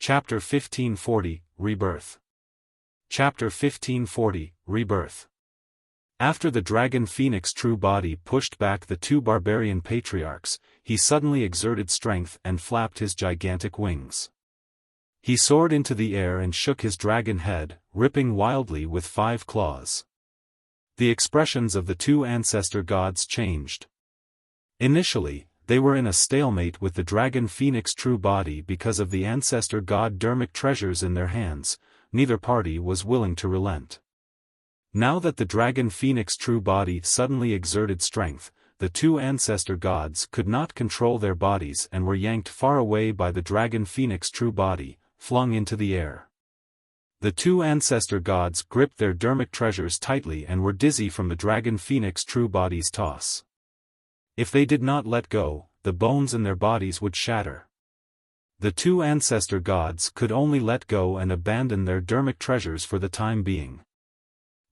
Chapter 1540, Rebirth. Chapter 1540, Rebirth. After the dragon phoenix true body pushed back the two barbarian patriarchs, he suddenly exerted strength and flapped his gigantic wings. He soared into the air and shook his dragon head, ripping wildly with 5 claws. The expressions of the two ancestor gods changed. Initially, they were in a stalemate with the dragon phoenix true body because of the ancestor god dermic treasures in their hands. Neither party was willing to relent. Now that the dragon phoenix true body suddenly exerted strength, the two ancestor gods could not control their bodies and were yanked far away by the dragon phoenix true body, flung into the air. The two ancestor gods gripped their dermic treasures tightly and were dizzy from the dragon phoenix true body's toss. If they did not let go, the bones in their bodies would shatter. The two ancestor gods could only let go and abandon their dermic treasures for the time being.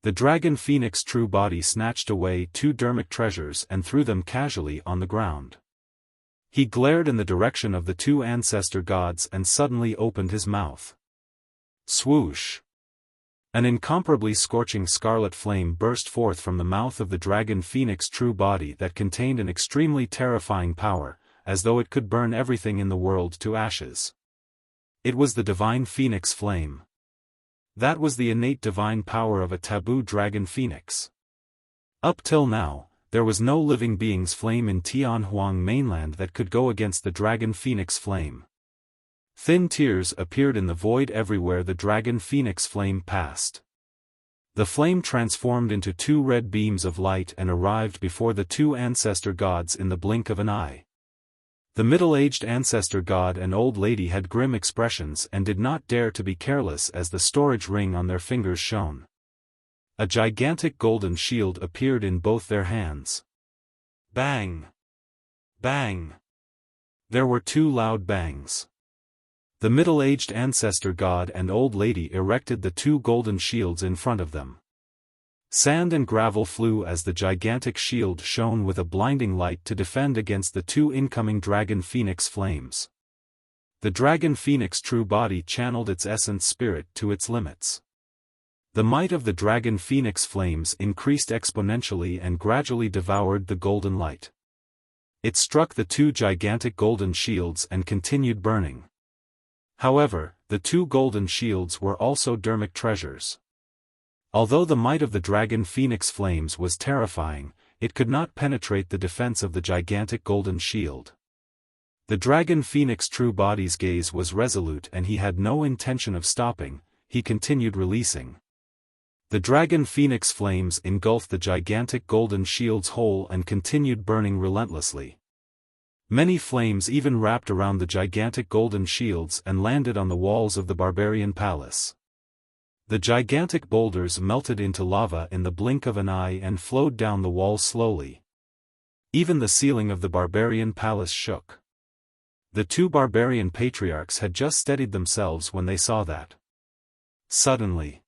The dragon phoenix true body snatched away 2 dermic treasures and threw them casually on the ground. He glared in the direction of the two ancestor gods and suddenly opened his mouth. Swoosh! An incomparably scorching scarlet flame burst forth from the mouth of the dragon phoenix true body that contained an extremely terrifying power, as though it could burn everything in the world to ashes. It was the divine phoenix flame. That was the innate divine power of a taboo dragon phoenix. Up till now, there was no living being's flame in Tianhuang mainland that could go against the dragon phoenix flame. Thin tears appeared in the void everywhere the dragon phoenix flame passed. The flame transformed into 2 red beams of light and arrived before the two ancestor gods in the blink of an eye. The middle-aged ancestor god and old lady had grim expressions and did not dare to be careless as the storage ring on their fingers shone. A gigantic golden shield appeared in both their hands. Bang! Bang! There were 2 loud bangs. The middle-aged ancestor god and old lady erected the 2 golden shields in front of them. Sand and gravel flew as the gigantic shield shone with a blinding light to defend against the 2 incoming dragon phoenix flames. The dragon phoenix true body channeled its essence spirit to its limits. The might of the dragon phoenix flames increased exponentially and gradually devoured the golden light. It struck the 2 gigantic golden shields and continued burning. However, the 2 golden shields were also dermic treasures. Although the might of the dragon phoenix flames was terrifying, it could not penetrate the defense of the gigantic golden shield. The dragon phoenix true body's gaze was resolute and he had no intention of stopping. He continued releasing. The dragon phoenix flames engulfed the gigantic golden shield's whole and continued burning relentlessly. Many flames even wrapped around the gigantic golden shields and landed on the walls of the barbarian palace. The gigantic boulders melted into lava in the blink of an eye and flowed down the wall slowly. Even the ceiling of the barbarian palace shook. The 2 barbarian patriarchs had just steadied themselves when they saw that. Suddenly,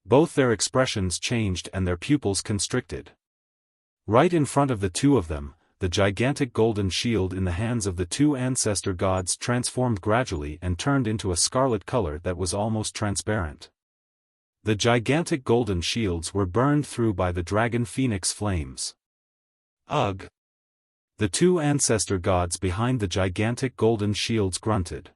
both their expressions changed and their pupils constricted. Right in front of the 2 of them, the gigantic golden shield in the hands of the 2 ancestor gods transformed gradually and turned into a scarlet color that was almost transparent. The gigantic golden shields were burned through by the dragon phoenix flames. Ugh! The 2 ancestor gods behind the gigantic golden shields grunted.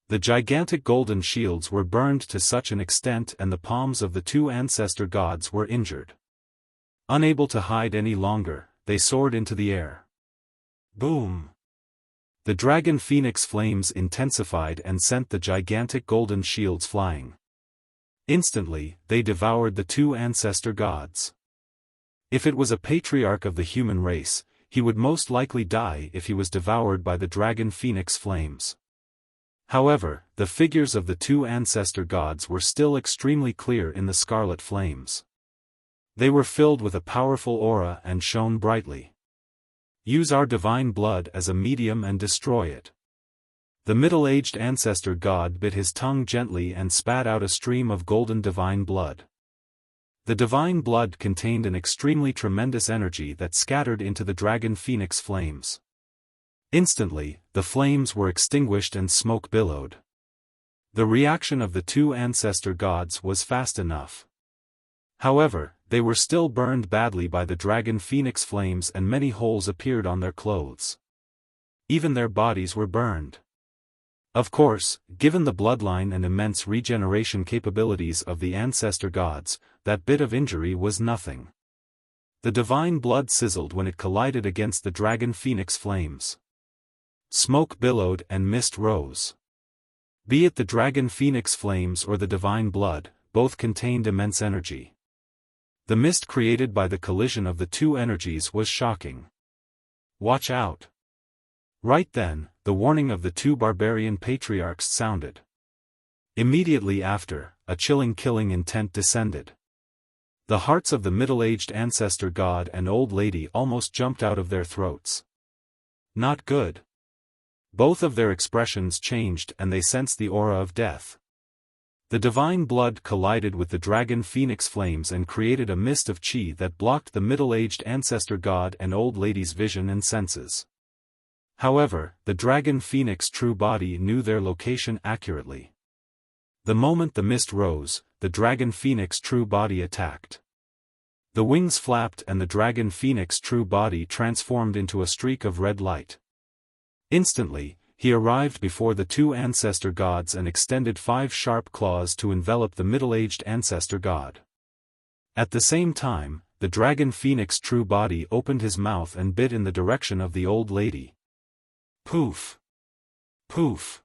The gigantic golden shields were burned to such an extent and the palms of the 2 ancestor gods were injured. Unable to hide any longer, they soared into the air. Boom! The dragon phoenix flames intensified and sent the gigantic golden shields flying. Instantly, they devoured the 2 ancestor gods. If it was a patriarch of the human race, he would most likely die if he was devoured by the dragon phoenix flames. However, the figures of the 2 ancestor gods were still extremely clear in the scarlet flames. They were filled with a powerful aura and shone brightly. Use our divine blood as a medium and destroy it. The middle-aged ancestor god bit his tongue gently and spat out a stream of golden divine blood. The divine blood contained an extremely tremendous energy that scattered into the dragon phoenix flames. Instantly, the flames were extinguished and smoke billowed. The reaction of the two ancestor gods was fast enough. However, they were still burned badly by the dragon phoenix flames and many holes appeared on their clothes. Even their bodies were burned. Of course, given the bloodline and immense regeneration capabilities of the ancestor gods, that bit of injury was nothing. The divine blood sizzled when it collided against the dragon phoenix flames. Smoke billowed and mist rose. Be it the dragon phoenix flames or the divine blood, both contained immense energy. The mist created by the collision of the two energies was shocking. Watch out! Right then, the warning of the two barbarian patriarchs sounded. Immediately after, a chilling killing intent descended. The hearts of the middle-aged ancestor god and old lady almost jumped out of their throats. Not good. Both of their expressions changed and they sensed the aura of death. The divine blood collided with the dragon phoenix flames and created a mist of chi that blocked the middle-aged ancestor god and old lady's vision and senses. However, the dragon phoenix true body knew their location accurately. The moment the mist rose, the dragon phoenix true body attacked. The wings flapped and the dragon phoenix true body transformed into a streak of red light. Instantly, he arrived before the two ancestor gods and extended 5 sharp claws to envelop the middle-aged ancestor god. At the same time, the dragon phoenix true body opened his mouth and bit in the direction of the old lady. Poof! Poof!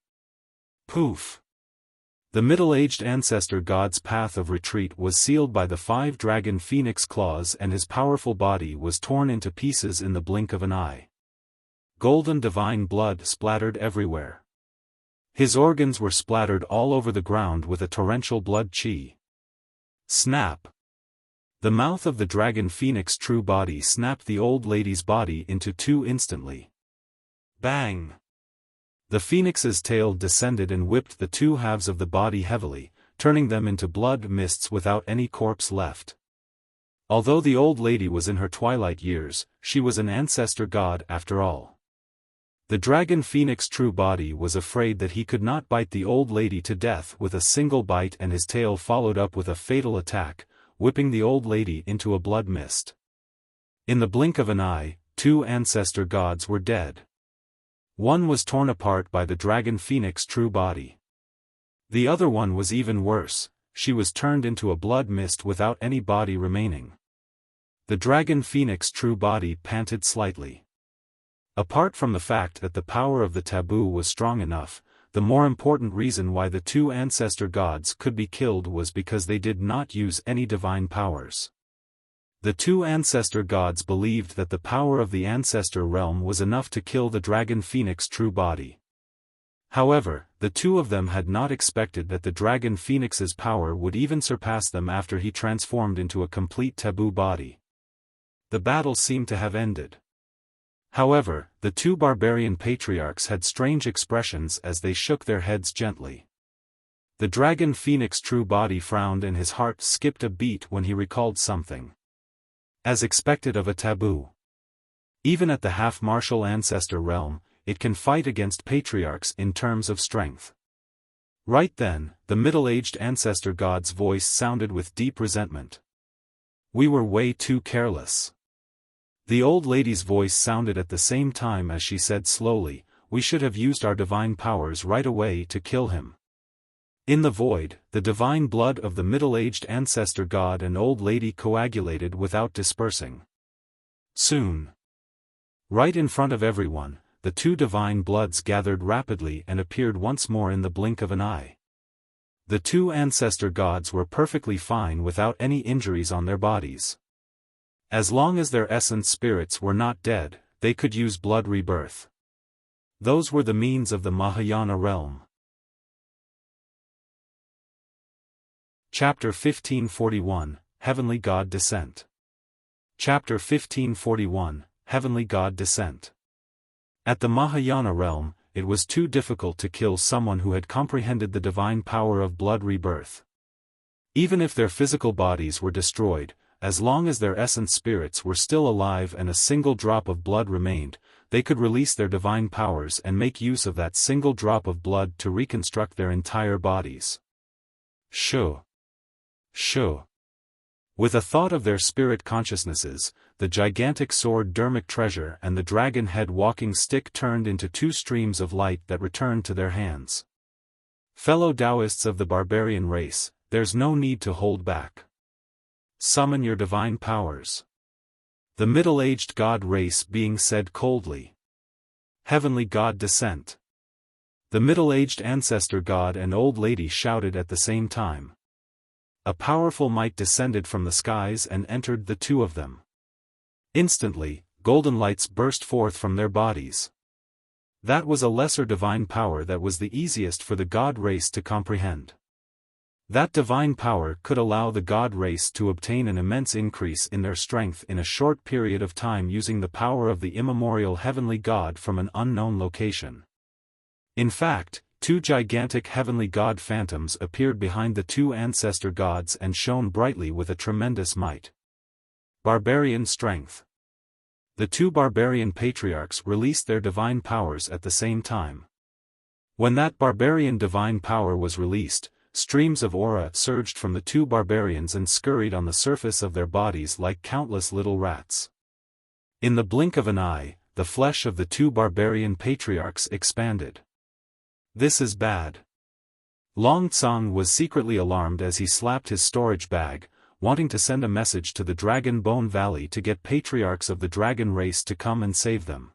Poof! The middle-aged ancestor god's path of retreat was sealed by the 5 dragon phoenix claws and his powerful body was torn into pieces in the blink of an eye. Golden divine blood splattered everywhere. His organs were splattered all over the ground with a torrential blood chi. Snap! The mouth of the dragon phoenix true body snapped the old lady's body into 2 instantly. Bang! The phoenix's tail descended and whipped the 2 halves of the body heavily, turning them into blood mists without any corpse left. Although the old lady was in her twilight years, she was an ancestor god after all. The dragon phoenix true body was afraid that he could not bite the old lady to death with a single bite and his tail followed up with a fatal attack, whipping the old lady into a blood mist. In the blink of an eye, 2 ancestor gods were dead. One was torn apart by the dragon phoenix true body. The other one was even worse, she was turned into a blood mist without any body remaining. The dragon phoenix true body panted slightly. Apart from the fact that the power of the taboo was strong enough, the more important reason why the 2 ancestor gods could be killed was because they did not use any divine powers. The 2 ancestor gods believed that the power of the ancestor realm was enough to kill the dragon phoenix true body. However, the 2 of them had not expected that the dragon phoenix's power would even surpass them after he transformed into a complete taboo body. The battle seemed to have ended. However, the 2 barbarian patriarchs had strange expressions as they shook their heads gently. The dragon phoenix true body frowned and his heart skipped a beat when he recalled something. As expected of a taboo. Even at the half-martial ancestor realm, it can fight against patriarchs in terms of strength. Right then, the middle-aged ancestor god's voice sounded with deep resentment. We were way too careless. The old lady's voice sounded at the same time as she said slowly, we should have used our divine powers right away to kill him. In the void, the divine blood of the middle-aged ancestor god and old lady coagulated without dispersing. Soon. Right in front of everyone, the 2 divine bloods gathered rapidly and appeared once more in the blink of an eye. The 2 ancestor gods were perfectly fine without any injuries on their bodies. As long as their essence spirits were not dead, they could use blood rebirth. Those were the means of the Mahayana realm. Chapter 1541, Heavenly God Descent. Chapter 1541, Heavenly God Descent. At the Mahayana realm, it was too difficult to kill someone who had comprehended the divine power of blood rebirth. Even if their physical bodies were destroyed, as long as their essence spirits were still alive and a single drop of blood remained, they could release their divine powers and make use of that single drop of blood to reconstruct their entire bodies. Shoo. Shoo. With a thought of their spirit consciousnesses, the gigantic sword Dermic treasure and the dragon head walking stick turned into two streams of light that returned to their hands. Fellow Taoists of the barbarian race, there's no need to hold back. Summon your divine powers. The middle-aged god race being said coldly. Heavenly god descent. The middle-aged ancestor god and old lady shouted at the same time. A powerful might descended from the skies and entered the two of them. Instantly, golden lights burst forth from their bodies. That was a lesser divine power that was the easiest for the god race to comprehend. That divine power could allow the god race to obtain an immense increase in their strength in a short period of time using the power of the immemorial heavenly god from an unknown location. In fact, two gigantic heavenly god phantoms appeared behind the two ancestor gods and shone brightly with a tremendous might. Barbarian strength. The two barbarian patriarchs released their divine powers at the same time. When that barbarian divine power was released, streams of aura surged from the two barbarians and scurried on the surface of their bodies like countless little rats. In the blink of an eye, the flesh of the two barbarian patriarchs expanded. This is bad. Long Tsang was secretly alarmed as he slapped his storage bag, wanting to send a message to the Dragon Bone Valley to get patriarchs of the dragon race to come and save them.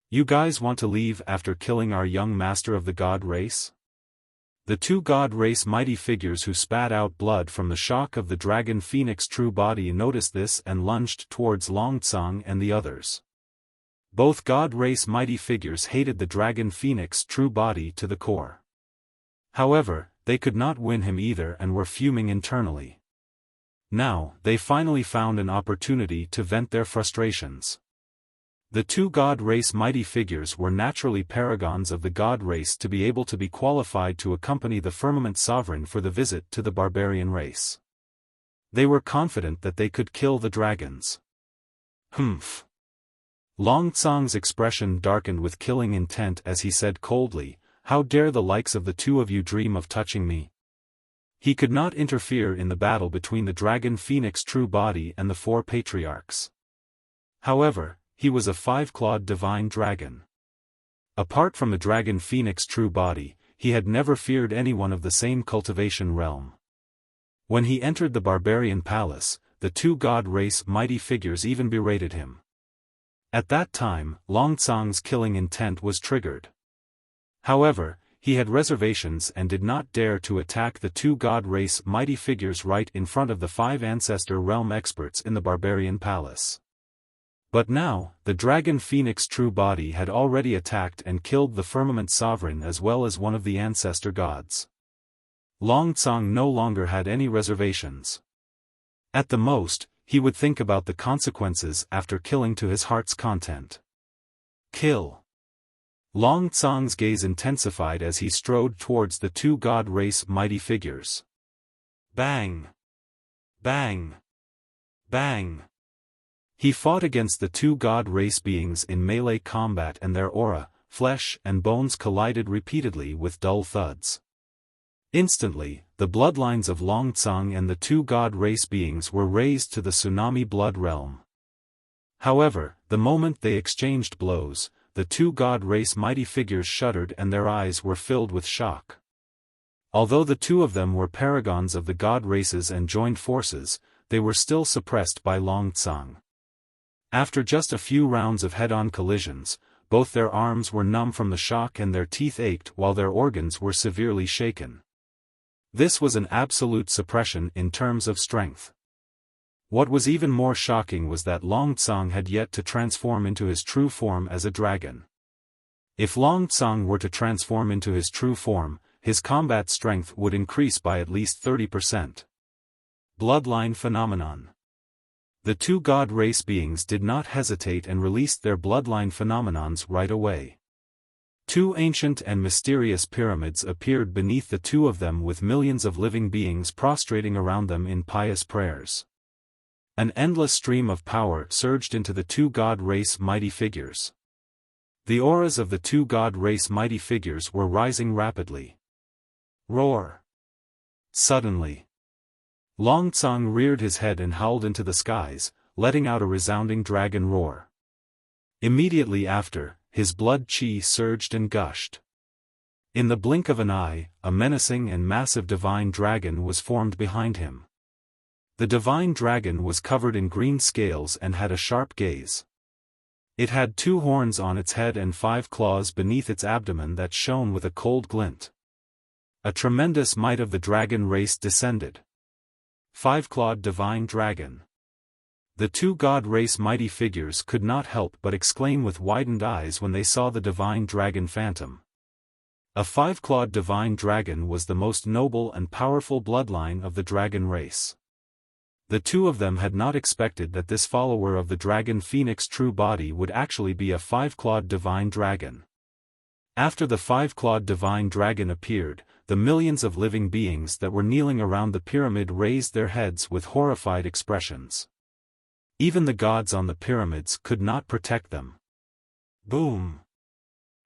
You guys want to leave after killing our young master of the god race? The two god race mighty figures who spat out blood from the shock of the dragon phoenix true body noticed this and lunged towards Long Tsang and the others. Both god race mighty figures hated the dragon phoenix true body to the core. However, they could not win him either and were fuming internally. Now, they finally found an opportunity to vent their frustrations. The two god race mighty figures were naturally paragons of the god race to be able to be qualified to accompany the firmament sovereign for the visit to the barbarian race. They were confident that they could kill the dragons. Humph. Long Tsang's expression darkened with killing intent as he said coldly, "How dare the likes of the two of you dream of touching me?" He could not interfere in the battle between the dragon phoenix true body and the four patriarchs. However, he was a five-clawed divine dragon. Apart from the dragon phoenix true body, he had never feared anyone of the same cultivation realm. When he entered the barbarian palace, the two god race mighty figures even berated him. At that time, Long Tsang's killing intent was triggered. However, he had reservations and did not dare to attack the two god race mighty figures right in front of the five ancestor realm experts in the barbarian palace. But now, the dragon phoenix true body had already attacked and killed the firmament sovereign as well as one of the ancestor gods. Long Tsang no longer had any reservations. At the most, he would think about the consequences after killing to his heart's content. Kill. Long Tsang's gaze intensified as he strode towards the two god race mighty figures. Bang! Bang! Bang! He fought against the two god race beings in melee combat and their aura, flesh and bones collided repeatedly with dull thuds. Instantly, the bloodlines of Long Tsang and the two god race beings were raised to the tsunami blood realm. However, the moment they exchanged blows, the two god race mighty figures shuddered and their eyes were filled with shock. Although the two of them were paragons of the god races and joined forces, they were still suppressed by Long Tsang. After just a few rounds of head-on collisions, both their arms were numb from the shock and their teeth ached while their organs were severely shaken. This was an absolute suppression in terms of strength. What was even more shocking was that Long Tsang had yet to transform into his true form as a dragon. If Long Tsang were to transform into his true form, his combat strength would increase by at least 30%. Bloodline phenomenon. The two god race beings did not hesitate and released their bloodline phenomenons right away. Two ancient and mysterious pyramids appeared beneath the two of them with millions of living beings prostrating around them in pious prayers. An endless stream of power surged into the two god race mighty figures. The auras of the two god race mighty figures were rising rapidly. Roar! Suddenly, Longtsang reared his head and howled into the skies, letting out a resounding dragon roar. Immediately after, his blood chi surged and gushed. In the blink of an eye, a menacing and massive divine dragon was formed behind him. The divine dragon was covered in green scales and had a sharp gaze. It had 2 horns on its head and 5 claws beneath its abdomen that shone with a cold glint. A tremendous might of the dragon race descended. 5-clawed divine dragon. The two god race mighty figures could not help but exclaim with widened eyes when they saw the divine dragon phantom. A 5-clawed divine dragon was the most noble and powerful bloodline of the dragon race. The two of them had not expected that this follower of the dragon phoenix true body would actually be a 5-clawed divine dragon. After the 5-clawed divine dragon appeared, the millions of living beings that were kneeling around the pyramid raised their heads with horrified expressions. Even the gods on the pyramids could not protect them. Boom!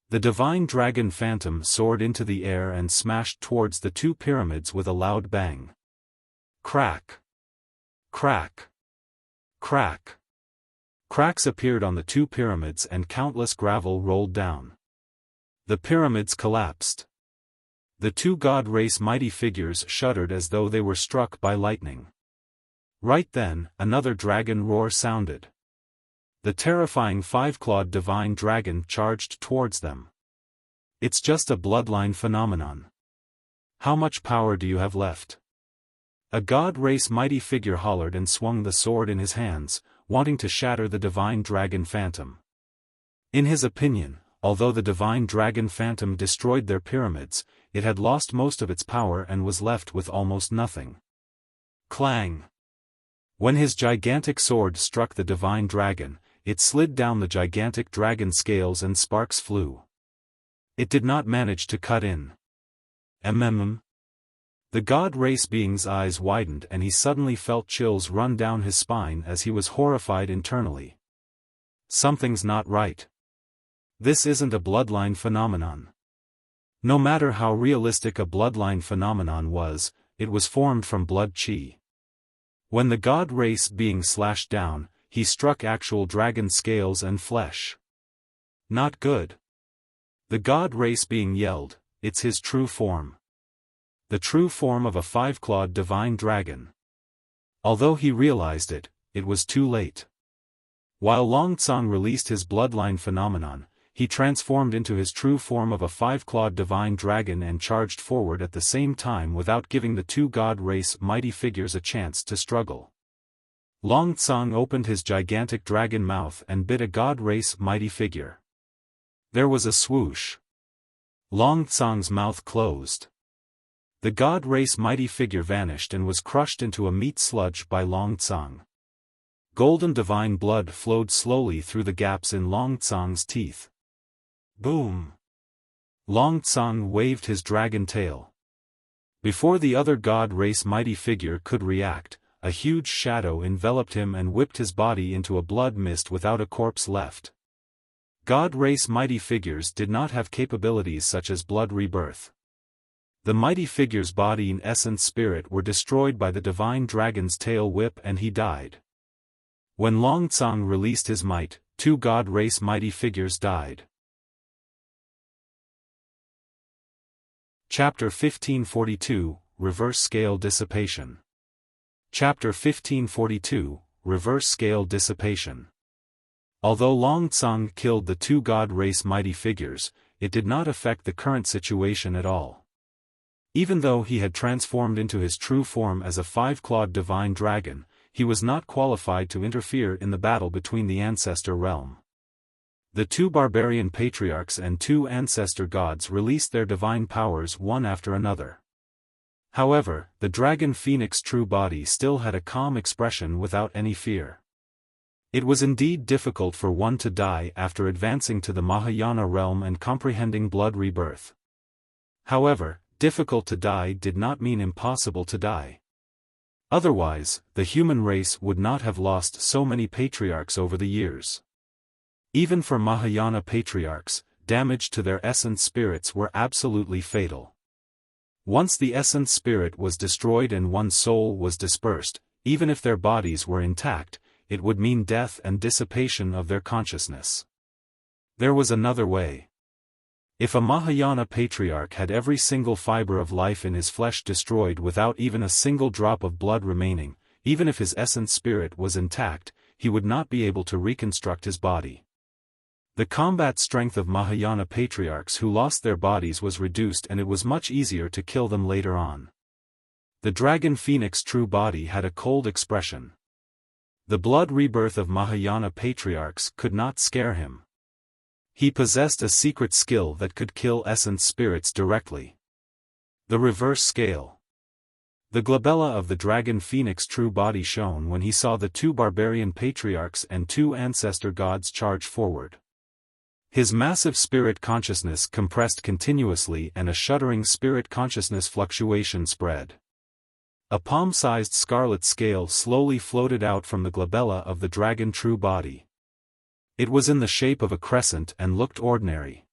The divine dragon phantom soared into the air and smashed towards the 2 pyramids with a loud bang. Crack! Crack! Crack! Cracks appeared on the 2 pyramids and countless gravel rolled down. The pyramids collapsed. The 2 god race mighty figures shuddered as though they were struck by lightning. Right then, another dragon roar sounded. The terrifying 5-clawed divine dragon charged towards them. It's just a bloodline phenomenon. How much power do you have left? A god race mighty figure hollered and swung the sword in his hands, wanting to shatter the divine dragon phantom. In his opinion, although the divine dragon phantom destroyed their pyramids, it had lost most of its power and was left with almost nothing. Clang! When his gigantic sword struck the divine dragon, it slid down the gigantic dragon scales and sparks flew. It did not manage to cut in. The god race being's eyes widened and he suddenly felt chills run down his spine as he was horrified internally. Something's not right. This isn't a bloodline phenomenon. No matter how realistic a bloodline phenomenon was, it was formed from blood chi. When the god race being slashed down, he struck actual dragon scales and flesh. Not good. The god race being yelled, "It's his true form." The true form of a 5-clawed divine dragon. Although he realized it, it was too late. While Longtsang released his bloodline phenomenon, he transformed into his true form of a 5-clawed divine dragon and charged forward at the same time without giving the 2 god race mighty figures a chance to struggle. Longtsang opened his gigantic dragon mouth and bit a god race mighty figure. There was a swoosh. Longtsang's mouth closed. The god race mighty figure vanished and was crushed into a meat sludge by Longtsang. Golden divine blood flowed slowly through the gaps in Longtsang's teeth. Boom! Longtsang waved his dragon tail. Before the other god race mighty figure could react, a huge shadow enveloped him and whipped his body into a blood mist without a corpse left. God race mighty figures did not have capabilities such as blood rebirth. The mighty figure's body and essence spirit were destroyed by the divine dragon's tail whip and he died. When Longtsang released his might, 2 god race mighty figures died. Chapter 1542, Reverse Scale Dissipation. Chapter 1542, Reverse Scale Dissipation. Although Longtsang killed the 2 god race mighty figures, it did not affect the current situation at all. Even though he had transformed into his true form as a 5-clawed divine dragon, he was not qualified to interfere in the battle between the ancestor realm. The 2 barbarian patriarchs and 2 ancestor gods released their divine powers one after another. However, the dragon phoenix true body still had a calm expression without any fear. It was indeed difficult for one to die after advancing to the Mahayana realm and comprehending blood rebirth. However, difficult to die did not mean impossible to die. Otherwise, the human race would not have lost so many patriarchs over the years. Even for Mahayana patriarchs, damage to their essence spirits were absolutely fatal. Once the essence spirit was destroyed and one's soul was dispersed, even if their bodies were intact, it would mean death and dissipation of their consciousness. There was another way. If a Mahayana patriarch had every single fiber of life in his flesh destroyed without even a single drop of blood remaining, even if his essence spirit was intact, he would not be able to reconstruct his body. The combat strength of Mahayana patriarchs who lost their bodies was reduced, and it was much easier to kill them later on. The dragon phoenix true body had a cold expression. The blood rebirth of Mahayana patriarchs could not scare him. He possessed a secret skill that could kill essence spirits directly. The reverse scale. The glabella of the dragon phoenix true body shone when he saw the two barbarian patriarchs and two ancestor gods charge forward. His massive spirit consciousness compressed continuously and a shuddering spirit consciousness fluctuation spread. A palm-sized scarlet scale slowly floated out from the glabella of the dragon true body. It was in the shape of a crescent and looked ordinary.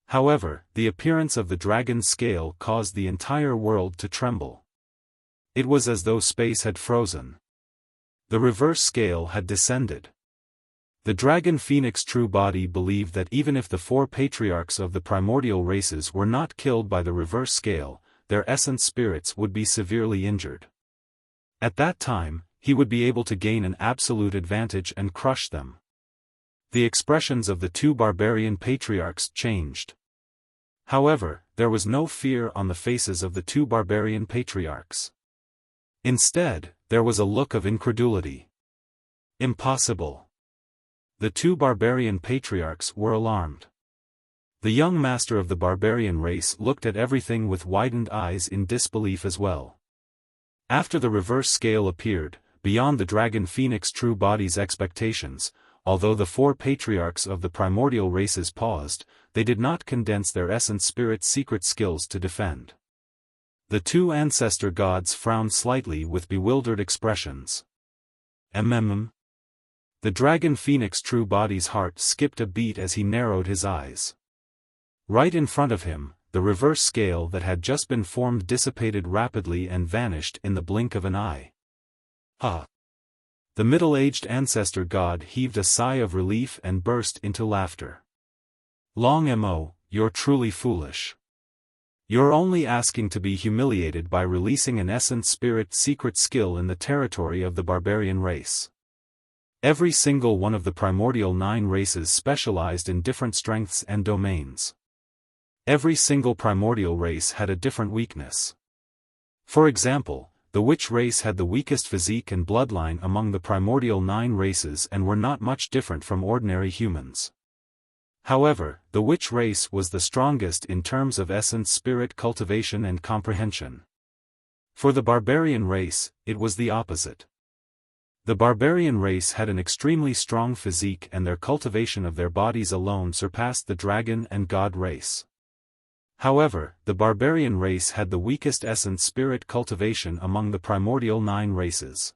However, the appearance of the dragon's scale caused the entire world to tremble. It was as though space had frozen. The reverse scale had descended. The dragon phoenix true body believed that even if the four patriarchs of the primordial races were not killed by the reverse scale, their essence spirits would be severely injured. At that time, he would be able to gain an absolute advantage and crush them. The expressions of the two barbarian patriarchs changed. However, there was no fear on the faces of the two barbarian patriarchs. Instead, there was a look of incredulity. Impossible. The two barbarian patriarchs were alarmed. The young master of the barbarian race looked at everything with widened eyes in disbelief as well. After the reverse scale appeared, beyond the dragon phoenix true body's expectations, although the four patriarchs of the primordial races paused, they did not condense their essence spirit secret skills to defend. The two ancestor gods frowned slightly with bewildered expressions. The dragon phoenix true body's heart skipped a beat as he narrowed his eyes. Right in front of him, the reverse scale that had just been formed dissipated rapidly and vanished in the blink of an eye. Ah! The middle-aged ancestor god heaved a sigh of relief and burst into laughter. Long Mo, you're truly foolish. You're only asking to be humiliated by releasing an essence spirit secret skill in the territory of the barbarian race. Every single one of the primordial 9 races specialized in different strengths and domains. Every single primordial race had a different weakness. For example, the witch race had the weakest physique and bloodline among the primordial 9 races and were not much different from ordinary humans. However, the witch race was the strongest in terms of essence spirit cultivation and comprehension. For the barbarian race, it was the opposite. The barbarian race had an extremely strong physique and their cultivation of their bodies alone surpassed the dragon and god race. However, the barbarian race had the weakest essence spirit cultivation among the primordial 9 races.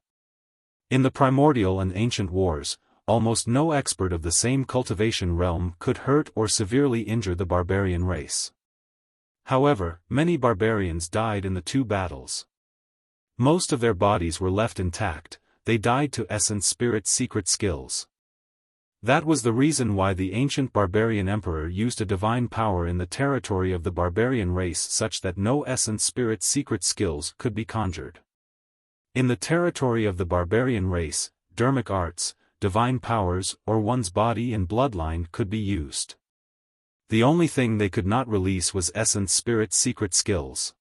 In the primordial and ancient wars, almost no expert of the same cultivation realm could hurt or severely injure the barbarian race. However, many barbarians died in the 2 battles. Most of their bodies were left intact. They died to essence spirit secret skills. That was the reason why the ancient barbarian emperor used a divine power in the territory of the barbarian race such that no essence spirit secret skills could be conjured. In the territory of the barbarian race, dermic arts, divine powers, or one's body and bloodline could be used. The only thing they could not release was essence spirit secret skills.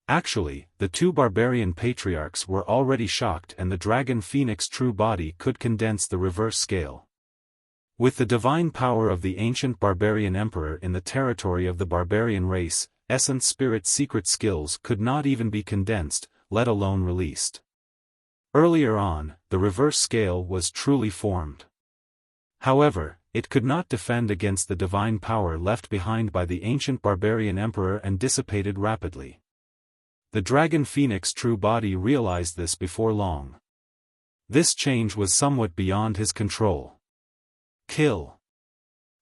Actually, the 2 barbarian patriarchs were already shocked and the dragon phoenix true body could condense the reverse scale. With the divine power of the ancient barbarian emperor in the territory of the barbarian race, essence spirit secret skills could not even be condensed, let alone released. Earlier on, the reverse scale was truly formed. However, it could not defend against the divine power left behind by the ancient barbarian emperor and dissipated rapidly. The dragon phoenix true body realized this before long. This change was somewhat beyond his control. Kill!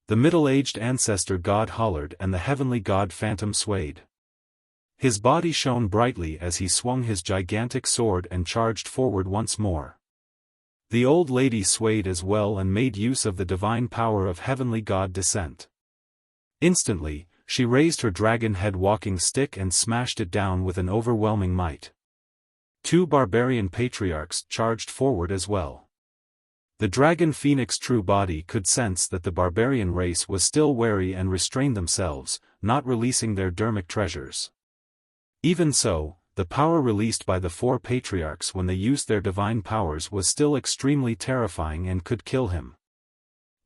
The middle-aged ancestor god hollered and the heavenly god phantom swayed. His body shone brightly as he swung his gigantic sword and charged forward once more. The old lady swayed as well and made use of the divine power of heavenly god descent. Instantly, she raised her dragon head walking stick and smashed it down with an overwhelming might. Two barbarian patriarchs charged forward as well. The dragon phoenix true body could sense that the barbarian race was still wary and restrained themselves, not releasing their dermic treasures. Even so, the power released by the four patriarchs when they used their divine powers was still extremely terrifying and could kill him.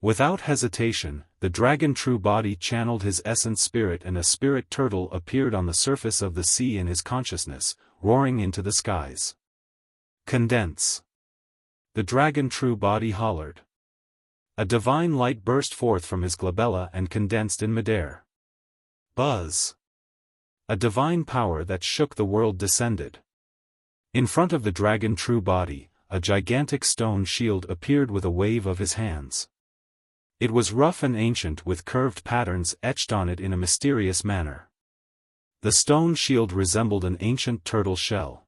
Without hesitation, the dragon true body channeled his essence spirit and a spirit turtle appeared on the surface of the sea in his consciousness, roaring into the skies. Condense! The dragon true body hollered. A divine light burst forth from his glabella and condensed in midair. Buzz! A divine power that shook the world descended. In front of the dragon true body, a gigantic stone shield appeared with a wave of his hands. It was rough and ancient with curved patterns etched on it in a mysterious manner. The stone shield resembled an ancient turtle shell.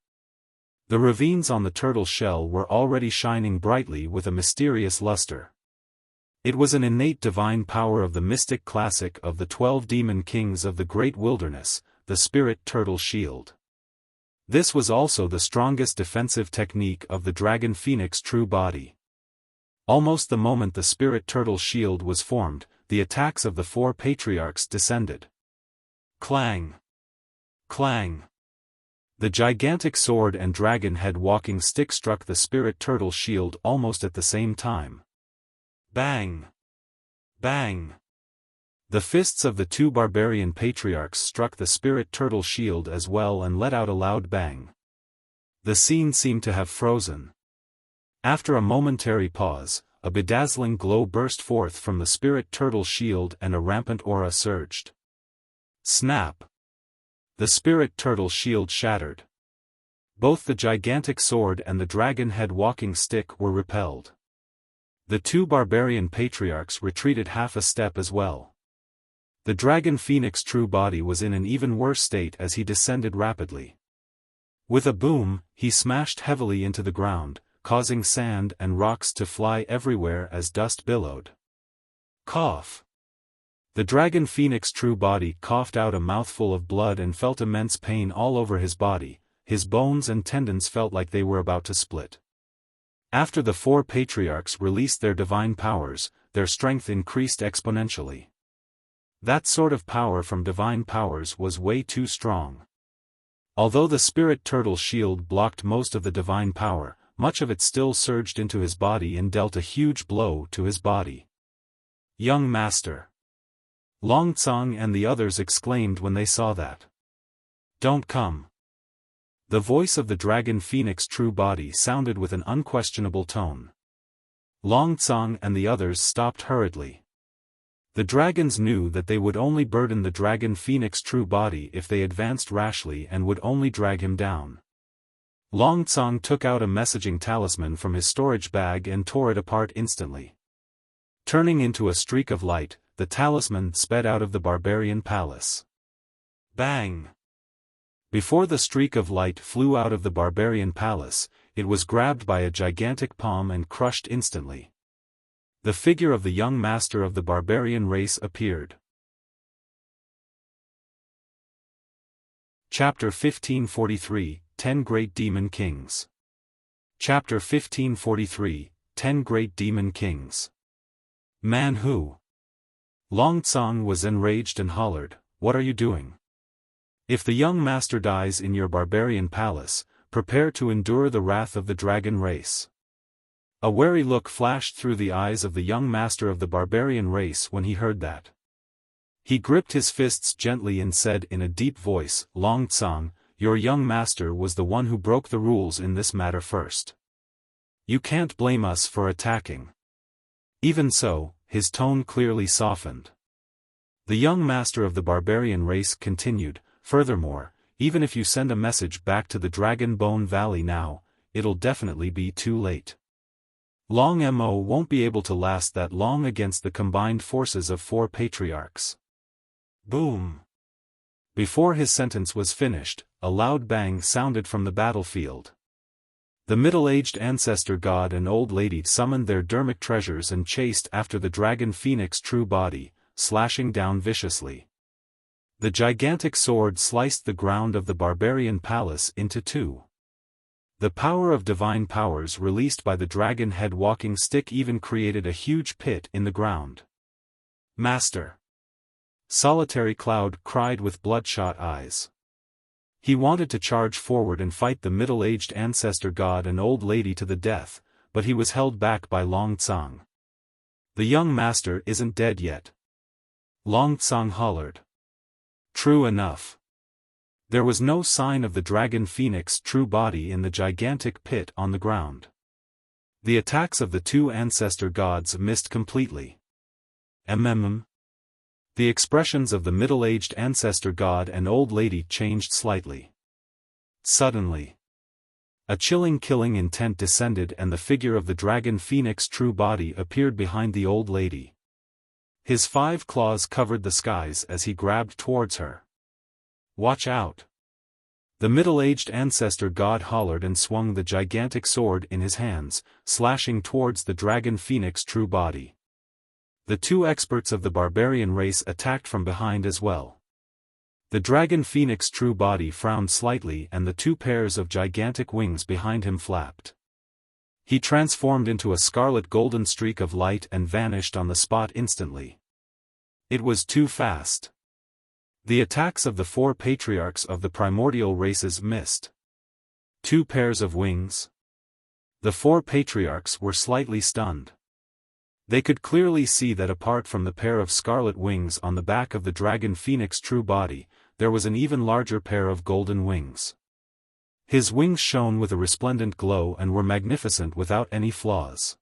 The ravines on the turtle shell were already shining brightly with a mysterious luster. It was an innate divine power of the mystic classic of the 12 demon kings of the great wilderness, the spirit turtle shield. This was also the strongest defensive technique of the dragon phoenix true body. Almost the moment the spirit turtle shield was formed, the attacks of the four patriarchs descended. Clang! Clang! The gigantic sword and dragon head walking stick struck the spirit turtle shield almost at the same time. Bang! Bang! The fists of the two barbarian patriarchs struck the spirit turtle shield as well and let out a loud bang. The scene seemed to have frozen. After a momentary pause, a bedazzling glow burst forth from the spirit turtle shield and a rampant aura surged. Snap! The spirit turtle shield shattered. Both the gigantic sword and the dragon head walking stick were repelled. The two barbarian patriarchs retreated half a step as well. The dragon phoenix true body was in an even worse state as he descended rapidly. With a boom, he smashed heavily into the ground, causing sand and rocks to fly everywhere as dust billowed. Cough! The dragon phoenix true body coughed out a mouthful of blood and felt immense pain all over his body. His bones and tendons felt like they were about to split. After the four patriarchs released their divine powers, their strength increased exponentially. That sort of power from divine powers was way too strong. Although the spirit turtle shield blocked most of the divine power, much of it still surged into his body and dealt a huge blow to his body. Young Master! Long Tsang and the others exclaimed when they saw that. Don't come! The voice of the dragon phoenix true body sounded with an unquestionable tone. Long Tsang and the others stopped hurriedly. The dragons knew that they would only burden the dragon phoenix true body if they advanced rashly and would only drag him down. Long Tsang took out a messaging talisman from his storage bag and tore it apart instantly. Turning into a streak of light, the talisman sped out of the barbarian palace. Bang! Before the streak of light flew out of the barbarian palace, it was grabbed by a gigantic palm and crushed instantly. The figure of the young master of the barbarian race appeared. Chapter 1543, 10 Great Demon Kings. Chapter 1543, 10 Great Demon Kings. Man who? Long Tsang was enraged and hollered, "What are you doing? If the young master dies in your barbarian palace, prepare to endure the wrath of the dragon race." A wary look flashed through the eyes of the young master of the barbarian race when he heard that. He gripped his fists gently and said in a deep voice, "Long Tsang, your young master was the one who broke the rules in this matter first. You can't blame us for attacking." Even so, his tone clearly softened. The young master of the barbarian race continued, "Furthermore, even if you send a message back to the Dragon Bone Valley now, it'll definitely be too late. Long Mo won't be able to last that long against the combined forces of 4 patriarchs. Boom! Before his sentence was finished, a loud bang sounded from the battlefield. The middle-aged ancestor god and old lady summoned their dermic treasures and chased after the dragon phoenix true body, slashing down viciously. The gigantic sword sliced the ground of the barbarian palace into 2. The power of divine powers released by the dragon head walking stick even created a huge pit in the ground. Master! Solitary Cloud cried with bloodshot eyes. He wanted to charge forward and fight the middle-aged ancestor god and old lady to the death, but he was held back by Long Tsang. The young master isn't dead yet. Long Tsang hollered. True enough. There was no sign of the dragon phoenix true body in the gigantic pit on the ground. The attacks of the 2 ancestor gods missed completely. The expressions of the middle-aged ancestor god and old lady changed slightly. Suddenly, a chilling killing intent descended and the figure of the dragon phoenix true body appeared behind the old lady. His 5 claws covered the skies as he grabbed towards her. Watch out! The middle-aged ancestor god hollered and swung the gigantic sword in his hands, slashing towards the dragon phoenix true body. The 2 experts of the barbarian race attacked from behind as well. The dragon phoenix true body frowned slightly and the 2 pairs of gigantic wings behind him flapped. He transformed into a scarlet golden streak of light and vanished on the spot instantly. It was too fast. The attacks of the 4 patriarchs of the primordial races missed. 2 pairs of wings. The 4 patriarchs were slightly stunned. They could clearly see that apart from the pair of scarlet wings on the back of the dragon phoenix true body, there was an even larger pair of golden wings. His wings shone with a resplendent glow and were magnificent without any flaws.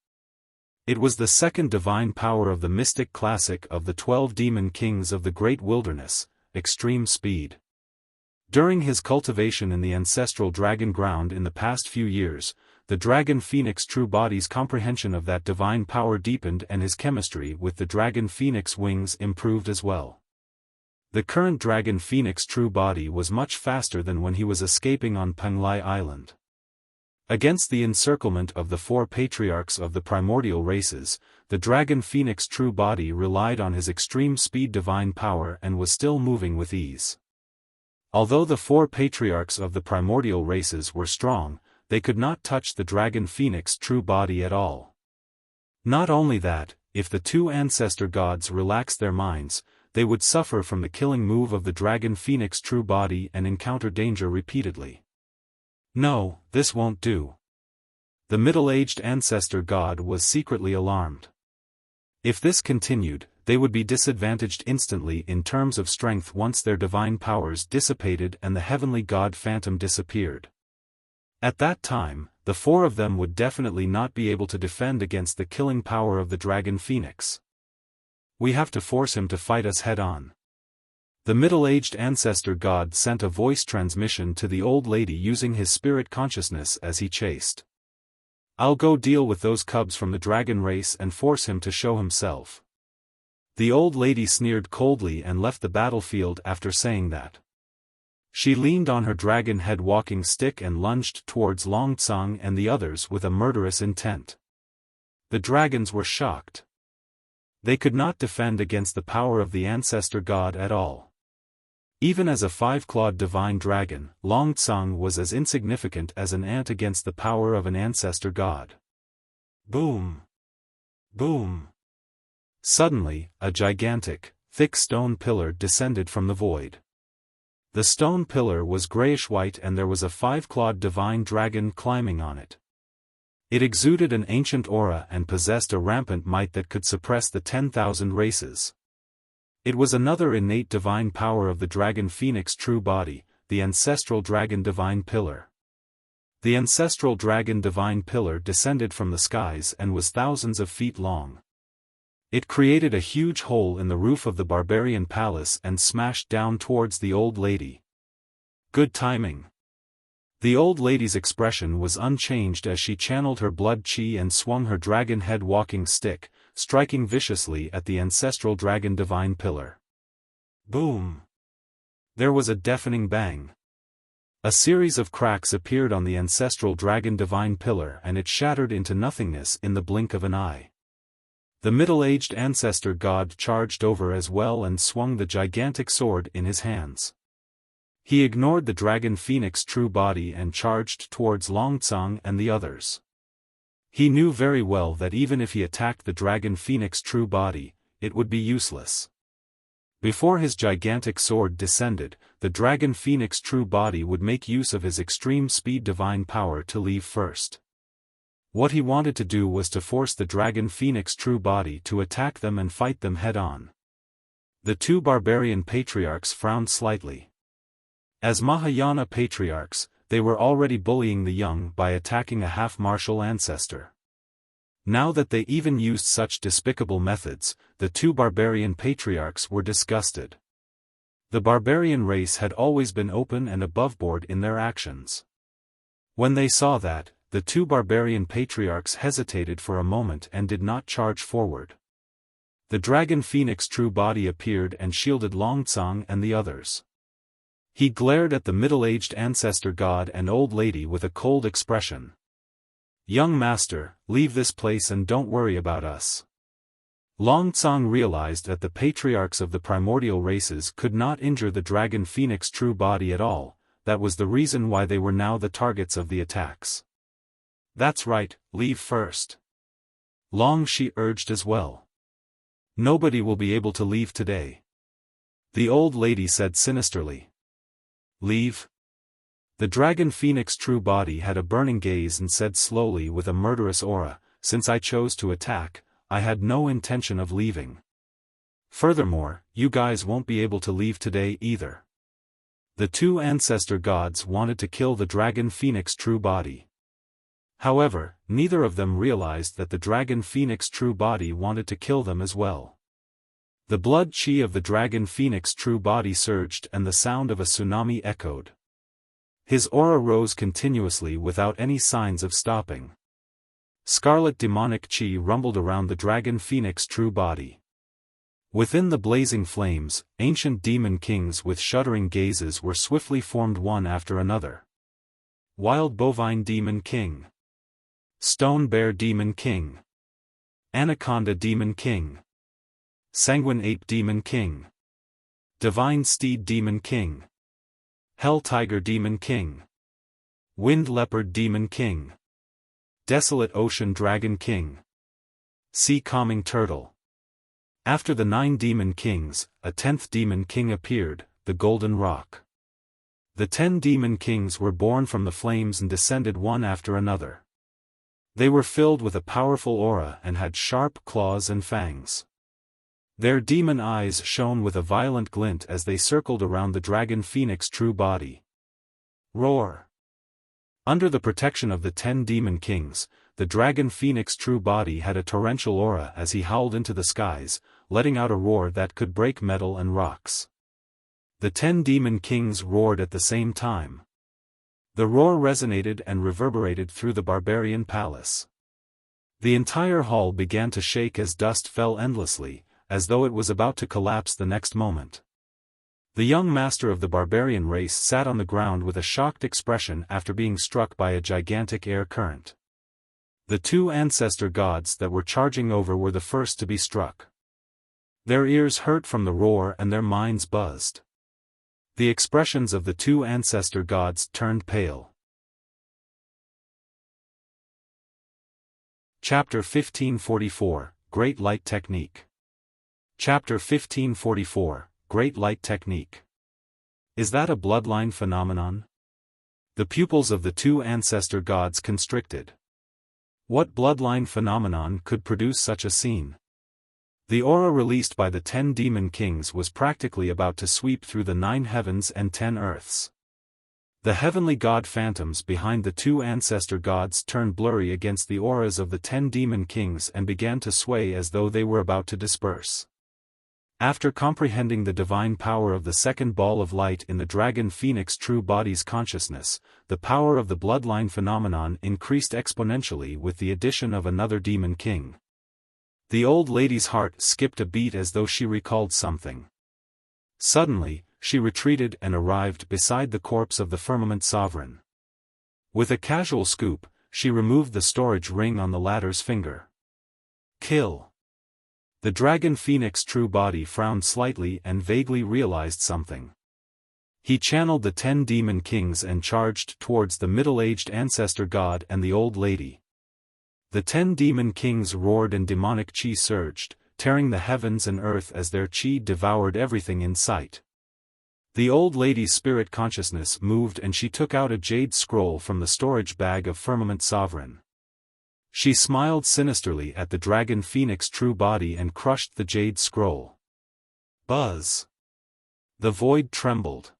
It was the second divine power of the mystic classic of the 12 demon kings of the great wilderness, extreme speed. During his cultivation in the ancestral dragon ground in the past few years, the dragon phoenix true body's comprehension of that divine power deepened and his chemistry with the dragon phoenix wings improved as well. The current dragon phoenix true body was much faster than when he was escaping on Penglai Island. Against the encirclement of the 4 patriarchs of the primordial races, the dragon phoenix true body relied on his extreme speed divine power and was still moving with ease. Although the 4 patriarchs of the primordial races were strong, they could not touch the dragon phoenix true body at all. Not only that, if the 2 ancestor gods relaxed their minds, they would suffer from the killing move of the dragon phoenix true body and encounter danger repeatedly. No, this won't do. The middle-aged ancestor god was secretly alarmed. If this continued, they would be disadvantaged instantly in terms of strength once their divine powers dissipated and the heavenly god phantom disappeared. At that time, the 4 of them would definitely not be able to defend against the killing power of the dragon phoenix. We have to force him to fight us head-on. The middle-aged ancestor god sent a voice transmission to the old lady using his spirit consciousness as he chased. I'll go deal with those cubs from the dragon race and force him to show himself. The old lady sneered coldly and left the battlefield after saying that. She leaned on her dragon head walking stick and lunged towards Long Tsang and the others with a murderous intent. The dragons were shocked. They could not defend against the power of the ancestor god at all. Even as a 5-clawed divine dragon, Long Tsang was as insignificant as an ant against the power of an ancestor god. Boom! Boom! Suddenly, a gigantic, thick stone pillar descended from the void. The stone pillar was grayish-white and there was a 5-clawed divine dragon climbing on it. It exuded an ancient aura and possessed a rampant might that could suppress the 10,000 races. It was another innate divine power of the dragon phoenix true body, the ancestral dragon divine pillar. The ancestral dragon divine pillar descended from the skies and was thousands of feet long. It created a huge hole in the roof of the barbarian palace and smashed down towards the old lady. Good timing. The old lady's expression was unchanged as she channeled her blood chi and swung her dragon head walking stick, striking viciously at the ancestral dragon divine pillar. Boom! There was a deafening bang. A series of cracks appeared on the ancestral dragon divine pillar and it shattered into nothingness in the blink of an eye. The middle-aged ancestor god charged over as well and swung the gigantic sword in his hands. He ignored the dragon phoenix true body and charged towards Longcong and the others. He knew very well that even if he attacked the dragon phoenix true body, it would be useless. Before his gigantic sword descended, the dragon phoenix true body would make use of his extreme speed divine power to leave first. What he wanted to do was to force the dragon phoenix true body to attack them and fight them head-on. The two barbarian patriarchs frowned slightly. As Mahayana patriarchs, they were already bullying the young by attacking a half-martial ancestor. Now that they even used such despicable methods, the two barbarian patriarchs were disgusted. The barbarian race had always been open and aboveboard in their actions. When they saw that, the two barbarian patriarchs hesitated for a moment and did not charge forward. The dragon phoenix true body appeared and shielded Longcong and the others. He glared at the middle-aged ancestor god and old lady with a cold expression. "Young master, leave this place and don't worry about us." Longcong realized that the patriarchs of the primordial races could not injure the dragon phoenix true body at all. That was the reason why they were now the targets of the attacks. "That's right, leave first." Long Shi urged as well. "Nobody will be able to leave today," the old lady said sinisterly. "Leave?" The dragon phoenix true body had a burning gaze and said slowly with a murderous aura, "Since I chose to attack, I had no intention of leaving. Furthermore, you guys won't be able to leave today either." The two ancestor gods wanted to kill the dragon phoenix true body. However, neither of them realized that the dragon phoenix true body wanted to kill them as well. The blood chi of the dragon phoenix true body surged and the sound of a tsunami echoed. His aura rose continuously without any signs of stopping. Scarlet demonic chi rumbled around the dragon phoenix true body. Within the blazing flames, ancient demon kings with shuddering gazes were swiftly formed one after another. Wild bovine demon king. Stone bear demon king. Anaconda demon king. Sanguine ape demon king. Divine steed demon king. Hell tiger demon king. Wind leopard demon king. Desolate ocean dragon king. Sea calming turtle. After the 9 demon kings, a 10th demon king appeared, the golden rock. The 10 demon kings were born from the flames and descended one after another. They were filled with a powerful aura and had sharp claws and fangs. Their demon eyes shone with a violent glint as they circled around the dragon phoenix true body. Roar! Under the protection of the 10 demon kings, the dragon phoenix true body had a torrential aura as he howled into the skies, letting out a roar that could break metal and rocks. The 10 demon kings roared at the same time. The roar resonated and reverberated through the barbarian palace. The entire hall began to shake as dust fell endlessly, as though it was about to collapse the next moment. The young master of the barbarian race sat on the ground with a shocked expression after being struck by a gigantic air current. The 2 ancestor gods that were charging over were the first to be struck. Their ears hurt from the roar and their minds buzzed. The expressions of the 2 ancestor gods turned pale. Chapter 1544, Great Light Technique. Chapter 1544, Great Light Technique. Is that a bloodline phenomenon? The pupils of the 2 ancestor gods constricted. What bloodline phenomenon could produce such a scene? The aura released by the 10 demon kings was practically about to sweep through the 9 heavens and 10 earths. The heavenly god phantoms behind the 2 ancestor gods turned blurry against the auras of the 10 demon kings and began to sway as though they were about to disperse. After comprehending the divine power of the second ball of light in the dragon phoenix true body's consciousness, the power of the bloodline phenomenon increased exponentially with the addition of another demon king. The old lady's heart skipped a beat as though she recalled something. Suddenly, she retreated and arrived beside the corpse of the firmament sovereign. With a casual scoop, she removed the storage ring on the latter's finger. Kill. The dragon phoenix true body frowned slightly and vaguely realized something. He channeled the 10 demon kings and charged towards the middle-aged ancestor god and the old lady. The 10 demon kings roared and demonic chi surged, tearing the heavens and earth as their chi devoured everything in sight. The old lady's spirit consciousness moved and she took out a jade scroll from the storage bag of firmament sovereign. She smiled sinisterly at the dragon phoenix true body and crushed the jade scroll. Buzz! The void trembled.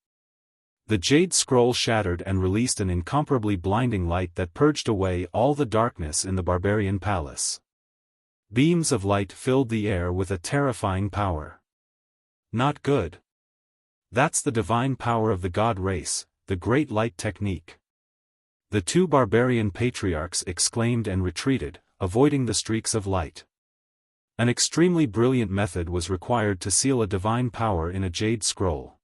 The jade scroll shattered and released an incomparably blinding light that purged away all the darkness in the barbarian palace. Beams of light filled the air with a terrifying power. Not good. That's the divine power of the god race, the great light technique. The 2 barbarian patriarchs exclaimed and retreated, avoiding the streaks of light. An extremely brilliant method was required to seal a divine power in a jade scroll.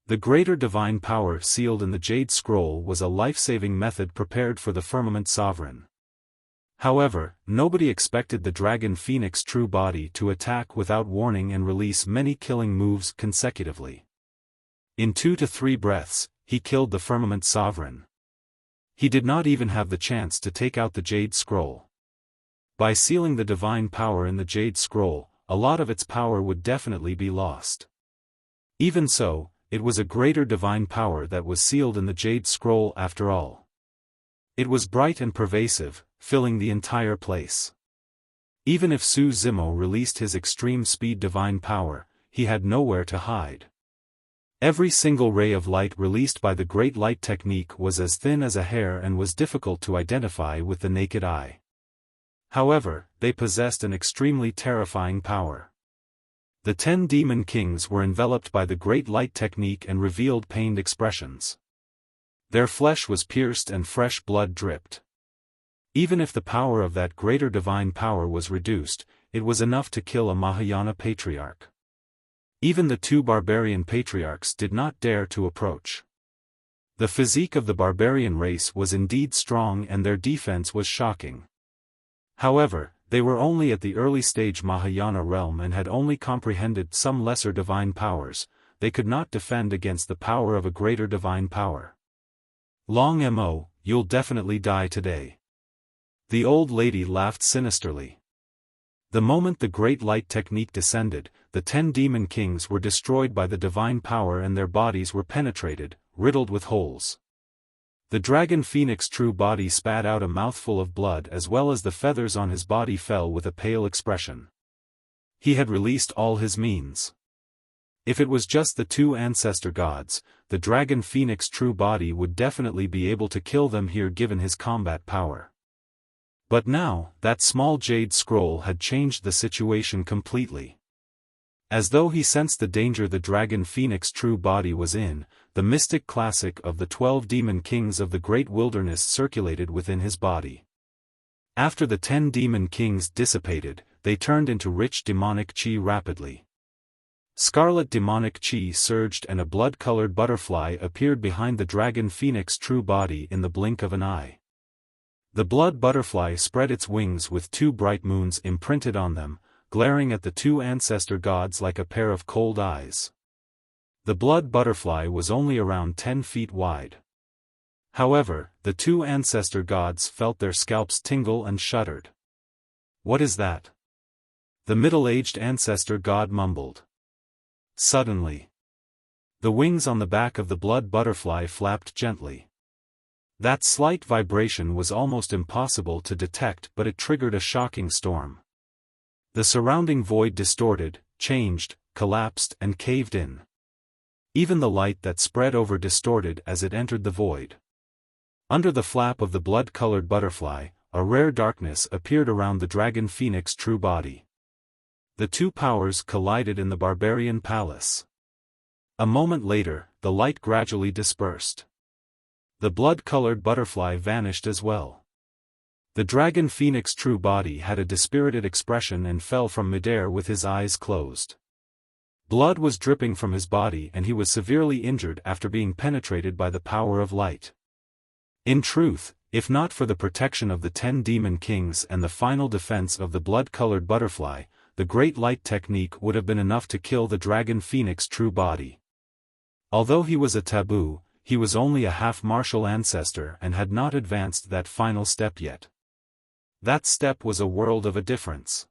The greater divine power sealed in the jade scroll was a life-saving method prepared for the firmament sovereign. However, nobody expected the dragon phoenix true body to attack without warning and release many killing moves consecutively. In 2 to 3 breaths, he killed the firmament sovereign. He did not even have the chance to take out the jade scroll. By sealing the divine power in the jade scroll, a lot of its power would definitely be lost. Even so, it was a greater divine power that was sealed in the jade scroll after all. It was bright and pervasive, filling the entire place. Even if Su Zimo released his extreme speed divine power, he had nowhere to hide. Every single ray of light released by the great light technique was as thin as a hair and was difficult to identify with the naked eye. However, they possessed an extremely terrifying power. The 10 demon kings were enveloped by the great light technique and revealed pained expressions. Their flesh was pierced and fresh blood dripped. Even if the power of that greater divine power was reduced, it was enough to kill a Mahayana patriarch. Even the 2 barbarian patriarchs did not dare to approach. The physique of the barbarian race was indeed strong and their defense was shocking. However, they were only at the early stage Mahayana realm and had only comprehended some lesser divine powers. They could not defend against the power of a greater divine power. Long mo, you'll definitely die today. The old lady laughed sinisterly. The moment the great light technique descended, the 10 demon kings were destroyed by the divine power and their bodies were penetrated, riddled with holes. The dragon phoenix true body spat out a mouthful of blood as well as the feathers on his body fell with a pale expression. He had released all his means. If it was just the 2 ancestor gods, the dragon phoenix true body would definitely be able to kill them here given his combat power. But now, that small jade scroll had changed the situation completely. As though he sensed the danger the dragon phoenix true body was in, the mystic classic of the 12 demon kings of the great wilderness circulated within his body. After the 10 demon kings dissipated, they turned into rich demonic chi rapidly. Scarlet demonic chi surged and a blood-colored butterfly appeared behind the dragon phoenix true body in the blink of an eye. The blood butterfly spread its wings with 2 bright moons imprinted on them, glaring at the 2 ancestor gods like a pair of cold eyes. The blood butterfly was only around 10 feet wide. However, the 2 ancestor gods felt their scalps tingle and shuddered. What is that? The middle-aged ancestor god mumbled. Suddenly, the wings on the back of the blood butterfly flapped gently. That slight vibration was almost impossible to detect, but it triggered a shocking storm. The surrounding void distorted, changed, collapsed and caved in. Even the light that spread over distorted as it entered the void. Under the flap of the blood-colored butterfly, a rare darkness appeared around the dragon phoenix true body. The two powers collided in the Barbarian palace. A moment later, the light gradually dispersed. The blood-colored butterfly vanished as well. The dragon phoenix true body had a dispirited expression and fell from midair with his eyes closed. Blood was dripping from his body and he was severely injured after being penetrated by the power of light. In truth, if not for the protection of the 10 demon kings and the final defense of the blood-colored butterfly, the great light technique would have been enough to kill the dragon phoenix true body. Although he was a taboo, he was only a half-martial ancestor and had not advanced that final step yet. That step was a world of a difference.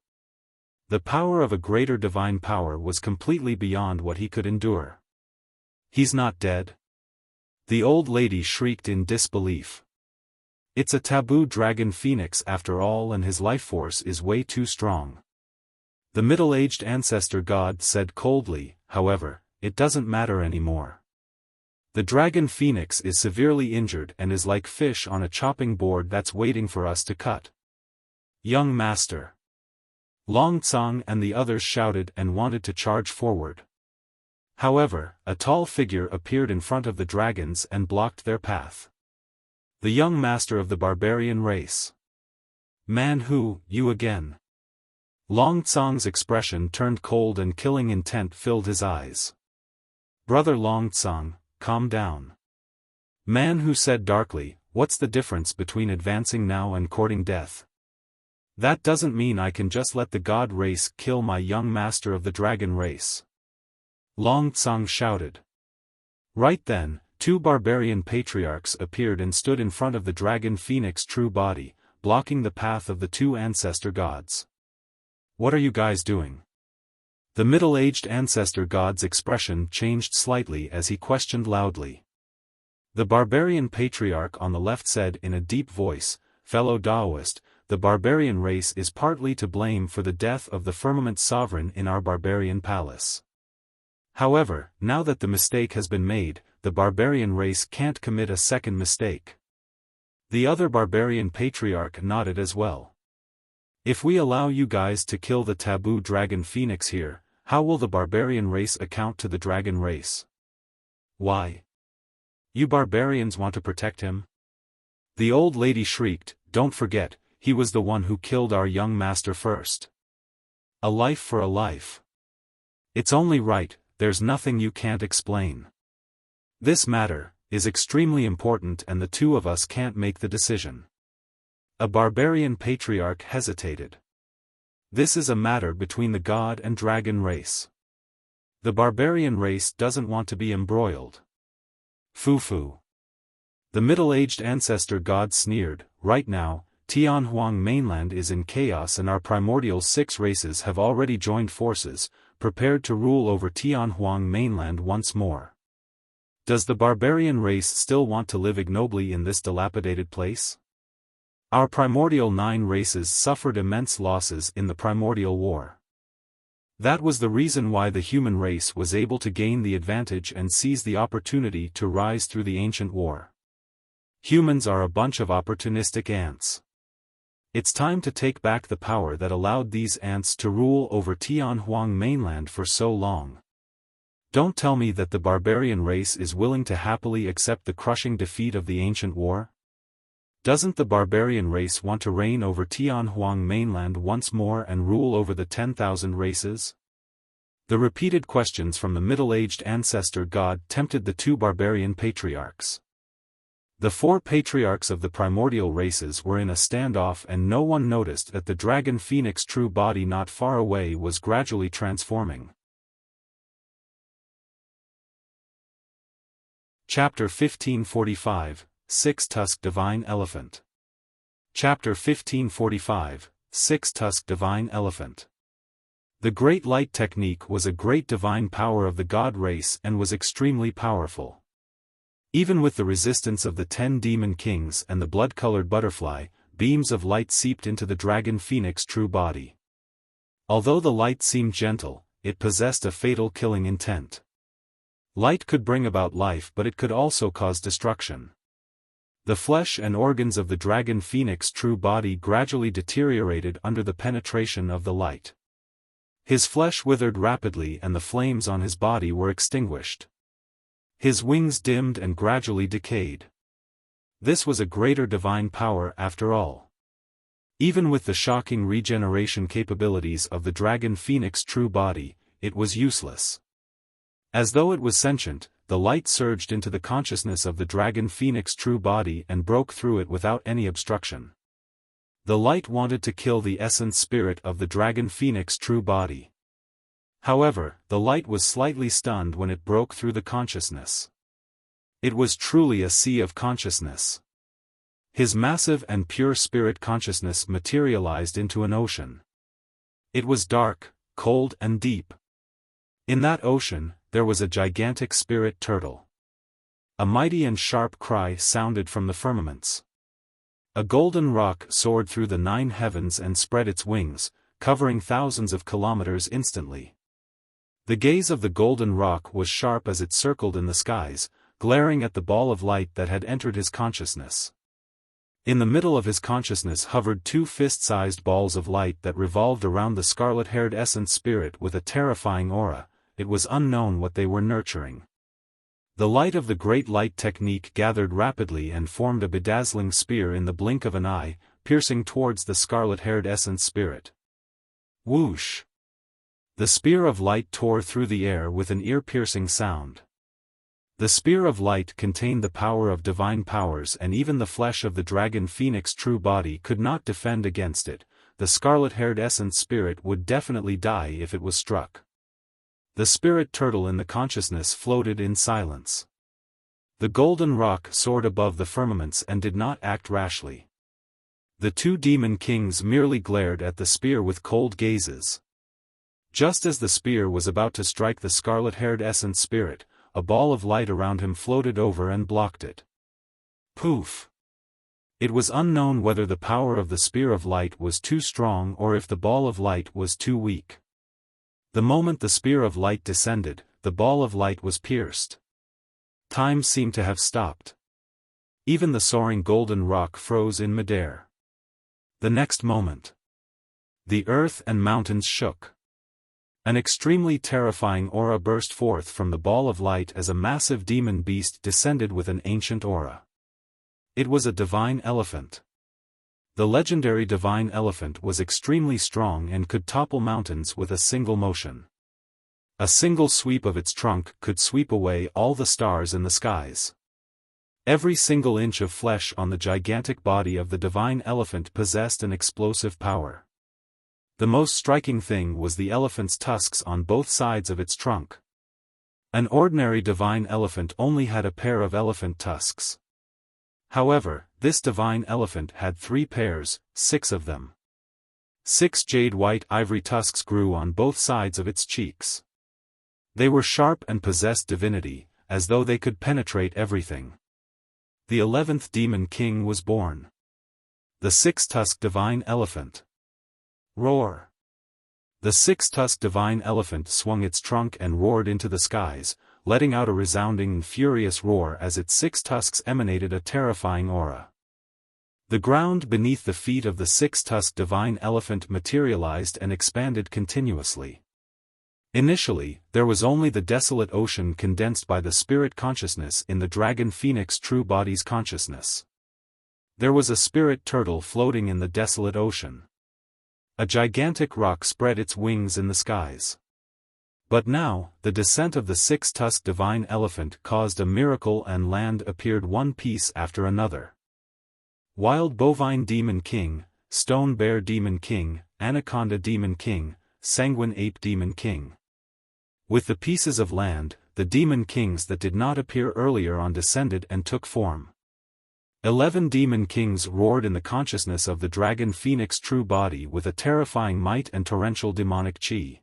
The power of a greater divine power was completely beyond what he could endure. He's not dead? The old lady shrieked in disbelief. It's a taboo dragon phoenix after all, and his life force is way too strong. The middle-aged ancestor god said coldly, however, it doesn't matter anymore. The dragon phoenix is severely injured and is like fish on a chopping board that's waiting for us to cut. Young master. Long Tsang and the others shouted and wanted to charge forward. However, a tall figure appeared in front of the dragons and blocked their path. The young master of the barbarian race. Man who, you again? Long Tsang's expression turned cold and killing intent filled his eyes. Brother Long Tsang, calm down. Man who said darkly, what's the difference between advancing now and courting death? That doesn't mean I can just let the god race kill my young master of the dragon race. Long Tsang shouted. Right then, two barbarian patriarchs appeared and stood in front of the dragon phoenix true body, blocking the path of the two ancestor gods. What are you guys doing? The middle-aged ancestor god's expression changed slightly as he questioned loudly. The barbarian patriarch on the left said in a deep voice, fellow Taoist, the barbarian race is partly to blame for the death of the firmament sovereign in our barbarian palace. However, now that the mistake has been made, the barbarian race can't commit a second mistake. The other barbarian patriarch nodded as well. If we allow you guys to kill the taboo dragon phoenix here, how will the barbarian race account to the dragon race? Why? You barbarians want to protect him? The old lady shrieked, don't forget, he was the one who killed our young master first. A life for a life. It's only right, there's nothing you can't explain. This matter is extremely important and the two of us can't make the decision. A barbarian patriarch hesitated. This is a matter between the god and dragon race. The barbarian race doesn't want to be embroiled. Foo-foo. The middle-aged ancestor god sneered, right now, Tianhuang mainland is in chaos and our primordial 6 races have already joined forces, prepared to rule over Tianhuang mainland once more. Does the barbarian race still want to live ignobly in this dilapidated place? Our primordial 9 races suffered immense losses in the primordial war. That was the reason why the human race was able to gain the advantage and seize the opportunity to rise through the ancient war. Humans are a bunch of opportunistic ants. It's time to take back the power that allowed these ants to rule over Tianhuang mainland for so long. Don't tell me that the barbarian race is willing to happily accept the crushing defeat of the ancient war? Doesn't the barbarian race want to reign over Tianhuang mainland once more and rule over the 10,000 races? The repeated questions from the middle-aged ancestor god tempted the two barbarian patriarchs. The 4 patriarchs of the primordial races were in a standoff and no one noticed that the dragon phoenix true body not far away was gradually transforming. Chapter 1545, 6 Tusk Divine Elephant. Chapter 1545, 6 Tusk Divine Elephant. The Great Light Technique was a great divine power of the god race and was extremely powerful. Even with the resistance of the 10 demon kings and the blood-colored butterfly, beams of light seeped into the dragon phoenix true body. Although the light seemed gentle, it possessed a fatal killing intent. Light could bring about life, but it could also cause destruction. The flesh and organs of the dragon phoenix true body gradually deteriorated under the penetration of the light. His flesh withered rapidly and the flames on his body were extinguished. His wings dimmed and gradually decayed. This was a greater divine power after all. Even with the shocking regeneration capabilities of the Dragon Phoenix true body, it was useless. As though it was sentient, the light surged into the consciousness of the Dragon Phoenix true body and broke through it without any obstruction. The light wanted to kill the essence spirit of the Dragon Phoenix true body. However, the light was slightly stunned when it broke through the consciousness. It was truly a sea of consciousness. His massive and pure spirit consciousness materialized into an ocean. It was dark, cold and deep. In that ocean, there was a gigantic spirit turtle. A mighty and sharp cry sounded from the firmaments. A golden rock soared through the 9 heavens and spread its wings, covering thousands of kilometers instantly. The gaze of the golden rock was sharp as it circled in the skies, glaring at the ball of light that had entered his consciousness. In the middle of his consciousness hovered 2 fist-sized balls of light that revolved around the scarlet-haired essence spirit with a terrifying aura. It was unknown what they were nurturing. The light of the great light technique gathered rapidly and formed a bedazzling spear in the blink of an eye, piercing towards the scarlet-haired essence spirit. Whoosh! The spear of light tore through the air with an ear-piercing sound. The spear of light contained the power of divine powers, and even the flesh of the Dragon Phoenix true body could not defend against it. The scarlet-haired essence spirit would definitely die if it was struck. The spirit turtle in the consciousness floated in silence. The golden rock soared above the firmaments and did not act rashly. The 2 demon kings merely glared at the spear with cold gazes. Just as the spear was about to strike the scarlet-haired essence spirit, a ball of light around him floated over and blocked it. Poof! It was unknown whether the power of the spear of light was too strong or if the ball of light was too weak. The moment the spear of light descended, the ball of light was pierced. Time seemed to have stopped. Even the soaring golden rock froze in midair. The next moment, the earth and mountains shook. An extremely terrifying aura burst forth from the ball of light as a massive demon beast descended with an ancient aura. It was a divine elephant. The legendary divine elephant was extremely strong and could topple mountains with a single motion. A single sweep of its trunk could sweep away all the stars in the skies. Every single inch of flesh on the gigantic body of the divine elephant possessed an explosive power. The most striking thing was the elephant's tusks on both sides of its trunk. An ordinary divine elephant only had a pair of elephant tusks. However, this divine elephant had 3 pairs, 6 of them. 6 jade-white ivory tusks grew on both sides of its cheeks. They were sharp and possessed divinity, as though they could penetrate everything. The 11th demon king was born. The 6-tusked divine elephant. Roar! The 6-tusked divine elephant swung its trunk and roared into the skies, letting out a resounding and furious roar as its 6 tusks emanated a terrifying aura. The ground beneath the feet of the 6-tusked divine elephant materialized and expanded continuously. Initially, there was only the desolate ocean condensed by the spirit consciousness in the Dragon Phoenix true body's consciousness. There was a spirit turtle floating in the desolate ocean. A gigantic rock spread its wings in the skies. But now, the descent of the 6-tusked divine elephant caused a miracle and land appeared one piece after another. Wild bovine demon king, stone bear demon king, anaconda demon king, sanguine ape demon king. With the pieces of land, the demon kings that did not appear earlier on descended and took form. 11 demon kings roared in the consciousness of the Dragon Phoenix true body with a terrifying might and torrential demonic chi.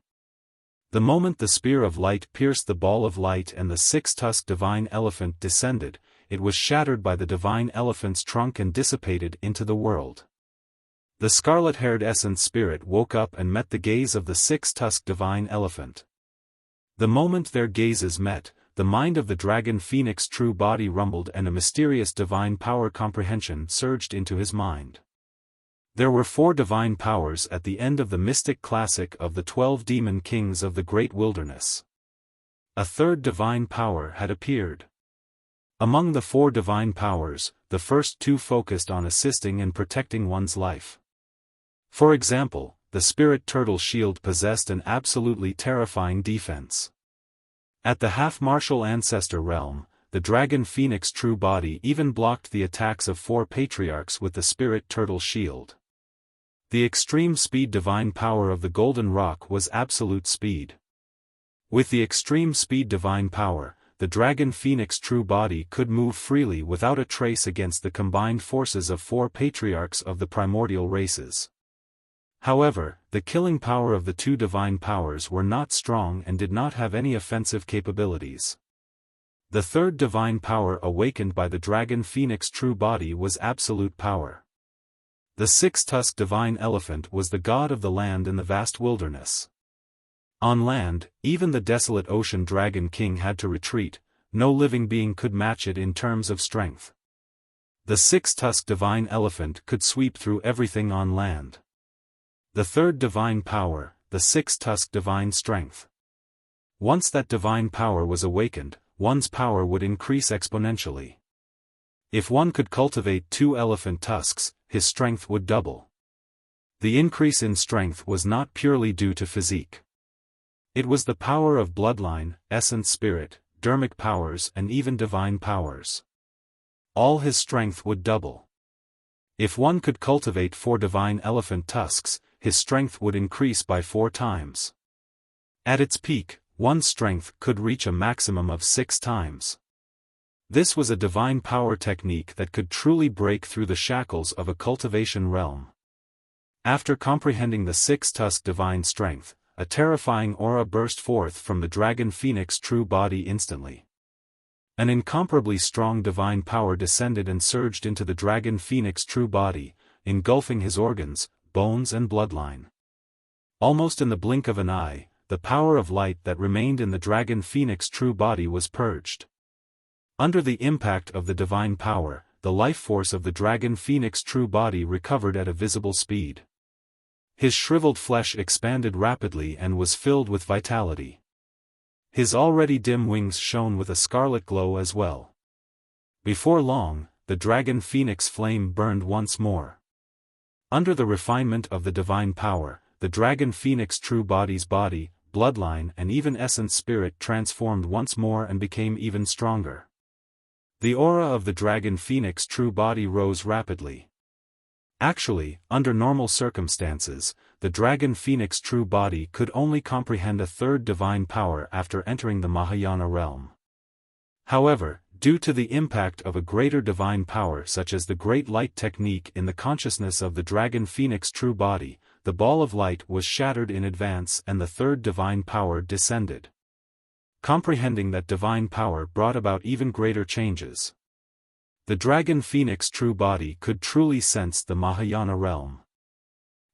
The moment the spear of light pierced the ball of light and the 6-tusked divine elephant descended, it was shattered by the divine elephant's trunk and dissipated into the world. The scarlet-haired essence spirit woke up and met the gaze of the 6-tusked divine elephant. The moment their gazes met, the mind of the Dragon Phoenix true body rumbled and a mysterious divine power comprehension surged into his mind. There were 4 divine powers at the end of the mystic classic of the 12 demon kings of the great wilderness. A third divine power had appeared. Among the 4 divine powers, the first 2 focused on assisting and protecting one's life. For example, the spirit turtle shield possessed an absolutely terrifying defense. At the half-martial ancestor realm, the dragon phoenix true body even blocked the attacks of 4 patriarchs with the spirit turtle shield. The extreme speed divine power of the golden rock was absolute speed. With the extreme speed divine power, the dragon phoenix true body could move freely without a trace against the combined forces of 4 patriarchs of the primordial races. However, the killing power of the 2 divine powers were not strong and did not have any offensive capabilities. The third divine power awakened by the dragon phoenix true body was absolute power. The 6-tusked divine elephant was the god of the land in the vast wilderness. On land, even the desolate ocean dragon king had to retreat, no living being could match it in terms of strength. The 6-tusked divine elephant could sweep through everything on land. The third divine power, the 6-tusked divine strength. Once that divine power was awakened, one's power would increase exponentially. If one could cultivate 2 elephant tusks, his strength would double. The increase in strength was not purely due to physique. It was the power of bloodline, essence spirit, dermic powers and even divine powers. All his strength would double. If one could cultivate 4 divine elephant tusks, his strength would increase by 4 times. At its peak, one's strength could reach a maximum of 6 times. This was a divine power technique that could truly break through the shackles of a cultivation realm. After comprehending the 6-tusked divine strength, a terrifying aura burst forth from the dragon phoenix true body instantly. An incomparably strong divine power descended and surged into the dragon phoenix true body, engulfing his organs, bones and bloodline. Almost in the blink of an eye, the power of light that remained in the dragon phoenix true body was purged. Under the impact of the divine power, the life force of the dragon phoenix true body recovered at a visible speed. His shriveled flesh expanded rapidly and was filled with vitality. His already dim wings shone with a scarlet glow as well. Before long, the dragon phoenix flame burned once more. Under the refinement of the divine power, the dragon phoenix true body's body, bloodline and even essence spirit transformed once more and became even stronger. The aura of the dragon phoenix true body rose rapidly. Actually, under normal circumstances, the dragon phoenix true body could only comprehend a third divine power after entering the Mahayana realm. However, due to the impact of a greater divine power such as the Great Light technique in the consciousness of the dragon phoenix true body, the ball of light was shattered in advance and the third divine power descended. Comprehending that divine power brought about even greater changes. The dragon phoenix true body could truly sense the Mahayana realm.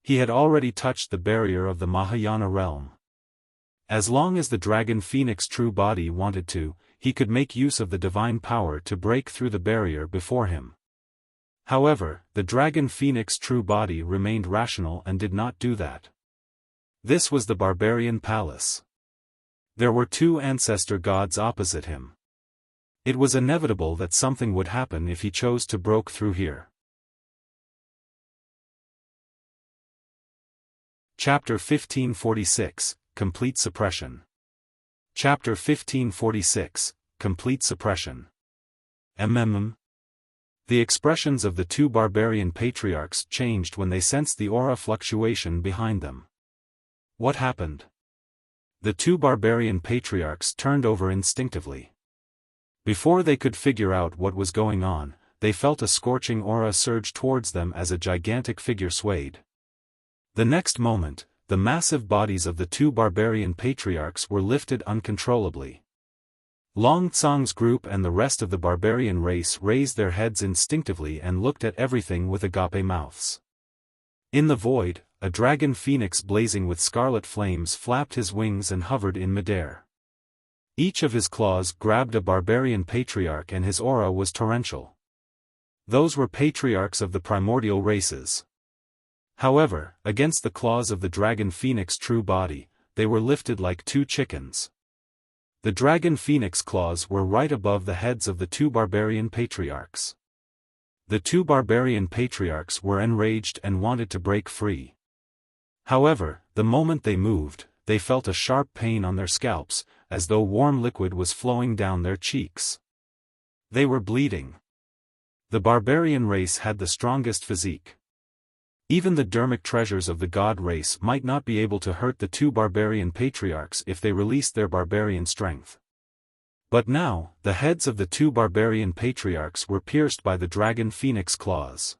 He had already touched the barrier of the Mahayana realm. As long as the dragon phoenix true body wanted to, he could make use of the divine power to break through the barrier before him. However, the dragon phoenix true body remained rational and did not do that. This was the barbarian palace. There were 2 ancestor gods opposite him. It was inevitable that something would happen if he chose to break through here. Chapter 1546, Complete Suppression. Chapter 1546, Complete Suppression. The expressions of the 2 barbarian patriarchs changed when they sensed the aura fluctuation behind them. What happened? The 2 barbarian patriarchs turned over instinctively. Before they could figure out what was going on, they felt a scorching aura surge towards them as a gigantic figure swayed. The next moment, the massive bodies of the 2 barbarian patriarchs were lifted uncontrollably. Long Tsang's group and the rest of the barbarian race raised their heads instinctively and looked at everything with agape mouths. In the void, a dragon phoenix blazing with scarlet flames flapped his wings and hovered in midair. Each of his claws grabbed a barbarian patriarch and his aura was torrential. Those were patriarchs of the primordial races. However, against the claws of the dragon phoenix true body, they were lifted like two chickens. The dragon phoenix claws were right above the heads of the two barbarian patriarchs. The two barbarian patriarchs were enraged and wanted to break free. However, the moment they moved, they felt a sharp pain on their scalps, as though warm liquid was flowing down their cheeks. They were bleeding. The barbarian race had the strongest physique. Even the dermic treasures of the god race might not be able to hurt the two barbarian patriarchs if they released their barbarian strength. But now, the heads of the two barbarian patriarchs were pierced by the dragon phoenix claws.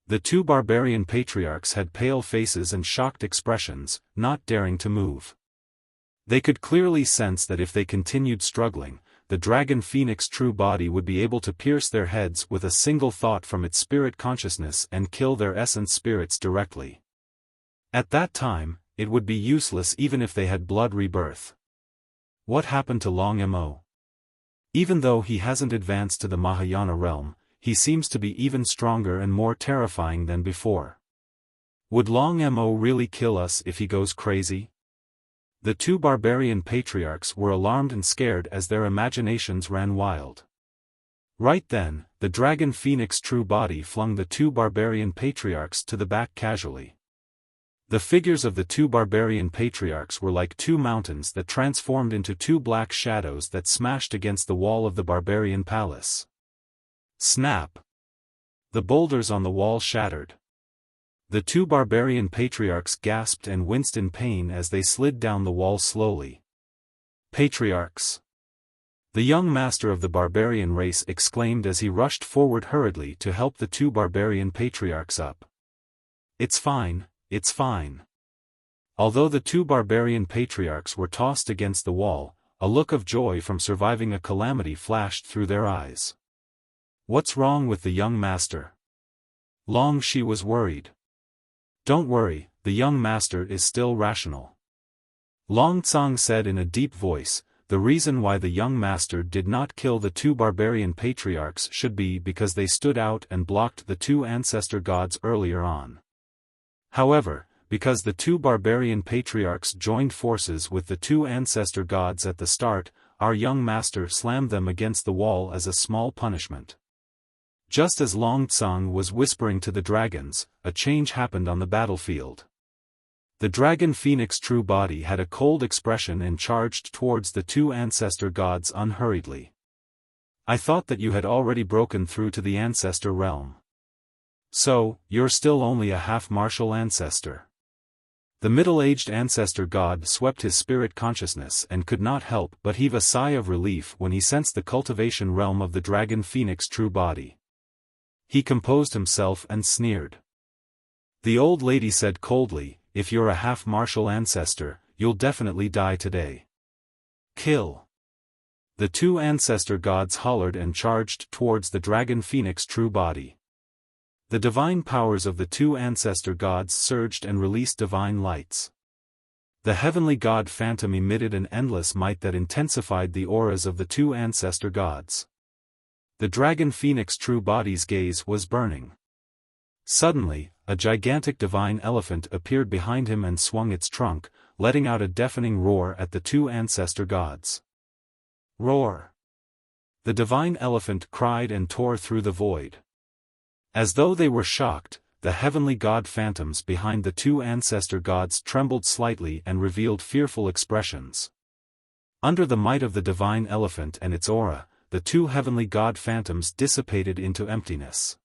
The two barbarian patriarchs had pale faces and shocked expressions, not daring to move. They could clearly sense that if they continued struggling, the dragon phoenix true body would be able to pierce their heads with a single thought from its spirit consciousness and kill their essence spirits directly. At that time, it would be useless even if they had blood rebirth. What happened to Long Mo? Even though he hasn't advanced to the Mahayana realm, he seems to be even stronger and more terrifying than before. Would Long Mo really kill us if he goes crazy? The two barbarian patriarchs were alarmed and scared as their imaginations ran wild. Right then, the dragon phoenix true body flung the two barbarian patriarchs to the back casually. The figures of the two barbarian patriarchs were like two mountains that transformed into two black shadows that smashed against the wall of the barbarian palace. Snap! The boulders on the wall shattered. The two barbarian patriarchs gasped and winced in pain as they slid down the wall slowly. Patriarchs! The young master of the barbarian race exclaimed as he rushed forward hurriedly to help the two barbarian patriarchs up. It's fine, it's fine. Although the two barbarian patriarchs were tossed against the wall, a look of joy from surviving a calamity flashed through their eyes. What's wrong with the young master? Long Shi was worried. Don't worry, the young master is still rational. Long Tsang said in a deep voice, the reason why the young master did not kill the two barbarian patriarchs should be because they stood out and blocked the two ancestor gods earlier on. However, because the two barbarian patriarchs joined forces with the two ancestor gods at the start, our young master slammed them against the wall as a small punishment. Just as Long Tsang was whispering to the dragons, a change happened on the battlefield. The dragon phoenix true body had a cold expression and charged towards the two ancestor gods unhurriedly. I thought that you had already broken through to the ancestor realm. So, you're still only a half-martial ancestor. The middle-aged ancestor god swept his spirit consciousness and could not help but heave a sigh of relief when he sensed the cultivation realm of the dragon phoenix true body. He composed himself and sneered. The old lady said coldly, if you're a half-martial ancestor, you'll definitely die today. Kill. The two ancestor gods hollered and charged towards the dragon phoenix true body. The divine powers of the two ancestor gods surged and released divine lights. The heavenly god phantom emitted an endless might that intensified the auras of the two ancestor gods. The dragon phoenix true body's gaze was burning. Suddenly, a gigantic divine elephant appeared behind him and swung its trunk, letting out a deafening roar at the two ancestor gods. Roar! The divine elephant cried and tore through the void. As though they were shocked, the heavenly god phantoms behind the two ancestor gods trembled slightly and revealed fearful expressions. Under the might of the divine elephant and its aura, the two heavenly god phantoms dissipated into emptiness.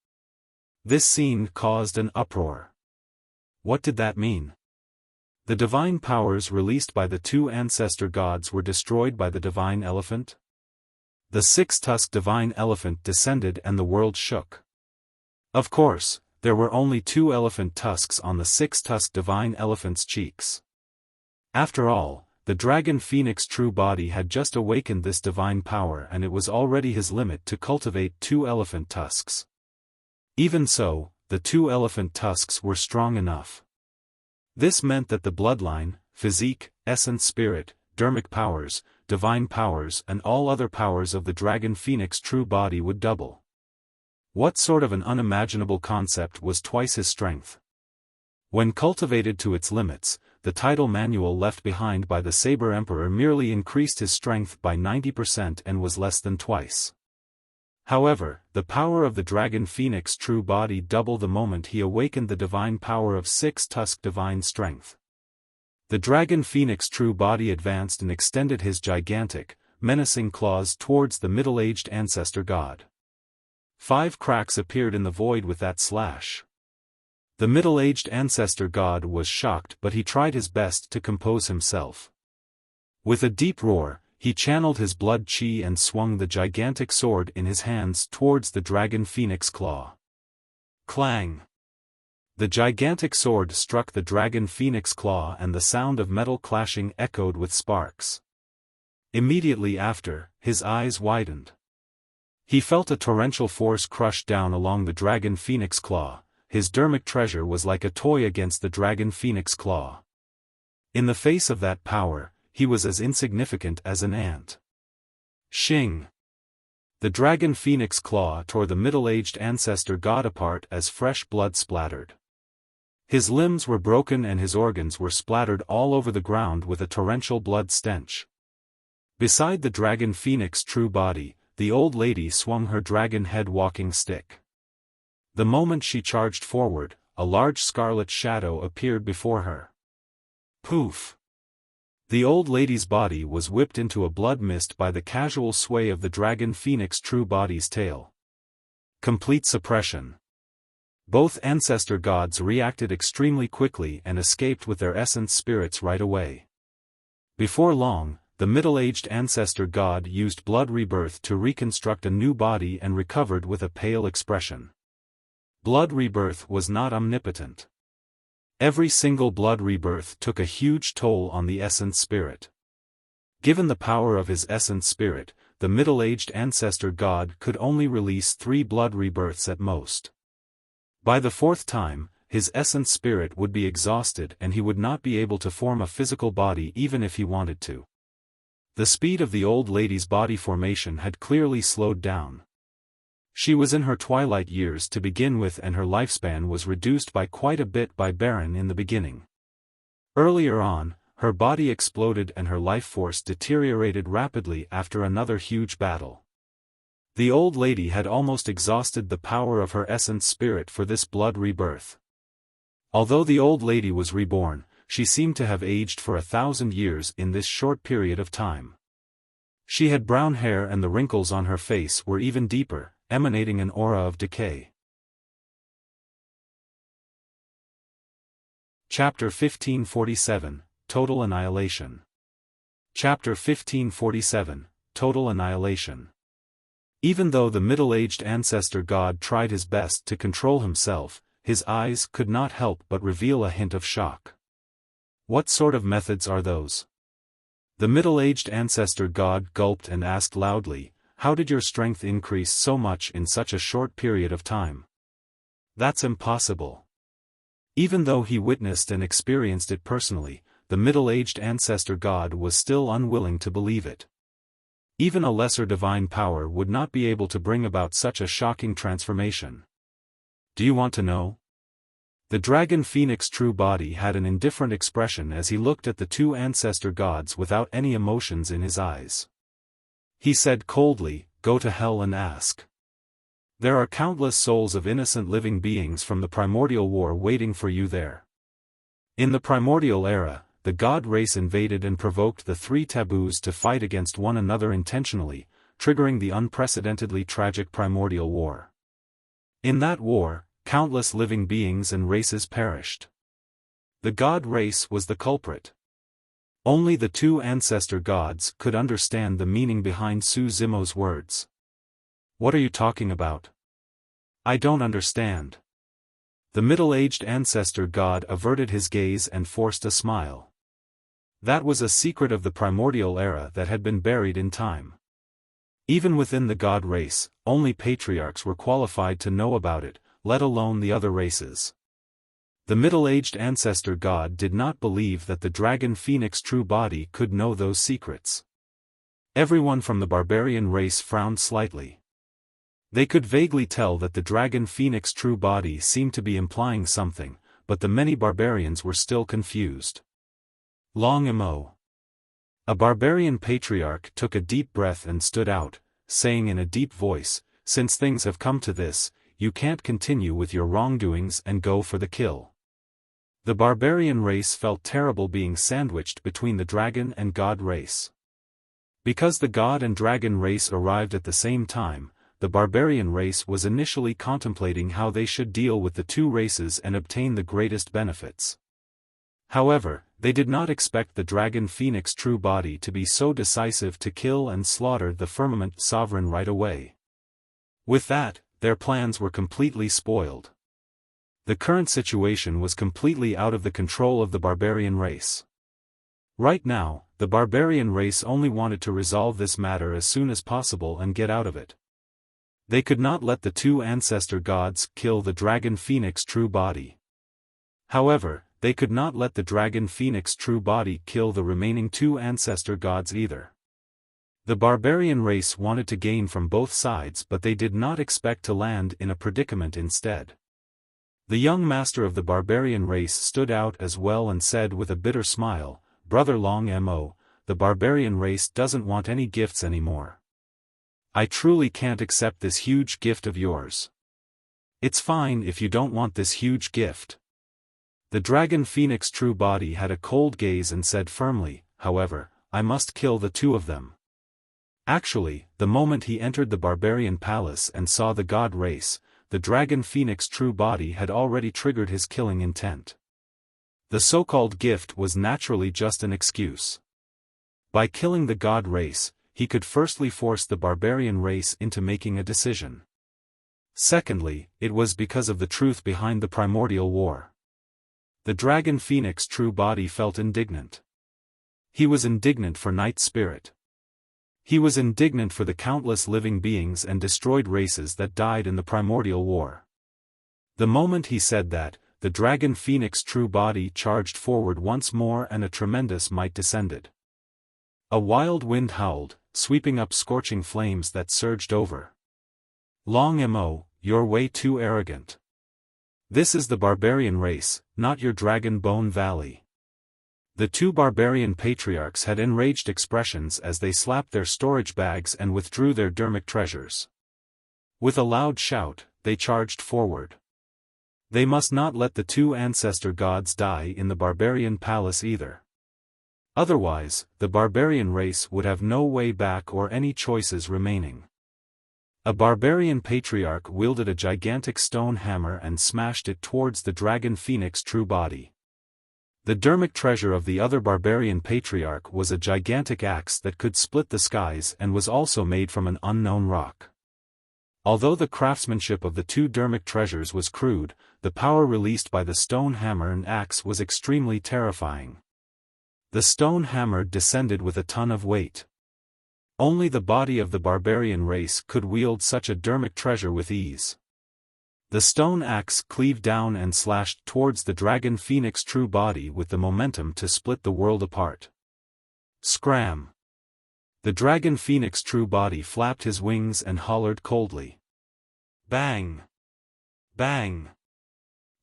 This scene caused an uproar. What did that mean? The divine powers released by the two ancestor gods were destroyed by the divine elephant? The six-tusked divine elephant descended and the world shook. Of course, there were only two elephant tusks on the six-tusked divine elephant's cheeks. After all, the dragon phoenix true body had just awakened this divine power and it was already his limit to cultivate two elephant tusks. Even so, the two elephant tusks were strong enough. This meant that the bloodline, physique, essence spirit, dermic powers, divine powers and all other powers of the dragon phoenix true body would double. What sort of an unimaginable concept was twice his strength? When cultivated to its limits, the title manual left behind by the Saber Emperor merely increased his strength by 90% and was less than twice. However, the power of the Dragon Phoenix true body doubled the moment he awakened the divine power of 6 Tusk divine strength. The Dragon Phoenix true body advanced and extended his gigantic, menacing claws towards the middle-aged ancestor god. 5 cracks appeared in the void with that slash. The middle-aged ancestor god was shocked, but he tried his best to compose himself. With a deep roar, he channeled his blood chi and swung the gigantic sword in his hands towards the Dragon Phoenix claw. Clang! The gigantic sword struck the Dragon Phoenix claw and the sound of metal clashing echoed with sparks. Immediately after, his eyes widened. He felt a torrential force crush down along the Dragon Phoenix claw. His dermic treasure was like a toy against the Dragon Phoenix claw. In the face of that power, he was as insignificant as an ant. Shing! The Dragon Phoenix claw tore the middle-aged ancestor god apart as fresh blood splattered. His limbs were broken and his organs were splattered all over the ground with a torrential blood stench. Beside the Dragon Phoenix true body, the old lady swung her dragon head walking stick. The moment she charged forward, a large scarlet shadow appeared before her. Poof! The old lady's body was whipped into a blood mist by the casual sway of the Dragon Phoenix true body's tail. Complete suppression. Both ancestor gods reacted extremely quickly and escaped with their essence spirits right away. Before long, the middle-aged ancestor god used blood rebirth to reconstruct a new body and recovered with a pale expression. Blood rebirth was not omnipotent. Every single blood rebirth took a huge toll on the essence spirit. Given the power of his essence spirit, the middle-aged ancestor god could only release 3 blood rebirths at most. By the 4th time, his essence spirit would be exhausted and he would not be able to form a physical body even if he wanted to. The speed of the old lady's body formation had clearly slowed down. She was in her twilight years to begin with and her lifespan was reduced by quite a bit by Baron in the beginning. Earlier on, her body exploded and her life force deteriorated rapidly after another huge battle. The old lady had almost exhausted the power of her essence spirit for this blood rebirth. Although the old lady was reborn, she seemed to have aged for 1,000 years in this short period of time. She had brown hair and the wrinkles on her face were even deeper, emanating an aura of decay. Chapter 1547, Total Annihilation. Chapter 1547, Total Annihilation. Even though the middle-aged ancestor god tried his best to control himself, his eyes could not help but reveal a hint of shock. What sort of methods are those? The middle-aged ancestor god gulped and asked loudly, "How did your strength increase so much in such a short period of time?" "That's impossible." Even though he witnessed and experienced it personally, the middle-aged ancestor god was still unwilling to believe it. Even a lesser divine power would not be able to bring about such a shocking transformation. Do you want to know? The Dragon Phoenix true body had an indifferent expression as he looked at the 2 ancestor gods without any emotions in his eyes. He said coldly, "Go to hell and ask. There are countless souls of innocent living beings from the primordial war waiting for you there." In the primordial era, the god race invaded and provoked the 3 taboos to fight against one another intentionally, triggering the unprecedentedly tragic primordial war. In that war, countless living beings and races perished. The god race was the culprit. Only the 2 ancestor gods could understand the meaning behind Su Zimo's words. "What are you talking about? I don't understand." The middle-aged ancestor god averted his gaze and forced a smile. That was a secret of the primordial era that had been buried in time. Even within the god race, only patriarchs were qualified to know about it, let alone the other races. The middle-aged ancestor god did not believe that the Dragon Phoenix true body could know those secrets. Everyone from the barbarian race frowned slightly. They could vaguely tell that the Dragon Phoenix true body seemed to be implying something, but the many barbarians were still confused. Long mo. A barbarian patriarch took a deep breath and stood out, saying in a deep voice, "Since things have come to this, you can't continue with your wrongdoings and go for the kill." The barbarian race felt terrible being sandwiched between the dragon and god race. Because the god and dragon race arrived at the same time, the barbarian race was initially contemplating how they should deal with the two races and obtain the greatest benefits. However, they did not expect the dragon phoenix true body to be so decisive to kill and slaughter the firmament sovereign right away. With that, their plans were completely spoiled. The current situation was completely out of the control of the barbarian race. Right now, the barbarian race only wanted to resolve this matter as soon as possible and get out of it. They could not let the two ancestor gods kill the dragon phoenix true body. However, they could not let the dragon phoenix true body kill the remaining two ancestor gods either. The barbarian race wanted to gain from both sides, but they did not expect to land in a predicament instead. The young master of the barbarian race stood out as well and said with a bitter smile, "Brother Long Mo, the barbarian race doesn't want any gifts anymore. I truly can't accept this huge gift of yours. It's fine if you don't want this huge gift." The dragon phoenix true body had a cold gaze and said firmly, "However, I must kill the two of them." Actually, the moment he entered the barbarian palace and saw the god race, the dragon phoenix true body had already triggered his killing intent. The so-called gift was naturally just an excuse. By killing the god race, he could firstly force the barbarian race into making a decision. Secondly, it was because of the truth behind the primordial war. The dragon phoenix true body felt indignant. He was indignant for Night Spirit. He was indignant for the countless living beings and destroyed races that died in the primordial war. The moment he said that, the dragon phoenix true body charged forward once more and a tremendous might descended. A wild wind howled, sweeping up scorching flames that surged over. "Long Mo, you're way too arrogant. This is the barbarian race, not your dragon bone valley." The two barbarian patriarchs had enraged expressions as they slapped their storage bags and withdrew their dermic treasures. With a loud shout, they charged forward. They must not let the two ancestor gods die in the barbarian palace either. Otherwise, the barbarian race would have no way back or any choices remaining. A barbarian patriarch wielded a gigantic stone hammer and smashed it towards the dragon phoenix true body. The dermic treasure of the other barbarian patriarch was a gigantic axe that could split the skies and was also made from an unknown rock. Although the craftsmanship of the two dermic treasures was crude, the power released by the stone hammer and axe was extremely terrifying. The stone hammer descended with a ton of weight. Only the body of the barbarian race could wield such a dermic treasure with ease. The stone axe cleaved down and slashed towards the dragon phoenix true body with the momentum to split the world apart. Scram! The dragon phoenix true body flapped his wings and hollered coldly. Bang! Bang!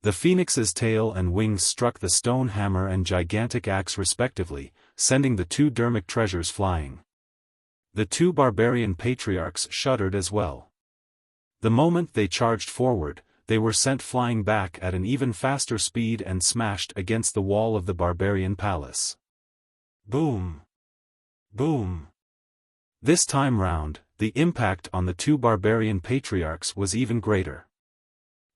The phoenix's tail and wings struck the stone hammer and gigantic axe respectively, sending the two dermic treasures flying. The two barbarian patriarchs shuddered as well. The moment they charged forward, they were sent flying back at an even faster speed and smashed against the wall of the barbarian palace. Boom! Boom! This time round, the impact on the two barbarian patriarchs was even greater.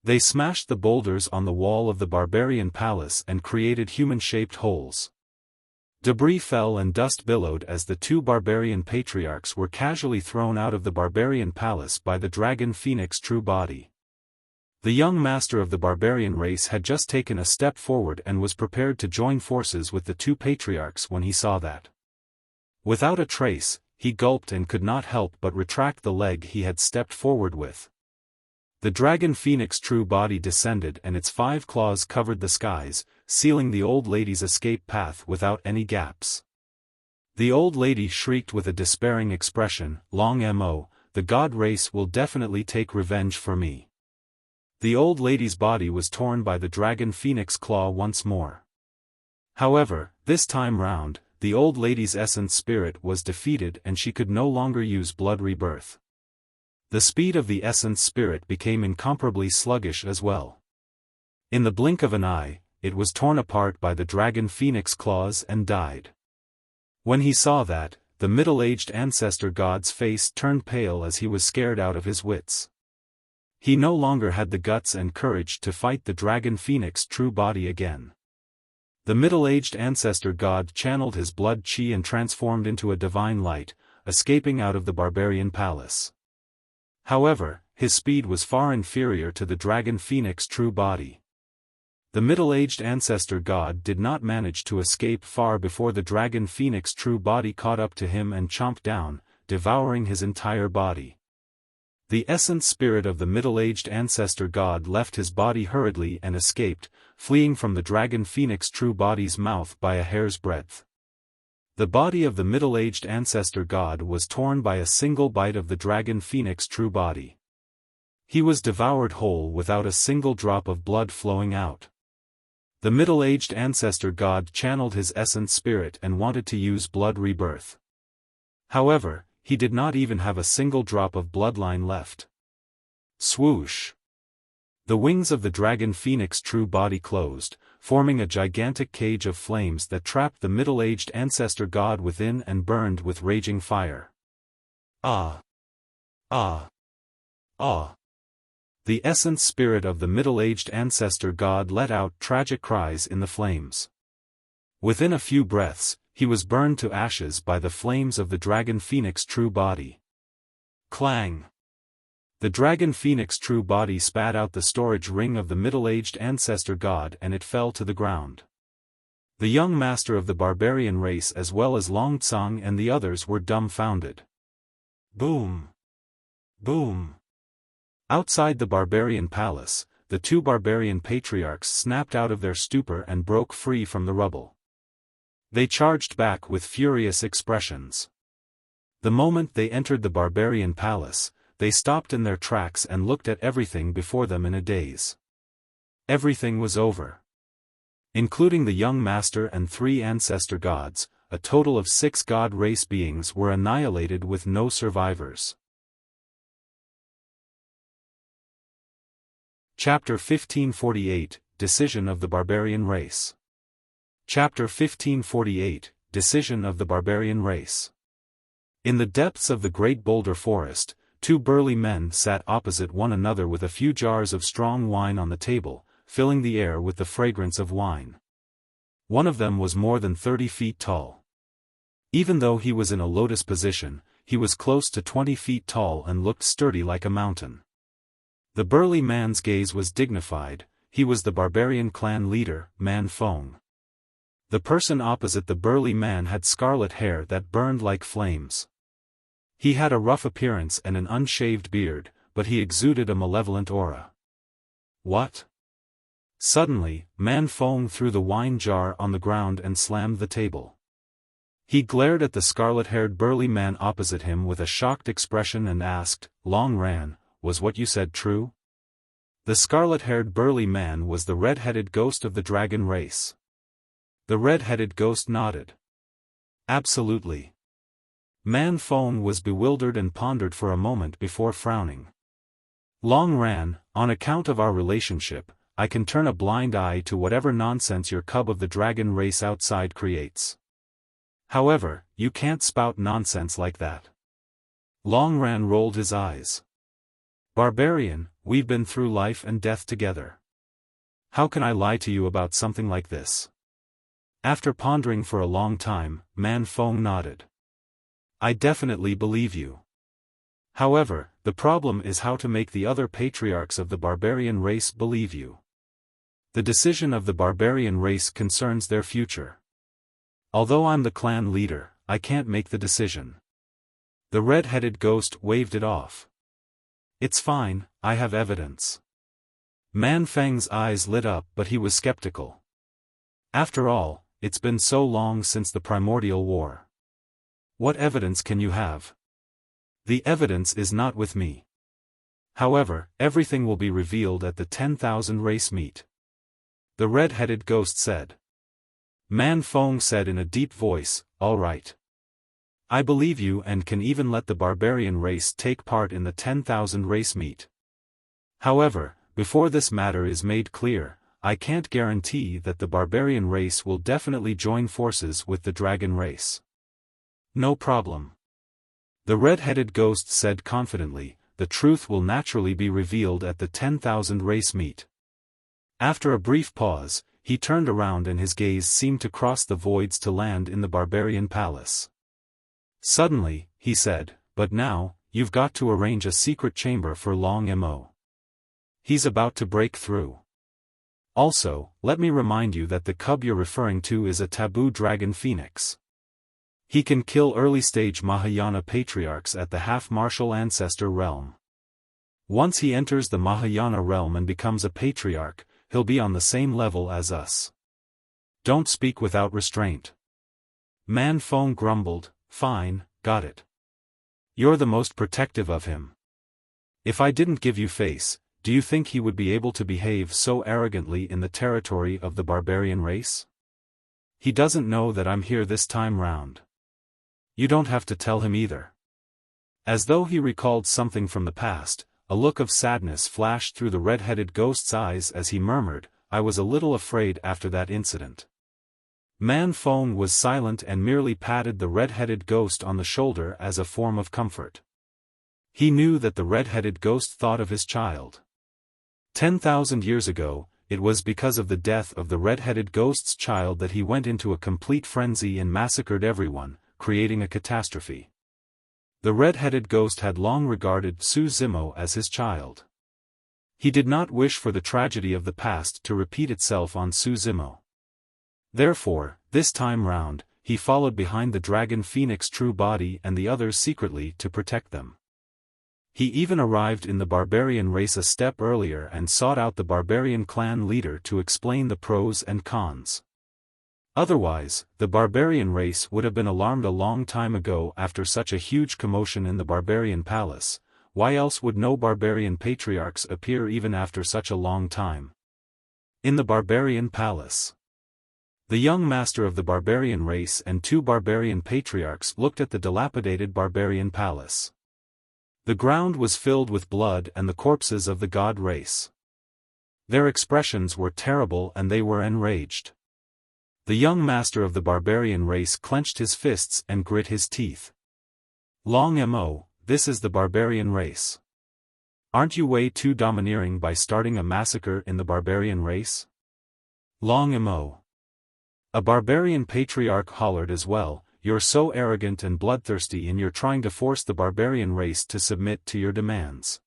They smashed the boulders on the wall of the barbarian palace and created human-shaped holes. Debris fell and dust billowed as the two barbarian patriarchs were casually thrown out of the barbarian palace by the dragon phoenix true body. The young master of the barbarian race had just taken a step forward and was prepared to join forces with the two patriarchs when he saw that. Without a trace, he gulped and could not help but retract the leg he had stepped forward with. The dragon phoenix true body descended and its 5 claws covered the skies, sealing the old lady's escape path without any gaps. The old lady shrieked with a despairing expression, "Long Mo, the god race will definitely take revenge for me. The old lady's body was torn by the dragon phoenix claw once more. However, this time round, the old lady's essence spirit was defeated and she could no longer use blood rebirth. The speed of the essence spirit became incomparably sluggish as well. In the blink of an eye, it was torn apart by the dragon phoenix claws and died. When he saw that, the middle-aged ancestor god's face turned pale as he was scared out of his wits. He no longer had the guts and courage to fight the dragon phoenix true body again. The middle-aged ancestor god channeled his blood chi and transformed into a divine light, escaping out of the barbarian palace. However, his speed was far inferior to the dragon phoenix true body. The middle-aged ancestor god did not manage to escape far before the dragon phoenix true body caught up to him and chomped down, devouring his entire body. The essence spirit of the middle-aged ancestor god left his body hurriedly and escaped, fleeing from the dragon phoenix true body's mouth by a hair's breadth. The body of the middle-aged ancestor god was torn by a single bite of the dragon phoenix true body. He was devoured whole without a single drop of blood flowing out. The middle-aged ancestor god channeled his essence spirit and wanted to use blood rebirth. However, he did not even have a single drop of bloodline left. Swoosh! The wings of the dragon phoenix true body closed, forming a gigantic cage of flames that trapped the middle-aged ancestor god within and burned with raging fire. Ah! Ah! Ah! The essence spirit of the middle-aged ancestor god let out tragic cries in the flames. Within a few breaths, he was burned to ashes by the flames of the dragon phoenix true body. Clang! The dragon phoenix true body spat out the storage ring of the middle-aged ancestor god and it fell to the ground. The young master of the barbarian race as well as Long Tsang and the others were dumbfounded. Boom! Boom! Outside the barbarian palace, the two barbarian patriarchs snapped out of their stupor and broke free from the rubble. They charged back with furious expressions. The moment they entered the barbarian palace, they stopped in their tracks and looked at everything before them in a daze. Everything was over. Including the young master and 3 ancestor gods, a total of 6 god race beings were annihilated with no survivors. Chapter 1548, Decision of the Barbarian Race. Chapter 1548, Decision of the Barbarian Race. In the depths of the great boulder forest, 2 burly men sat opposite one another with a few jars of strong wine on the table, filling the air with the fragrance of wine. One of them was more than 30 feet tall. Even though he was in a lotus position, he was close to 20 feet tall and looked sturdy like a mountain. The burly man's gaze was dignified, he was the barbarian clan leader, Man Fong. The person opposite the burly man had scarlet hair that burned like flames. He had a rough appearance and an unshaved beard, but he exuded a malevolent aura. What? Suddenly, Man Fong threw the wine jar on the ground and slammed the table. He glared at the scarlet-haired burly man opposite him with a shocked expression and asked, "Long Ran, was what you said true?" The scarlet-haired burly man was the red-headed ghost of the dragon race. The red-headed ghost nodded. Absolutely. Man Fong was bewildered and pondered for a moment before frowning. Long Ran, on account of our relationship, I can turn a blind eye to whatever nonsense your cub of the dragon race outside creates. However, you can't spout nonsense like that. Long Ran rolled his eyes. Barbarian, we've been through life and death together. How can I lie to you about something like this? After pondering for a long time, Man Fong nodded. I definitely believe you. However, the problem is how to make the other patriarchs of the barbarian race believe you. The decision of the barbarian race concerns their future. Although I'm the clan leader, I can't make the decision. The red-headed ghost waved it off. It's fine, I have evidence. Man Feng's eyes lit up but he was skeptical. After all, it's been so long since the primordial war. What evidence can you have? The evidence is not with me. However, everything will be revealed at the 10,000 race meet. The red-headed ghost said. Man Fong said in a deep voice, all right. I believe you and can even let the barbarian race take part in the 10,000 race meet. However, before this matter is made clear, I can't guarantee that the barbarian race will definitely join forces with the dragon race. No problem. The red-headed ghost said confidently, the truth will naturally be revealed at the 10,000 race meet. After a brief pause, he turned around and his gaze seemed to cross the voids to land in the barbarian palace. Suddenly, he said, but now, you've got to arrange a secret chamber for Long Mo. He's about to break through. Also, let me remind you that the cub you're referring to is a taboo dragon phoenix. He can kill early-stage Mahayana patriarchs at the half-martial ancestor realm. Once he enters the Mahayana realm and becomes a patriarch, he'll be on the same level as us. Don't speak without restraint. Man Fong grumbled, fine, got it. You're the most protective of him. If I didn't give you face, do you think he would be able to behave so arrogantly in the territory of the barbarian race? He doesn't know that I'm here this time round. You don't have to tell him either. As though he recalled something from the past, a look of sadness flashed through the red-headed ghost's eyes as he murmured, I was a little afraid after that incident. Man Fong was silent and merely patted the red-headed ghost on the shoulder as a form of comfort. He knew that the red-headed ghost thought of his child. 10,000 years ago, it was because of the death of the red-headed ghost's child that he went into a complete frenzy and massacred everyone, creating a catastrophe. The red-headed ghost had long regarded Su Zimo as his child. He did not wish for the tragedy of the past to repeat itself on Su Zimo. Therefore, this time round, he followed behind the dragon phoenix true body and the others secretly to protect them. He even arrived in the barbarian race a step earlier and sought out the barbarian clan leader to explain the pros and cons. Otherwise, the barbarian race would have been alarmed a long time ago after such a huge commotion in the barbarian palace. Why else would no barbarian patriarchs appear even after such a long time? In the barbarian palace, the young master of the barbarian race and two barbarian patriarchs looked at the dilapidated barbarian palace. The ground was filled with blood and the corpses of the god race. Their expressions were terrible and they were enraged. The young master of the barbarian race clenched his fists and grit his teeth. Long Mo, this is the barbarian race. Aren't you way too domineering by starting a massacre in the barbarian race? Long Mo. A barbarian patriarch hollered as well, you're so arrogant and bloodthirsty and you're trying to force the barbarian race to submit to your demands.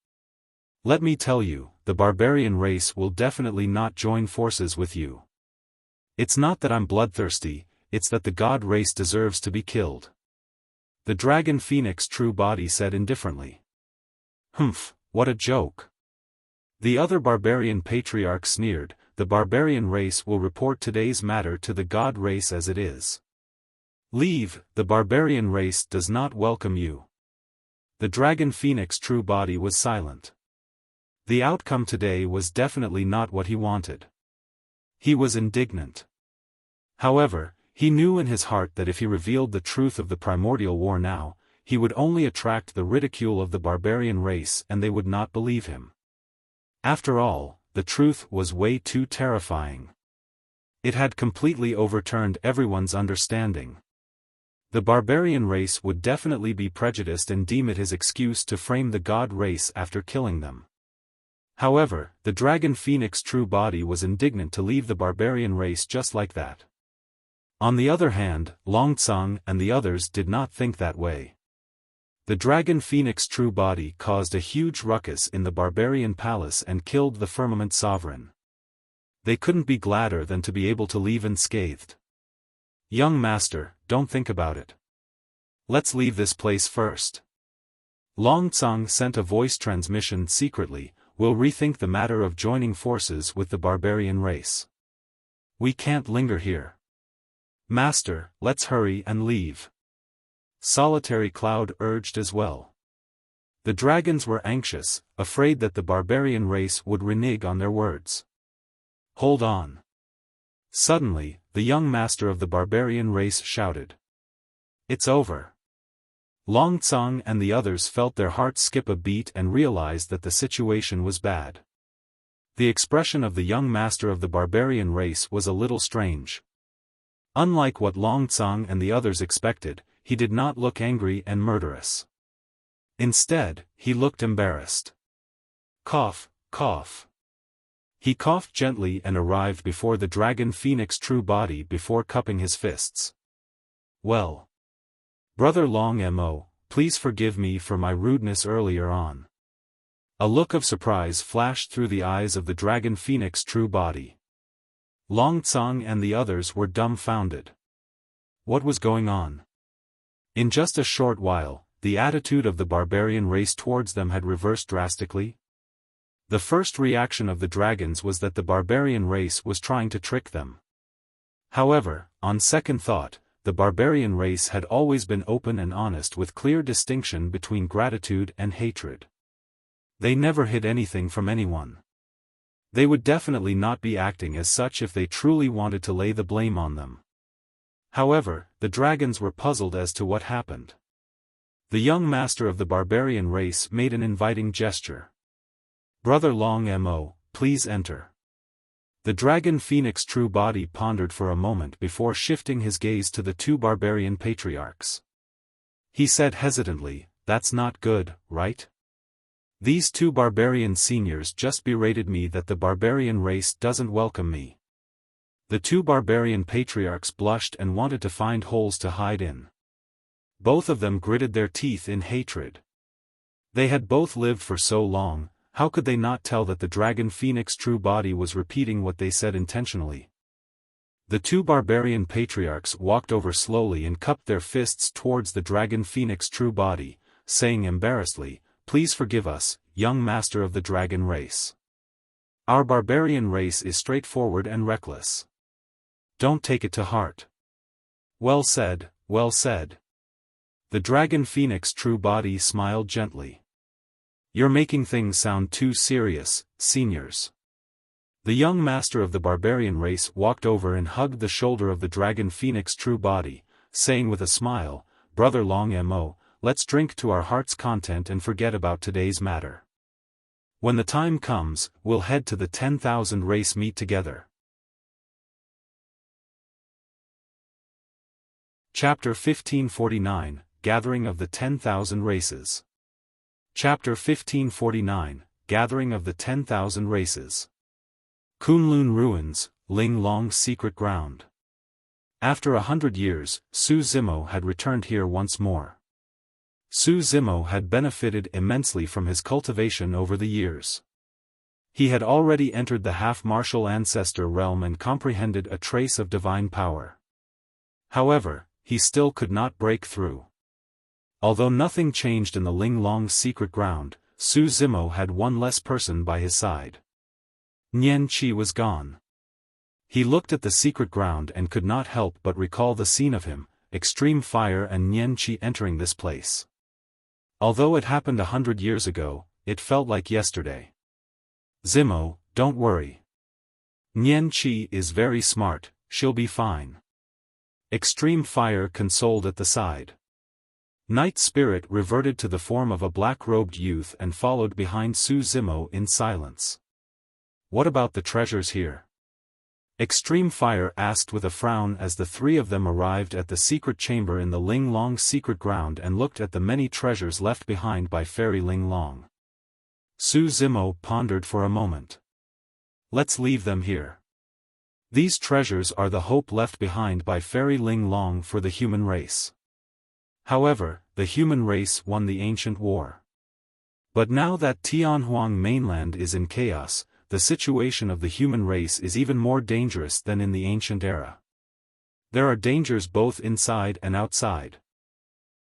Let me tell you, the barbarian race will definitely not join forces with you. It's not that I'm bloodthirsty, it's that the god race deserves to be killed. The dragon phoenix true body said indifferently. Humph, what a joke. The other barbarian patriarch sneered, the barbarian race will report today's matter to the god race as it is. Leave, the barbarian race does not welcome you. The dragon phoenix true body was silent. The outcome today was definitely not what he wanted. He was indignant. However, he knew in his heart that if he revealed the truth of the primordial war now, he would only attract the ridicule of the barbarian race and they would not believe him. After all, the truth was way too terrifying. It had completely overturned everyone's understanding. The barbarian race would definitely be prejudiced and deem it his excuse to frame the god race after killing them. However, the dragon phoenix true body was indignant to leave the barbarian race just like that. On the other hand, Long Tsang and the others did not think that way. The dragon phoenix true body caused a huge ruckus in the barbarian palace and killed the firmament sovereign. They couldn't be gladder than to be able to leave unscathed. Young master, don't think about it. Let's leave this place first. Long Tsang sent a voice transmission secretly, we'll rethink the matter of joining forces with the barbarian race. We can't linger here. Master, let's hurry and leave. Solitary Cloud urged as well. The dragons were anxious, afraid that the barbarian race would renege on their words. Hold on. Suddenly, the young master of the barbarian race shouted. It's over. Long Tsang and the others felt their hearts skip a beat and realized that the situation was bad. The expression of the young master of the barbarian race was a little strange. Unlike what Long Tsang and the others expected, he did not look angry and murderous. Instead, he looked embarrassed. Cough, cough. He coughed gently and arrived before the dragon phoenix true body before cupping his fists. Well. Brother Long Mo, please forgive me for my rudeness earlier on. A look of surprise flashed through the eyes of the dragon phoenix true body. Long Tsang and the others were dumbfounded. What was going on? In just a short while, the attitude of the barbarian race towards them had reversed drastically. The first reaction of the dragons was that the barbarian race was trying to trick them. However, on second thought, the barbarian race had always been open and honest with clear distinction between gratitude and hatred. They never hid anything from anyone. They would definitely not be acting as such if they truly wanted to lay the blame on them. However, the dragons were puzzled as to what happened. The young master of the barbarian race made an inviting gesture. Brother Long Mo, please enter. The dragon phoenix true body pondered for a moment before shifting his gaze to the two barbarian patriarchs. He said hesitantly, that's not good, right? These two barbarian seniors just berated me that the barbarian race doesn't welcome me. The two barbarian patriarchs blushed and wanted to find holes to hide in. Both of them gritted their teeth in hatred. They had both lived for so long, how could they not tell that the dragon phoenix true body was repeating what they said intentionally? The two barbarian patriarchs walked over slowly and cupped their fists towards the dragon phoenix true body, saying embarrassedly, please forgive us, young master of the dragon race. Our barbarian race is straightforward and reckless. Don't take it to heart. Well said, well said. The dragon phoenix true body smiled gently. You're making things sound too serious, seniors. The young master of the barbarian race walked over and hugged the shoulder of the dragon phoenix true body, saying with a smile, Brother Long Mo, let's drink to our heart's content and forget about today's matter. When the time comes, we'll head to the 10,000 race meet together. Chapter 1549, Gathering of the 10,000 Races. Chapter 1549, Gathering of the 10,000 Races. Kunlun Ruins, Ling Long's secret ground. After 100 years, Su Zimo had returned here once more. Su Zimo had benefited immensely from his cultivation over the years. He had already entered the half-martial ancestor realm and comprehended a trace of divine power. However, he still could not break through. Although nothing changed in the Ling Long's secret ground, Su Zimo had one less person by his side. Nian Qi was gone. He looked at the secret ground and could not help but recall the scene of him, extreme fire and Nian Qi entering this place. Although it happened 100 years ago, it felt like yesterday. Zimo, don't worry. Nian Qi is very smart, she'll be fine. Extreme fire consoled at the side. Night Spirit reverted to the form of a black-robed youth and followed behind Su Zimo in silence. What about the treasures here? Extreme Fire asked with a frown as the three of them arrived at the secret chamber in the Ling Long's secret ground and looked at the many treasures left behind by Fairy Ling Long. Su Zimo pondered for a moment. Let's leave them here. These treasures are the hope left behind by Fairy Ling Long for the human race. However, the human race won the ancient war. But now that Tianhuang mainland is in chaos, the situation of the human race is even more dangerous than in the ancient era. There are dangers both inside and outside.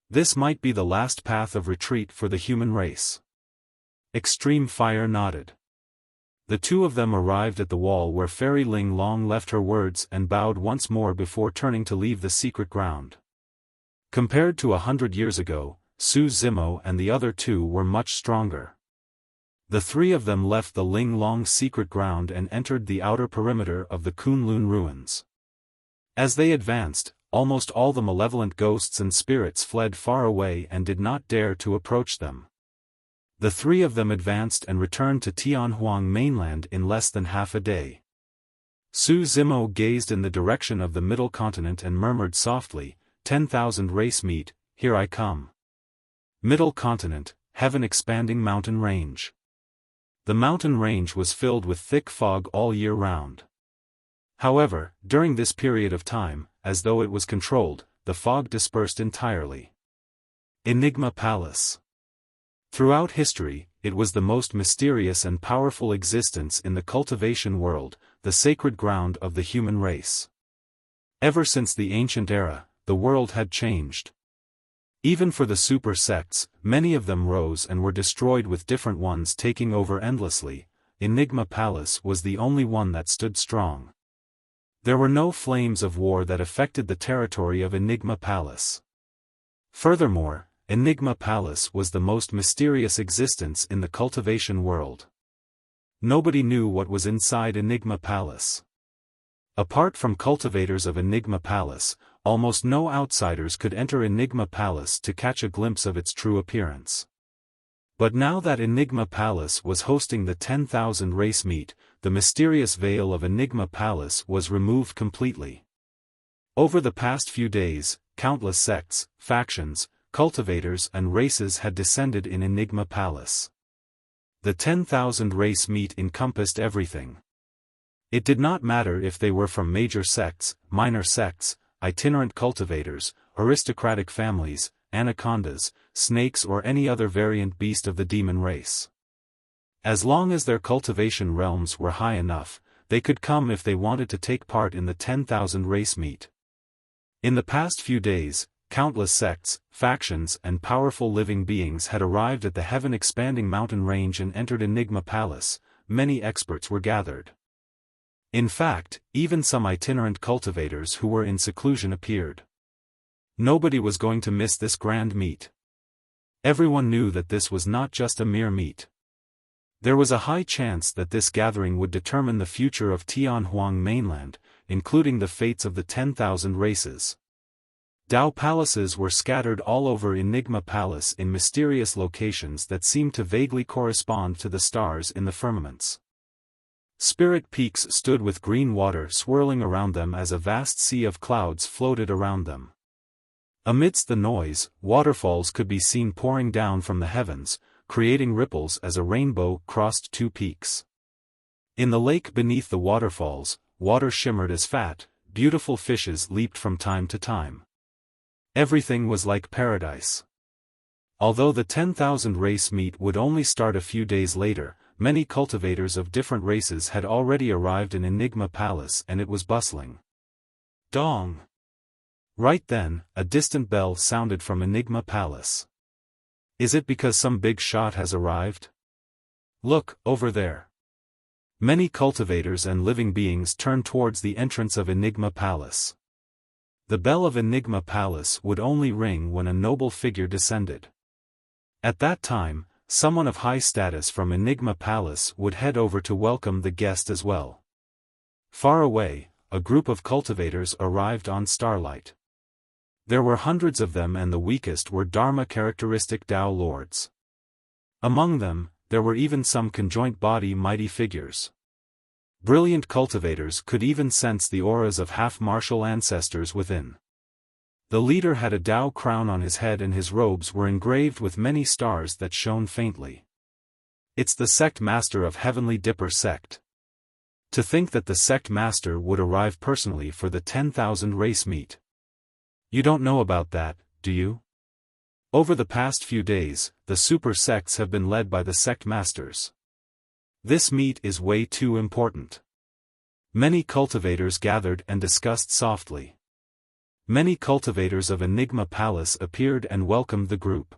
This might be the last path of retreat for the human race. Extreme Fire nodded. The two of them arrived at the wall where Fairy Ling Long left her words and bowed once more before turning to leave the secret ground. Compared to 100 years ago, Su Zimo and the other two were much stronger. The three of them left the Ling Long secret ground and entered the outer perimeter of the Kunlun ruins. As they advanced, almost all the malevolent ghosts and spirits fled far away and did not dare to approach them. The three of them advanced and returned to Tianhuang mainland in less than half a day. Su Zimo gazed in the direction of the middle continent and murmured softly, 10,000 race meet, here I come. Middle continent, heaven-expanding mountain range. The mountain range was filled with thick fog all year round. However, during this period of time, as though it was controlled, the fog dispersed entirely. Enigma Palace. Throughout history, it was the most mysterious and powerful existence in the cultivation world, the sacred ground of the human race. Ever since the ancient era, the world had changed. Even for the super sects, many of them rose and were destroyed with different ones taking over endlessly. Enigma Palace was the only one that stood strong. There were no flames of war that affected the territory of Enigma Palace. Furthermore, Enigma Palace was the most mysterious existence in the cultivation world. Nobody knew what was inside Enigma Palace. Apart from cultivators of Enigma Palace, almost no outsiders could enter Enigma Palace to catch a glimpse of its true appearance. But now that Enigma Palace was hosting the 10,000 race meet, the mysterious veil of Enigma Palace was removed completely. Over the past few days, countless sects, factions, cultivators and races had descended in Enigma Palace. The 10,000 race meet encompassed everything. It did not matter if they were from major sects, minor sects, itinerant cultivators, aristocratic families, anacondas, snakes or any other variant beast of the demon race. As long as their cultivation realms were high enough, they could come if they wanted to take part in the 10,000 race meet. In the past few days, countless sects, factions and powerful living beings had arrived at the heaven-expanding mountain range and entered Enigma Palace. Many experts were gathered. In fact, even some itinerant cultivators who were in seclusion appeared. Nobody was going to miss this grand meet. Everyone knew that this was not just a mere meet. There was a high chance that this gathering would determine the future of Tianhuang mainland, including the fates of the 10,000 races. Dao palaces were scattered all over Enigma Palace in mysterious locations that seemed to vaguely correspond to the stars in the firmaments. Spirit peaks stood with green water swirling around them as a vast sea of clouds floated around them. Amidst the noise, waterfalls could be seen pouring down from the heavens, creating ripples as a rainbow crossed two peaks. In the lake beneath the waterfalls, water shimmered as fat, beautiful fishes leaped from time to time. Everything was like paradise. Although the 10,000 race meet would only start a few days later, many cultivators of different races had already arrived in Enigma Palace and it was bustling. Dong! Right then, a distant bell sounded from Enigma Palace. Is it because some big shot has arrived? Look, over there. Many cultivators and living beings turned towards the entrance of Enigma Palace. The bell of Enigma Palace would only ring when a noble figure descended. At that time, someone of high status from Enigma Palace would head over to welcome the guest as well. Far away, a group of cultivators arrived on Starlight. There were hundreds of them and the weakest were Dharma-characteristic Tao lords. Among them, there were even some conjoint body mighty figures. Brilliant cultivators could even sense the auras of half-martial ancestors within. The leader had a Tao crown on his head and his robes were engraved with many stars that shone faintly. It's the sect master of Heavenly Dipper sect. To think that the sect master would arrive personally for the 10,000 race meet. You don't know about that, do you? Over the past few days, the super sects have been led by the sect masters. This meet is way too important. Many cultivators gathered and discussed softly. Many cultivators of Enigma Palace appeared and welcomed the group.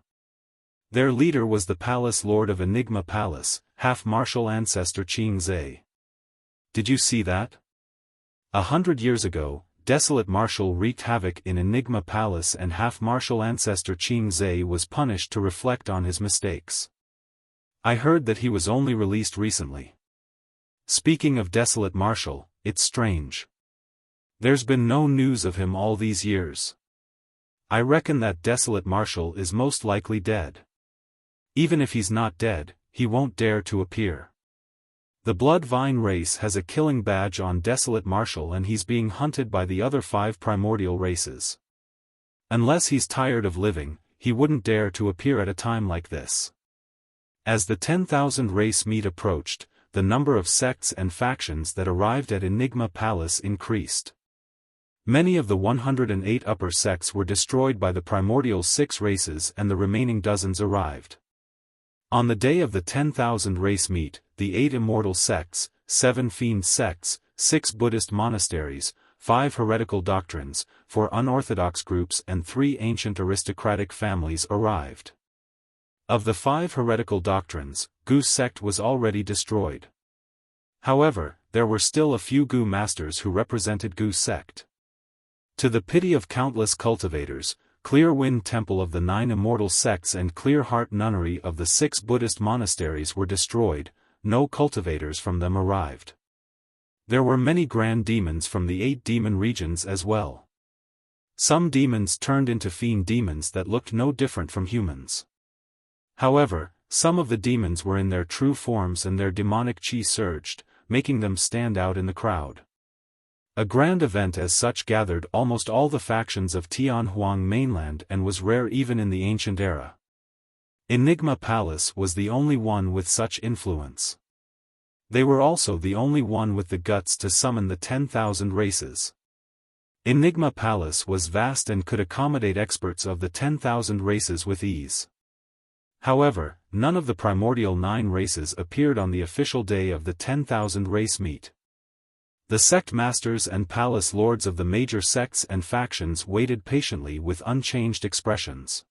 Their leader was the Palace Lord of Enigma Palace, half-martial ancestor Qing Zhe. Did you see that? 100 years ago, Desolate Marshal wreaked havoc in Enigma Palace and half-martial ancestor Qing Zhe was punished to reflect on his mistakes. I heard that he was only released recently. Speaking of Desolate Marshal, it's strange. There's been no news of him all these years. I reckon that Desolate Marshal is most likely dead. Even if he's not dead, he won't dare to appear. The Blood Vine race has a killing badge on Desolate Marshal and he's being hunted by the other 5 primordial races. Unless he's tired of living, he wouldn't dare to appear at a time like this. As the 10,000 race meet approached, the number of sects and factions that arrived at Enigma Palace increased. Many of the 108 upper sects were destroyed by the primordial 6 races and the remaining dozens arrived. On the day of the 10,000 race meet, the 8 immortal sects, 7 fiend sects, 6 Buddhist monasteries, 5 heretical doctrines, 4 unorthodox groups and 3 ancient aristocratic families arrived. Of the 5 heretical doctrines, Gu sect was already destroyed. However, there were still a few Gu masters who represented Gu sect. To the pity of countless cultivators, Clear Wind Temple of the 9 immortal sects and Clear Heart Nunnery of the 6 Buddhist monasteries were destroyed, no cultivators from them arrived. There were many grand demons from the 8 demon regions as well. Some demons turned into fiend demons that looked no different from humans. However, some of the demons were in their true forms and their demonic chi surged, making them stand out in the crowd. A grand event as such gathered almost all the factions of Tianhuang mainland and was rare even in the ancient era. Enigma Palace was the only one with such influence. They were also the only one with the guts to summon the 10,000 races. Enigma Palace was vast and could accommodate experts of the 10,000 races with ease. However, none of the primordial 9 races appeared on the official day of the 10,000 race meet. The sect masters and palace lords of the major sects and factions waited patiently with unchanged expressions.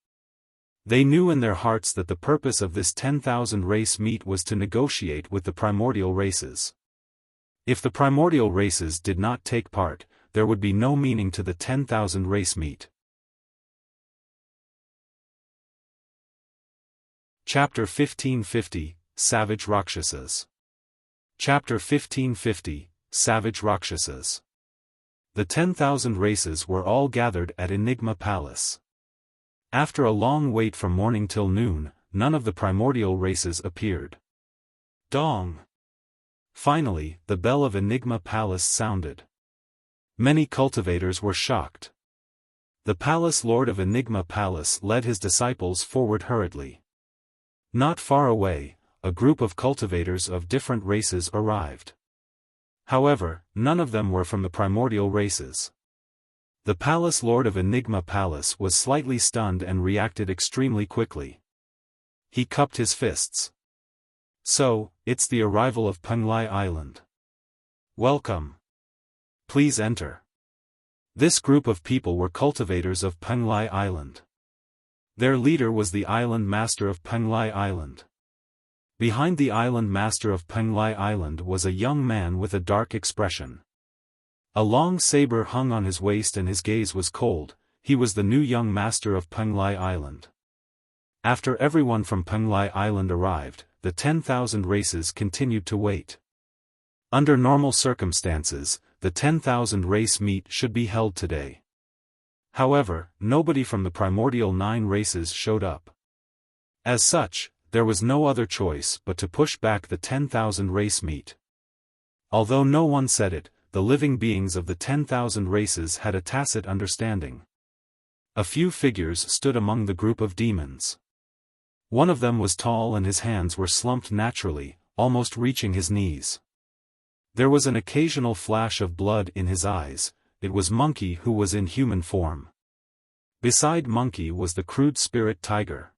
They knew in their hearts that the purpose of this 10,000 race meet was to negotiate with the primordial races. If the primordial races did not take part, there would be no meaning to the 10,000 race meet. Chapter 1550, Savage Rakshasas. Chapter 1550, Savage Rakshasas. The 10,000 races were all gathered at Enigma Palace. After a long wait from morning till noon, none of the primordial races appeared. Dong! Finally, the bell of Enigma Palace sounded. Many cultivators were shocked. The palace lord of Enigma Palace led his disciples forward hurriedly. Not far away, a group of cultivators of different races arrived. However, none of them were from the primordial races. The palace lord of Enigma Palace was slightly stunned and reacted extremely quickly. He cupped his fists. So, it's the arrival of Penglai Island. Welcome. Please enter. This group of people were cultivators of Penglai Island. Their leader was the island master of Penglai Island. Behind the island master of Penglai Island was a young man with a dark expression. A long saber hung on his waist and his gaze was cold. He was the new young master of Penglai Island. After everyone from Penglai Island arrived, the 10,000 races continued to wait. Under normal circumstances, the 10,000 race meet should be held today. However, nobody from the primordial 9 races showed up. As such, there was no other choice but to push back the 10,000 race meet. Although no one said it, the living beings of the 10,000 races had a tacit understanding. A few figures stood among the group of demons. One of them was tall and his hands were slumped naturally, almost reaching his knees. There was an occasional flash of blood in his eyes. It was Monkey who was in human form. Beside Monkey was the crude spirit tiger.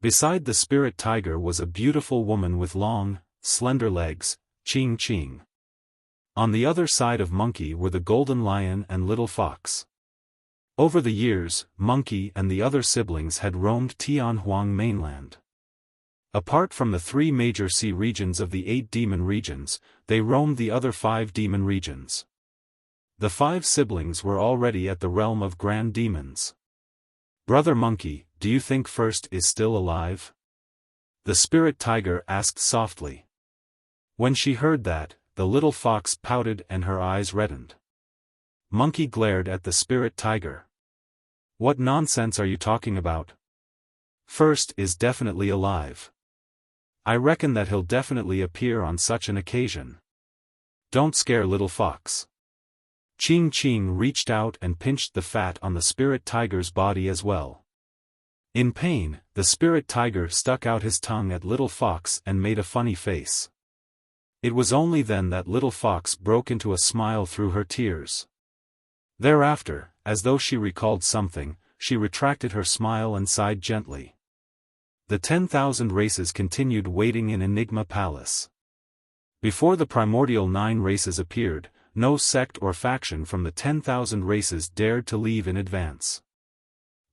Beside the spirit tiger was a beautiful woman with long, slender legs, Ching Ching. On the other side of Monkey were the golden lion and little fox. Over the years, Monkey and the other siblings had roamed Tianhuang mainland. Apart from the 3 major sea regions of the 8 demon regions, they roamed the other 5 demon regions. The 5 siblings were already at the realm of grand demons. "Brother Monkey, do you think First is still alive?" the spirit tiger asked softly. When she heard that, the little fox pouted and her eyes reddened. Monkey glared at the spirit tiger. "What nonsense are you talking about? First is definitely alive. I reckon that he'll definitely appear on such an occasion. Don't scare little fox." Ching Ching reached out and pinched the fat on the spirit tiger's body as well. In pain, the spirit tiger stuck out his tongue at little fox and made a funny face. It was only then that little fox broke into a smile through her tears. Thereafter, as though she recalled something, she retracted her smile and sighed gently. The 10,000 races continued waiting in Enigma Palace. Before the primordial 9 races appeared, no sect or faction from the 10,000 races dared to leave in advance.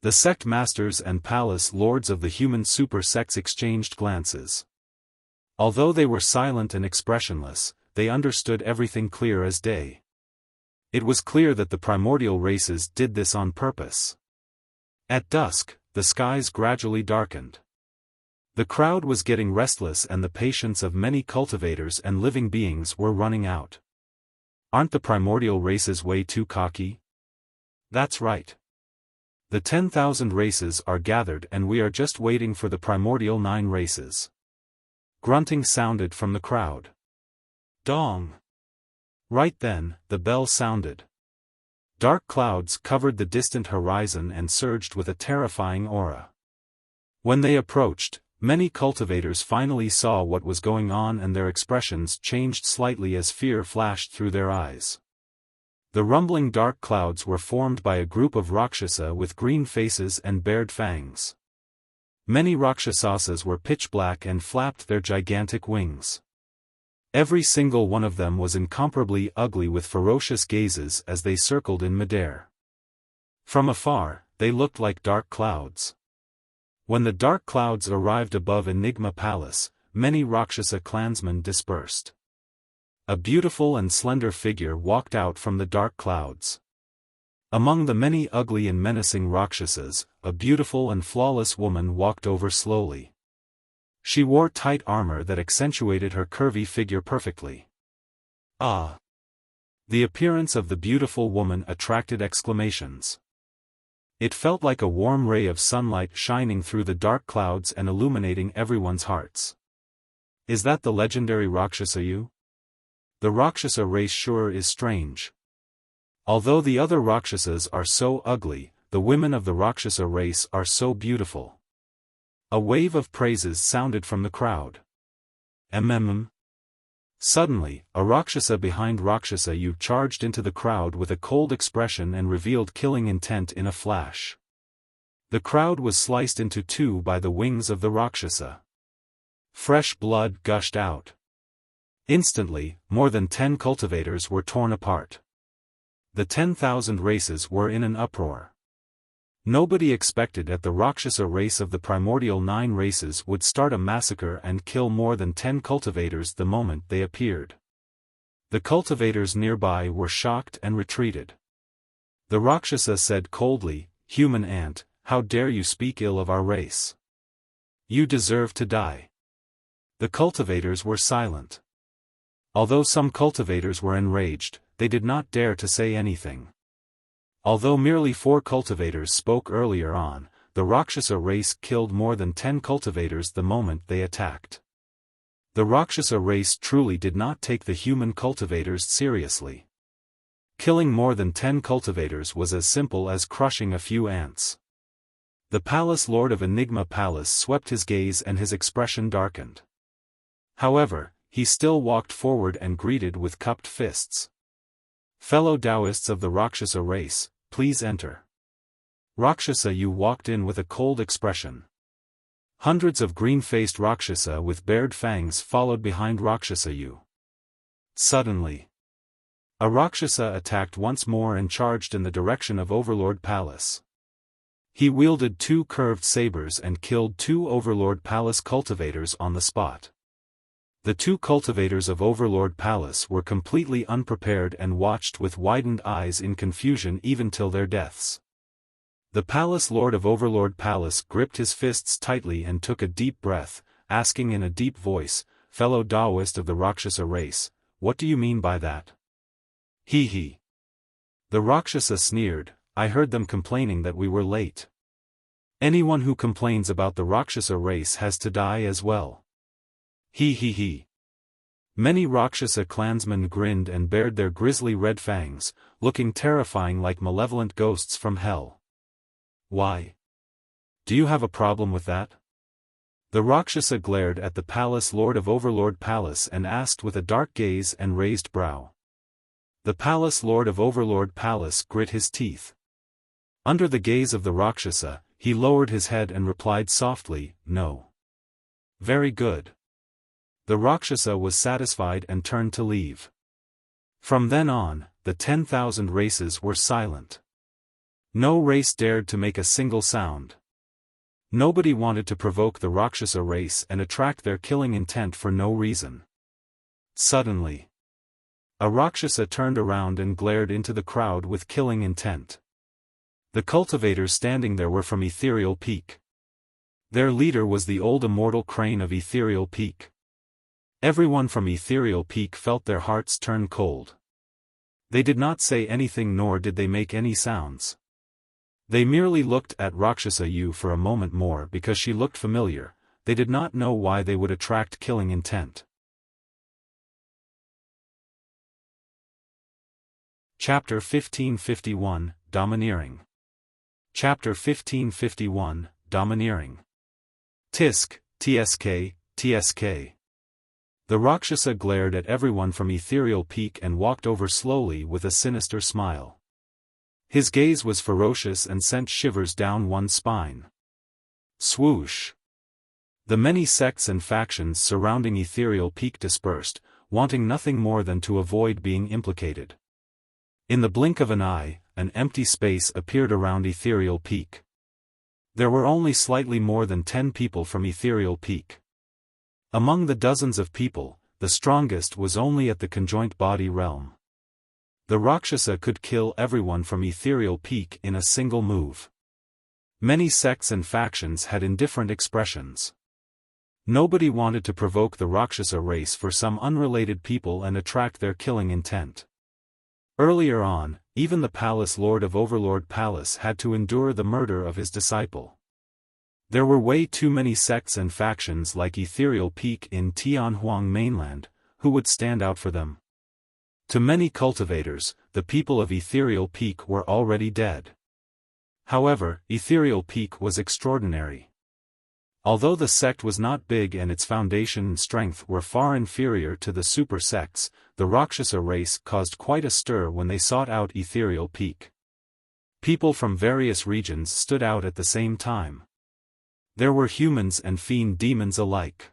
The sect masters and palace lords of the human super sects exchanged glances. Although they were silent and expressionless, they understood everything clear as day. It was clear that the primordial races did this on purpose. At dusk, the skies gradually darkened. The crowd was getting restless and the patience of many cultivators and living beings were running out. Aren't the primordial races way too cocky? That's right. The 10,000 races are gathered and we are just waiting for the primordial 9 races. Grunting sounded from the crowd. Dong! Right then, the bell sounded. Dark clouds covered the distant horizon and surged with a terrifying aura. When they approached, many cultivators finally saw what was going on and their expressions changed slightly as fear flashed through their eyes. The rumbling dark clouds were formed by a group of Rakshasa with green faces and bared fangs. Many Rakshasas were pitch black and flapped their gigantic wings. Every single one of them was incomparably ugly with ferocious gazes as they circled in midair. From afar, they looked like dark clouds. When the dark clouds arrived above Enigma Palace, many Rakshasa clansmen dispersed. A beautiful and slender figure walked out from the dark clouds. Among the many ugly and menacing Rakshasas, a beautiful and flawless woman walked over slowly. She wore tight armor that accentuated her curvy figure perfectly. Ah! The appearance of the beautiful woman attracted exclamations. It felt like a warm ray of sunlight shining through the dark clouds and illuminating everyone's hearts. Is that the legendary Rakshasa you? The Rakshasa race sure is strange. Although the other Rakshasas are so ugly, the women of the Rakshasa race are so beautiful. A wave of praises sounded from the crowd. Suddenly, a Rakshasa behind Rakshasa you charged into the crowd with a cold expression and revealed killing intent in a flash. The crowd was sliced into 2 by the wings of the Rakshasa. Fresh blood gushed out. Instantly, more than 10 cultivators were torn apart. The 10,000 races were in an uproar. Nobody expected that the Rakshasa race of the primordial 9 races would start a massacre and kill more than 10 cultivators the moment they appeared. The cultivators nearby were shocked and retreated. The Rakshasa said coldly, "Human ant, how dare you speak ill of our race? You deserve to die." The cultivators were silent. Although some cultivators were enraged, they did not dare to say anything. Although merely 4 cultivators spoke earlier on, the Rakshasa race killed more than 10 cultivators the moment they attacked. The Rakshasa race truly did not take the human cultivators seriously. Killing more than 10 cultivators was as simple as crushing a few ants. The palace lord of Enigma Palace swept his gaze and his expression darkened. However, he still walked forward and greeted with cupped fists. "Fellow Taoists of the Rakshasa race, please enter." Rakshasa you walked in with a cold expression. Hundreds of green-faced Rakshasa with bared fangs followed behind Rakshasa you. Suddenly, a Rakshasa attacked once more and charged in the direction of Overlord Palace. He wielded 2 curved sabers and killed 2 Overlord Palace cultivators on the spot. The two cultivators of Overlord Palace were completely unprepared and watched with widened eyes in confusion even till their deaths. The Palace Lord of Overlord Palace gripped his fists tightly and took a deep breath, asking in a deep voice, "Fellow Taoist of the Rakshasa race, what do you mean by that?" "Hee hee." The Rakshasa sneered, "I heard them complaining that we were late. Anyone who complains about the Rakshasa race has to die as well." "Hee hee hee." Many Rakshasa clansmen grinned and bared their grisly red fangs, looking terrifying like malevolent ghosts from hell. "Why? Do you have a problem with that?" The Rakshasa glared at the Palace Lord of Overlord Palace and asked with a dark gaze and raised brow. The Palace Lord of Overlord Palace grit his teeth. Under the gaze of the Rakshasa, he lowered his head and replied softly, "No." "Very good." The Rakshasa was satisfied and turned to leave. From then on, the 10,000 races were silent. No race dared to make a single sound. Nobody wanted to provoke the Rakshasa race and attract their killing intent for no reason. Suddenly, a Rakshasa turned around and glared into the crowd with killing intent. The cultivators standing there were from Ethereal Peak. Their leader was the old immortal crane of Ethereal Peak. Everyone from Ethereal Peak felt their hearts turn cold. They did not say anything nor did they make any sounds. They merely looked at Rakshasa Yu for a moment more because she looked familiar. They did not know why they would attract killing intent. Chapter 1551, Domineering. Chapter 1551, Domineering. Tisk, Tsk, Tsk. The Rakshasa glared at everyone from Ethereal Peak and walked over slowly with a sinister smile. His gaze was ferocious and sent shivers down one's spine. Swoosh! The many sects and factions surrounding Ethereal Peak dispersed, wanting nothing more than to avoid being implicated. In the blink of an eye, an empty space appeared around Ethereal Peak. There were only slightly more than 10 people from Ethereal Peak. Among the dozens of people, the strongest was only at the conjoint body realm. The Rakshasa could kill everyone from Ethereal Peak in a single move. Many sects and factions had indifferent expressions. Nobody wanted to provoke the Rakshasa race for some unrelated people and attract their killing intent. Earlier on, even the Palace Lord of Overlord Palace had to endure the murder of his disciple. There were way too many sects and factions like Ethereal Peak in Tianhuang mainland, who would stand out for them. To many cultivators, the people of Ethereal Peak were already dead. However, Ethereal Peak was extraordinary. Although the sect was not big and its foundation and strength were far inferior to the super sects, the Rakshasa race caused quite a stir when they sought out Ethereal Peak. People from various regions stood out at the same time. There were humans and fiend demons alike.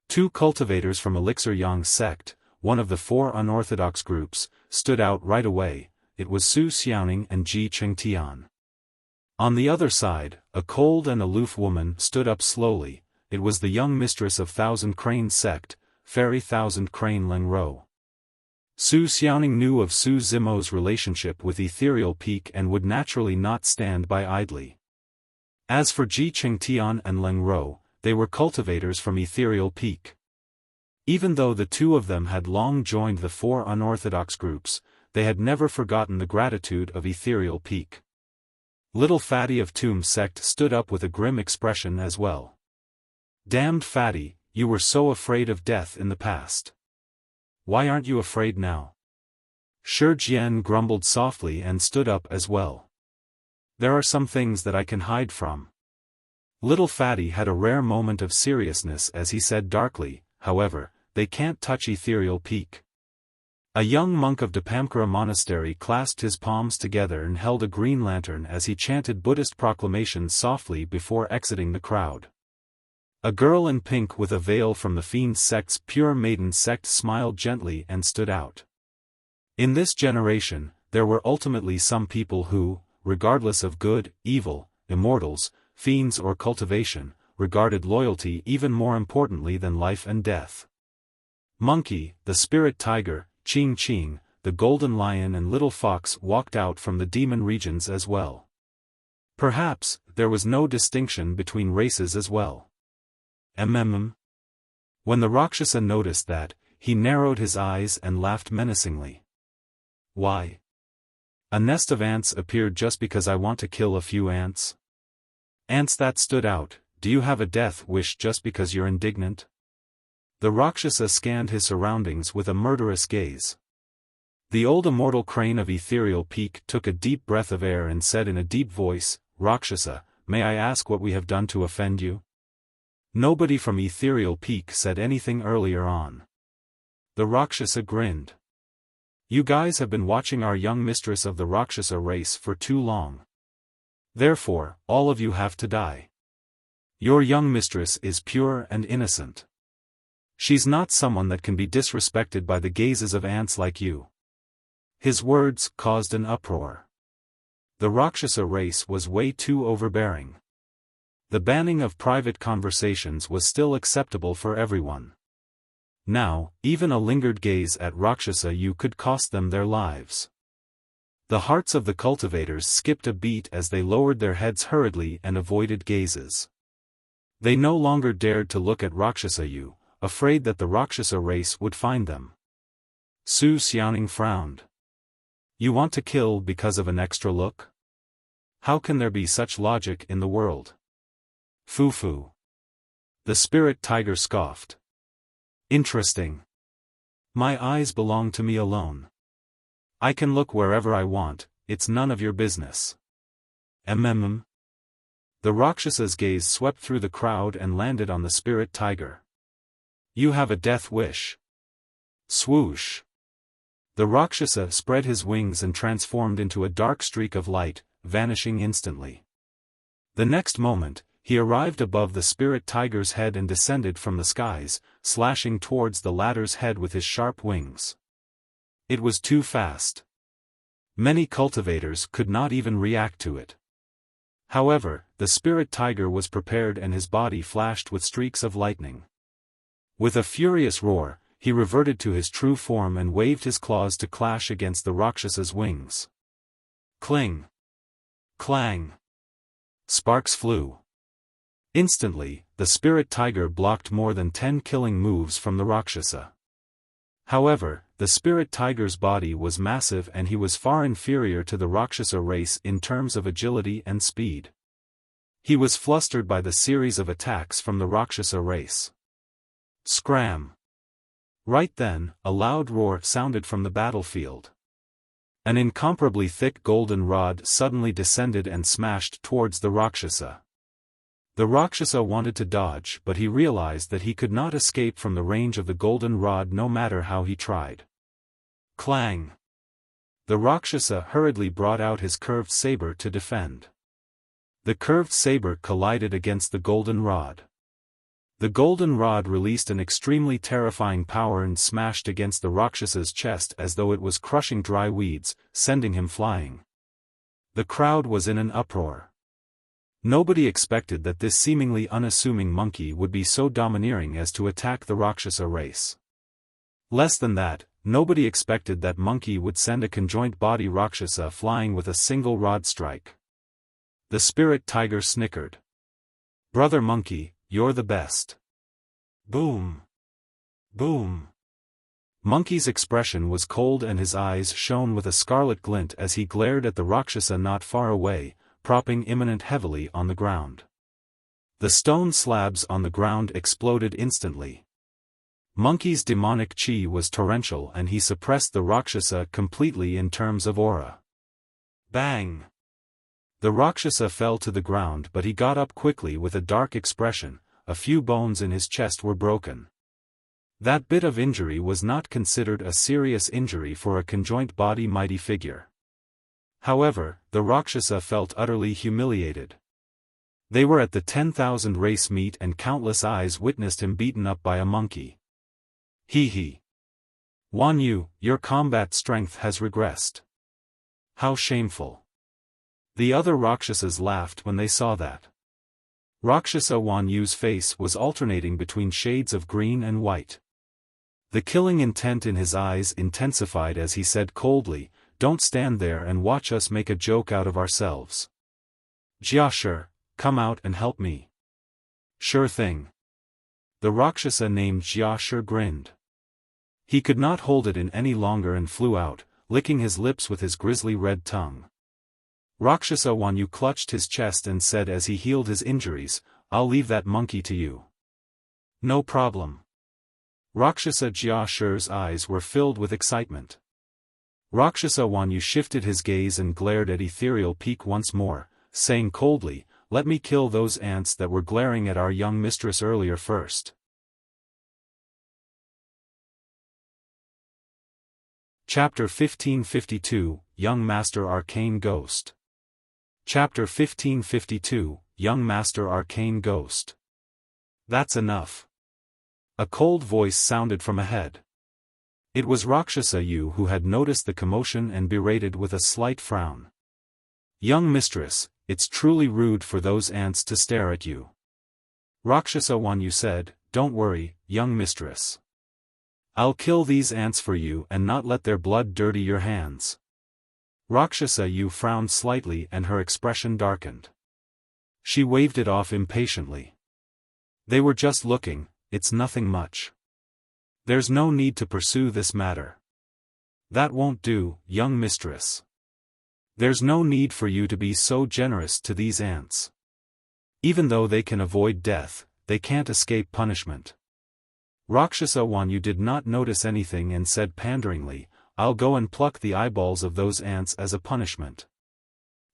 Two cultivators from Elixir Yang sect, one of the 4 unorthodox groups, stood out right away. It was Su Xiaoning and Ji Chengtian. On the other side, a cold and aloof woman stood up slowly. It was the young mistress of Thousand Crane sect, Fairy Thousand Crane Leng Ro. Su Xiaoning knew of Su Zimo's relationship with Ethereal Peak and would naturally not stand by idly. As for Ji Chengtian and Leng Ro, they were cultivators from Ethereal Peak. Even though the two of them had long joined the 4 unorthodox groups, they had never forgotten the gratitude of Ethereal Peak. Little Fatty of Tomb sect stood up with a grim expression as well. "Damned Fatty, you were so afraid of death in the past. Why aren't you afraid now?" Shi Jian grumbled softly and stood up as well. "There are some things that I can hide from." Little Fatty had a rare moment of seriousness as he said darkly, "However, they can't touch Ethereal Peak." A young monk of Dipamkara Monastery clasped his palms together and held a green lantern as he chanted Buddhist proclamations softly before exiting the crowd. A girl in pink with a veil from the Fiend sect's Pure Maiden sect smiled gently and stood out. In this generation, there were ultimately some people who, regardless of good, evil, immortals, fiends or cultivation, regarded loyalty even more importantly than life and death. Monkey, the spirit tiger, Ching Ching, the golden lion and little fox walked out from the demon regions as well. Perhaps, there was no distinction between races as well. When the Rakshasa noticed that, he narrowed his eyes and laughed menacingly. Why? A nest of ants appeared just because I want to kill a few ants? Ants that stood out, do you have a death wish just because you're indignant? The Rakshasa scanned his surroundings with a murderous gaze. The old immortal crane of Ethereal Peak took a deep breath of air and said in a deep voice, Rakshasa, may I ask what we have done to offend you? Nobody from Ethereal Peak said anything earlier on. The Rakshasa grinned. You guys have been watching our young mistress of the Rakshasa race for too long. Therefore, all of you have to die. Your young mistress is pure and innocent. She's not someone that can be disrespected by the gazes of ants like you. His words caused an uproar. The Rakshasa race was way too overbearing. The banning of private conversations was still acceptable for everyone. Now, even a lingered gaze at Rakshasa you could cost them their lives. The hearts of the cultivators skipped a beat as they lowered their heads hurriedly and avoided gazes. They no longer dared to look at Rakshasa you, afraid that the Rakshasa race would find them. Su Xiaoning frowned. You want to kill because of an extra look? How can there be such logic in the world? Foo-foo. The spirit tiger scoffed. Interesting. My eyes belong to me alone. I can look wherever I want, it's none of your business. The Rakshas's gaze swept through the crowd and landed on the spirit tiger. You have a death wish. Swoosh. The Rakshasa spread his wings and transformed into a dark streak of light, vanishing instantly. The next moment, he arrived above the spirit tiger's head and descended from the skies, slashing towards the latter's head with his sharp wings. It was too fast. Many cultivators could not even react to it. However, the spirit tiger was prepared and his body flashed with streaks of lightning. With a furious roar, he reverted to his true form and waved his claws to clash against the Rakshas's wings. Cling! Clang! Sparks flew. Instantly, the spirit tiger blocked more than 10 killing moves from the Rakshasa. However, the spirit tiger's body was massive and he was far inferior to the Rakshasa race in terms of agility and speed. He was flustered by the series of attacks from the Rakshasa race. Scram! Right then, a loud roar sounded from the battlefield. An incomparably thick golden rod suddenly descended and smashed towards the Rakshasa. The Rakshasa wanted to dodge but he realized that he could not escape from the range of the golden rod no matter how he tried. Clang! The Rakshasa hurriedly brought out his curved saber to defend. The curved saber collided against the golden rod. The golden rod released an extremely terrifying power and smashed against the Rakshasa's chest as though it was crushing dry weeds, sending him flying. The crowd was in an uproar. Nobody expected that this seemingly unassuming monkey would be so domineering as to attack the Rakshasa race. Less than that, nobody expected that monkey would send a conjoint body Rakshasa flying with a single rod strike. The spirit tiger snickered. Brother monkey, you're the best. Boom. Boom. Monkey's expression was cold and his eyes shone with a scarlet glint as he glared at the Rakshasa not far away, propping Imminent heavily on the ground. The stone slabs on the ground exploded instantly. Monkey's demonic chi was torrential and he suppressed the Rakshasa completely in terms of aura. Bang! The Rakshasa fell to the ground but he got up quickly with a dark expression, a few bones in his chest were broken. That bit of injury was not considered a serious injury for a conjoint body mighty figure. However, the Rakshasa felt utterly humiliated. They were at the 10,000 race meet and countless eyes witnessed him beaten up by a monkey. Hee. Wan Yu, your combat strength has regressed. How shameful. The other Rakshasas laughed when they saw that. Rakshasa Wan Yu's face was alternating between shades of green and white. The killing intent in his eyes intensified as he said coldly, "Don't stand there and watch us make a joke out of ourselves. Jiashur, come out and help me." "Sure thing." The Rakshasa named Jiashur grinned. He could not hold it in any longer and flew out, licking his lips with his grisly red tongue. Rakshasa Wanyu clutched his chest and said as he healed his injuries, "I'll leave that monkey to you." "No problem." Rakshasa Jiashur's eyes were filled with excitement. Rakshasa Wanyu shifted his gaze and glared at Ethereal Peak once more, saying coldly, "Let me kill those ants that were glaring at our young mistress earlier first." Chapter 1552, Young Master Arcane Ghost. Chapter 1552, Young Master Arcane Ghost. "That's enough." A cold voice sounded from ahead. It was Rakshasa Yu who had noticed the commotion and berated with a slight frown. "Young mistress, it's truly rude for those ants to stare at you." Rakshasa Wanyu said, "Don't worry, young mistress. I'll kill these ants for you and not let their blood dirty your hands." Rakshasa Yu frowned slightly and her expression darkened. She waved it off impatiently. "They were just looking, it's nothing much. There's no need to pursue this matter." "That won't do, young mistress. There's no need for you to be so generous to these ants. Even though they can avoid death, they can't escape punishment." Rakshasa Wanyu did not notice anything and said panderingly, "I'll go and pluck the eyeballs of those ants as a punishment."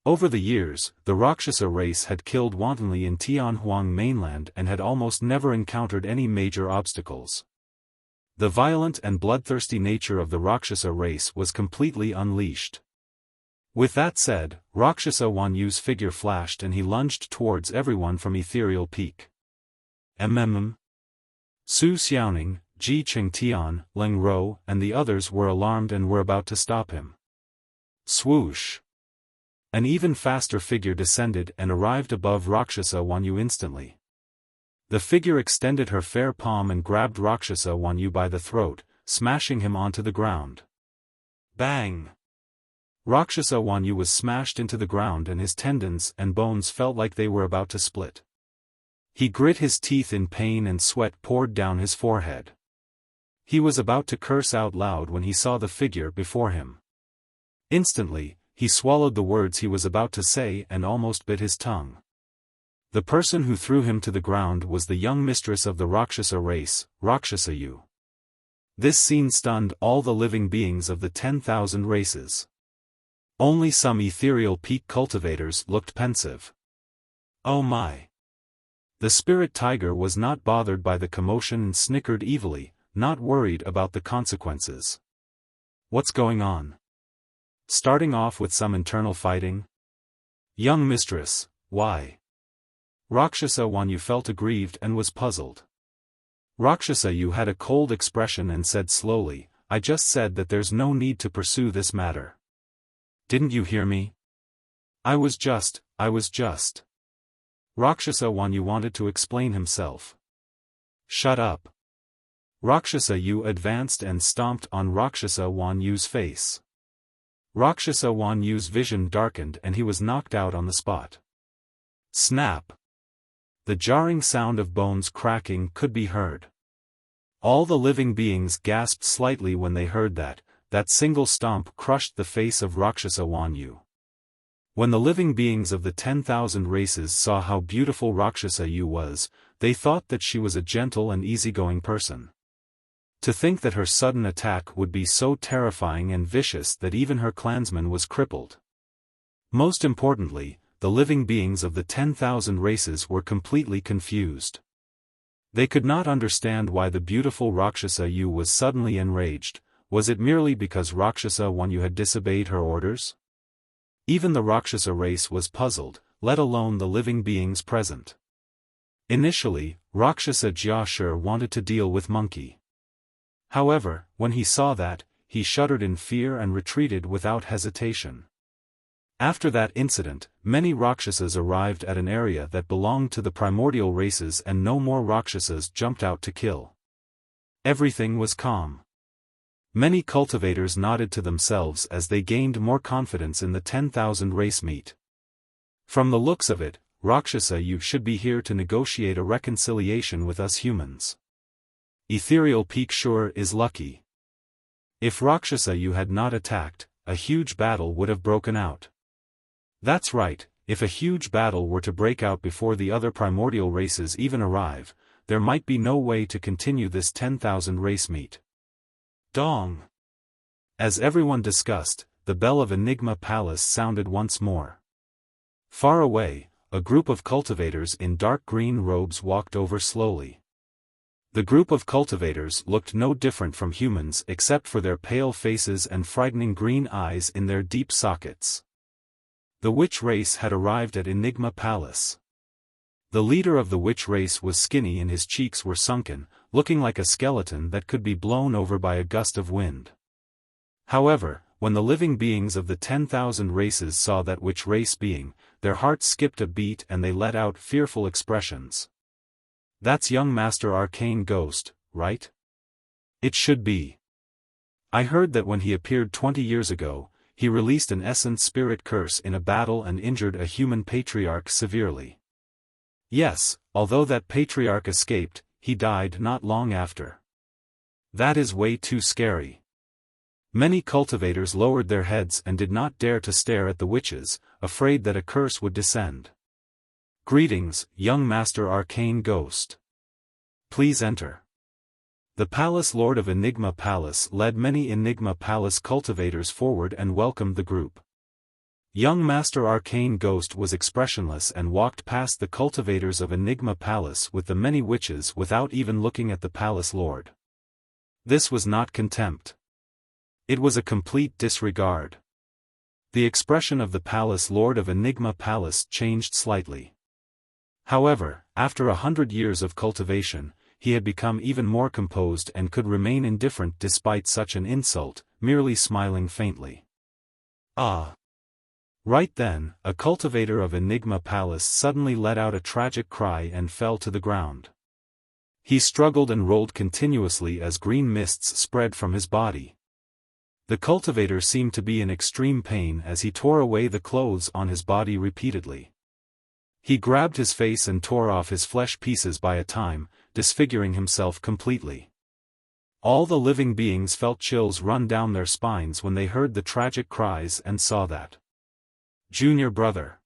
Over the years, the Rakshasa race had killed wantonly in Tianhuang mainland and had almost never encountered any major obstacles. The violent and bloodthirsty nature of the Rakshasa race was completely unleashed. With that said, Rakshasa Wanyu's figure flashed and he lunged towards everyone from Ethereal Peak. Su Xiaoning, Ji Qingtian, Leng Ro, and the others were alarmed and were about to stop him. Swoosh! An even faster figure descended and arrived above Rakshasa Wanyu instantly. The figure extended her fair palm and grabbed Rakshasa Wanyu by the throat, smashing him onto the ground. Bang! Rakshasa Wanyu was smashed into the ground and his tendons and bones felt like they were about to split. He grit his teeth in pain and sweat poured down his forehead. He was about to curse out loud when he saw the figure before him. Instantly, he swallowed the words he was about to say and almost bit his tongue. The person who threw him to the ground was the young mistress of the Rakshasa race, Rakshasa Yu. This scene stunned all the living beings of the 10,000 races. Only some Ethereal Peak cultivators looked pensive. "Oh my!" The spirit tiger was not bothered by the commotion and snickered evilly, not worried about the consequences. "What's going on? Starting off with some internal fighting? Young mistress, why?" Rakshasa Wanyu felt aggrieved and was puzzled. Rakshasa Yu had a cold expression and said slowly, "I just said that there's no need to pursue this matter. Didn't you hear me? I was just. Rakshasa Wanyu wanted to explain himself. "Shut up." Rakshasa Yu advanced and stomped on Rakshasa Wanyu's face. Rakshasa Wanyu's vision darkened and he was knocked out on the spot. Snap! The jarring sound of bones cracking could be heard. All the living beings gasped slightly when they heard that single stomp crushed the face of Rakshasa Wanyu. When the living beings of the 10,000 races saw how beautiful Rakshasa Yu was, they thought that she was a gentle and easygoing person. To think that her sudden attack would be so terrifying and vicious that even her clansman was crippled. Most importantly, the living beings of the 10,000 races were completely confused. They could not understand why the beautiful Rakshasa Yu was suddenly enraged. Was it merely because Rakshasa Wanyu had disobeyed her orders? Even the Rakshasa race was puzzled, let alone the living beings present. Initially, Rakshasa Jiashur wanted to deal with Monkey. However, when he saw that, he shuddered in fear and retreated without hesitation. After that incident, many Rakshasas arrived at an area that belonged to the primordial races and no more Rakshasas jumped out to kill. Everything was calm. Many cultivators nodded to themselves as they gained more confidence in the 10,000 race meet. From the looks of it, Rakshasa, you should be here to negotiate a reconciliation with us humans. Ethereal Peak sure is lucky. If Rakshasa you had not attacked, a huge battle would have broken out. That's right, if a huge battle were to break out before the other primordial races even arrive, there might be no way to continue this 10,000 race meet. Dong! As everyone discussed, the bell of Enigma Palace sounded once more. Far away, a group of cultivators in dark green robes walked over slowly. The group of cultivators looked no different from humans except for their pale faces and frightening green eyes in their deep sockets. The witch race had arrived at Enigma Palace. The leader of the witch race was skinny and his cheeks were sunken, looking like a skeleton that could be blown over by a gust of wind. However, when the living beings of the 10,000 races saw that witch race being, their hearts skipped a beat and they let out fearful expressions. That's young Master Arcane Ghost, right? It should be. I heard that when he appeared 20 years ago, he released an essence spirit curse in a battle and injured a human patriarch severely. Yes, although that patriarch escaped, he died not long after. That is way too scary. Many cultivators lowered their heads and did not dare to stare at the witches, afraid that a curse would descend. Greetings, young Master Arcane Ghost. Please enter. The Palace Lord of Enigma Palace led many Enigma Palace cultivators forward and welcomed the group. Young Master Arcane Ghost was expressionless and walked past the cultivators of Enigma Palace with the many witches without even looking at the Palace Lord. This was not contempt. It was a complete disregard. The expression of the Palace Lord of Enigma Palace changed slightly. However, after 100 years of cultivation, he had become even more composed and could remain indifferent despite such an insult, merely smiling faintly. Ah! Right then, a cultivator of Enigma Palace suddenly let out a tragic cry and fell to the ground. He struggled and rolled continuously as green mists spread from his body. The cultivator seemed to be in extreme pain as he tore away the clothes on his body repeatedly. He grabbed his face and tore off his flesh pieces by a time, disfiguring himself completely. All the living beings felt chills run down their spines when they heard the tragic cries and saw that junior brother.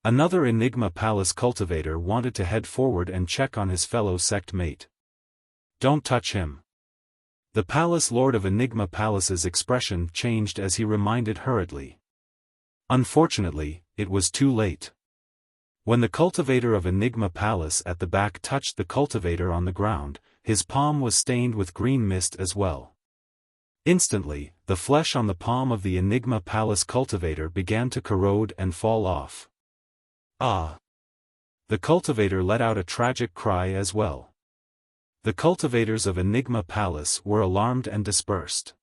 Another Enigma Palace cultivator wanted to head forward and check on his fellow sect mate. Don't touch him. The Palace Lord of Enigma Palace's expression changed as he reminded hurriedly. Unfortunately, it was too late. When the cultivator of Enigma Palace at the back touched the cultivator on the ground, his palm was stained with green mist as well. Instantly, the flesh on the palm of the Enigma Palace cultivator began to corrode and fall off. Ah! The cultivator let out a tragic cry as well. The cultivators of Enigma Palace were alarmed and dispersed.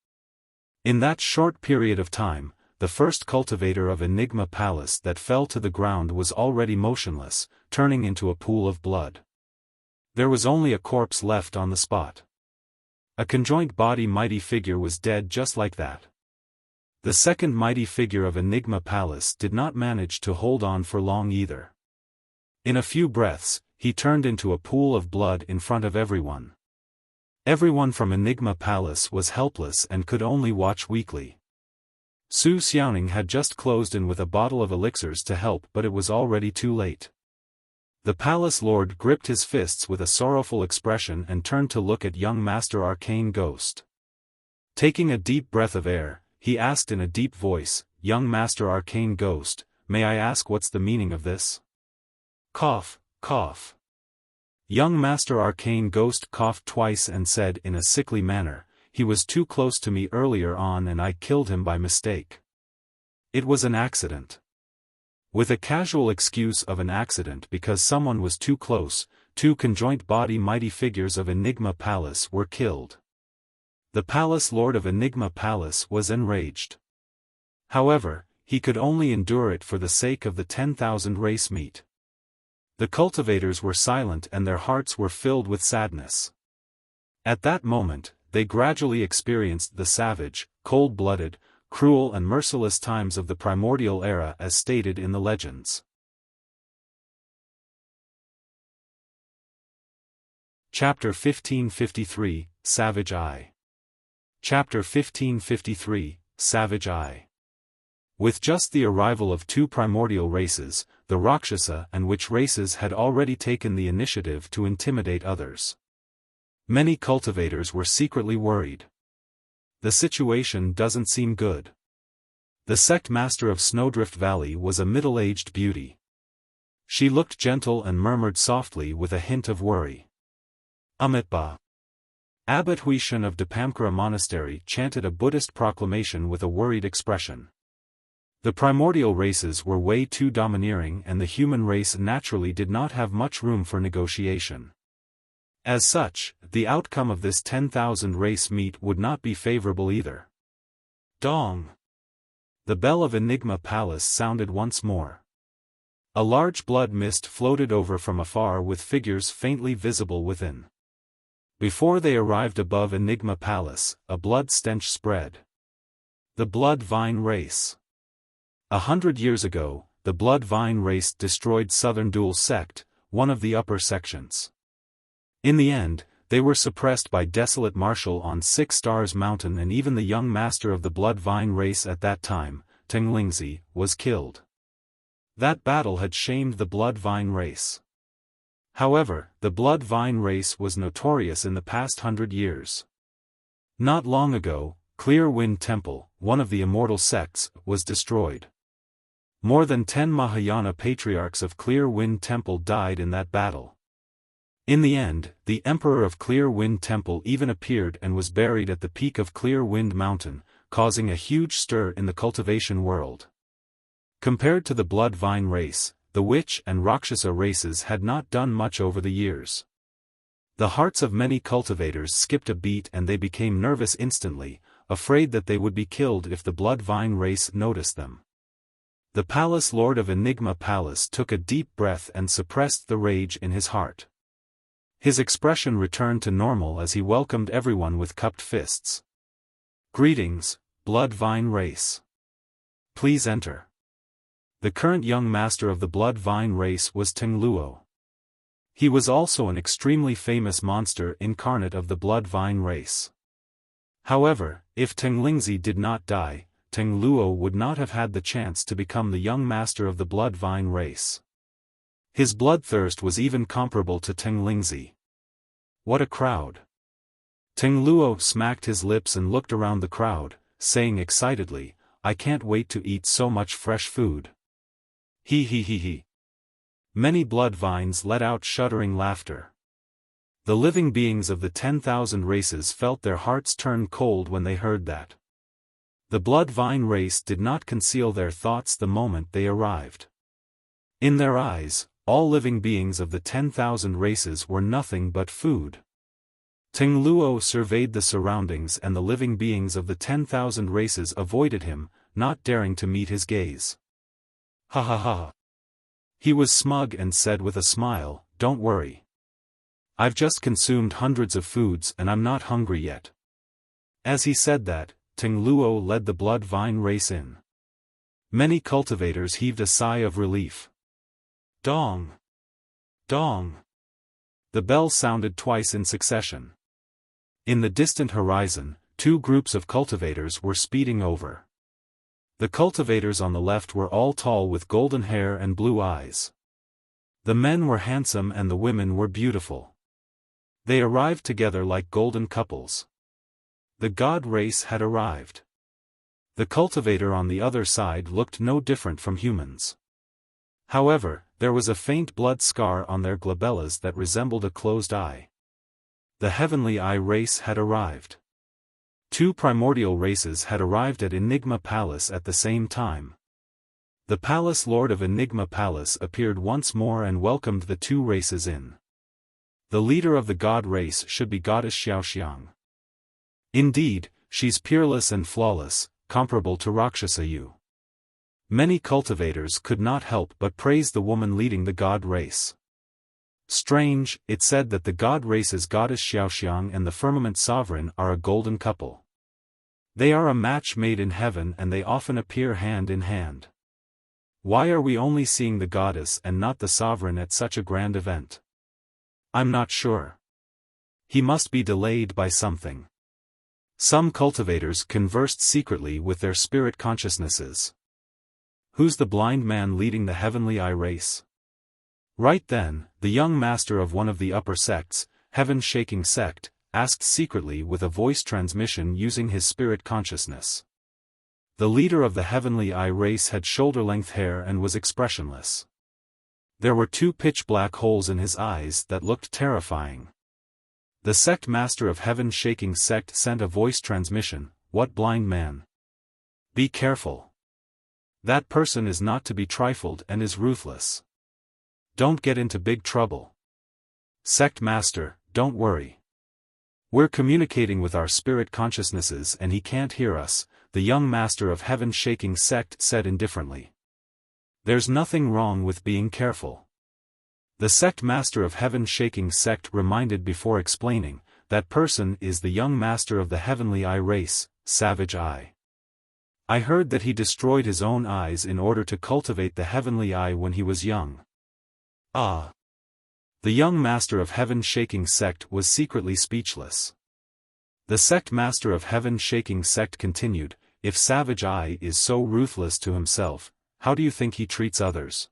In that short period of time, the first cultivator of Enigma Palace that fell to the ground was already motionless, turning into a pool of blood. There was only a corpse left on the spot. A conjoint body mighty figure was dead just like that. The second mighty figure of Enigma Palace did not manage to hold on for long either. In a few breaths, he turned into a pool of blood in front of everyone. Everyone from Enigma Palace was helpless and could only watch weakly. Su Xiaoning had just closed in with a bottle of elixirs to help, but it was already too late. The Palace Lord gripped his fists with a sorrowful expression and turned to look at young Master Arcane Ghost. Taking a deep breath of air, he asked in a deep voice, "Young Master Arcane Ghost, may I ask what's the meaning of this?" Cough, cough. Young Master Arcane Ghost coughed twice and said in a sickly manner, "He was too close to me earlier on and I killed him by mistake. It was an accident." With a casual excuse of an accident because someone was too close, two conjoint body mighty figures of Enigma Palace were killed. The Palace Lord of Enigma Palace was enraged. However, he could only endure it for the sake of the 10,000 race meet. The cultivators were silent and their hearts were filled with sadness. At that moment, they gradually experienced the savage, cold-blooded, cruel and merciless times of the primordial era as stated in the legends. Chapter 1553, Savage Eye. Chapter 1553, Savage Eye. With just the arrival of two primordial races, the Rakshasa and Witch races had already taken the initiative to intimidate others. Many cultivators were secretly worried. The situation doesn't seem good. The sect master of Snowdrift Valley was a middle-aged beauty. She looked gentle and murmured softly with a hint of worry. Amitba. Abbot Huishan of Dipamkara Monastery chanted a Buddhist proclamation with a worried expression. The primordial races were way too domineering and the human race naturally did not have much room for negotiation. As such, the outcome of this 10,000 race meet would not be favorable either. Dong! The bell of Enigma Palace sounded once more. A large blood mist floated over from afar with figures faintly visible within. Before they arrived above Enigma Palace, a blood stench spread. The Blood Vine Race. 100 years ago, the Blood Vine race destroyed Southern Dual Sect, one of the upper sections. In the end, they were suppressed by Desolate Marshal on 6 Stars Mountain and even the young master of the Blood Vine race at that time, Tenglingzi, was killed. That battle had shamed the Blood Vine race. However, the Blood Vine race was notorious in the past 100 years. Not long ago, Clear Wind Temple, one of the immortal sects, was destroyed. More than 10 Mahayana patriarchs of Clear Wind Temple died in that battle. In the end, the Emperor of Clear Wind Temple even appeared and was buried at the peak of Clear Wind Mountain, causing a huge stir in the cultivation world. Compared to the Blood Vine race, the Witch and Rakshasa races had not done much over the years. The hearts of many cultivators skipped a beat and they became nervous instantly, afraid that they would be killed if the Blood Vine race noticed them. The Palace Lord of Enigma Palace took a deep breath and suppressed the rage in his heart. His expression returned to normal as he welcomed everyone with cupped fists. Greetings, Blood Vine race. Please enter. The current young master of the Blood Vine race was Tengluo. He was also an extremely famous monster incarnate of the Blood Vine race. However, if Tenglingzi did not die, Tengluo would not have had the chance to become the young master of the Blood Vine race. His bloodthirst was even comparable to Tenglingzi. What a crowd! Tengluo smacked his lips and looked around the crowd, saying excitedly, I can't wait to eat so much fresh food. He he he he. Many blood vines let out shuddering laughter. The living beings of the 10,000 races felt their hearts turn cold when they heard that. The Blood Vine race did not conceal their thoughts the moment they arrived. In their eyes, all living beings of the 10,000 races were nothing but food. Tengluo surveyed the surroundings and the living beings of the 10,000 races avoided him, not daring to meet his gaze. Ha ha ha. He was smug and said with a smile, don't worry. I've just consumed hundreds of foods and I'm not hungry yet. As he said that, Tengluo led the Blood Vine race in. Many cultivators heaved a sigh of relief. Dong! Dong! The bell sounded twice in succession. In the distant horizon, 2 groups of cultivators were speeding over. The cultivators on the left were all tall with golden hair and blue eyes. The men were handsome and the women were beautiful. They arrived together like golden couples. The god race had arrived. The cultivator on the other side looked no different from humans. However, there was a faint blood scar on their glabellas that resembled a closed eye. The Heavenly Eye race had arrived. 2 primordial races had arrived at Enigma Palace at the same time. The Palace Lord of Enigma Palace appeared once more and welcomed the 2 races in. The leader of the god race should be Goddess Xiaoxiang. Indeed, she's peerless and flawless, comparable to Rakshasa Yu. Many cultivators could not help but praise the woman leading the god race. Strange, it said that the god race's goddess Xiaoxiang and the firmament sovereign are a golden couple. They are a match made in heaven and they often appear hand in hand. Why are we only seeing the goddess and not the sovereign at such a grand event? I'm not sure. He must be delayed by something. Some cultivators conversed secretly with their spirit consciousnesses. Who's the blind man leading the heavenly eye race? Right then, the young master of one of the upper sects, Heaven-Shaking Sect, asked secretly with a voice transmission using his spirit consciousness. The leader of the heavenly eye race had shoulder-length hair and was expressionless. There were 2 pitch-black holes in his eyes that looked terrifying. The sect master of Heaven-Shaking Sect sent a voice transmission, "What blind man? Be careful. That person is not to be trifled and is ruthless. Don't get into big trouble. Sect master, don't worry. We're communicating with our spirit consciousnesses and he can't hear us," the young master of Heaven-Shaking Sect said indifferently. There's nothing wrong with being careful. The sect master of Heaven-Shaking Sect reminded before explaining, that person is the young master of the heavenly eye race, Savage Eye. I heard that he destroyed his own eyes in order to cultivate the heavenly eye when he was young. Ah! The young master of Heaven-Shaking Sect was secretly speechless. The sect master of Heaven-Shaking Sect continued, "If Savage Eye is so ruthless to himself, how do you think he treats others?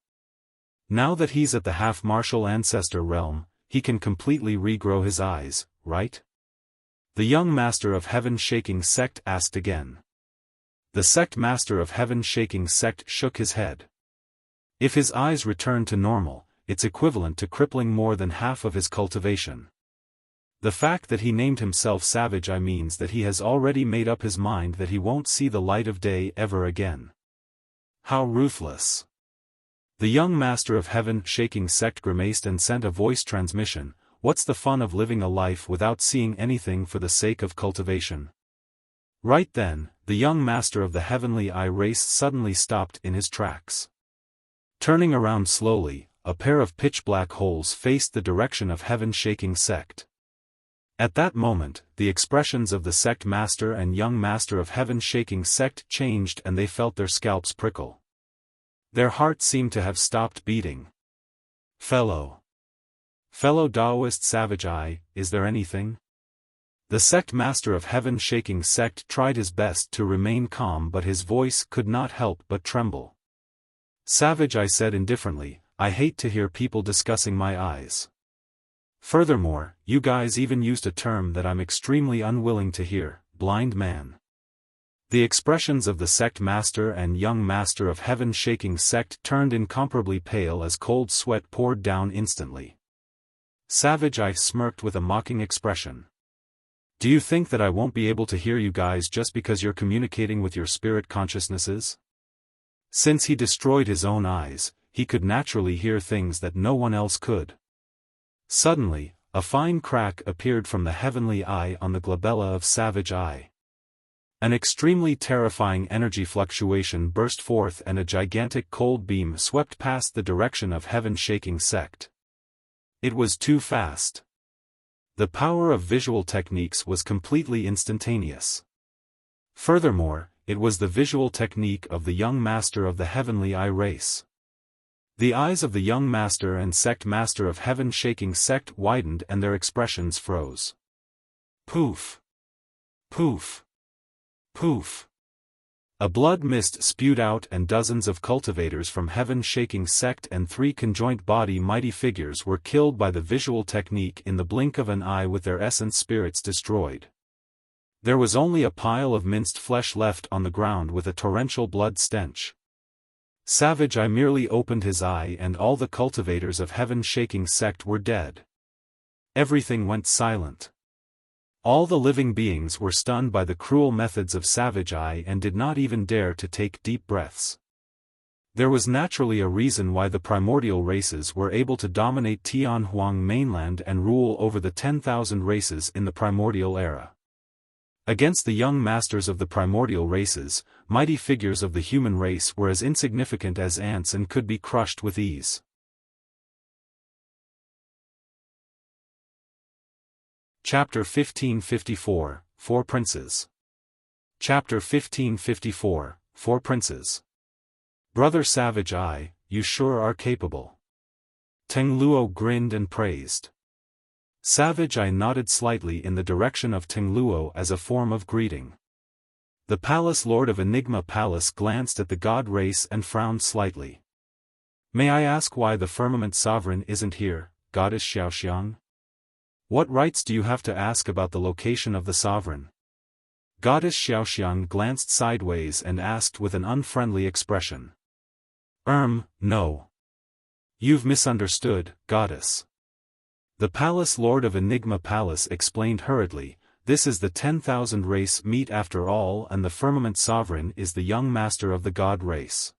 Now that he's at the half-martial ancestor realm, he can completely regrow his eyes, right?" The young master of Heaven-Shaking Sect asked again. The sect master of Heaven-Shaking Sect shook his head. If his eyes return to normal, it's equivalent to crippling more than half of his cultivation. The fact that he named himself Savage Eye means that he has already made up his mind that he won't see the light of day ever again. How ruthless! The young master of Heaven-Shaking Sect grimaced and sent a voice transmission, "What's the fun of living a life without seeing anything for the sake of cultivation?" Right then, the young master of the heavenly eye race suddenly stopped in his tracks. Turning around slowly, a pair of pitch-black holes faced the direction of Heaven-Shaking Sect. At that moment, the expressions of the sect master and young master of Heaven-Shaking Sect changed and they felt their scalps prickle. Their hearts seemed to have stopped beating. Fellow Taoist Savage Eye, is there anything? The sect master of Heaven-Shaking Sect tried his best to remain calm but his voice could not help but tremble. Savage Eye said indifferently, "I hate to hear people discussing my eyes. Furthermore, you guys even used a term that I'm extremely unwilling to hear, blind man." The expressions of the sect master and young master of Heaven-Shaking Sect turned incomparably pale as cold sweat poured down instantly. Savage Eye smirked with a mocking expression. "Do you think that I won't be able to hear you guys just because you're communicating with your spirit consciousnesses?" Since he destroyed his own eyes, he could naturally hear things that no one else could. Suddenly, a fine crack appeared from the heavenly eye on the glabella of Savage Eye. An extremely terrifying energy fluctuation burst forth and a gigantic cold beam swept past the direction of Heaven-Shaking Sect. It was too fast. The power of visual techniques was completely instantaneous. Furthermore, it was the visual technique of the young master of the heavenly eye race. The eyes of the young master and sect master of Heaven-Shaking Sect widened and their expressions froze. Poof! Poof! Poof! A blood mist spewed out and dozens of cultivators from Heaven-Shaking Sect and 3 conjoint body mighty figures were killed by the visual technique in the blink of an eye with their essence spirits destroyed. There was only a pile of minced flesh left on the ground with a torrential blood stench. Savage Eye merely opened his eye and all the cultivators of Heaven-Shaking Sect were dead. Everything went silent. All the living beings were stunned by the cruel methods of Savage Eye and did not even dare to take deep breaths. There was naturally a reason why the primordial races were able to dominate Tianhuang mainland and rule over the 10,000 races in the primordial era. Against the young masters of the primordial races, mighty figures of the human race were as insignificant as ants and could be crushed with ease. Chapter 1554, Four Princes. Chapter 1554, Four Princes. Brother Savage Eye, you sure are capable. Teng Luo grinned and praised. Savage Eye nodded slightly in the direction of Teng Luo as a form of greeting. The Palace Lord of Enigma Palace glanced at the god race and frowned slightly. May I ask why the Firmament Sovereign isn't here, Goddess Xiaoxiang? What rights do you have to ask about the location of the Sovereign? Goddess Xiaoxiang glanced sideways and asked with an unfriendly expression. No. You've misunderstood, Goddess. The Palace Lord of Enigma Palace explained hurriedly, this is the 10,000 race meet after all, and the Firmament Sovereign is the young master of the god race.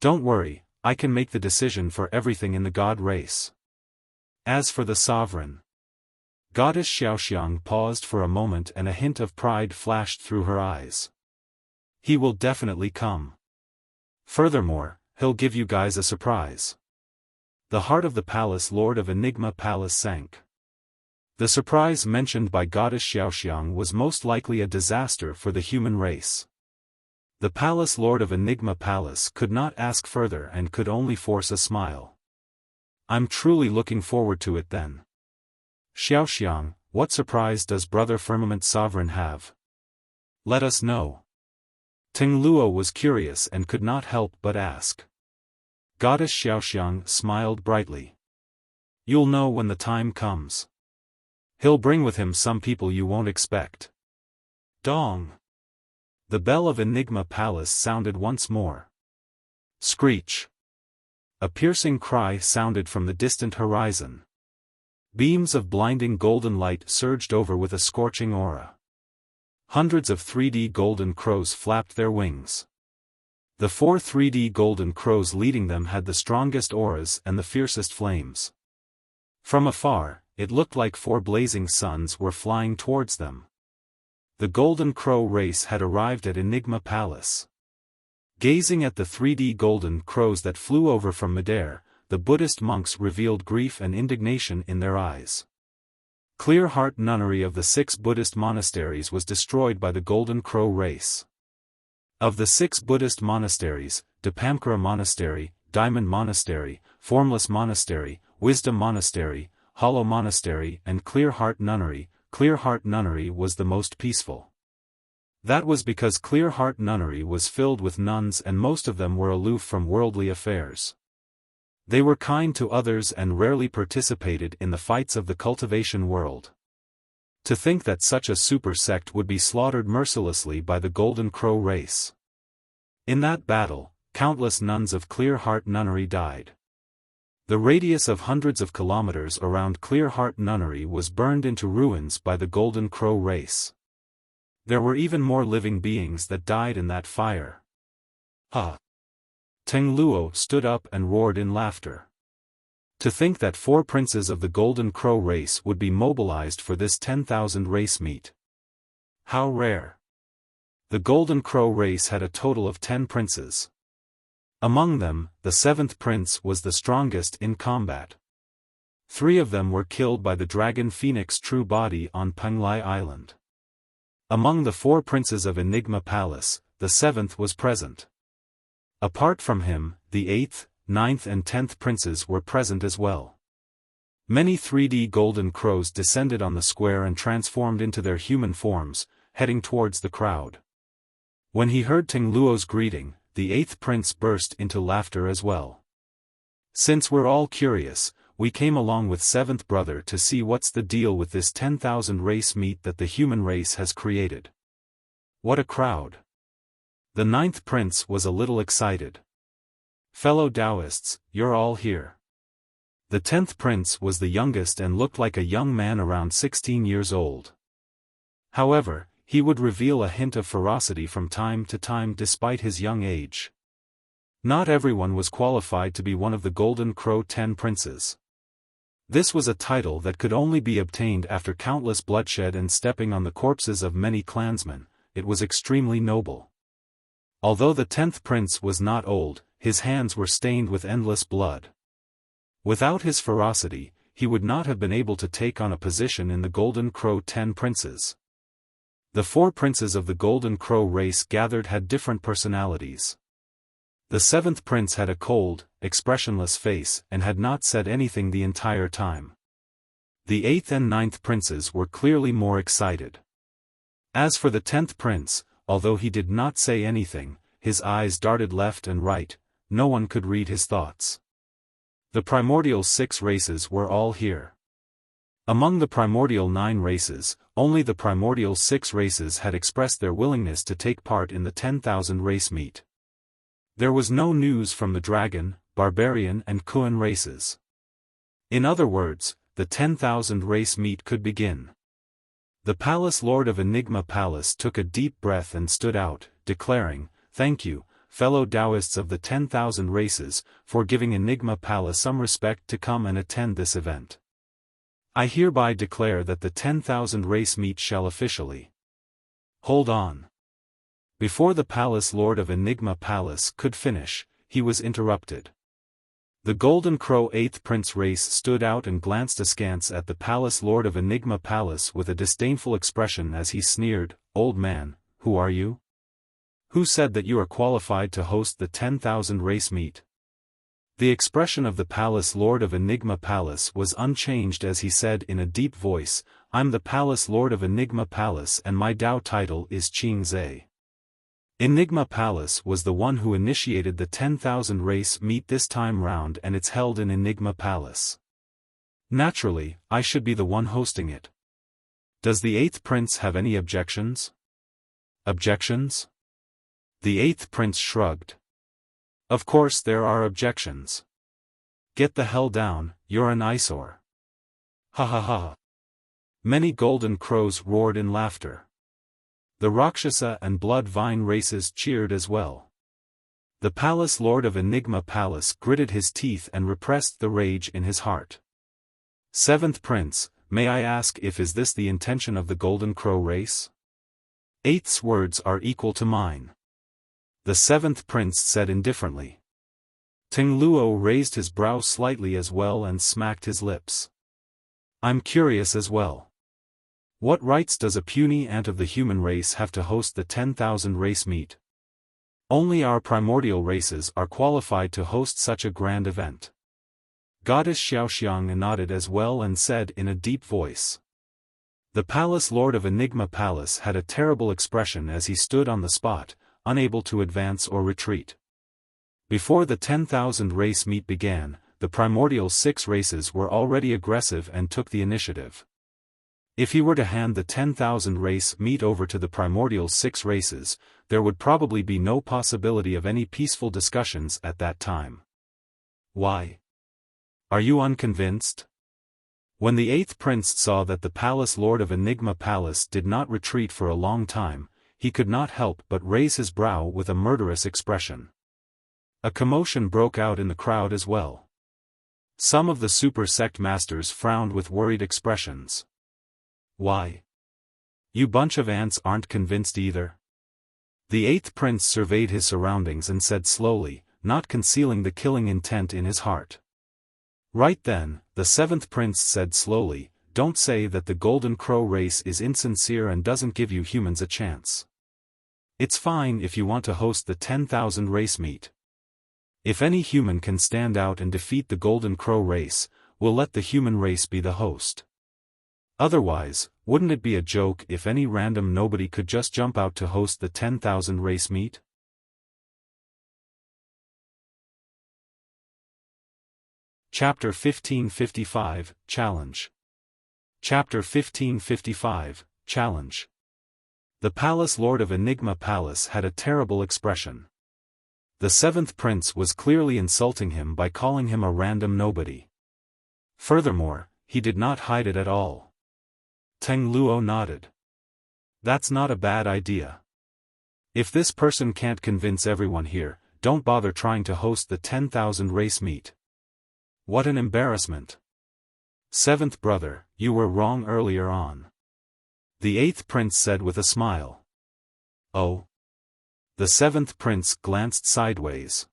Don't worry, I can make the decision for everything in the god race. As for the Sovereign. Goddess Xiaoxiang paused for a moment and a hint of pride flashed through her eyes. He will definitely come. Furthermore, he'll give you guys a surprise. The heart of the Palace Lord of Enigma Palace sank. The surprise mentioned by Goddess Xiaoxiang was most likely a disaster for the human race. The Palace Lord of Enigma Palace could not ask further and could only force a smile. I'm truly looking forward to it then. Xiaoxiang, what surprise does Brother Firmament Sovereign have? Let us know. Teng Luo was curious and could not help but ask. Goddess Xiaoxiang smiled brightly. You'll know when the time comes. He'll bring with him some people you won't expect. Dong! The bell of Enigma Palace sounded once more. Screech! A piercing cry sounded from the distant horizon. Beams of blinding golden light surged over with a scorching aura. Hundreds of 3D golden crows flapped their wings. The 4 3D golden crows leading them had the strongest auras and the fiercest flames. From afar, it looked like 4 blazing suns were flying towards them. The golden crow race had arrived at Enigma Palace. Gazing at the 3D golden crows that flew over from midair, the Buddhist monks revealed grief and indignation in their eyes. Clear Heart Nunnery of the 6 Buddhist monasteries was destroyed by the Golden Crow race. Of the 6 Buddhist monasteries, Dipamkara Monastery, Diamond Monastery, Formless Monastery, Wisdom Monastery, Hollow Monastery and Clear Heart Nunnery was the most peaceful. That was because Clear Heart Nunnery was filled with nuns and most of them were aloof from worldly affairs. They were kind to others and rarely participated in the fights of the cultivation world. To think that such a super sect would be slaughtered mercilessly by the Golden Crow race. In that battle, countless nuns of Clear Heart Nunnery died. The radius of hundreds of kilometers around Clear Heart Nunnery was burned into ruins by the Golden Crow race. There were even more living beings that died in that fire. Ha! Teng Luo stood up and roared in laughter. To think that 4 princes of the Golden Crow race would be mobilized for this 10,000 race meet. How rare. The Golden Crow race had a total of 10 princes. Among them, the 7th prince was the strongest in combat. 3 of them were killed by the dragon phoenix true body on Penglai Island. Among the 4 princes of Enigma Palace, the 7th was present. Apart from him, the 8th, 9th and 10th princes were present as well. Many 3D golden crows descended on the square and transformed into their human forms, heading towards the crowd. When he heard Teng Luo's greeting, the 8th prince burst into laughter as well. Since we're all curious, we came along with 7th brother to see what's the deal with this 10,000 race meet that the human race has created. What a crowd. The 9th prince was a little excited. Fellow Taoists, you're all here. The 10th prince was the youngest and looked like a young man around 16 years old. However, he would reveal a hint of ferocity from time to time despite his young age. Not everyone was qualified to be one of the Golden Crow 10 princes. This was a title that could only be obtained after countless bloodshed and stepping on the corpses of many clansmen. It was extremely noble. Although the 10th prince was not old, his hands were stained with endless blood. Without his ferocity, he would not have been able to take on a position in the Golden Crow 10 princes. The 4 princes of the Golden Crow race gathered had different personalities. The 7th prince had a cold, expressionless face and had not said anything the entire time. The 8th and 9th princes were clearly more excited. As for the 10th prince, although he did not say anything, his eyes darted left and right, no one could read his thoughts. The primordial 6 races were all here. Among the primordial 9 races, only the primordial 6 races had expressed their willingness to take part in the 10,000 race meet. There was no news from the Dragon, Barbarian and Kuan races. In other words, the 10,000 race meet could begin. The Palace Lord of Enigma Palace took a deep breath and stood out, declaring, "Thank you, fellow Taoists of the 10,000 races, for giving Enigma Palace some respect to come and attend this event. I hereby declare that the 10,000 race meet shall officially." Hold on. Before the Palace Lord of Enigma Palace could finish, he was interrupted. The Golden Crow 8th Prince race stood out and glanced askance at the Palace Lord of Enigma Palace with a disdainful expression as he sneered, "Old man, who are you? Who said that you are qualified to host the 10,000 race meet?" The expression of the Palace Lord of Enigma Palace was unchanged as he said in a deep voice, "I'm the Palace Lord of Enigma Palace and my Dao title is Qing Zhe. Enigma Palace was the one who initiated the 10,000 race meet this time round and it's held in Enigma Palace. Naturally, I should be the one hosting it. Does the 8th Prince have any objections?" Objections? The 8th Prince shrugged. Of course there are objections. Get the hell down, you're an eyesore. Ha ha ha. Many golden crows roared in laughter. The Rakshasa and Blood Vine races cheered as well. The Palace Lord of Enigma Palace gritted his teeth and repressed the rage in his heart. 7th Prince, may I ask if is this the intention of the Golden Crow race? 8th's words are equal to mine. The 7th Prince said indifferently. Ting Luo raised his brow slightly as well and smacked his lips. I'm curious as well. What rights does a puny ant of the human race have to host the 10,000 race meet? Only our primordial races are qualified to host such a grand event. Goddess Xiaoxiang nodded as well and said in a deep voice. The Palace Lord of Enigma Palace had a terrible expression as he stood on the spot, unable to advance or retreat. Before the 10,000 race meet began, the primordial 6 races were already aggressive and took the initiative. If he were to hand the 10,000 race meet over to the primordial 6 races, there would probably be no possibility of any peaceful discussions at that time. Why? Are you unconvinced? When the 8th Prince saw that the Palace Lord of Enigma Palace did not retreat for a long time, he could not help but raise his brow with a murderous expression. A commotion broke out in the crowd as well. Some of the super sect masters frowned with worried expressions. Why? You bunch of ants aren't convinced either? The 8th Prince surveyed his surroundings and said slowly, not concealing the killing intent in his heart. Right then, the 7th Prince said slowly, don't say that the Golden Crow race is insincere and doesn't give you humans a chance. It's fine if you want to host the 10,000 race meet. If any human can stand out and defeat the Golden Crow race, we'll let the human race be the host. Otherwise, wouldn't it be a joke if any random nobody could just jump out to host the 10,000 race meet? Chapter 1555, Challenge. Chapter 1555, Challenge. The Palace Lord of Enigma Palace had a terrible expression. The 7th Prince was clearly insulting him by calling him a random nobody. Furthermore, he did not hide it at all. Teng Luo nodded. That's not a bad idea. If this person can't convince everyone here, don't bother trying to host the 10,000 race meet. What an embarrassment. 7th brother, you were wrong earlier on. The 8th Prince said with a smile. Oh? The 7th Prince glanced sideways.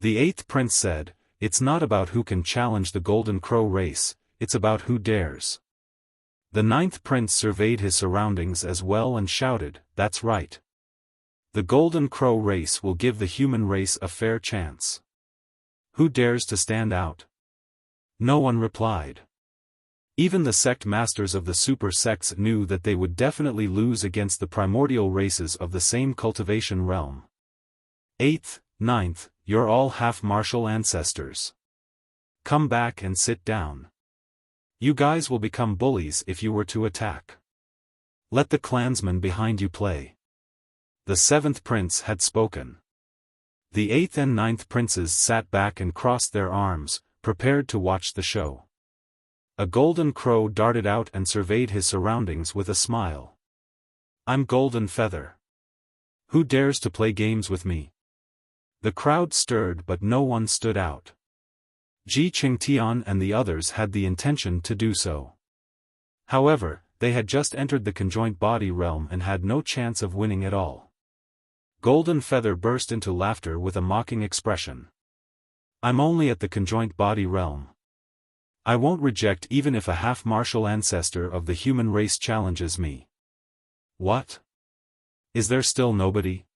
The 8th Prince said, it's not about who can challenge the Golden Crow race, it's about who dares. The ninth prince surveyed his surroundings as well and shouted, "That's right. The Golden Crow race will give the human race a fair chance. Who dares to stand out?" No one replied. Even the sect masters of the super sects knew that they would definitely lose against the primordial races of the same cultivation realm. 8th, 9th, you're all half-martial ancestors. Come back and sit down. You guys will become bullies if you were to attack. Let the clansmen behind you play. The 7th prince had spoken. The 8th and 9th princes sat back and crossed their arms, prepared to watch the show. A golden crow darted out and surveyed his surroundings with a smile. "I'm Golden Feather. Who dares to play games with me?" The crowd stirred but no one stood out. Ji Qingtian and the others had the intention to do so. However, they had just entered the conjoint body realm and had no chance of winning at all. Golden Feather burst into laughter with a mocking expression. "I'm only at the conjoint body realm. I won't reject even if a half-martial ancestor of the human race challenges me." "What? Is there still nobody?"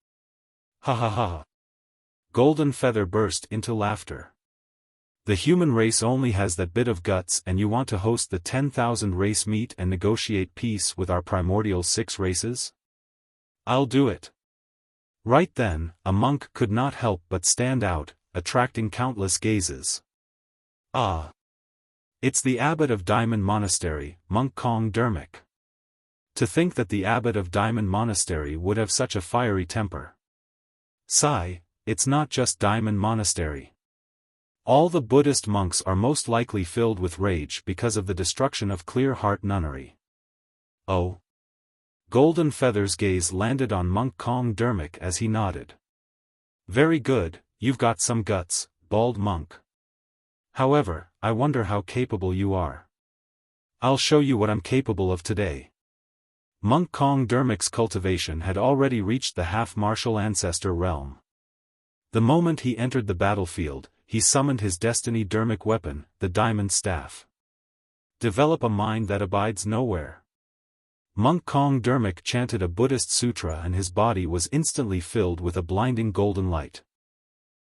"Ha ha ha." Golden Feather burst into laughter. "The human race only has that bit of guts, and you want to host the 10,000 race meet and negotiate peace with our primordial 6 races? I'll do it." Right then, a monk could not help but stand out, attracting countless gazes. "Ah! It's the abbot of Diamond Monastery, Monk Kong Dermik. To think that the abbot of Diamond Monastery would have such a fiery temper. Sigh, it's not just Diamond Monastery. All the Buddhist monks are most likely filled with rage because of the destruction of Clear Heart Nunnery." "Oh?" Golden Feather's gaze landed on Monk Kong Dermik as he nodded. "Very good, you've got some guts, bald monk. However, I wonder how capable you are. I'll show you what I'm capable of today." Monk Kong Dermik's cultivation had already reached the half-martial ancestor realm. The moment he entered the battlefield, he summoned his destiny Dermic weapon, the Diamond Staff. Develop a mind that abides nowhere. Monk Kong Dermik chanted a Buddhist sutra and his body was instantly filled with a blinding golden light.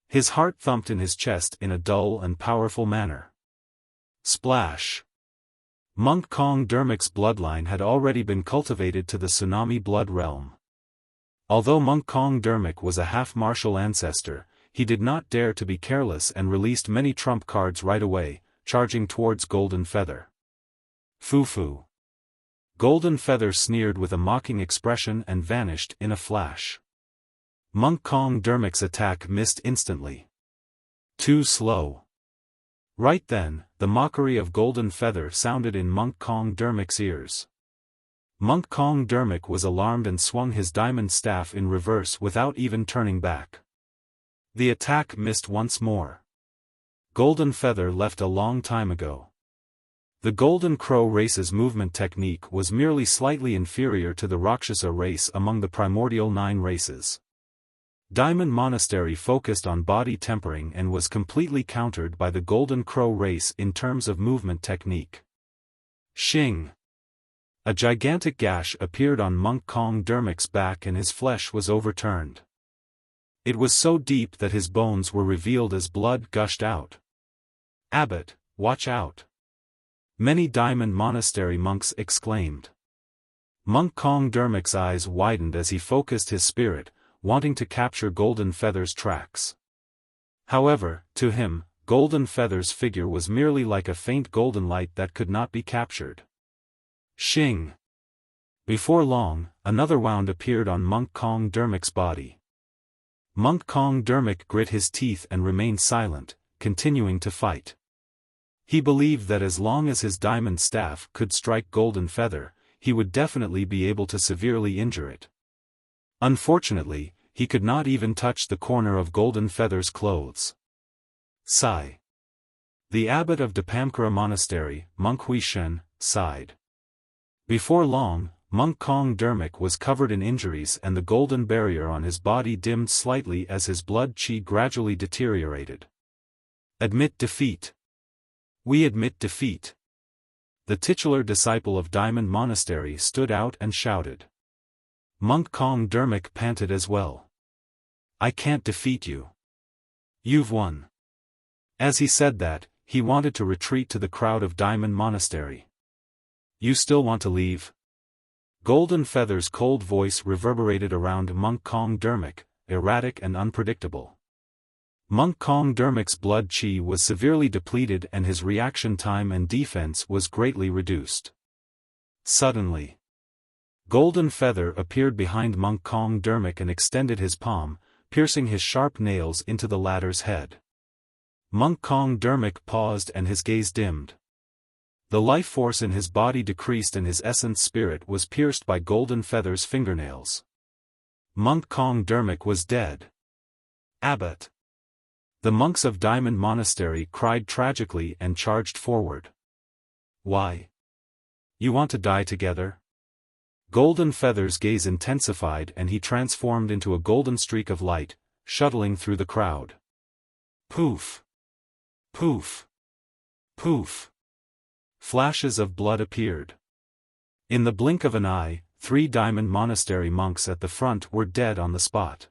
His heart thumped in his chest in a dull and powerful manner. Splash! Monk Kong Dermik's bloodline had already been cultivated to the tsunami blood realm. Although Monk Kong Dermik was a half-martial ancestor, he did not dare to be careless and released many trump cards right away, charging towards Golden Feather. Foo-foo. Golden Feather sneered with a mocking expression and vanished in a flash. Monk Kong Dermik's attack missed instantly. Too slow. Right then, the mockery of Golden Feather sounded in Monk Kong Dermik's ears. Monk Kong Dermik was alarmed and swung his diamond staff in reverse without even turning back. The attack missed once more. Golden Feather left a long time ago. The Golden Crow race's movement technique was merely slightly inferior to the Rakshasa race among the primordial 9 races. Diamond Monastery focused on body tempering and was completely countered by the Golden Crow race in terms of movement technique. Shing! A gigantic gash appeared on Monk Kong Dermik's back and his flesh was overturned. It was so deep that his bones were revealed as blood gushed out. "Abbot, watch out!" Many Diamond Monastery monks exclaimed. Monk Kong Dermik's eyes widened as he focused his spirit, wanting to capture Golden Feather's tracks. However, to him, Golden Feather's figure was merely like a faint golden light that could not be captured. Shing! Before long, another wound appeared on Monk Kong Dermik's body. Monk Kong Dermik grit his teeth and remained silent, continuing to fight. He believed that as long as his diamond staff could strike Golden Feather, he would definitely be able to severely injure it. Unfortunately, he could not even touch the corner of Golden Feather's clothes. Sigh. The abbot of Dipamkara Monastery, Monk Huishen, sighed. Before long, Monk Kong Dermik was covered in injuries and the golden barrier on his body dimmed slightly as his blood chi gradually deteriorated. Admit defeat. We admit defeat. The titular disciple of Diamond Monastery stood out and shouted. Monk Kong Dermok panted as well. I can't defeat you. You've won. As he said that, he wanted to retreat to the crowd of Diamond Monastery. You still want to leave? Golden Feather's cold voice reverberated around Monk Kong Dermok, erratic and unpredictable. Monk Kong Dermok's blood chi was severely depleted and his reaction time and defense was greatly reduced. Suddenly, Golden Feather appeared behind Monk Kong Dermok and extended his palm, piercing his sharp nails into the latter's head. Monk Kong Dermok paused and his gaze dimmed. The life force in his body decreased and his essence spirit was pierced by Golden Feather's fingernails. Monk Kong Dermok was dead. Abbot! The monks of Diamond Monastery cried tragically and charged forward. Why? You want to die together? Golden Feather's gaze intensified and he transformed into a golden streak of light, shuttling through the crowd. Poof! Poof! Poof! Flashes of blood appeared. In the blink of an eye, 3 Diamond Monastery monks at the front were dead on the spot.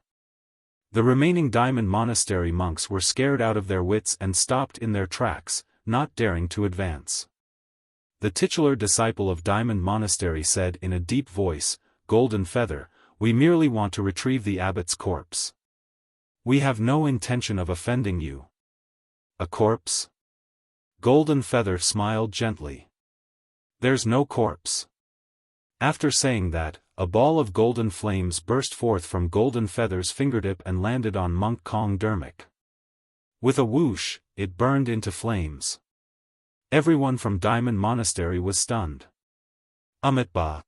The remaining Diamond Monastery monks were scared out of their wits and stopped in their tracks, not daring to advance. The titular disciple of Diamond Monastery said in a deep voice, Golden Feather, we merely want to retrieve the abbot's corpse. We have no intention of offending you. A corpse? Golden Feather smiled gently. There's no corpse. After saying that, a ball of golden flames burst forth from Golden Feather's fingertip and landed on Monk Kong Dermok. With a whoosh, it burned into flames. Everyone from Diamond Monastery was stunned. Amitabha.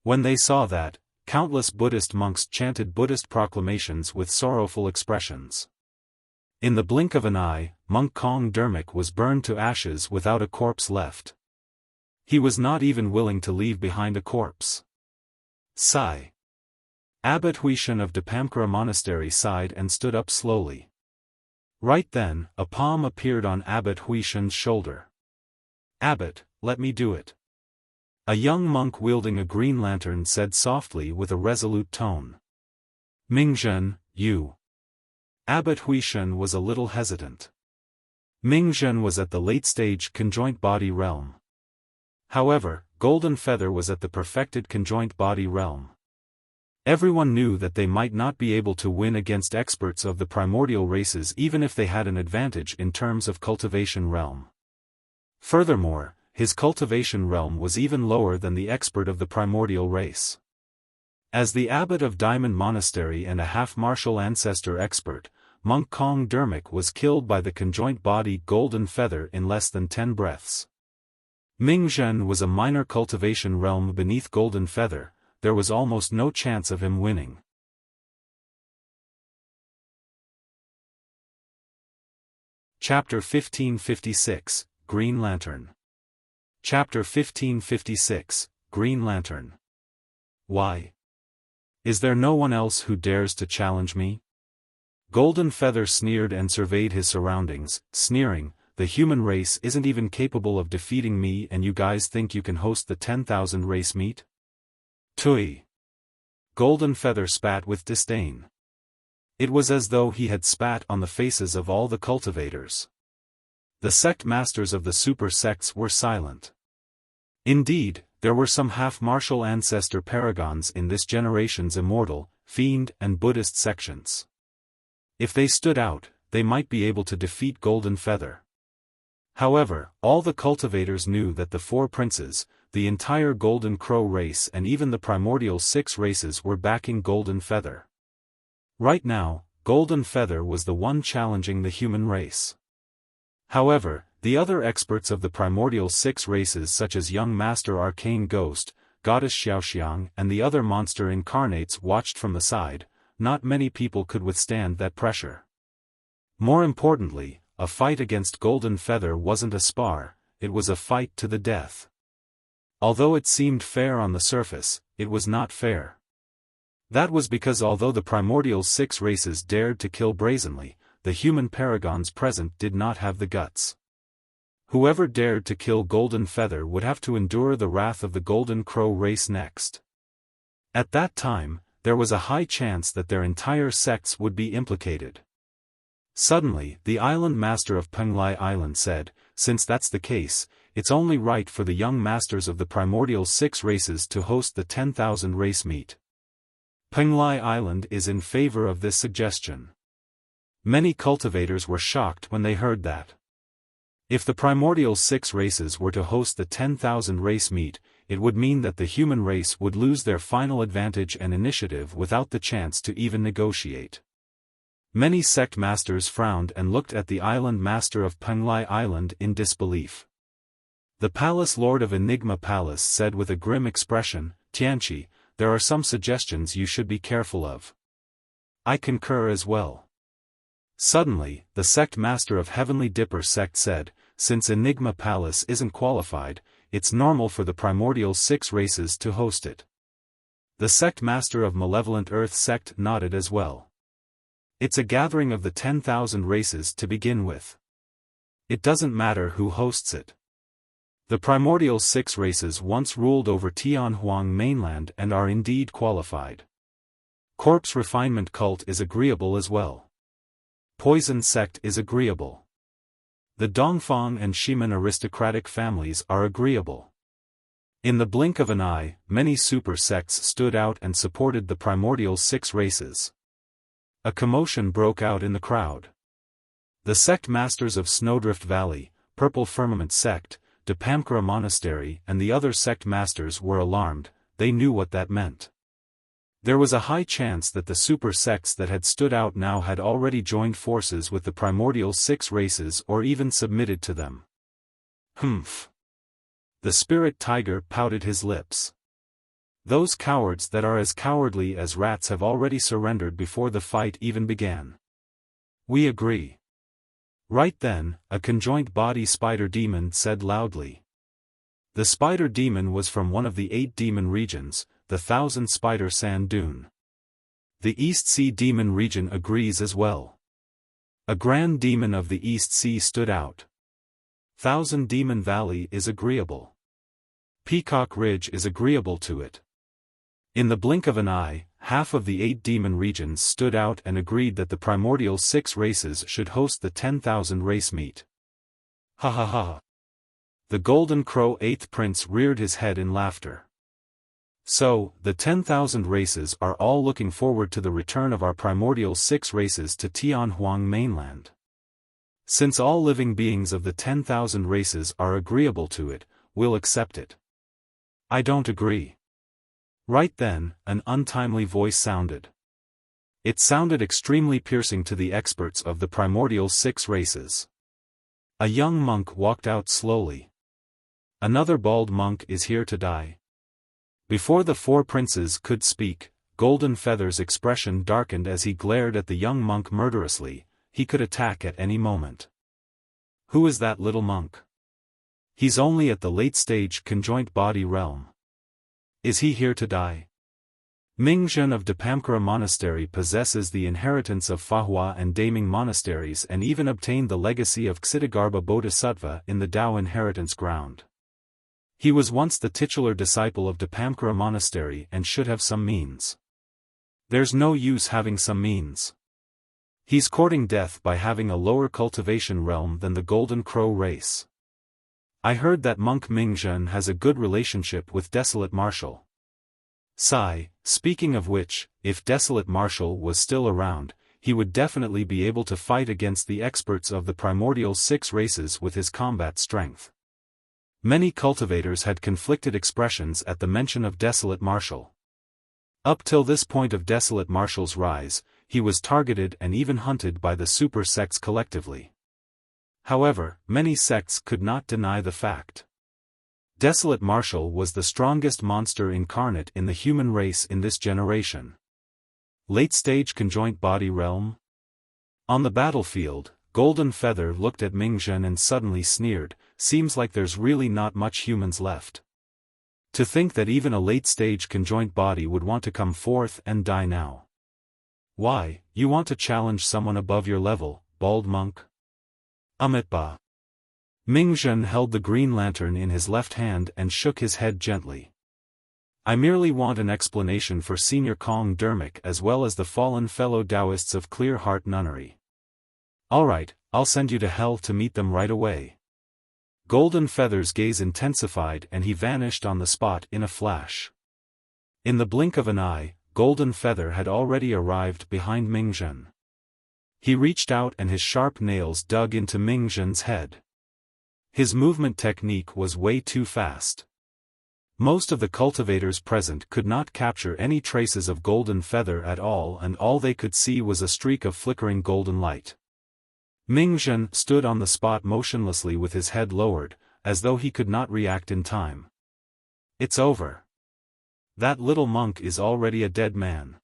When they saw that, countless Buddhist monks chanted Buddhist proclamations with sorrowful expressions. In the blink of an eye, Monk Kong Dermok was burned to ashes without a corpse left. He was not even willing to leave behind a corpse. Sigh. Abbot Huishan of Dipamkara Monastery sighed and stood up slowly. Right then, a palm appeared on Abbot Huishan's shoulder. Abbot, let me do it. A young monk wielding a green lantern said softly with a resolute tone. Mingzhen, you. Abbot Huishan was a little hesitant. Mingzhen was at the late-stage conjoint body realm. However, Golden Feather was at the perfected conjoint body realm. Everyone knew that they might not be able to win against experts of the primordial races even if they had an advantage in terms of cultivation realm. Furthermore, his cultivation realm was even lower than the expert of the primordial race. As the abbot of Diamond Monastery and a half-martial ancestor expert, Monk Kong Dermok was killed by the conjoint body Golden Feather in less than 10 breaths. Mingzhen was a minor cultivation realm beneath Golden Feather, there was almost no chance of him winning. Chapter 1556, Green Lantern. Chapter 1556, Green Lantern. Why? Is there no one else who dares to challenge me? Golden Feather sneered and surveyed his surroundings, sneering, the human race isn't even capable of defeating me and you guys think you can host the 10,000 race meet? Tui. Golden Feather spat with disdain. It was as though he had spat on the faces of all the cultivators. The sect masters of the super sects were silent. Indeed, there were some half-martial ancestor paragons in this generation's Immortal, Fiend and Buddhist sections. If they stood out, they might be able to defeat Golden Feather. However, all the cultivators knew that the 4 princes, the entire Golden Crow race and even the primordial 6 races were backing Golden Feather. Right now, Golden Feather was the one challenging the human race. However, the other experts of the primordial 6 races such as Young Master Arcane Ghost, Goddess Xiaoxiang and the other monster incarnates watched from the side. Not many people could withstand that pressure. More importantly, a fight against Golden Feather wasn't a spar, it was a fight to the death. Although it seemed fair on the surface, it was not fair. That was because although the primordial 6 races dared to kill brazenly, the human paragons present did not have the guts. Whoever dared to kill Golden Feather would have to endure the wrath of the Golden Crow race next. At that time, there was a high chance that their entire sects would be implicated. Suddenly, the island master of Penglai Island said, "Since that's the case, it's only right for the young masters of the primordial 6 races to host the 10,000 race meet." Penglai Island is in favor of this suggestion. Many cultivators were shocked when they heard that. If the primordial 6 races were to host the 10,000 race meet, it would mean that the human race would lose their final advantage and initiative without the chance to even negotiate. Many sect masters frowned and looked at the island master of Penglai Island in disbelief. The palace lord of Enigma Palace said with a grim expression, "Tianqi, there are some suggestions you should be careful of." "I concur as well." Suddenly, the sect master of Heavenly Dipper sect said, "Since Enigma Palace isn't qualified, it's normal for the primordial 6 races to host it." The sect master of Malevolent Earth sect nodded as well. "It's a gathering of the 10,000 races to begin with. It doesn't matter who hosts it. The primordial 6 races once ruled over Tianhuang mainland and are indeed qualified. Corpse Refinement Cult is agreeable as well. Poison Sect is agreeable. The Dongfang and Shiman aristocratic families are agreeable." In the blink of an eye, many super sects stood out and supported the primordial 6 races. A commotion broke out in the crowd. The sect masters of Snowdrift Valley, Purple Firmament Sect, Dipamkara Monastery and the other sect masters were alarmed. They knew what that meant. There was a high chance that the super sects that had stood out now had already joined forces with the primordial 6 races or even submitted to them. Humph. The spirit tiger pouted his lips. "Those cowards that are as cowardly as rats have already surrendered before the fight even began." "We agree." Right then, a conjoint body spider demon said loudly. The spider demon was from one of the 8 demon regions, the Thousand Spider Sand Dune. The East Sea demon region agrees as well. A grand demon of the East Sea stood out. Thousand Demon Valley is agreeable. Peacock Ridge is agreeable to it. In the blink of an eye, half of the 8 demon regions stood out and agreed that the primordial 6 races should host the 10,000 race meet. Ha ha ha. The Golden Crow 8th Prince reared his head in laughter. "So, the 10,000 races are all looking forward to the return of our primordial 6 races to Tianhuang mainland. Since all living beings of the 10,000 races are agreeable to it, we'll accept it." "I don't agree." Right then, an untimely voice sounded. It sounded extremely piercing to the experts of the primordial 6 races. A young monk walked out slowly. "Another bald monk is here to die." Before the 4 princes could speak, Golden Feather's expression darkened as he glared at the young monk murderously. He could attack at any moment. "Who is that little monk? He's only at the late-stage conjoint body realm. Is he here to die?" Mingzhen of Dipamkara Monastery possesses the inheritance of Fahua and Daming monasteries and even obtained the legacy of Ksitigarbha Bodhisattva in the Tao inheritance ground. He was once the titular disciple of Dipamkara Monastery and should have some means. There's no use having some means. He's courting death by having a lower cultivation realm than the Golden Crow race. I heard that monk Mingzhen has a good relationship with Desolate Marshal. Sigh, speaking of which, if Desolate Marshal was still around, he would definitely be able to fight against the experts of the primordial 6 races with his combat strength. Many cultivators had conflicted expressions at the mention of Desolate Marshal. Up till this point of Desolate Marshal's rise, he was targeted and even hunted by the super sects collectively. However, many sects could not deny the fact. Desolate Marshal was the strongest monster incarnate in the human race in this generation. Late-stage conjoint body realm? On the battlefield, Golden Feather looked at Mingzhen and suddenly sneered, "Seems like there's really not much humans left. To think that even a late-stage conjoint body would want to come forth and die now. Why, you want to challenge someone above your level, bald monk? Amitba." Mingzhen held the green lantern in his left hand and shook his head gently. I merely want an explanation for Senior Kong Dermic as well as the fallen fellow Taoists of Clear Heart Nunnery. Alright, I'll send you to hell to meet them right away. Golden Feather's gaze intensified and he vanished on the spot in a flash. In the blink of an eye, Golden Feather had already arrived behind Mingzhen. He reached out and his sharp nails dug into Mingzhen's head. His movement technique was way too fast. Most of the cultivators present could not capture any traces of Golden Feather at all, and all they could see was a streak of flickering golden light. Mingzhen stood on the spot motionlessly with his head lowered, as though he could not react in time. It's over. That little monk is already a dead man.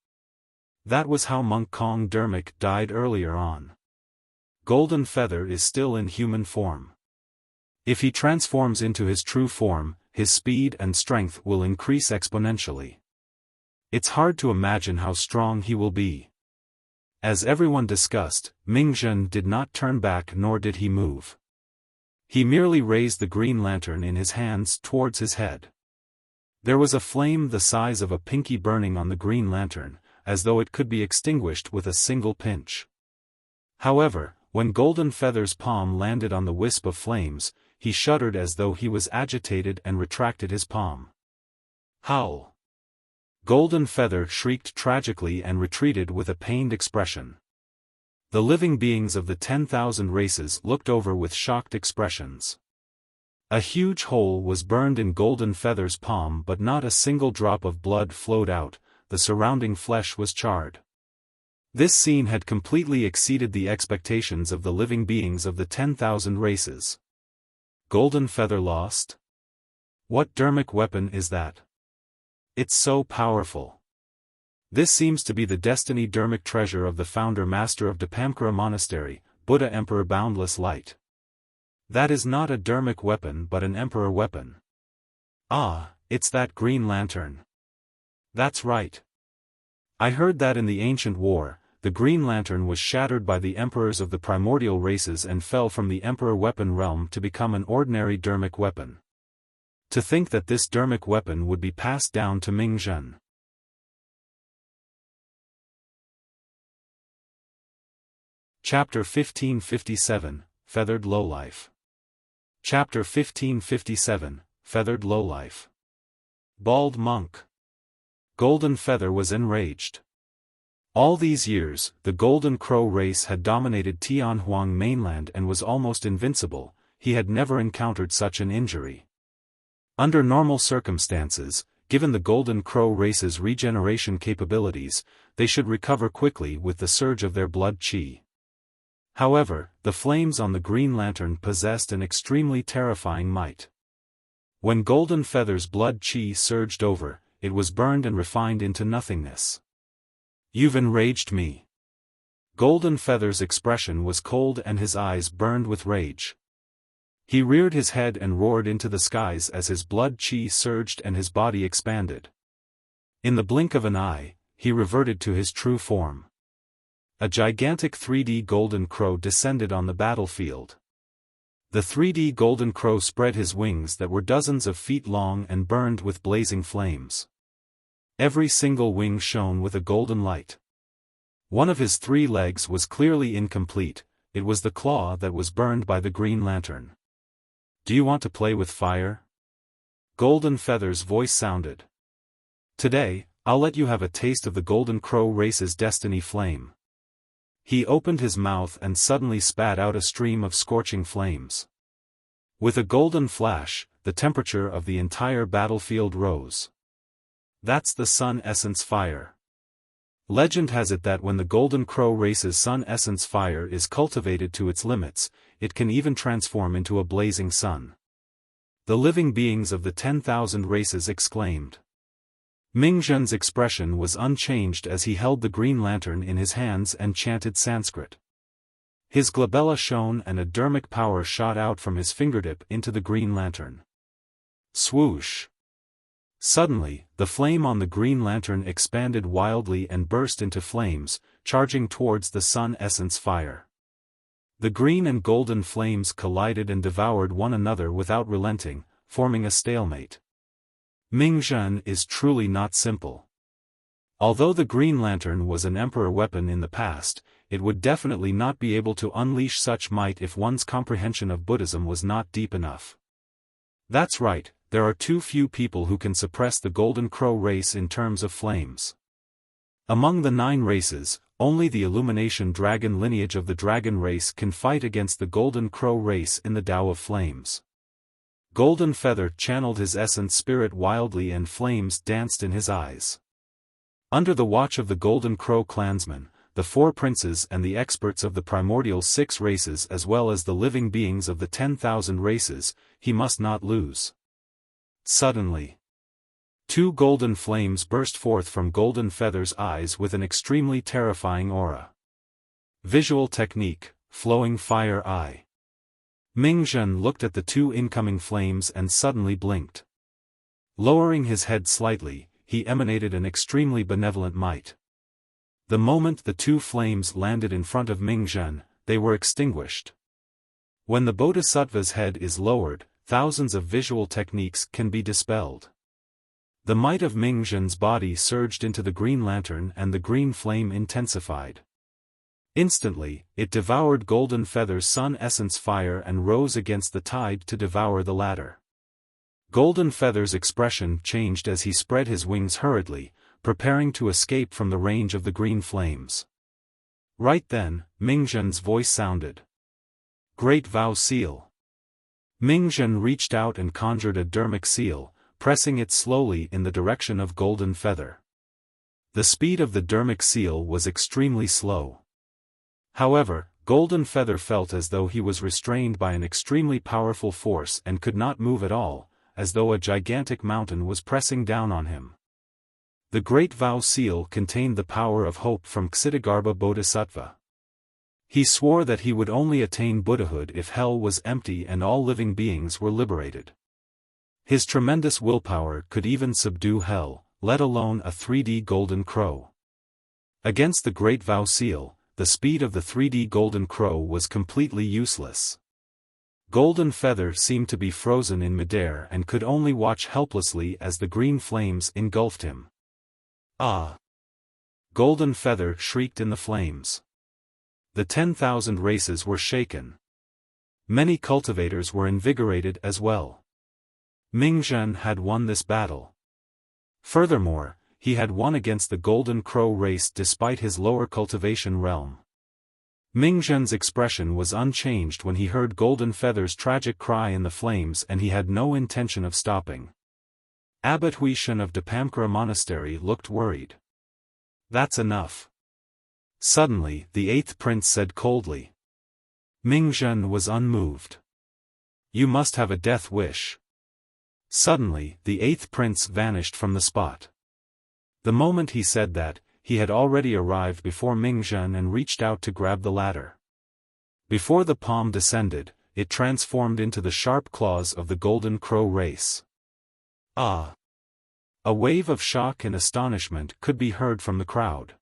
That was how Monk Kong Dermic died earlier on. Golden Feather is still in human form. If he transforms into his true form, his speed and strength will increase exponentially. It's hard to imagine how strong he will be. As everyone discussed, Mingzhen did not turn back nor did he move. He merely raised the green lantern in his hands towards his head. There was a flame the size of a pinky burning on the green lantern, as though it could be extinguished with a single pinch. However, when Golden Feather's palm landed on the wisp of flames, he shuddered as though he was agitated and retracted his palm. Howl! Golden Feather shrieked tragically and retreated with a pained expression. The living beings of the 10,000 races looked over with shocked expressions. A huge hole was burned in Golden Feather's palm, but not a single drop of blood flowed out. The surrounding flesh was charred. This scene had completely exceeded the expectations of the living beings of the 10,000 races. Golden Feather lost? What Dermic weapon is that? It's so powerful. This seems to be the Destiny Dermic treasure of the founder master of Dipamkara Monastery, Buddha Emperor Boundless Light. That is not a Dermic weapon but an Emperor weapon. Ah, it's that green lantern. That's right. I heard that in the ancient war, the Green Lantern was shattered by the emperors of the primordial races and fell from the Emperor weapon realm to become an ordinary Dermic weapon. To think that this Dermic weapon would be passed down to Mingzhen. Chapter 1557, Feathered Lowlife. Chapter 1557, Feathered Lowlife. Bald Monk. Golden Feather was enraged. All these years, the Golden Crow race had dominated Tianhuang mainland and was almost invincible. He had never encountered such an injury. Under normal circumstances, given the Golden Crow race's regeneration capabilities, they should recover quickly with the surge of their blood qi. However, the flames on the Green Lantern possessed an extremely terrifying might. When Golden Feather's blood qi surged over, it was burned and refined into nothingness. You've enraged me. Golden Feather's expression was cold and his eyes burned with rage. He reared his head and roared into the skies as his blood qi surged and his body expanded. In the blink of an eye, he reverted to his true form. A gigantic 3D Golden Crow descended on the battlefield. The 3D Golden Crow spread his wings that were dozens of feet long and burned with blazing flames. Every single wing shone with a golden light. One of his 3 legs was clearly incomplete, it was the claw that was burned by the Green Lantern. Do you want to play with fire? Golden Feather's voice sounded. Today, I'll let you have a taste of the Golden Crow race's destiny flame. He opened his mouth and suddenly spat out a stream of scorching flames. With a golden flash, the temperature of the entire battlefield rose. That's the Sun Essence Fire. Legend has it that when the Golden Crow race's Sun Essence Fire is cultivated to its limits, it can even transform into a blazing sun. The living beings of the 10,000 races exclaimed. Mingzhen's expression was unchanged as he held the Green Lantern in his hands and chanted Sanskrit. His glabella shone and a dermic power shot out from his fingertip into the Green Lantern. Swoosh! Suddenly, the flame on the Green Lantern expanded wildly and burst into flames, charging towards the Sun Essence Fire. The green and golden flames collided and devoured one another without relenting, forming a stalemate. Mingzhen is truly not simple. Although the Green Lantern was an emperor weapon in the past, it would definitely not be able to unleash such might if one's comprehension of Buddhism was not deep enough. That's right, there are too few people who can suppress the Golden Crow race in terms of flames. Among the 9 races, only the Illumination Dragon lineage of the Dragon race can fight against the Golden Crow race in the Tao of Flames. Golden Feather channeled his essence spirit wildly and flames danced in his eyes. Under the watch of the Golden Crow clansmen, the 4 princes and the experts of the primordial 6 races as well as the living beings of the 10,000 races, he must not lose. Suddenly, 2 golden flames burst forth from Golden Feather's eyes with an extremely terrifying aura. Visual technique, flowing fire eye. Mingzhen looked at the 2 incoming flames and suddenly blinked. Lowering his head slightly, he emanated an extremely benevolent might. The moment the 2 flames landed in front of Mingzhen, they were extinguished. When the Bodhisattva's head is lowered, thousands of visual techniques can be dispelled. The might of Mingzhen's body surged into the Green Lantern and the green flame intensified. Instantly, it devoured Golden Feather's sun essence fire and rose against the tide to devour the latter. Golden Feather's expression changed as he spread his wings hurriedly, preparing to escape from the range of the green flames. Right then, Mingzhen's voice sounded. Great Vow Seal. Mingzhen reached out and conjured a dermic seal, pressing it slowly in the direction of Golden Feather. The speed of the dermic seal was extremely slow. However, Golden Feather felt as though he was restrained by an extremely powerful force and could not move at all, as though a gigantic mountain was pressing down on him. The Great Vow Seal contained the power of hope from Ksitigarbha Bodhisattva. He swore that he would only attain Buddhahood if hell was empty and all living beings were liberated. His tremendous willpower could even subdue hell, let alone a 3D Golden Crow. Against the Great Vow Seal, the speed of the 3D Golden Crow was completely useless. Golden Feather seemed to be frozen in midair and could only watch helplessly as the green flames engulfed him. Ah! Golden Feather shrieked in the flames. The 10,000 races were shaken. Many cultivators were invigorated as well. Mingzhen had won this battle. Furthermore, he had won against the Golden Crow race despite his lower cultivation realm. Mingzhen's expression was unchanged when he heard Golden Feather's tragic cry in the flames and he had no intention of stopping. Abbot Huishan of Dipamkara Monastery looked worried. That's enough. Suddenly, the 8th prince said coldly. Mingzhen was unmoved. You must have a death wish. Suddenly, the 8th prince vanished from the spot. The moment he said that, he had already arrived before Mingzhen and reached out to grab the ladder. Before the palm descended, it transformed into the sharp claws of the Golden Crow race. Ah! A wave of shock and astonishment could be heard from the crowd.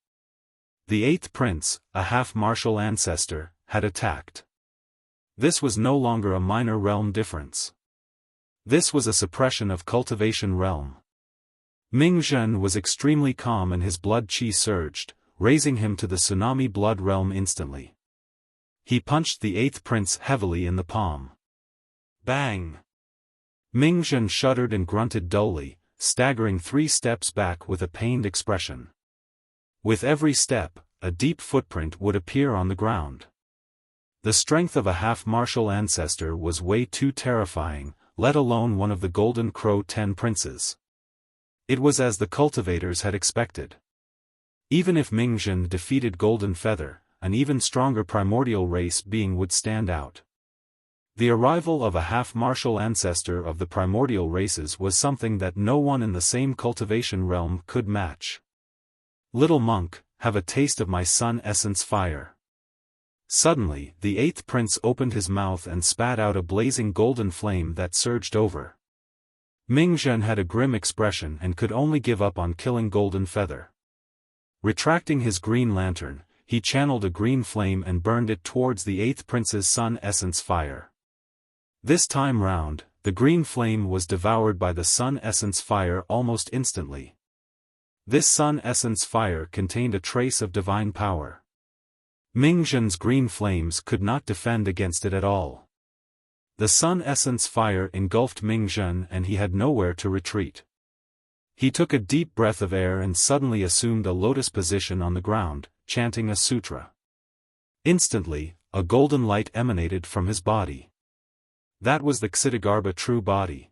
The 8th prince, a half-martial ancestor, had attacked. This was no longer a minor realm difference. This was a suppression of cultivation realm. Mingzhen was extremely calm and his blood chi surged, raising him to the tsunami blood realm instantly. He punched the 8th prince heavily in the palm. Bang! Mingzhen shuddered and grunted dully, staggering 3 steps back with a pained expression. With every step, a deep footprint would appear on the ground. The strength of a half-martial ancestor was way too terrifying, let alone one of the Golden Crow 10 princes. It was as the cultivators had expected. Even if Mingzhen defeated Golden Feather, an even stronger primordial race being would stand out. The arrival of a half-martial ancestor of the primordial races was something that no one in the same cultivation realm could match. Little monk, have a taste of my sun essence fire. Suddenly, the 8th prince opened his mouth and spat out a blazing golden flame that surged over. Mingzhen had a grim expression and could only give up on killing Golden Feather. Retracting his green lantern, he channeled a green flame and burned it towards the 8th prince's sun essence fire. This time round, the green flame was devoured by the sun essence fire almost instantly. This sun essence fire contained a trace of divine power. Mingzhen's green flames could not defend against it at all. The sun essence fire engulfed Mingzhen and he had nowhere to retreat. He took a deep breath of air and suddenly assumed a lotus position on the ground, chanting a sutra. Instantly, a golden light emanated from his body. That was the Xitigarbha true body.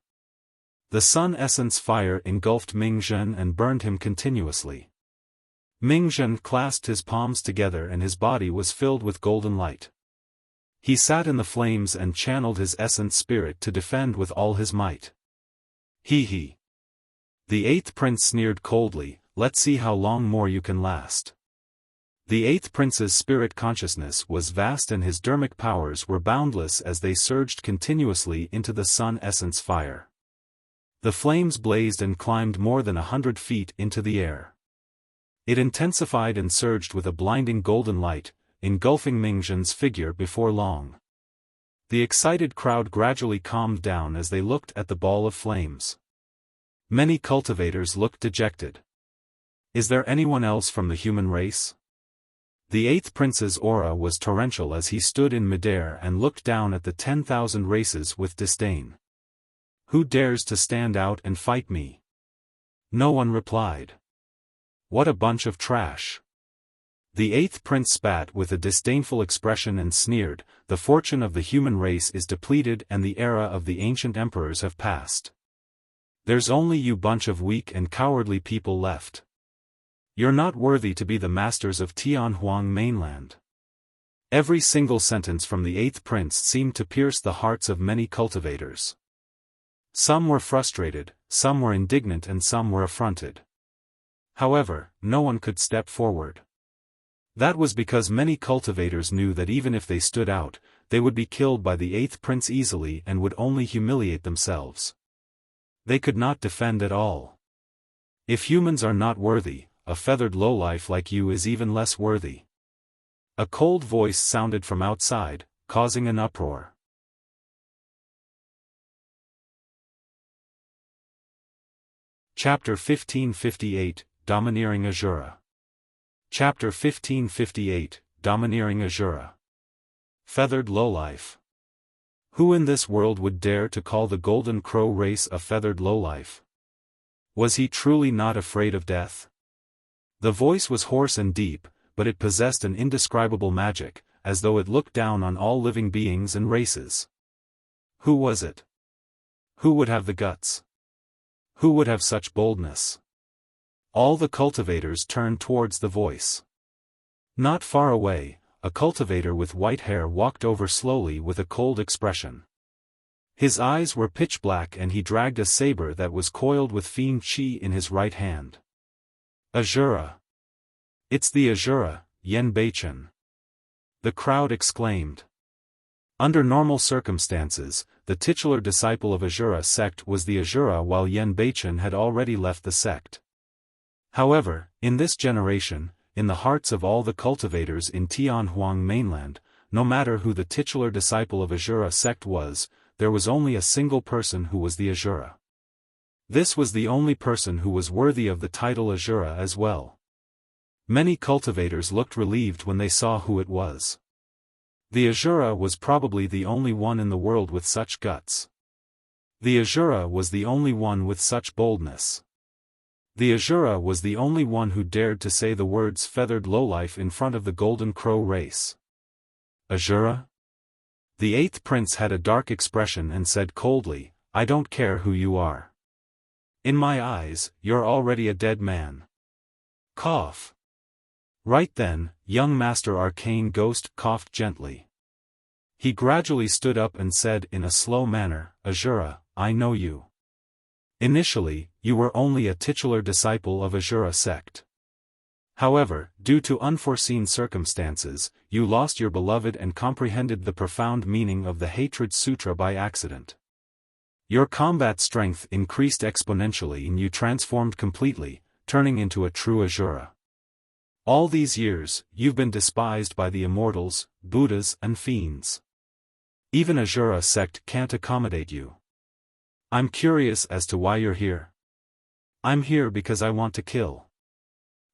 The sun essence fire engulfed Mingzhen and burned him continuously. Mingzhen clasped his palms together and his body was filled with golden light. He sat in the flames and channeled his essence spirit to defend with all his might. He. The 8th prince sneered coldly, let's see how long more you can last. The 8th prince's spirit consciousness was vast and his dermic powers were boundless as they surged continuously into the sun essence fire. The flames blazed and climbed more than 100 feet into the air. It intensified and surged with a blinding golden light, engulfing Mingzhen's figure before long. The excited crowd gradually calmed down as they looked at the ball of flames. Many cultivators looked dejected. Is there anyone else from the human race? The 8th prince's aura was torrential as he stood in midair and looked down at the 10,000 races with disdain. Who dares to stand out and fight me? No one replied. What a bunch of trash. The 8th prince spat with a disdainful expression and sneered, the fortune of the human race is depleted and the era of the ancient emperors have passed. There's only you bunch of weak and cowardly people left. You're not worthy to be the masters of Tianhuang mainland. Every single sentence from the 8th prince seemed to pierce the hearts of many cultivators. Some were frustrated, some were indignant and some were affronted. However, no one could step forward. That was because many cultivators knew that even if they stood out, they would be killed by the 8th prince easily and would only humiliate themselves. They could not defend at all. If humans are not worthy, a feathered lowlife like you is even less worthy. A cold voice sounded from outside, causing an uproar. Chapter 1558, Domineering Asura. Chapter 1558, Domineering Asura. Feathered lowlife. Who in this world would dare to call the Golden Crow race a feathered lowlife? Was he truly not afraid of death? The voice was hoarse and deep, but it possessed an indescribable magic, as though it looked down on all living beings and races. Who was it? Who would have the guts? Who would have such boldness? All the cultivators turned towards the voice. Not far away, a cultivator with white hair walked over slowly with a cold expression. His eyes were pitch black and he dragged a saber that was coiled with fiend chi in his right hand. Asura. It's the Asura, Yen Beichen. The crowd exclaimed. Under normal circumstances, the titular disciple of Asura sect was the Asura while Yen Beichen had already left the sect. However, in this generation, in the hearts of all the cultivators in Tianhuang mainland, no matter who the titular disciple of Asura sect was, there was only a single person who was the Asura. This was the only person who was worthy of the title Asura as well. Many cultivators looked relieved when they saw who it was. The Asura was probably the only one in the world with such guts. The Asura was the only one with such boldness. The Asura was the only one who dared to say the words feathered lowlife in front of the Golden Crow race. Asura? The 8th prince had a dark expression and said coldly, I don't care who you are. In my eyes, you're already a dead man. Cough. Right then, young Master Arcane Ghost coughed gently. He gradually stood up and said in a slow manner, Asura, I know you. Initially, you were only a titular disciple of Asura sect. However, due to unforeseen circumstances, you lost your beloved and comprehended the profound meaning of the Hatred Sutra by accident. Your combat strength increased exponentially and you transformed completely, turning into a true Asura. All these years, you've been despised by the Immortals, Buddhas and Fiends. Even Asura sect can't accommodate you. I'm curious as to why you're here. I'm here because I want to kill.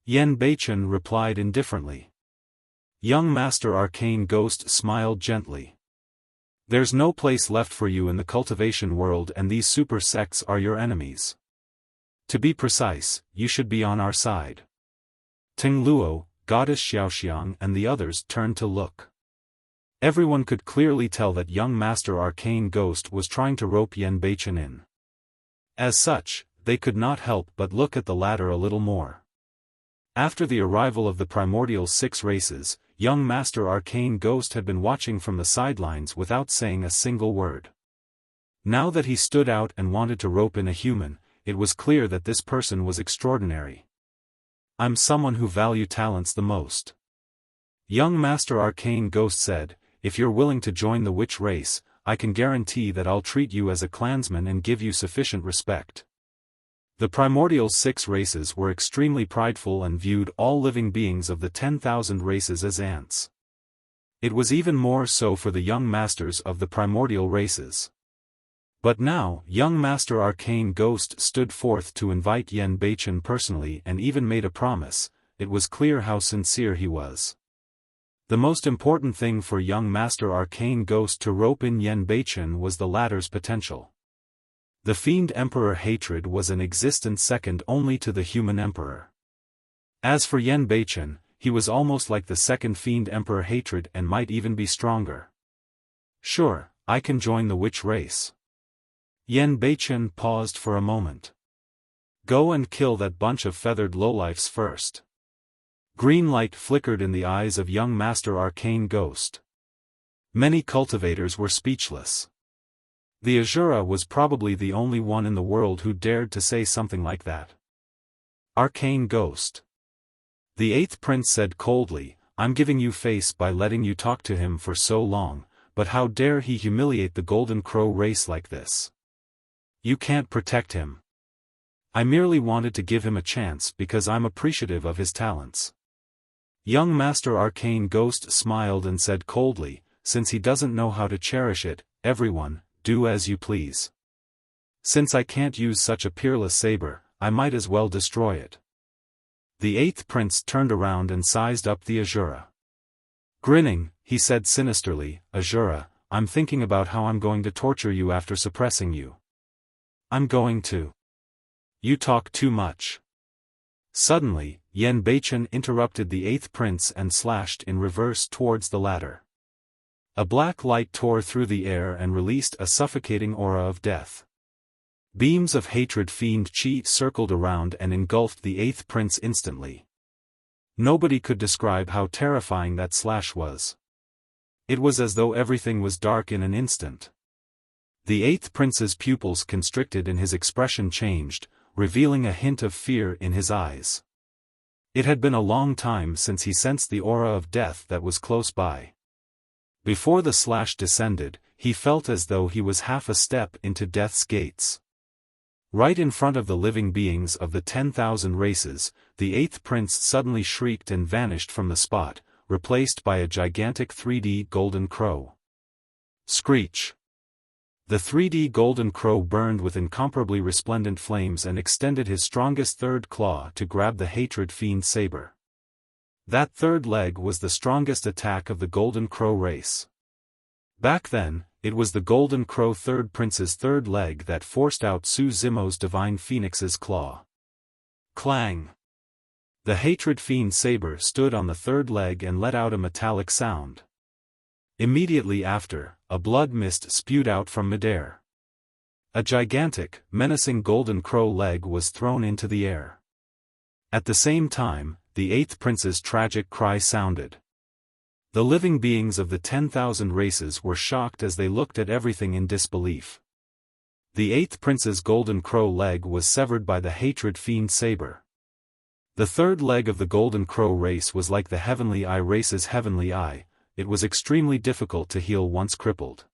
Yen Beichen replied indifferently. Young Master Arcane Ghost smiled gently. There's no place left for you in the cultivation world, and these super sects are your enemies. To be precise, you should be on our side. Ting Luo, Goddess Xiaoxiang and the others turned to look. Everyone could clearly tell that young Master Arcane Ghost was trying to rope Yen Beichen in. As such, they could not help but look at the latter a little more. After the arrival of the primordial 6 races, young Master Arcane Ghost had been watching from the sidelines without saying a single word. Now that he stood out and wanted to rope in a human, it was clear that this person was extraordinary. I'm someone who value talents the most. Young Master Arcane Ghost said, if you're willing to join the witch race, I can guarantee that I'll treat you as a clansman and give you sufficient respect. The primordial 6 races were extremely prideful and viewed all living beings of the 10,000 races as ants. It was even more so for the young masters of the primordial races. But now, young Master Arcane Ghost stood forth to invite Yen Beichen personally and even made a promise. It was clear how sincere he was. The most important thing for young Master Arcane Ghost to rope in Yen Beichen was the latter's potential. The Fiend Emperor hatred was an existence second only to the human emperor. As for Yen Beichen, he was almost like the second Fiend Emperor hatred and might even be stronger. Sure, I can join the witch race. Yen Beichen paused for a moment. Go and kill that bunch of feathered lowlifes first. Green light flickered in the eyes of young Master Arcane Ghost. Many cultivators were speechless. The Asura was probably the only one in the world who dared to say something like that. Arcane Ghost. The 8th prince said coldly, I'm giving you face by letting you talk to him for so long, but how dare he humiliate the Golden Crow race like this? You can't protect him. I merely wanted to give him a chance because I'm appreciative of his talents. Young Master Arcane Ghost smiled and said coldly, since he doesn't know how to cherish it, everyone, do as you please. Since I can't use such a peerless saber, I might as well destroy it. The 8th prince turned around and sized up the Asura. Grinning, he said sinisterly, Asura, I'm thinking about how I'm going to torture you after suppressing you. I'm going to. You talk too much. Suddenly, Yen Beichen interrupted the 8th prince and slashed in reverse towards the latter. A black light tore through the air and released a suffocating aura of death. Beams of hatred fiend chi circled around and engulfed the 8th prince instantly. Nobody could describe how terrifying that slash was. It was as though everything was dark in an instant. The 8th prince's pupils constricted and his expression changed, revealing a hint of fear in his eyes. It had been a long time since he sensed the aura of death that was close by. Before the slash descended, he felt as though he was half a step into death's gates. Right in front of the living beings of the 10,000 races, the 8th prince suddenly shrieked and vanished from the spot, replaced by a gigantic 3D golden crow. Screech! The 3D golden crow burned with incomparably resplendent flames and extended his strongest third claw to grab the hatred fiend saber. That third leg was the strongest attack of the Golden Crow race. Back then, it was the Golden Crow third prince's third leg that forced out Su Zimo's divine phoenix's claw. Clang! The hatred fiend saber stood on the third leg and let out a metallic sound. Immediately after, a blood mist spewed out from midair. A gigantic, menacing Golden Crow leg was thrown into the air. At the same time, the 8th prince's tragic cry sounded. The living beings of the 10,000 races were shocked as they looked at everything in disbelief. The 8th prince's Golden Crow leg was severed by the hatred fiend saber. The third leg of the Golden Crow race was like the Heavenly Eye race's Heavenly Eye. It was extremely difficult to heal once crippled.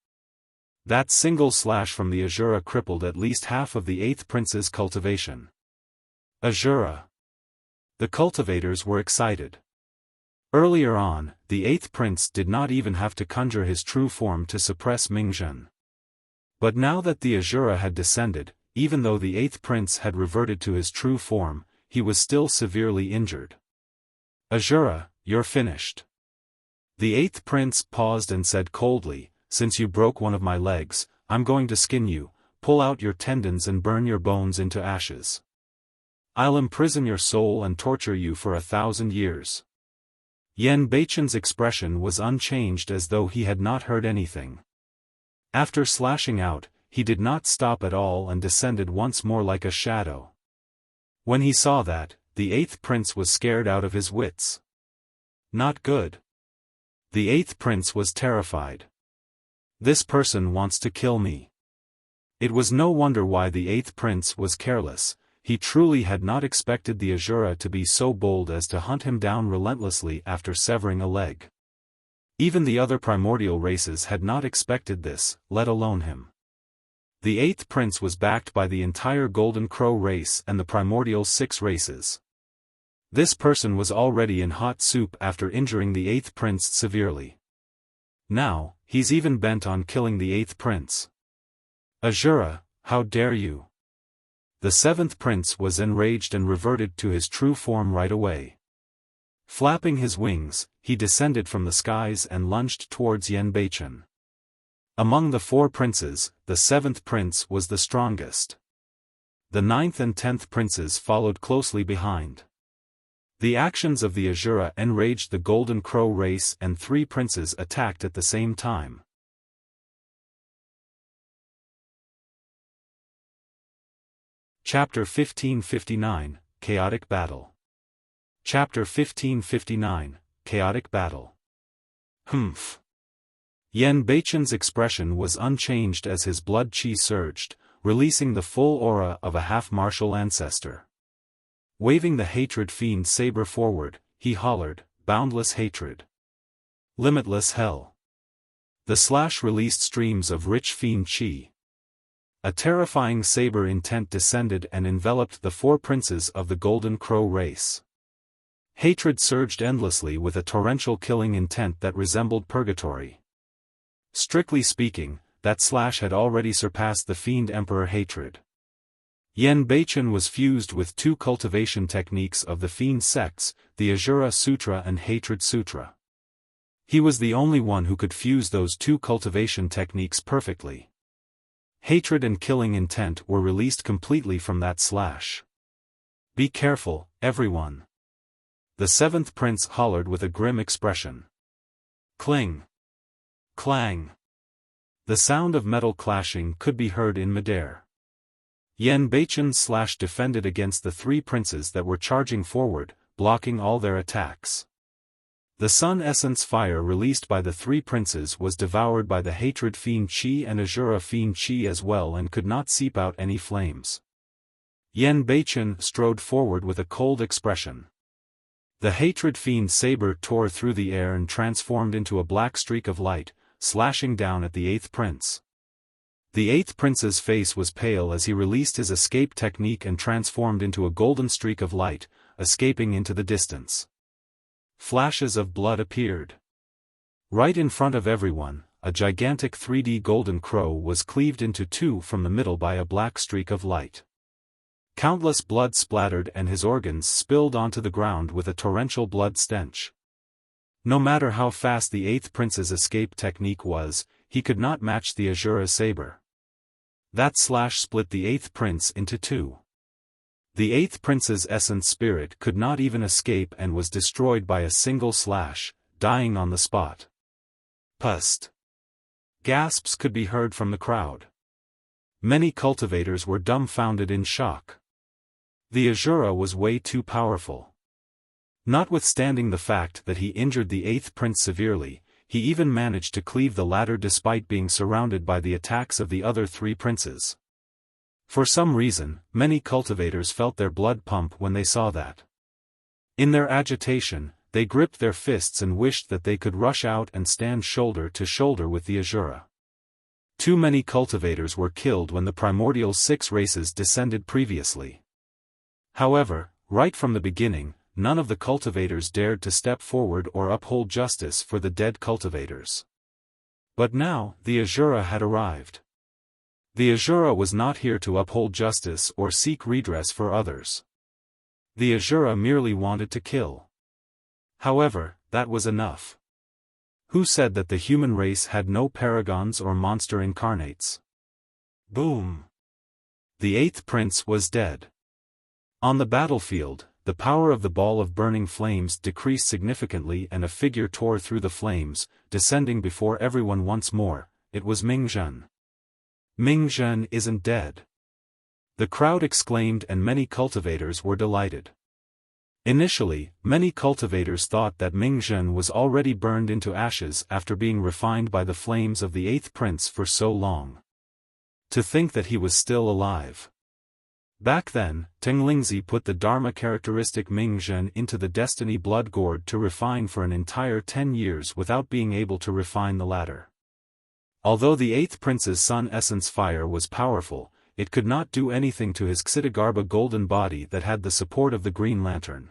That single slash from the Asura crippled at least half of the 8th prince's cultivation. Asura. The cultivators were excited. Earlier on, the 8th prince did not even have to conjure his true form to suppress Mingzhen. But now that the Asura had descended, even though the 8th prince had reverted to his true form, he was still severely injured. Asura, you're finished. The 8th prince paused and said coldly, since you broke one of my legs, I'm going to skin you, pull out your tendons and burn your bones into ashes. I'll imprison your soul and torture you for 1,000 years. Yan Beichen's expression was unchanged as though he had not heard anything. After slashing out, he did not stop at all and descended once more like a shadow. When he saw that, the 8th prince was scared out of his wits. Not good. The 8th prince was terrified. This person wants to kill me. It was no wonder why the 8th prince was careless. He truly had not expected the Asura to be so bold as to hunt him down relentlessly after severing a leg. Even the other primordial races had not expected this, let alone him. The 8th prince was backed by the entire Golden Crow race and the primordial 6 races. This person was already in hot soup after injuring the 8th prince severely. Now, he's even bent on killing the 8th prince. Asura, how dare you? The 7th prince was enraged and reverted to his true form right away. Flapping his wings, he descended from the skies and lunged towards Yan Beichen. Among the 4 princes, the 7th prince was the strongest. The 9th and 10th princes followed closely behind. The actions of the Asura enraged the Golden Crow race and 3 princes attacked at the same time. Chapter 1559, Chaotic Battle. Chapter 1559, Chaotic Battle. Humph. Yan Beichen's expression was unchanged as his blood chi surged, releasing the full aura of a half-martial ancestor. Waving the Hatred Fiend saber forward, he hollered, boundless hatred. Limitless hell. The slash released streams of rich fiend chi. A terrifying saber intent descended and enveloped the 4 princes of the Golden Crow race. Hatred surged endlessly with a torrential killing intent that resembled purgatory. Strictly speaking, that slash had already surpassed the Fiend Emperor Hatred. Yan Beichen was fused with 2 cultivation techniques of the Fiend sects, the Asura Sutra and Hatred Sutra. He was the only one who could fuse those 2 cultivation techniques perfectly. Hatred and killing intent were released completely from that slash. Be careful, everyone. The 7th prince hollered with a grim expression. Cling. Clang. The sound of metal clashing could be heard in midair. Yan Beichen's slash defended against the 3 princes that were charging forward, blocking all their attacks. The Sun Essence fire released by the 3 princes was devoured by the Hatred Fiend Chi and Asura Fiend Chi as well and could not seep out any flames. Yan Beichen strode forward with a cold expression. The Hatred Fiend saber tore through the air and transformed into a black streak of light, slashing down at the 8th prince. The 8th prince's face was pale as he released his escape technique and transformed into a golden streak of light, escaping into the distance. Flashes of blood appeared. Right in front of everyone, a gigantic 3D golden crow was cleaved into 2 from the middle by a black streak of light. Countless blood splattered and his organs spilled onto the ground with a torrential blood stench. No matter how fast the 8th prince's escape technique was, he could not match the Asura saber. That slash split the 8th prince into 2. The 8th prince's essence spirit could not even escape and was destroyed by a single slash, dying on the spot. Pust. Gasps could be heard from the crowd. Many cultivators were dumbfounded in shock. The Asura was way too powerful. Notwithstanding the fact that he injured the 8th prince severely, he even managed to cleave the latter despite being surrounded by the attacks of the other 3 princes. For some reason, many cultivators felt their blood pump when they saw that. In their agitation, they gripped their fists and wished that they could rush out and stand shoulder to shoulder with the Asura. Too many cultivators were killed when the primordial 6 races descended previously. However, right from the beginning, none of the cultivators dared to step forward or uphold justice for the dead cultivators. But now, the Asura had arrived. The Asura was not here to uphold justice or seek redress for others. The Asura merely wanted to kill. However, that was enough. Who said that the human race had no paragons or monster incarnates? Boom! The 8th prince was dead. On the battlefield, the power of the ball of burning flames decreased significantly and a figure tore through the flames, descending before everyone once more. It was Mingzhen. Mingzhen isn't dead. The crowd exclaimed and many cultivators were delighted. Initially, many cultivators thought that Mingzhen was already burned into ashes after being refined by the flames of the 8th prince for so long. To think that he was still alive. Back then, Tenglingzi put the Dharma characteristic Mingzhen into the Destiny blood gourd to refine for an entire 10 years without being able to refine the latter. Although the 8th prince's sun essence fire was powerful, it could not do anything to his Xitigarbha golden body that had the support of the Green Lantern.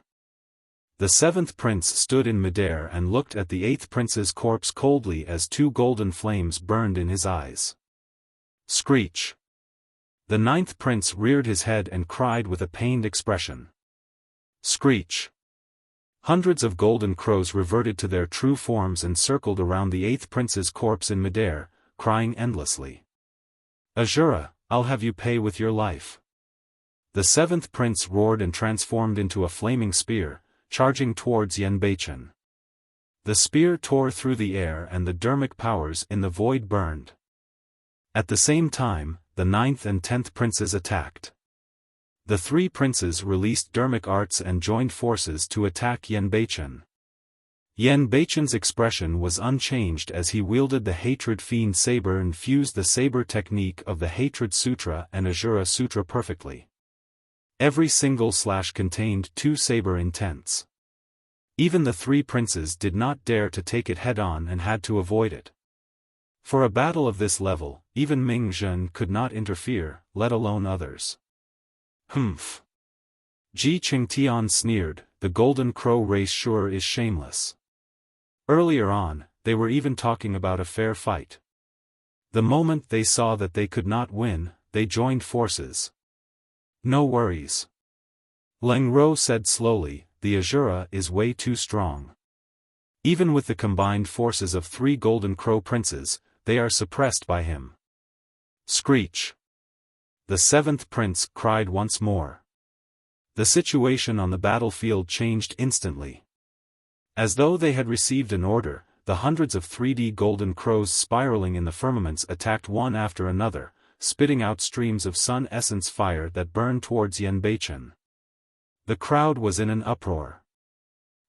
The 7th prince stood in midair and looked at the 8th prince's corpse coldly as 2 golden flames burned in his eyes. Screech! The 9th prince reared his head and cried with a pained expression. Screech! Hundreds of golden crows reverted to their true forms and circled around the 8th prince's corpse in midair, crying endlessly. Asura, I'll have you pay with your life. The 7th prince roared and transformed into a flaming spear, charging towards Yenbeichen. The spear tore through the air and the dermic powers in the void burned. At the same time, the 9th and 10th princes attacked. The 3 princes released dermic arts and joined forces to attack Yenbeichen. Yenbeichen's expression was unchanged as he wielded the Hatred Fiend Saber and fused the saber technique of the Hatred Sutra and Asura Sutra perfectly. Every single slash contained 2 saber intents. Even the 3 princes did not dare to take it head-on and had to avoid it. For a battle of this level, even Mingzhen could not interfere, let alone others. Humph! Ji Qingtian sneered, the Golden Crow race sure is shameless. Earlier on, they were even talking about a fair fight. The moment they saw that they could not win, they joined forces. No worries. Leng Ro said slowly, the Asura is way too strong. Even with the combined forces of 3 Golden Crow princes, they are suppressed by him. Screech! The 7th prince cried once more. The situation on the battlefield changed instantly. As though they had received an order, the hundreds of 3D golden crows spiraling in the firmaments attacked one after another, spitting out streams of sun essence fire that burned towards Yenbeichen. The crowd was in an uproar.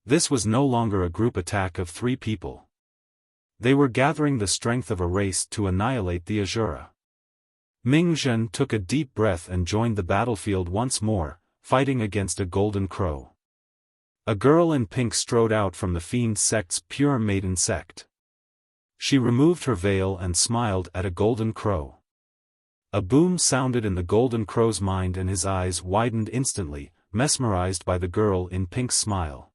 This was no longer a group attack of 3 people. They were gathering the strength of a race to annihilate the Asura. Mingzhen took a deep breath and joined the battlefield once more, fighting against a golden crow. A girl in pink strode out from the fiend sect's pure maiden sect. She removed her veil and smiled at a golden crow. A boom sounded in the golden crow's mind and his eyes widened instantly, mesmerized by the girl in pink's smile.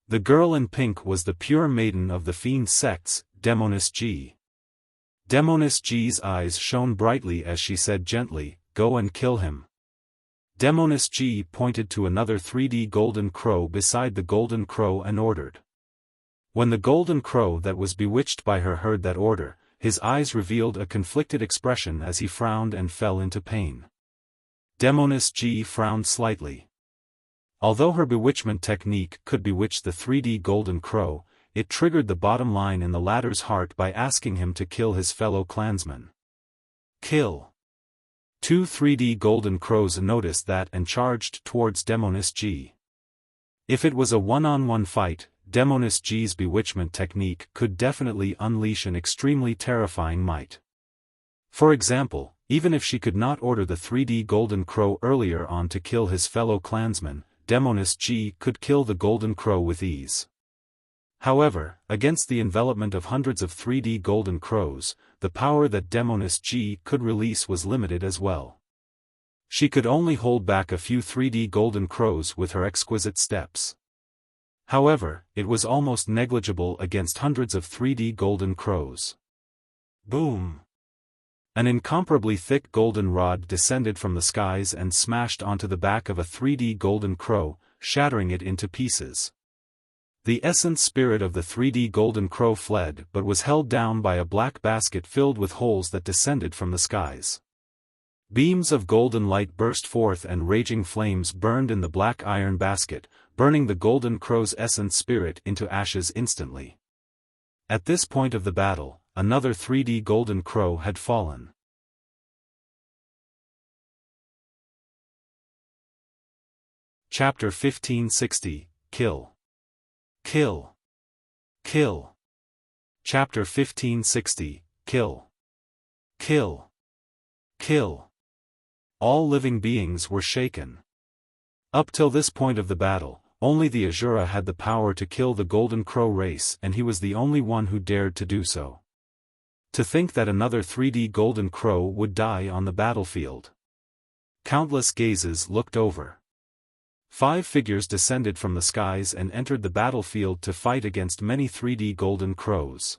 The girl in pink was the pure maiden of the fiend sects, Demonis G. Demonis G's eyes shone brightly as she said gently, "Go and kill him." Demonis G pointed to another 3D golden crow beside the golden crow and ordered. When the golden crow that was bewitched by her heard that order, his eyes revealed a conflicted expression as he frowned and fell into pain. Demonis G frowned slightly. Although her bewitchment technique could bewitch the 3D golden crow, it triggered the bottom line in the latter's heart by asking him to kill his fellow clansmen. Kill. 2 3D golden crows noticed that and charged towards Demonis G. If it was a one-on-one fight, Demonis G's bewitchment technique could definitely unleash an extremely terrifying might. For example, even if she could not order the 3D golden crow earlier on to kill his fellow clansmen, Demonis G could kill the golden crow with ease. However, against the envelopment of hundreds of 3D golden crows, the power that Demonis G could release was limited as well. She could only hold back a few 3D golden crows with her exquisite steps. However, it was almost negligible against hundreds of 3D golden crows. Boom! An incomparably thick golden rod descended from the skies and smashed onto the back of a 3D golden crow, shattering it into pieces. The essence spirit of the 3D golden crow fled but was held down by a black basket filled with holes that descended from the skies. Beams of golden light burst forth and raging flames burned in the black iron basket, burning the golden crow's essence spirit into ashes instantly. At this point of the battle, another 3D golden crow had fallen. Chapter 1560, Kill. Kill. Kill. Chapter 1560, Kill. Kill. Kill. All living beings were shaken. Up till this point of the battle, only the Asura had the power to kill the Golden Crow race and he was the only one who dared to do so. To think that another 3D Golden Crow would die on the battlefield. Countless gazes looked over. 5 figures descended from the skies and entered the battlefield to fight against many 3D Golden Crows.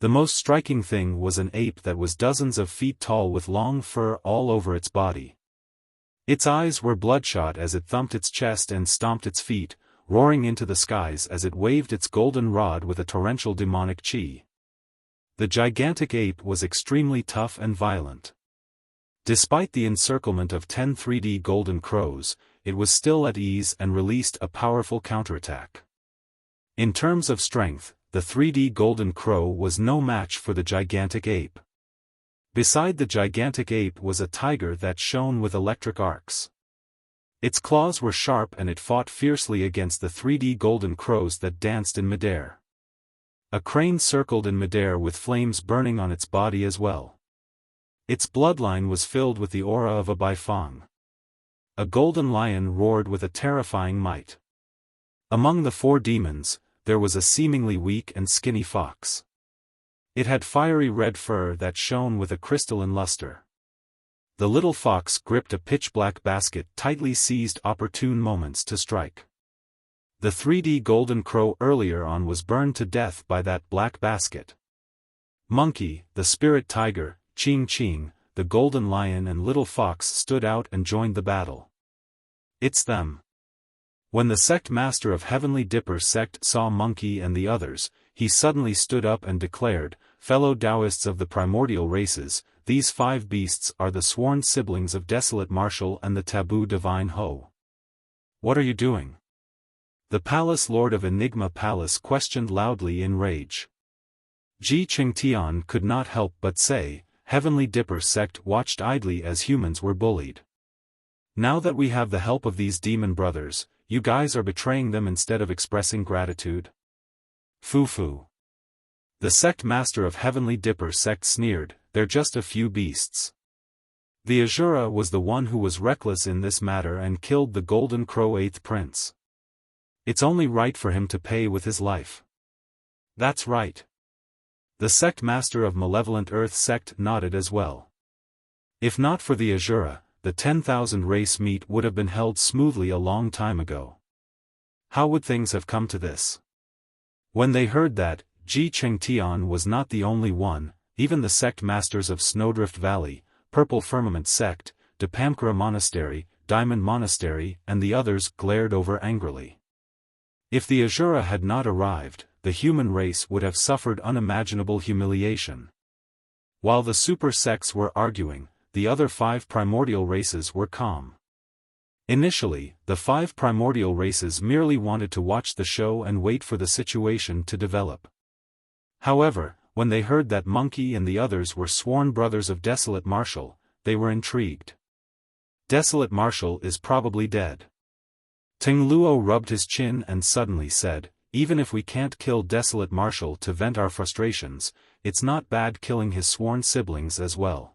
The most striking thing was an ape that was dozens of feet tall with long fur all over its body. Its eyes were bloodshot as it thumped its chest and stomped its feet, roaring into the skies as it waved its golden rod with a torrential demonic chi. The gigantic ape was extremely tough and violent. Despite the encirclement of 10 3D golden crows, it was still at ease and released a powerful counterattack. In terms of strength, the 3D golden crow was no match for the gigantic ape. Beside the gigantic ape was a tiger that shone with electric arcs. Its claws were sharp and it fought fiercely against the 3D golden crows that danced in midair. A crane circled in midair with flames burning on its body as well. Its bloodline was filled with the aura of a Baifeng. A golden lion roared with a terrifying might. Among the 4 demons, there was a seemingly weak and skinny fox. It had fiery red fur that shone with a crystalline luster. The little fox gripped a pitch-black basket tightly seized opportune moments to strike. The 3D golden crow earlier on was burned to death by that black basket. Monkey, the spirit tiger, Ching Ching, the golden lion and little fox stood out and joined the battle. It's them. When the sect master of Heavenly Dipper sect saw Monkey and the others, he suddenly stood up and declared, "Fellow Taoists of the primordial races, these 5 beasts are the sworn siblings of Desolate Martial and the taboo divine Ho. What are you doing?" The palace lord of Enigma Palace questioned loudly in rage. Ji Qingtian could not help but say, Heavenly Dipper sect watched idly as humans were bullied. Now that we have the help of these demon brothers, you guys are betraying them instead of expressing gratitude. Foo-foo. The sect master of Heavenly Dipper sect sneered, they're just a few beasts. The Asura was the one who was reckless in this matter and killed the Golden Crow 8th prince. It's only right for him to pay with his life. That's right. The sect master of Malevolent Earth sect nodded as well. If not for the Asura, the 10,000 race meet would have been held smoothly a long time ago. How would things have come to this? When they heard that, Ji Qingtian was not the only one, even the sect masters of Snowdrift Valley, Purple Firmament sect, Dipamkara Monastery, Diamond Monastery and the others glared over angrily. If the Asura had not arrived, the human race would have suffered unimaginable humiliation. While the super sects were arguing, the other 5 primordial races were calm. Initially, the 5 primordial races merely wanted to watch the show and wait for the situation to develop. However, when they heard that Monkey and the others were sworn brothers of Desolate Martial, they were intrigued. Desolate Martial is probably dead. Ting Luo rubbed his chin and suddenly said, even if we can't kill Desolate Martial to vent our frustrations, it's not bad killing his sworn siblings as well.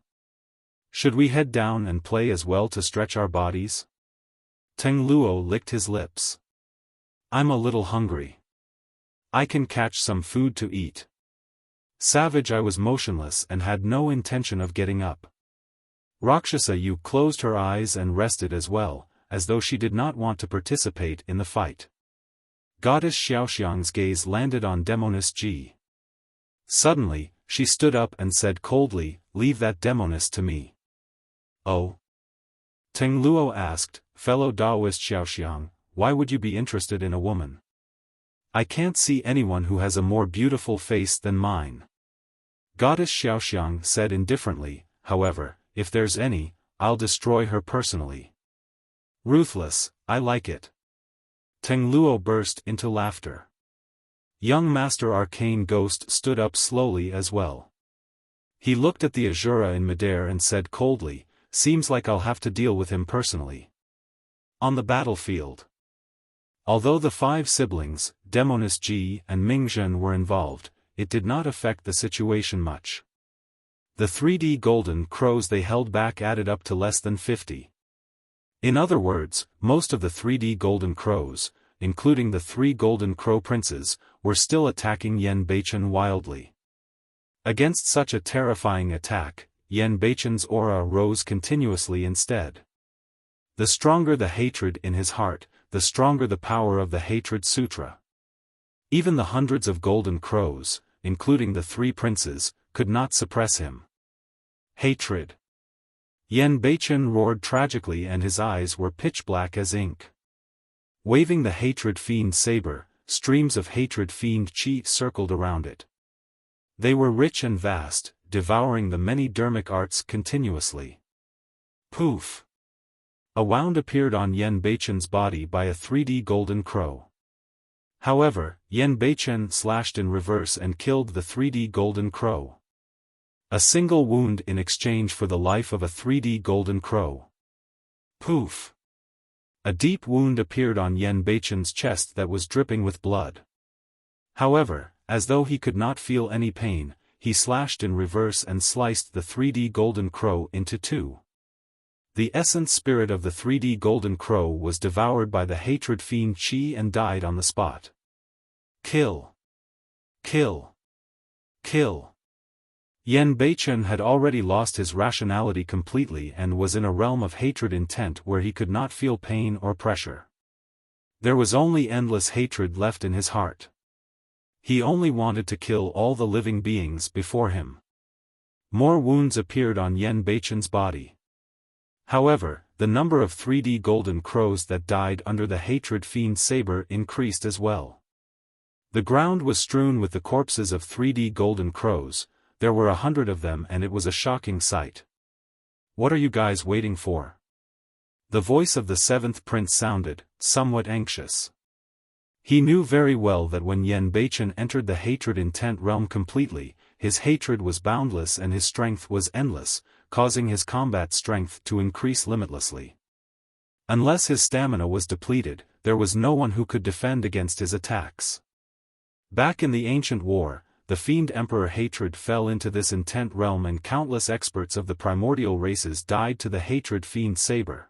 Should we head down and play as well to stretch our bodies? Ting Luo licked his lips. I'm a little hungry. I can catch some food to eat. Savage I was motionless and had no intention of getting up. Rakshasa Yu closed her eyes and rested as well, as though she did not want to participate in the fight. Goddess Xiaoxiang's gaze landed on Demoness Ji. Suddenly, she stood up and said coldly, "Leave that Demoness to me." "Oh?" Teng Luo asked, "Fellow Taoist Xiaoxiang, why would you be interested in a woman? I can't see anyone who has a more beautiful face than mine." Goddess Xiaoxiang said indifferently, "However, if there's any, I'll destroy her personally." "Ruthless, I like it." Teng Luo burst into laughter. Young Master Arcane Ghost stood up slowly as well. He looked at the Asura in midair and said coldly, "Seems like I'll have to deal with him personally." On the battlefield. Although the 5 siblings, Demoness Ji and Mingzhen were involved, it did not affect the situation much. The 3D golden crows they held back added up to less than 50. In other words, most of the 3D golden crows, including the 3 golden crow princes, were still attacking Yen Beichen wildly. Against such a terrifying attack, Yen Beichen's aura rose continuously instead. The stronger the hatred in his heart, the stronger the power of the Hatred Sutra. Even the hundreds of golden crows, including the 3 princes, could not suppress him. Hatred. Yen Beichen roared tragically and his eyes were pitch black as ink. Waving the Hatred Fiend saber, streams of Hatred Fiend chi circled around it. They were rich and vast, devouring the many dermic arts continuously. Poof! A wound appeared on Yen Beichen's body by a 3D golden crow. However, Yen Beichen slashed in reverse and killed the 3D golden crow. A single wound in exchange for the life of a 3D golden crow. Poof! A deep wound appeared on Yen Beichen's chest that was dripping with blood. However, as though he could not feel any pain, he slashed in reverse and sliced the 3D golden crow into 2. The essence spirit of the 3D golden crow was devoured by the Hatred Fiend chi and died on the spot. Kill! Kill! Kill! Yen Beichen had already lost his rationality completely and was in a realm of hatred intent where he could not feel pain or pressure. There was only endless hatred left in his heart. He only wanted to kill all the living beings before him. More wounds appeared on Yen Beichen's body. However, the number of 3D golden crows that died under the Hatred Fiend saber increased as well. The ground was strewn with the corpses of 3D golden crows. There were 100 of them and it was a shocking sight. "What are you guys waiting for?" The voice of the 7th prince sounded, somewhat anxious. He knew very well that when Yen Beichen entered the hatred intent realm completely, his hatred was boundless and his strength was endless, causing his combat strength to increase limitlessly. Unless his stamina was depleted, there was no one who could defend against his attacks. Back in the ancient war, the Fiend Emperor hatred fell into this intent realm and countless experts of the primordial races died to the Hatred Fiend saber.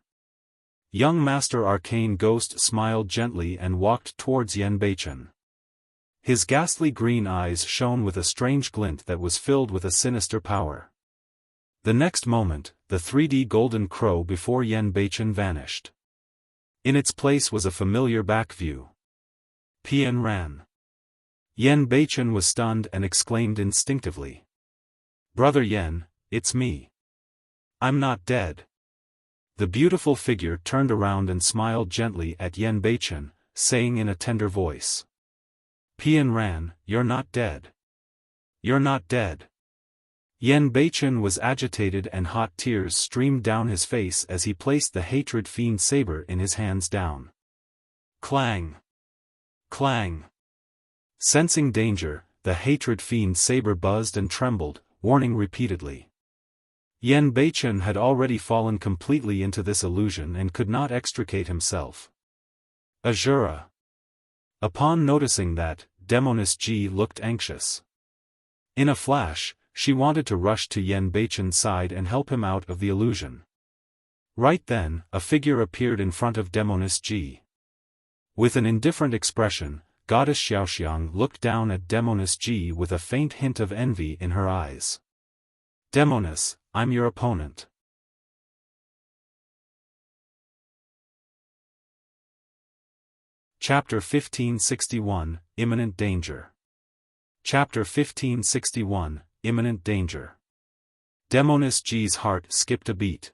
Young Master Arcane Ghost smiled gently and walked towards Yen Beichen. His ghastly green eyes shone with a strange glint that was filled with a sinister power. The next moment, the 3D golden crow before Yen Beichen vanished. In its place was a familiar back view. Pian ran. Yen Beichen was stunned and exclaimed instinctively. "Brother Yen, it's me. I'm not dead." The beautiful figure turned around and smiled gently at Yen Beichen, saying in a tender voice. "Pian ran, you're not dead. You're not dead." Yen Beichen was agitated and hot tears streamed down his face as he placed the Hatred Fiend saber in his hands down. Clang! Clang! Sensing danger, the Hatred Fiend saber buzzed and trembled, warning repeatedly. Yen Beichen had already fallen completely into this illusion and could not extricate himself. Asura. Upon noticing that, Demoness Ji looked anxious. In a flash, she wanted to rush to Yen Beichen's side and help him out of the illusion. Right then, a figure appeared in front of Demoness Ji. With an indifferent expression, Goddess Xiaoxiang looked down at Demoness Ji with a faint hint of envy in her eyes. "Demoness, I'm your opponent. Chapter 1561, Imminent Danger. Chapter 1561, Imminent Danger. Demoness Ji's heart skipped a beat.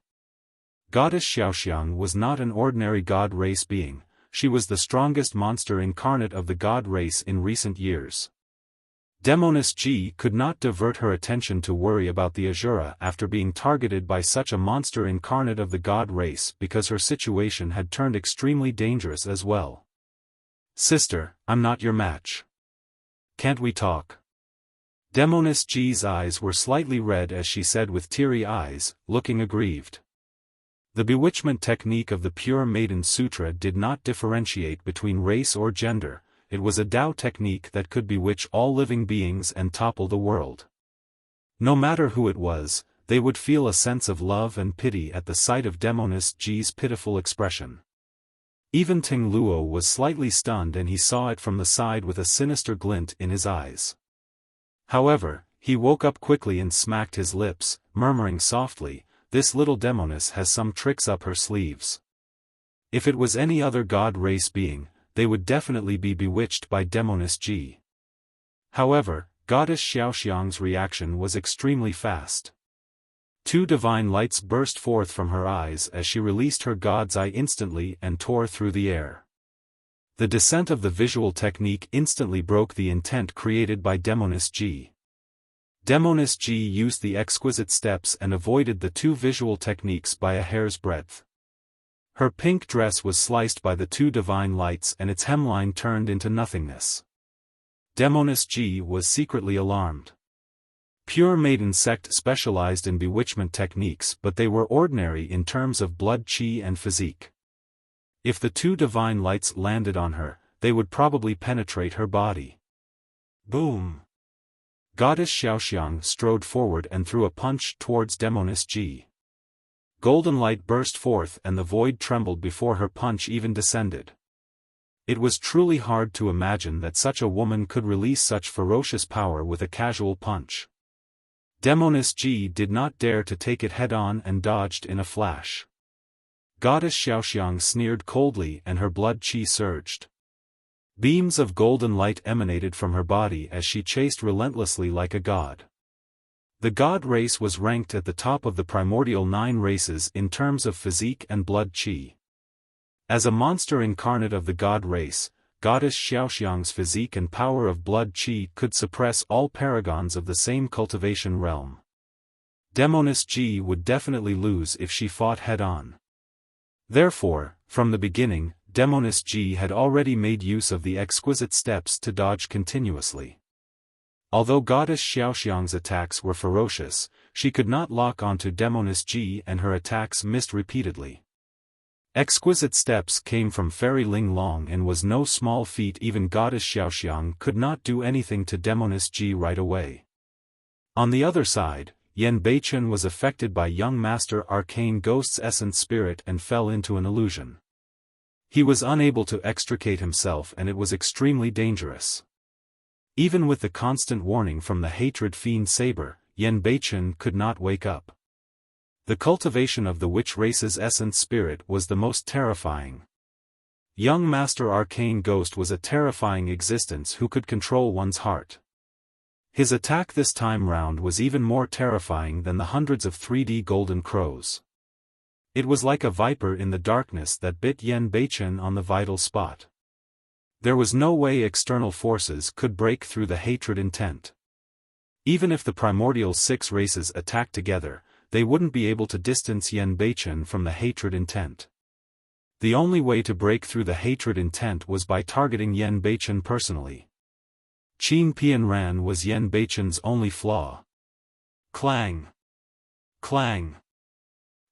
Goddess Xiaoxiang was not an ordinary god race being, she was the strongest monster incarnate of the god race in recent years. Demoness Ji could not divert her attention to worry about the Asura after being targeted by such a monster incarnate of the god race because her situation had turned extremely dangerous as well. Sister, I'm not your match. Can't we talk? Demoness Ji's eyes were slightly red as she said with teary eyes, looking aggrieved. The bewitchment technique of the Pure Maiden Sutra did not differentiate between race or gender. It was a Tao technique that could bewitch all living beings and topple the world. No matter who it was, they would feel a sense of love and pity at the sight of Demoness Ji's pitiful expression. Even Ting Luo was slightly stunned and he saw it from the side with a sinister glint in his eyes. However, he woke up quickly and smacked his lips, murmuring softly, "This little Demoness has some tricks up her sleeves." If it was any other god race being, they would definitely be bewitched by Demoness Ji. However, Goddess Xiaoxiang's reaction was extremely fast. Two divine lights burst forth from her eyes as she released her god's eye instantly and tore through the air. The descent of the visual technique instantly broke the intent created by Demoness Ji. Demoness Ji used the exquisite steps and avoided the two visual techniques by a hair's breadth. Her pink dress was sliced by the two divine lights and its hemline turned into nothingness. Demoness Ji was secretly alarmed. Pure Maiden sect specialized in bewitchment techniques, but they were ordinary in terms of blood qi and physique. If the two divine lights landed on her, they would probably penetrate her body. Boom! Goddess Xiaoxiang strode forward and threw a punch towards Demoness Ji. Golden light burst forth and the void trembled before her punch even descended. It was truly hard to imagine that such a woman could release such ferocious power with a casual punch. Demoness Ji did not dare to take it head-on and dodged in a flash. Goddess Xiaoxiang sneered coldly and her blood qi surged. Beams of golden light emanated from her body as she chased relentlessly like a god. The god race was ranked at the top of the primordial 9 races in terms of physique and blood qi. As a monster incarnate of the god race, Goddess Xiaoxiang's physique and power of blood qi could suppress all paragons of the same cultivation realm. Demoness Ji would definitely lose if she fought head-on. Therefore, from the beginning, Demoness Ji had already made use of the exquisite steps to dodge continuously. Although Goddess Xiaoxiang's attacks were ferocious, she could not lock onto Demoness Ji and her attacks missed repeatedly. Exquisite steps came from Fairy Ling Long and was no small feat. Even Goddess Xiaoxiang could not do anything to Demoness Ji right away. On the other side, Yan Beichen was affected by young Master Arcane Ghost's essence spirit and fell into an illusion. He was unable to extricate himself and it was extremely dangerous. Even with the constant warning from the Hatred Fiend Saber, Yan Beichen could not wake up. The cultivation of the witch race's essence spirit was the most terrifying. Young Master Arcane Ghost was a terrifying existence who could control one's heart. His attack this time round was even more terrifying than the hundreds of 3D golden crows. It was like a viper in the darkness that bit Yan Beichen on the vital spot. There was no way external forces could break through the hatred intent. Even if the primordial 6 races attacked together, they wouldn't be able to distance Yan Beichen from the hatred intent. The only way to break through the hatred intent was by targeting Yan Beichen personally. Qin Pian Ran was Yan Beichen's only flaw. Clang! Clang!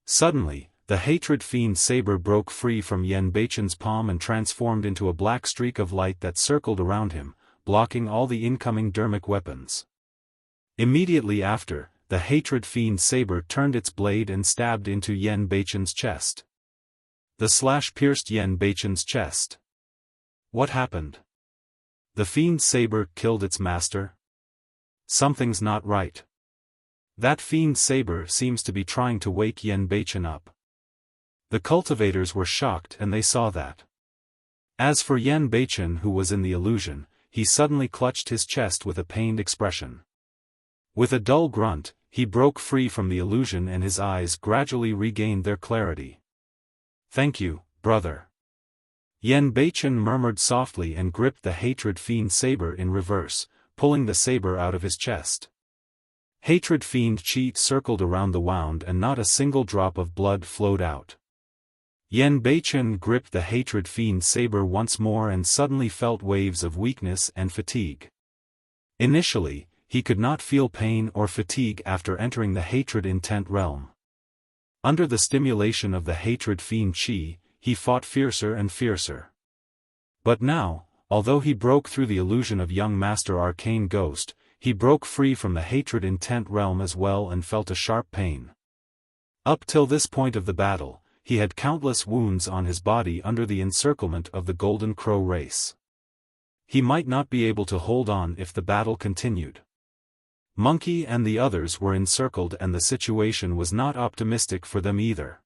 Suddenly, the Hatred Fiend Saber broke free from Yan Beichen's palm and transformed into a black streak of light that circled around him, blocking all the incoming dermic weapons. Immediately after, the Hatred Fiend Saber turned its blade and stabbed into Yan Beichen's chest. The slash pierced Yan Beichen's chest. What happened? The Fiend Saber killed its master? Something's not right. That Fiend Saber seems to be trying to wake Yan Beichen up. The cultivators were shocked and they saw that. As for Yan Beichen, who was in the illusion, he suddenly clutched his chest with a pained expression. With a dull grunt, he broke free from the illusion and his eyes gradually regained their clarity. "Thank you, brother." Yan Beichen murmured softly and gripped the Hatred Fiend saber in reverse, pulling the saber out of his chest. Hatred Fiend chi circled around the wound and not a single drop of blood flowed out. Yan Beichen gripped the Hatred Fiend saber once more and suddenly felt waves of weakness and fatigue. Initially, he could not feel pain or fatigue after entering the Hatred Intent realm. Under the stimulation of the Hatred Fiend chi, he fought fiercer and fiercer. But now, although he broke through the illusion of young Master Arcane Ghost, he broke free from the Hatred Intent realm as well and felt a sharp pain. Up till this point of the battle, he had countless wounds on his body under the encirclement of the Golden Crow race. He might not be able to hold on if the battle continued. Monkey and the others were encircled and the situation was not optimistic for them either.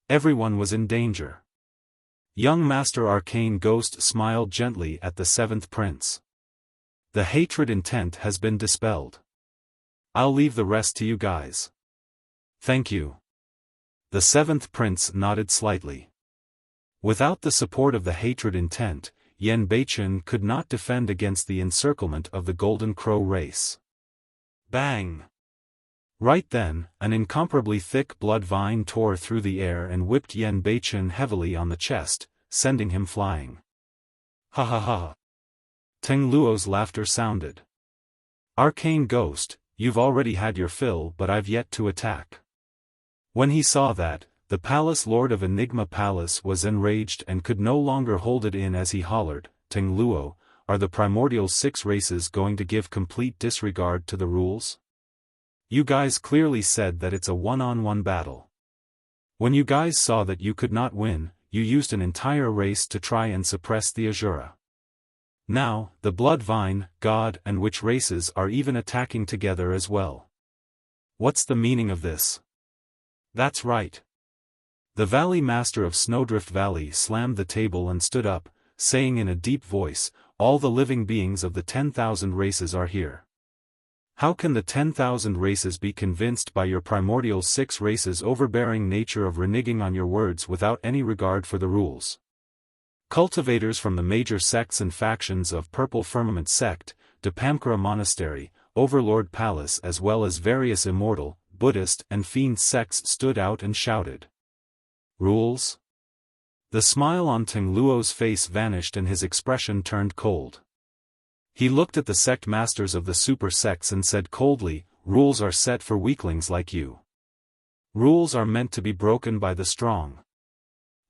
Everyone was in danger. Young Master Arcane Ghost smiled gently at the seventh prince. "The hatred intent has been dispelled. I'll leave the rest to you guys." "Thank you." The seventh prince nodded slightly. Without the support of the hatred intent, Yan Beichen could not defend against the encirclement of the Golden Crow race. Bang! Right then, an incomparably thick blood vine tore through the air and whipped Yan Beichen heavily on the chest, sending him flying. "Ha ha ha!" Teng Luo's laughter sounded. "Arcane Ghost, you've already had your fill but I've yet to attack." When he saw that, the Palace Lord of Enigma Palace was enraged and could no longer hold it in as he hollered, "Teng Luo, are the primordial 6 races going to give complete disregard to the rules? You guys clearly said that it's a one-on-one battle. When you guys saw that you could not win, you used an entire race to try and suppress the Asura. Now, the Blood Vine, God and Witch races are even attacking together as well. What's the meaning of this?" "That's right." The Valley Master of Snowdrift Valley slammed the table and stood up, saying in a deep voice, "All the living beings of the 10,000 races are here. How can the 10,000 races be convinced by your primordial 6 races' overbearing nature of reneging on your words without any regard for the rules? Cultivators from the major sects and factions of Purple Firmament Sect, Dipamkara Monastery, Overlord Palace as well as various Immortal, Buddhist and Fiend sects stood out and shouted. "Rules?" The smile on Teng Luo's face vanished and his expression turned cold. He looked at the sect masters of the super sects and said coldly, "Rules are set for weaklings like you. Rules are meant to be broken by the strong.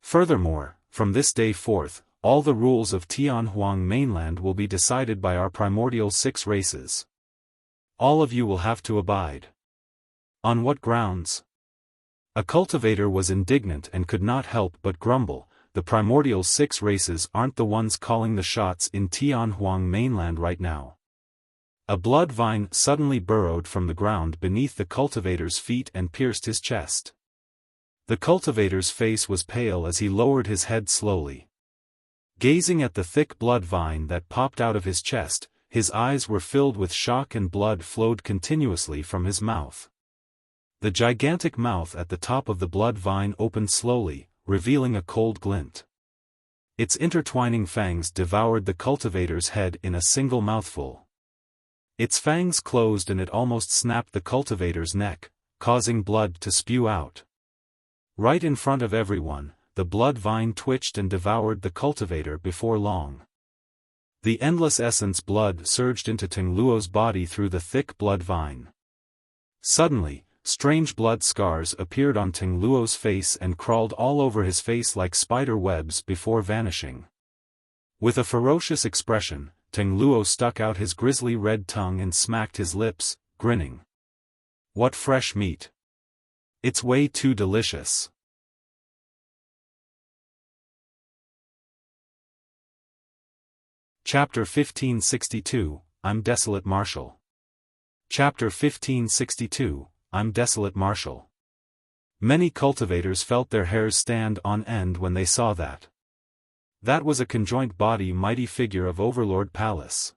Furthermore, from this day forth, all the rules of Tianhuang mainland will be decided by our primordial 6 races. All of you will have to abide." "On what grounds?" A cultivator was indignant and could not help but grumble, "The primordial 6 races aren't the ones calling the shots in Tianhuang mainland right now." A blood vine suddenly burrowed from the ground beneath the cultivator's feet and pierced his chest. The cultivator's face was pale as he lowered his head slowly. Gazing at the thick blood vine that popped out of his chest, his eyes were filled with shock and blood flowed continuously from his mouth. The gigantic mouth at the top of the blood vine opened slowly, revealing a cold glint. Its intertwining fangs devoured the cultivator's head in a single mouthful. Its fangs closed and it almost snapped the cultivator's neck, causing blood to spew out. Right in front of everyone, the blood vine twitched and devoured the cultivator before long. The endless essence blood surged into Teng Luo's body through the thick blood vine. Suddenly, strange blood scars appeared on Teng Luo's face and crawled all over his face like spider webs before vanishing. With a ferocious expression, Teng Luo stuck out his grisly red tongue and smacked his lips, grinning. "What fresh meat! It's way too delicious." Chapter 1562, I'm Desolate Marshal. Chapter 1562, I'm Desolate Marshal. Many cultivators felt their hairs stand on end when they saw that. That was a conjoint body mighty figure of Overlord Palace.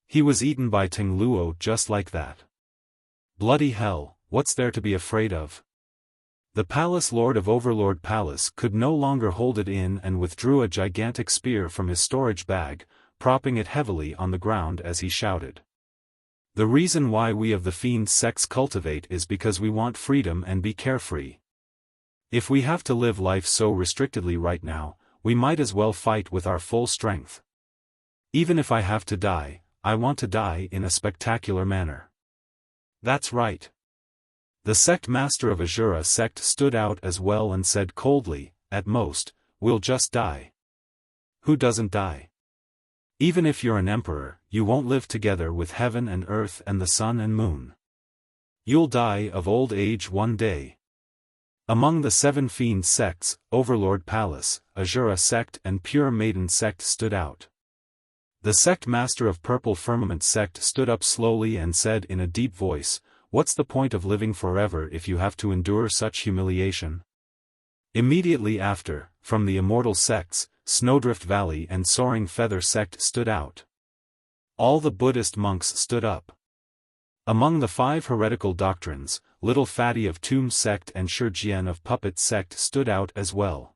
He was eaten by Ting Luo just like that. Bloody hell, what's there to be afraid of? The Palace Lord of Overlord Palace could no longer hold it in and withdrew a gigantic spear from his storage bag, propping it heavily on the ground as he shouted. The reason why we of the Fiend sects cultivate is because we want freedom and be carefree. If we have to live life so restrictedly right now, we might as well fight with our full strength. Even if I have to die, I want to die in a spectacular manner. That's right. The sect master of Asura sect stood out as well and said coldly, at most, we'll just die. Who doesn't die? Even if you're an emperor, you won't live together with heaven and earth and the sun and moon. You'll die of old age one day. Among the 7 Fiend sects, Overlord Palace, Asura sect and Pure Maiden sect stood out. The sect master of Purple Firmament sect stood up slowly and said in a deep voice, "What's the point of living forever if you have to endure such humiliation?" Immediately after, from the Immortal sects, Snowdrift Valley and Soaring Feather sect stood out. All the Buddhist monks stood up. Among the 5 heretical doctrines, Little Fatty of Tomb sect and Shijian of Puppet sect stood out as well.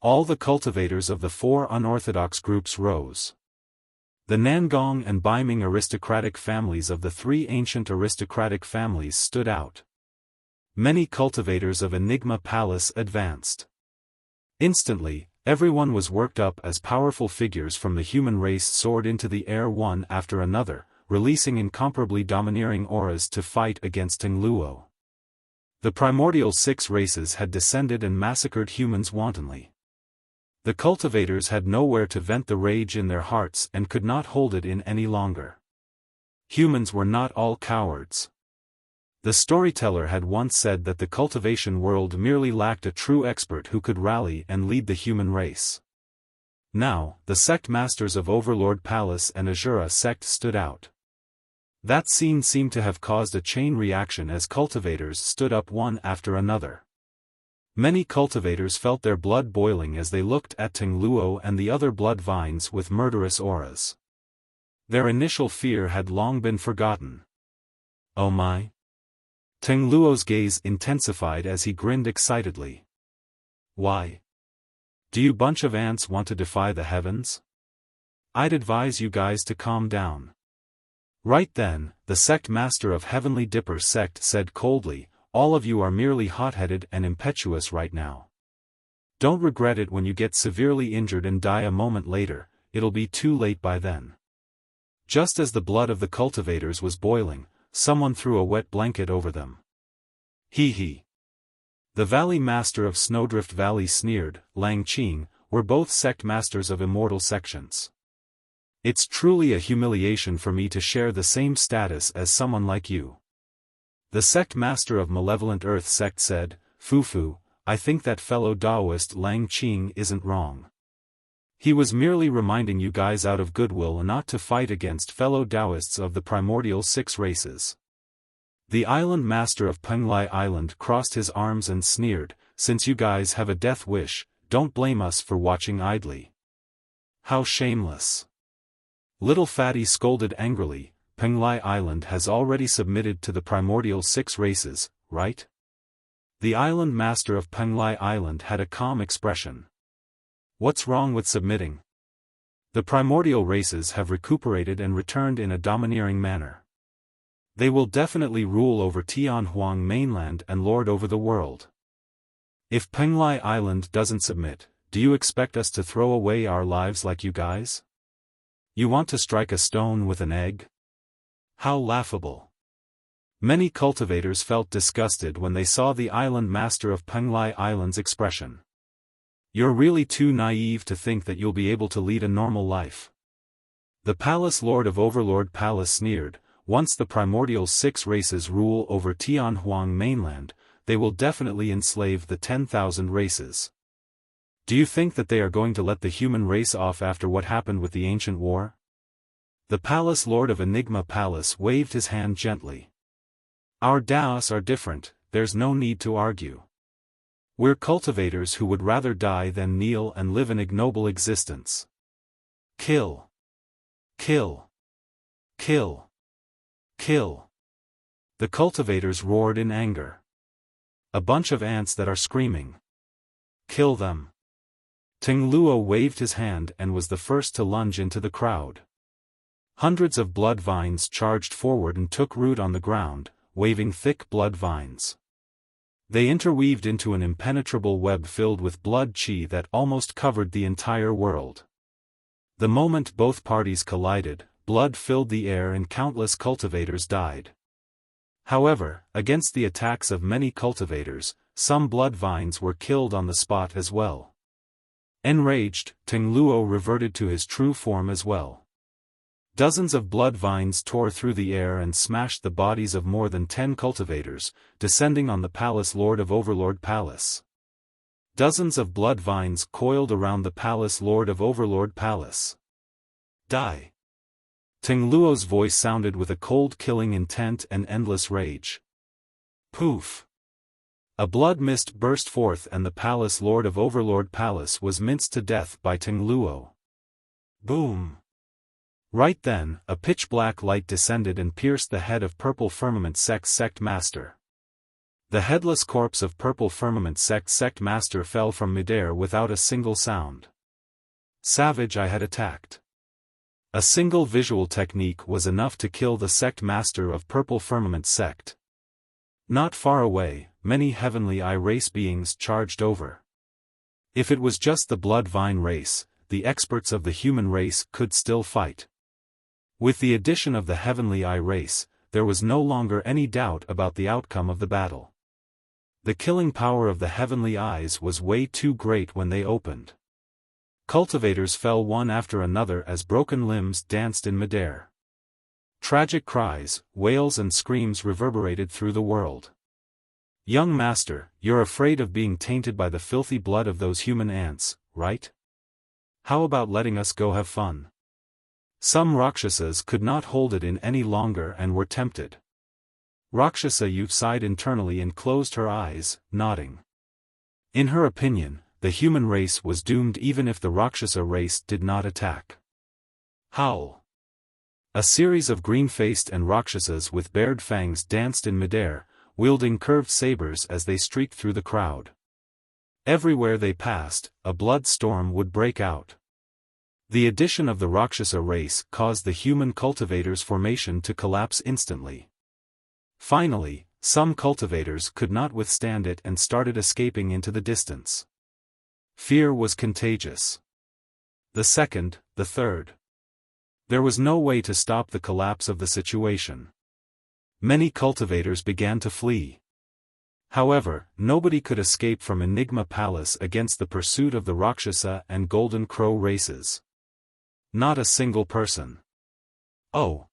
All the cultivators of the 4 unorthodox groups rose. The Nangong and Baiming aristocratic families of the 3 ancient aristocratic families stood out. Many cultivators of Enigma Palace advanced. Instantly, everyone was worked up as powerful figures from the human race soared into the air one after another, releasing incomparably domineering auras to fight against Ting Luo. The primordial 6 races had descended and massacred humans wantonly. The cultivators had nowhere to vent the rage in their hearts and could not hold it in any longer. Humans were not all cowards. The storyteller had once said that the cultivation world merely lacked a true expert who could rally and lead the human race. Now, the sect masters of Overlord Palace and Asura sect stood out. That scene seemed to have caused a chain reaction as cultivators stood up one after another. Many cultivators felt their blood boiling as they looked at Ting Luo and the other blood vines with murderous auras. Their initial fear had long been forgotten. Oh my! Ting Luo's gaze intensified as he grinned excitedly. Why? Do you bunch of ants want to defy the heavens? I'd advise you guys to calm down. Right then, the sect master of Heavenly Dipper sect said coldly, all of you are merely hot-headed and impetuous right now. Don't regret it when you get severely injured and die a moment later, it'll be too late by then. Just as the blood of the cultivators was boiling, someone threw a wet blanket over them. Hee hee. The Valley Master of Snowdrift Valley sneered, Lang Qing, we're both sect masters of Immortal sections. It's truly a humiliation for me to share the same status as someone like you. The sect master of Malevolent Earth sect said, Fufu, I think that fellow Taoist Lang Qing isn't wrong. He was merely reminding you guys out of goodwill not to fight against fellow Taoists of the primordial 6 races. The island master of Penglai Island crossed his arms and sneered, since you guys have a death wish, don't blame us for watching idly. How shameless. Little Fatty scolded angrily, Penglai Island has already submitted to the primordial 6 races, right? The island master of Penglai Island had a calm expression. What's wrong with submitting? The primordial races have recuperated and returned in a domineering manner. They will definitely rule over Tianhuang mainland and lord over the world. If Penglai Island doesn't submit, do you expect us to throw away our lives like you guys? You want to strike a stone with an egg? How laughable. Many cultivators felt disgusted when they saw the island master of Penglai Island's expression. You're really too naive to think that you'll be able to lead a normal life. The Palace Lord of Overlord Palace sneered, once the primordial 6 races rule over Tianhuang mainland, they will definitely enslave the 10,000 races. Do you think that they are going to let the human race off after what happened with the ancient war? The Palace Lord of Enigma Palace waved his hand gently. Our Daos are different, there's no need to argue. We're cultivators who would rather die than kneel and live an ignoble existence. Kill. Kill. Kill. Kill. The cultivators roared in anger. A bunch of ants that are screaming. Kill them. Ting Luo waved his hand and was the first to lunge into the crowd. Hundreds of blood vines charged forward and took root on the ground, waving thick blood vines. They interweaved into an impenetrable web filled with blood chi that almost covered the entire world. The moment both parties collided, blood filled the air and countless cultivators died. However, against the attacks of many cultivators, some blood vines were killed on the spot as well. Enraged, Ting Luo reverted to his true form as well. Dozens of blood vines tore through the air and smashed the bodies of more than 10 cultivators, descending on the palace lord of Overlord Palace. Dozens of blood vines coiled around the palace lord of Overlord Palace. Die. Ting Luo's voice sounded with a cold-killing intent and endless rage. Poof. A blood mist burst forth and the palace lord of Overlord Palace was minced to death by Ting Luo. Boom. Right then, a pitch-black light descended and pierced the head of Purple Firmament Sect's Sect Master. The headless corpse of Purple Firmament Sect's Sect Master fell from midair without a single sound. Savage I had attacked. A single visual technique was enough to kill the Sect Master of Purple Firmament Sect. Not far away, many Heavenly Eye race beings charged over. If it was just the Blood Vine race, the experts of the human race could still fight. With the addition of the Heavenly Eye race, there was no longer any doubt about the outcome of the battle. The killing power of the Heavenly Eyes was way too great when they opened. Cultivators fell one after another as broken limbs danced in midair. Tragic cries, wails and screams reverberated through the world. Young master, you're afraid of being tainted by the filthy blood of those human ants, right? How about letting us go have fun? Some Rakshasas could not hold it in any longer and were tempted. Rakshasa Yu sighed internally and closed her eyes, nodding. In her opinion, the human race was doomed even if the Rakshasa race did not attack. Howl. A series of green-faced and Rakshasas with bared fangs danced in midair, wielding curved sabers as they streaked through the crowd. Everywhere they passed, a blood storm would break out. The addition of the Rakshasa race caused the human cultivators' formation to collapse instantly. Finally, some cultivators could not withstand it and started escaping into the distance. Fear was contagious. The second, the third. There was no way to stop the collapse of the situation. Many cultivators began to flee. However, nobody could escape from Enigma Palace against the pursuit of the Rakshasa and Golden Crow races. Not a single person. Oh.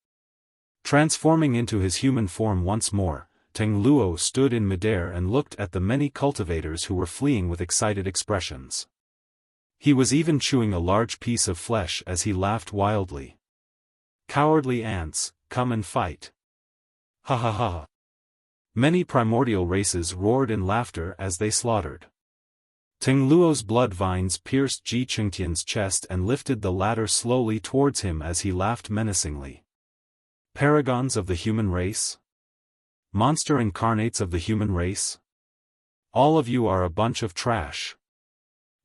Transforming into his human form once more, Ting Luo stood in midair and looked at the many cultivators who were fleeing with excited expressions. He was even chewing a large piece of flesh as he laughed wildly. Cowardly ants, come and fight. Ha ha ha. Many primordial races roared in laughter as they slaughtered. Ting Luo's blood vines pierced Ji Qingtian's chest and lifted the latter slowly towards him as he laughed menacingly. Paragons of the human race? Monster incarnates of the human race? All of you are a bunch of trash.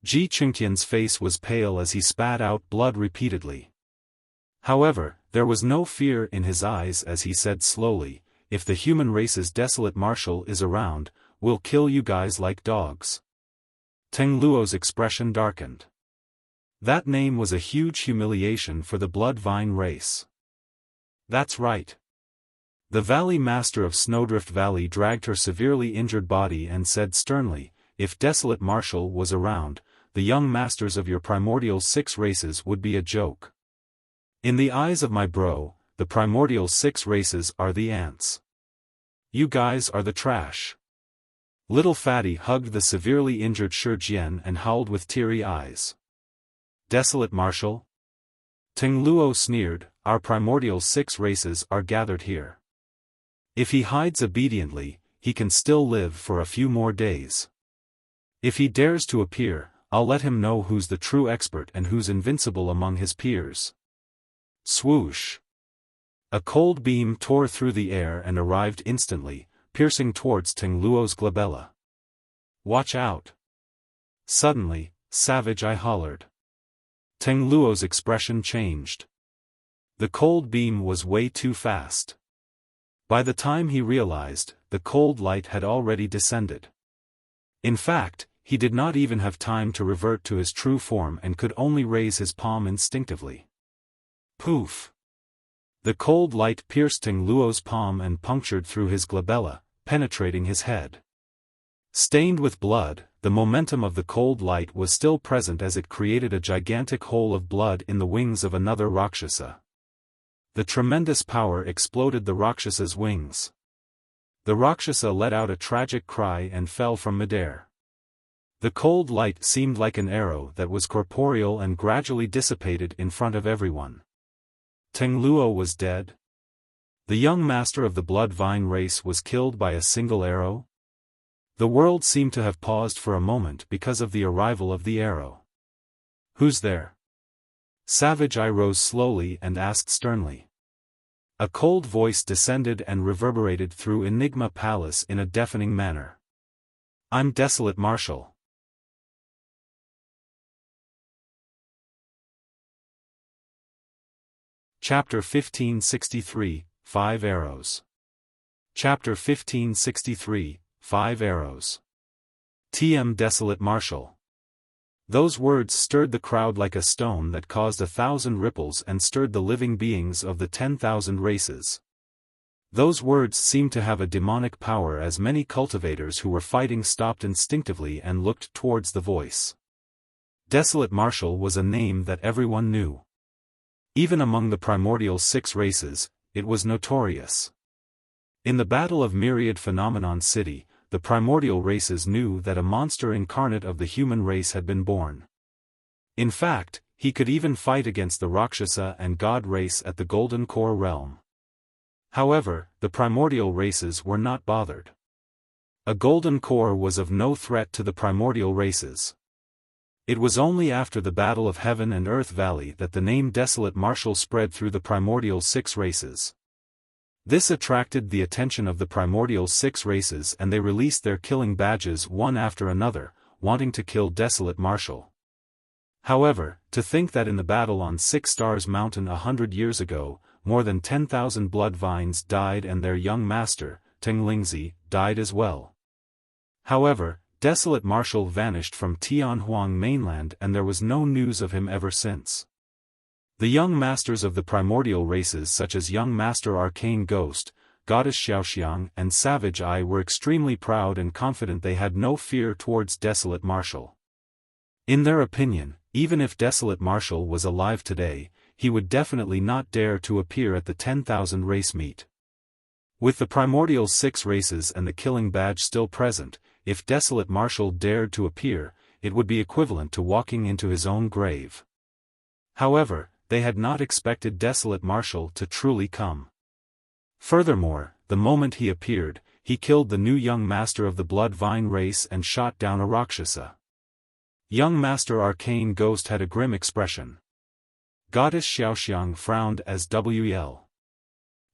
Ji Qingtian's face was pale as he spat out blood repeatedly. However, there was no fear in his eyes as he said slowly, if the human race's Desolate Marshal is around, we'll kill you guys like dogs. Ting Luo's expression darkened. That name was a huge humiliation for the Blood Vine race. That's right. The Valley Master of Snowdrift Valley dragged her severely injured body and said sternly, if Desolate Marshal was around, the young masters of your primordial 6 races would be a joke. In the eyes of my bro, the primordial 6 races are the ants. You guys are the trash. Little Fatty hugged the severely injured Shi Jian and howled with teary eyes. Desolate Marshal? Ting Luo sneered, our primordial 6 races are gathered here. If he hides obediently, he can still live for a few more days. If he dares to appear, I'll let him know who's the true expert and who's invincible among his peers. Swoosh! A cold beam tore through the air and arrived instantly, piercing towards Ting Luo's glabella. Watch out! Suddenly, Savage I hollered. Ting Luo's expression changed. The cold beam was way too fast. By the time he realized, the cold light had already descended. In fact, he did not even have time to revert to his true form and could only raise his palm instinctively. Poof! The cold light pierced Ting Luo's palm and punctured through his glabella, penetrating his head. Stained with blood, the momentum of the cold light was still present as it created a gigantic hole of blood in the wings of another Rakshasa. The tremendous power exploded the Rakshas's wings. The Rakshasa let out a tragic cry and fell from midair. The cold light seemed like an arrow that was corporeal and gradually dissipated in front of everyone. Ting Luo was dead. The young master of the Blood Vine race was killed by a single arrow. The world seemed to have paused for a moment because of the arrival of the arrow. Who's there? Savage I rose slowly and asked sternly. A cold voice descended and reverberated through Enigma Palace in a deafening manner. I'm Desolate Marshal. Chapter 1563, 5 Arrows. Chapter 1563, 5 Arrows. TM Desolate Marshal. Those words stirred the crowd like a stone that caused 1,000 ripples and stirred the living beings of the 10,000 races. Those words seemed to have a demonic power as many cultivators who were fighting stopped instinctively and looked towards the voice. Desolate Marshal was a name that everyone knew. Even among the primordial 6 races, it was notorious. In the Battle of Myriad Phenomenon City, the primordial races knew that a monster incarnate of the human race had been born. In fact, he could even fight against the Rakshasa and God race at the Golden Core realm. However, the primordial races were not bothered. A Golden Core was of no threat to the primordial races. It was only after the Battle of Heaven and Earth Valley that the name Desolate Marshal spread through the primordial 6 races. This attracted the attention of the primordial 6 races and they released their killing badges one after another, wanting to kill Desolate Marshal. However, to think that in the battle on 6 Stars Mountain 100 years ago, more than 10,000 blood vines died and their young master, Ting Lingzi, died as well. However, Desolate Marshal vanished from Tianhuang mainland and there was no news of him ever since. The young masters of the primordial races such as young master Arcane Ghost, Goddess Xiaoxiang and Savage I were extremely proud and confident they had no fear towards Desolate Marshal. In their opinion, even if Desolate Marshal was alive today, he would definitely not dare to appear at the 10,000 race meet. With the primordial 6 races and the killing badge still present, if Desolate Marshal dared to appear, it would be equivalent to walking into his own grave. However, they had not expected Desolate Marshal to truly come. Furthermore, the moment he appeared, he killed the new young master of the Blood Vine race and shot down a Rakshasa. Young master Arcane Ghost had a grim expression. Goddess Xiaoxiang frowned as well.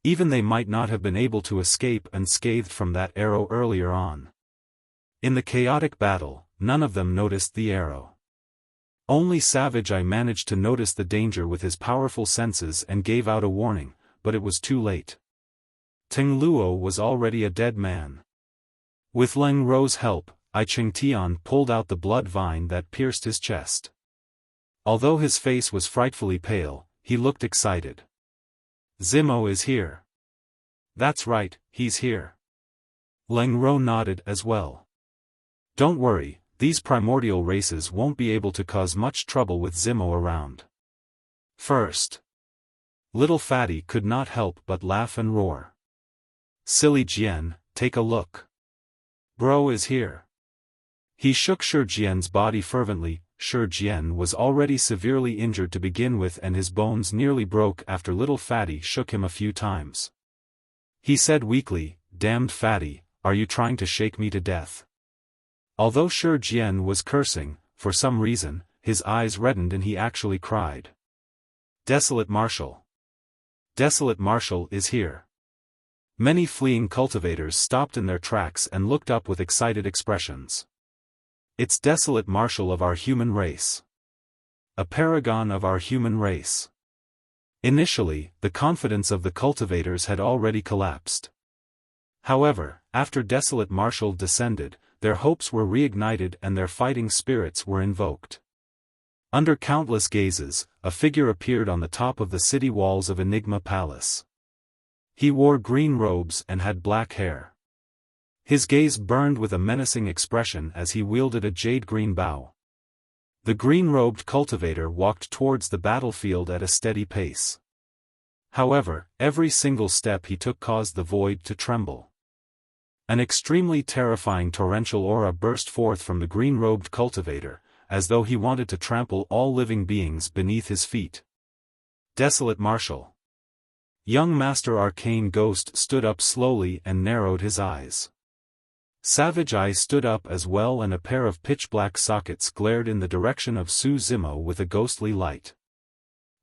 Even they might not have been able to escape unscathed from that arrow earlier on. In the chaotic battle, none of them noticed the arrow. Only Savage I managed to notice the danger with his powerful senses and gave out a warning, but it was too late. Ting Luo was already a dead man. With Leng Rou's help, I Ching Tian pulled out the blood vine that pierced his chest. Although his face was frightfully pale, he looked excited. Zimo is here. That's right, he's here. Leng Rou nodded as well. Don't worry, these primordial races won't be able to cause much trouble with Zimo around. First. Little Fatty could not help but laugh and roar. Silly Jian, take a look. Bro is here. He shook Shi Jian's body fervently. Shi Jian was already severely injured to begin with and his bones nearly broke after Little Fatty shook him a few times. He said weakly, "Damned Fatty, are you trying to shake me to death?" Although Shi Jian was cursing, for some reason, his eyes reddened and he actually cried. Desolate Marshal. Desolate Marshal is here. Many fleeing cultivators stopped in their tracks and looked up with excited expressions. It's Desolate Marshal of our human race. A paragon of our human race. Initially, the confidence of the cultivators had already collapsed. However, after Desolate Marshal descended, their hopes were reignited and their fighting spirits were invoked. Under countless gazes, a figure appeared on the top of the city walls of Enigma Palace. He wore green robes and had black hair. His gaze burned with a menacing expression as he wielded a jade-green bow. The green-robed cultivator walked towards the battlefield at a steady pace. However, every single step he took caused the void to tremble. An extremely terrifying torrential aura burst forth from the green-robed cultivator, as though he wanted to trample all living beings beneath his feet. Desolate Marshal. Young Master Arcane Ghost stood up slowly and narrowed his eyes. Savage Eyes stood up as well and a pair of pitch-black sockets glared in the direction of Su Zimo with a ghostly light.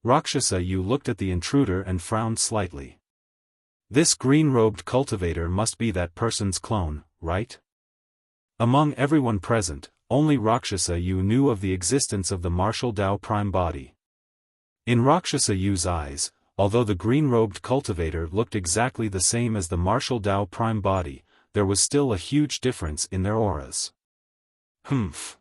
Rakshasa Yu looked at the intruder and frowned slightly. This green-robed cultivator must be that person's clone, right? Among everyone present, only Rakshasa Yu knew of the existence of the martial Dao Prime body. In Rakshasa Yu's eyes, although the green-robed cultivator looked exactly the same as the martial Dao Prime body, there was still a huge difference in their auras. Humph.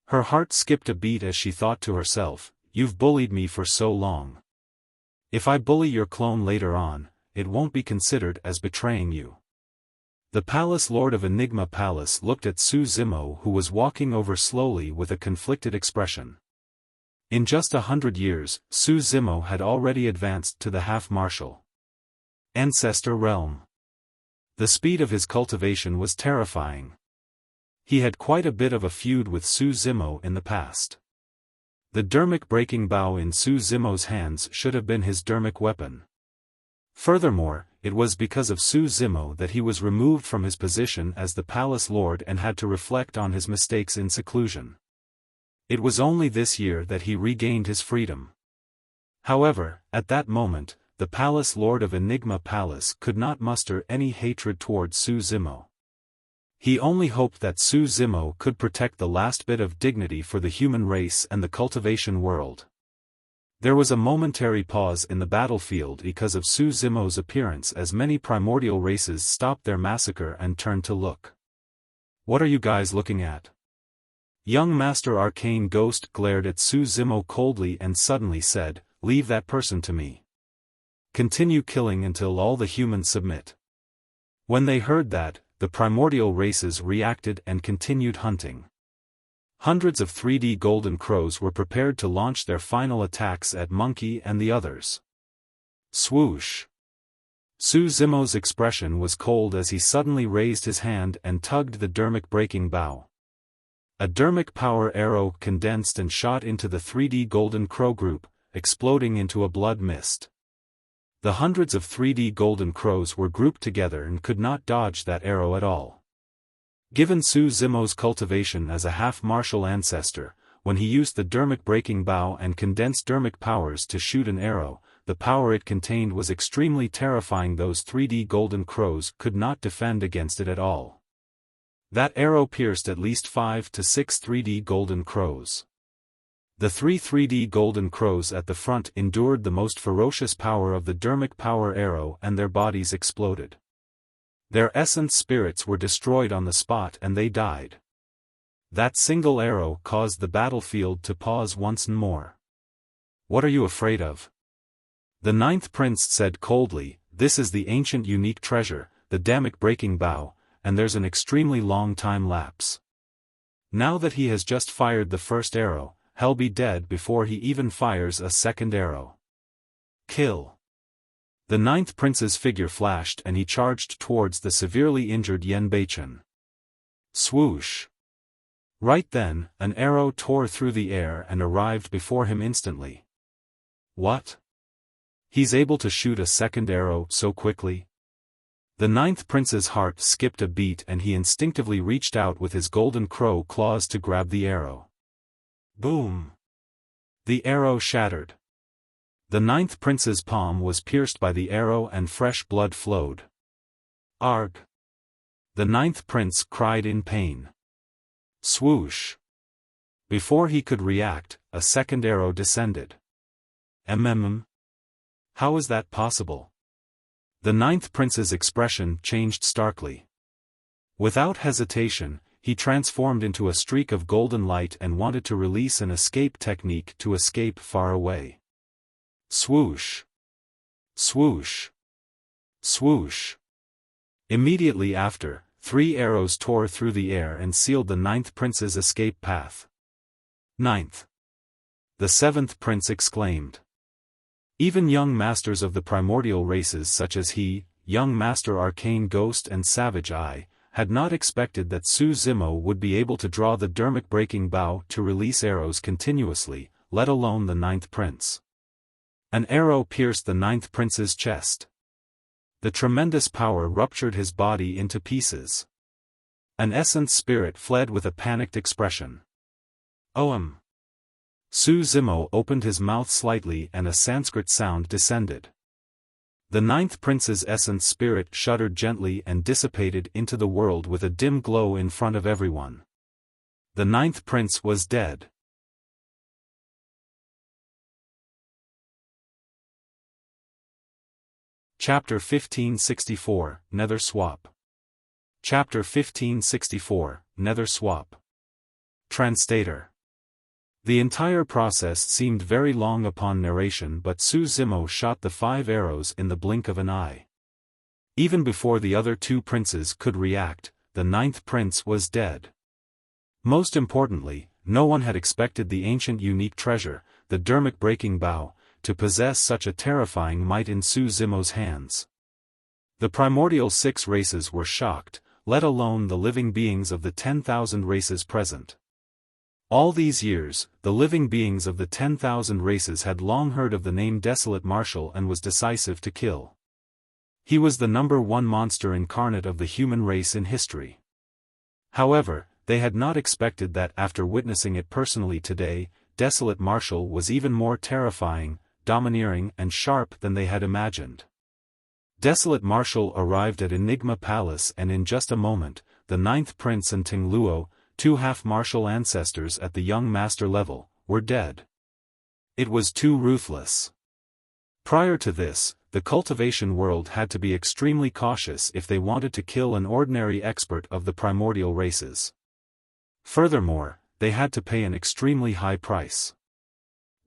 Her heart skipped a beat as she thought to herself, "You've bullied me for so long. If I bully your clone later on, it won't be considered as betraying you." The Palace Lord of Enigma Palace looked at Su Zimo who was walking over slowly with a conflicted expression. In just 100 years, Su Zimo had already advanced to the half-martial ancestor realm. The speed of his cultivation was terrifying. He had quite a bit of a feud with Su Zimo in the past. The dermic breaking bow in Su Zimo's hands should have been his dermic weapon. Furthermore, it was because of Su Zimo that he was removed from his position as the Palace Lord and had to reflect on his mistakes in seclusion. It was only this year that he regained his freedom. However, at that moment, the Palace Lord of Enigma Palace could not muster any hatred towards Su Zimo. He only hoped that Su Zimo could protect the last bit of dignity for the human race and the cultivation world. There was a momentary pause in the battlefield because of Su Zimo's appearance as many primordial races stopped their massacre and turned to look. "What are you guys looking at?" Young Master Arcane Ghost glared at Su Zimo coldly and suddenly said, "Leave that person to me. Continue killing until all the humans submit." When they heard that, the primordial races reacted and continued hunting. Hundreds of 3D golden crows were prepared to launch their final attacks at Monkey and the others. Swoosh! Su Zimo's expression was cold as he suddenly raised his hand and tugged the dermic breaking bow. A dermic power arrow condensed and shot into the 3D golden crow group, exploding into a blood mist. The hundreds of 3D golden crows were grouped together and could not dodge that arrow at all. Given Su Zimo's cultivation as a half-martial ancestor, when he used the dermic breaking bow and condensed dermic powers to shoot an arrow, the power it contained was extremely terrifying. Those 3D golden crows could not defend against it at all. That arrow pierced at least 5 to 6 3D golden crows. The 3D golden crows at the front endured the most ferocious power of the dermic power arrow and their bodies exploded. Their essence spirits were destroyed on the spot and they died. That single arrow caused the battlefield to pause once more. "What are you afraid of?" The ninth prince said coldly, "This is the ancient unique treasure, the dermic breaking bow, and there's an extremely long time lapse. Now that he has just fired the first arrow, he'll be dead before he even fires a second arrow. Kill." The ninth prince's figure flashed and he charged towards the severely injured Yen Beichen. Swoosh! Right then, an arrow tore through the air and arrived before him instantly. What? He's able to shoot a second arrow so quickly? The ninth prince's heart skipped a beat and he instinctively reached out with his golden crow claws to grab the arrow. Boom! The arrow shattered. The ninth prince's palm was pierced by the arrow and fresh blood flowed. Arg! The ninth prince cried in pain. Swoosh! Before he could react, a second arrow descended. How is that possible? The ninth prince's expression changed starkly. Without hesitation, he transformed into a streak of golden light and wanted to release an escape technique to escape far away. Swoosh! Swoosh! Swoosh! Immediately after, 3 arrows tore through the air and sealed the ninth prince's escape path. Ninth! The seventh prince exclaimed. Even young masters of the primordial races such as he, young master Arcane Ghost and Savage Eye, had not expected that Su Zimo would be able to draw the dermic-breaking bow to release arrows continuously, let alone the ninth prince. An arrow pierced the ninth prince's chest. The tremendous power ruptured his body into pieces. An essence spirit fled with a panicked expression. Oam! Su Zimo opened his mouth slightly and a Sanskrit sound descended. The ninth prince's essence spirit shuddered gently and dissipated into the world with a dim glow in front of everyone. The ninth prince was dead. Chapter 1564, Nether Swap. Chapter 1564, Nether Swap. Translator. The entire process seemed very long upon narration, but Su Zimo shot the 5 arrows in the blink of an eye. Even before the other 2 princes could react, the ninth prince was dead. Most importantly, no one had expected the ancient unique treasure, the dermic-breaking bow, to possess such a terrifying might in Su Zimo's hands. The primordial 6 races were shocked, let alone the living beings of the 10,000 races present. All these years, the living beings of the 10,000 races had long heard of the name Desolate Marshal and was decisive to kill. He was the #1 monster incarnate of the human race in history. However, they had not expected that after witnessing it personally today, Desolate Marshal was even more terrifying, domineering and sharp than they had imagined. Desolate Marshal arrived at Enigma Palace and in just a moment, the ninth prince and Ting Luo, 2 half-martial ancestors at the young master level, were dead. It was too ruthless. Prior to this, the cultivation world had to be extremely cautious if they wanted to kill an ordinary expert of the primordial races. Furthermore, they had to pay an extremely high price.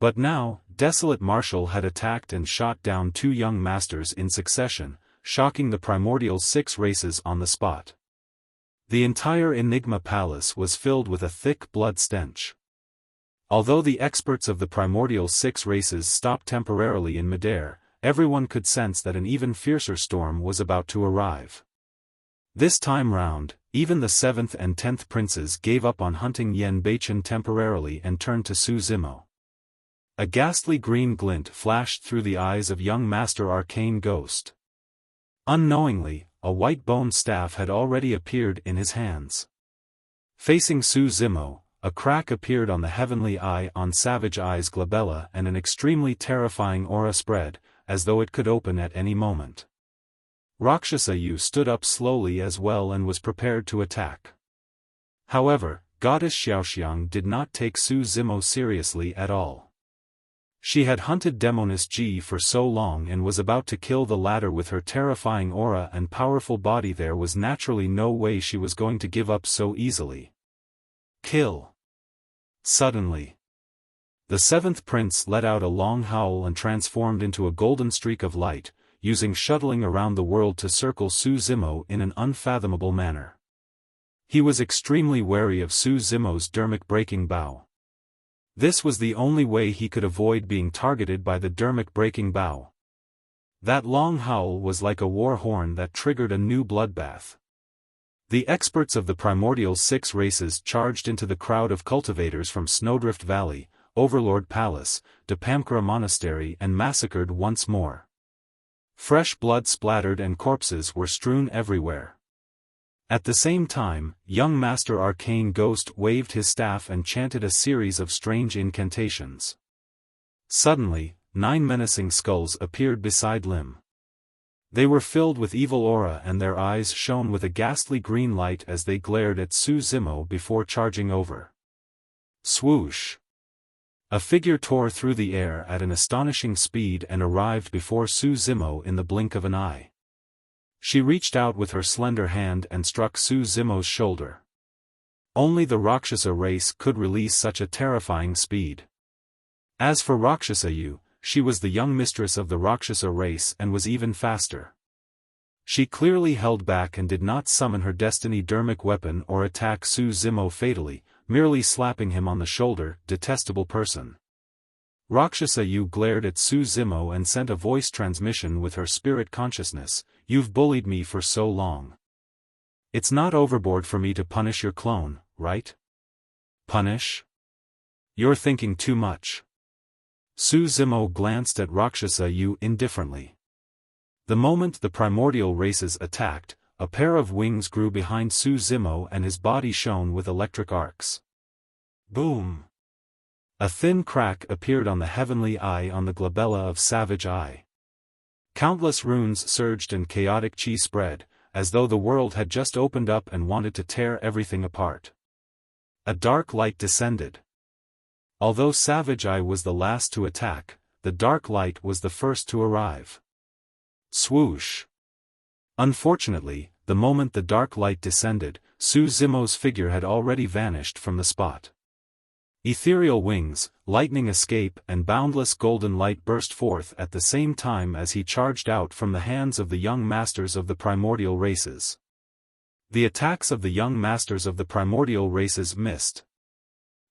But now, Desolate Marshal had attacked and shot down 2 young masters in succession, shocking the primordial 6 races on the spot. The entire Enigma Palace was filled with a thick blood stench. Although the experts of the primordial 6 races stopped temporarily in midair, everyone could sense that an even fiercer storm was about to arrive. This time round, even the 7th and 10th princes gave up on hunting Yen Baichen temporarily and turned to Su Zimo. A ghastly green glint flashed through the eyes of young Master Arcane Ghost. Unknowingly, a white bone staff had already appeared in his hands. Facing Su Zimo, a crack appeared on the heavenly eye on Savage Eye's glabella and an extremely terrifying aura spread, as though it could open at any moment. Rakshasas stood up slowly as well and was prepared to attack. However, Goddess Xiaoxiang did not take Su Zimo seriously at all. She had hunted Demoness Ji for so long and was about to kill the latter with her terrifying aura and powerful body. There was naturally no way she was going to give up so easily. Kill. Suddenly, the 7th prince let out a long howl and transformed into a golden streak of light, using shuttling around the world to circle Su Zimo in an unfathomable manner. He was extremely wary of Su Zimo's dermic-breaking bow. This was the only way he could avoid being targeted by the dermic-breaking bow. That long howl was like a war horn that triggered a new bloodbath. The experts of the primordial 6 races charged into the crowd of cultivators from Snowdrift Valley, Overlord Palace, Dipamkara Monastery and massacred once more. Fresh blood splattered and corpses were strewn everywhere. At the same time, young Master Arcane Ghost waved his staff and chanted a series of strange incantations. Suddenly, 9 menacing skulls appeared beside Lim. They were filled with evil aura and their eyes shone with a ghastly green light as they glared at Su Zimo before charging over. Swoosh! A figure tore through the air at an astonishing speed and arrived before Su Zimo in the blink of an eye. She reached out with her slender hand and struck Su Zimo's shoulder. Only the Rakshasa race could release such a terrifying speed. As for Rakshasa, she was the young mistress of the Rakshasa race and was even faster. She clearly held back and did not summon her destiny dermic weapon or attack Su Zimo fatally, merely slapping him on the shoulder. Detestable person. Rakshasa glared at Su Zimo and sent a voice transmission with her spirit consciousness. You've bullied me for so long. It's not overboard for me to punish your clone, right? Punish? You're thinking too much. Su Zimo glanced at Rakshasa indifferently. The moment the primordial races attacked, a pair of wings grew behind Su Zimo and his body shone with electric arcs. Boom! A thin crack appeared on the heavenly eye on the glabella of Savage Eye. Countless runes surged and chaotic chi spread, as though the world had just opened up and wanted to tear everything apart. A dark light descended. Although Savage Eye was the last to attack, the dark light was the first to arrive. Swoosh! Unfortunately, the moment the dark light descended, Su Zimo's figure had already vanished from the spot. Ethereal wings, lightning escape and boundless golden light burst forth at the same time as he charged out from the hands of the young masters of the primordial races. The attacks of the young masters of the primordial races missed.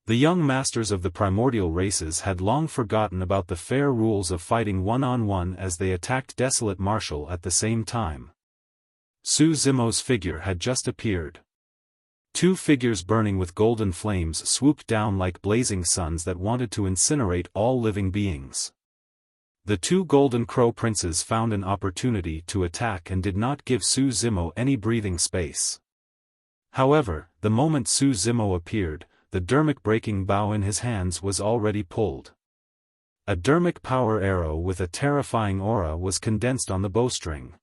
The young masters of the primordial races had long forgotten about the fair rules of fighting one-on-one as they attacked Desolate Marshal at the same time. Su Zimo's figure had just appeared. 2 figures burning with golden flames swooped down like blazing suns that wanted to incinerate all living beings. The 2 golden crow princes found an opportunity to attack and did not give Su Zimo any breathing space. However, the moment Su Zimo appeared, the dermic breaking bow in his hands was already pulled. A dermic power arrow with a terrifying aura was condensed on the bowstring.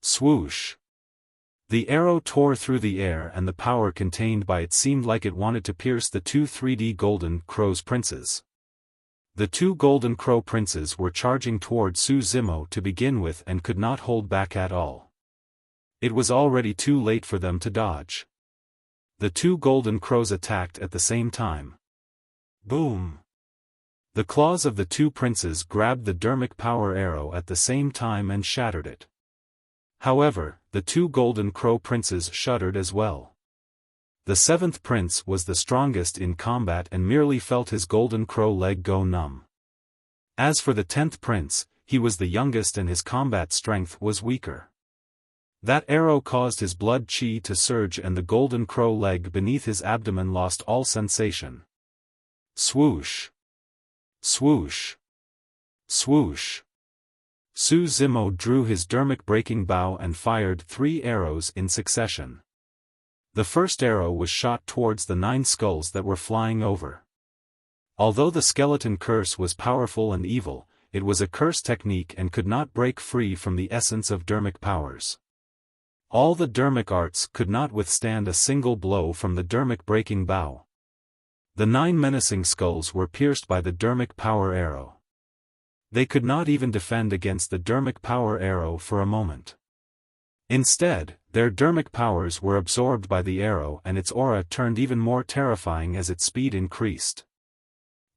Swoosh! The arrow tore through the air and the power contained by it seemed like it wanted to pierce the 2 3D golden crows princes. The 2 golden crow princes were charging toward Su Zimo to begin with and could not hold back at all. It was already too late for them to dodge. The 2 golden crows attacked at the same time. Boom! The claws of the 2 princes grabbed the dermic power arrow at the same time and shattered it. However, the 2 golden crow princes shuddered as well. The 7th prince was the strongest in combat and merely felt his golden crow leg go numb. As for the 10th prince, he was the youngest and his combat strength was weaker. That arrow caused his blood chi to surge and the golden crow leg beneath his abdomen lost all sensation. Swoosh! Swoosh! Swoosh! Su Zimo drew his dermic breaking bow and fired 3 arrows in succession. The first arrow was shot towards the 9 skulls that were flying over. Although the skeleton curse was powerful and evil, it was a curse technique and could not break free from the essence of dermic powers. All the dermic arts could not withstand a single blow from the dermic breaking bow. The 9 menacing skulls were pierced by the dermic power arrow. They could not even defend against the dermic power arrow for a moment. Instead, their dermic powers were absorbed by the arrow and its aura turned even more terrifying as its speed increased.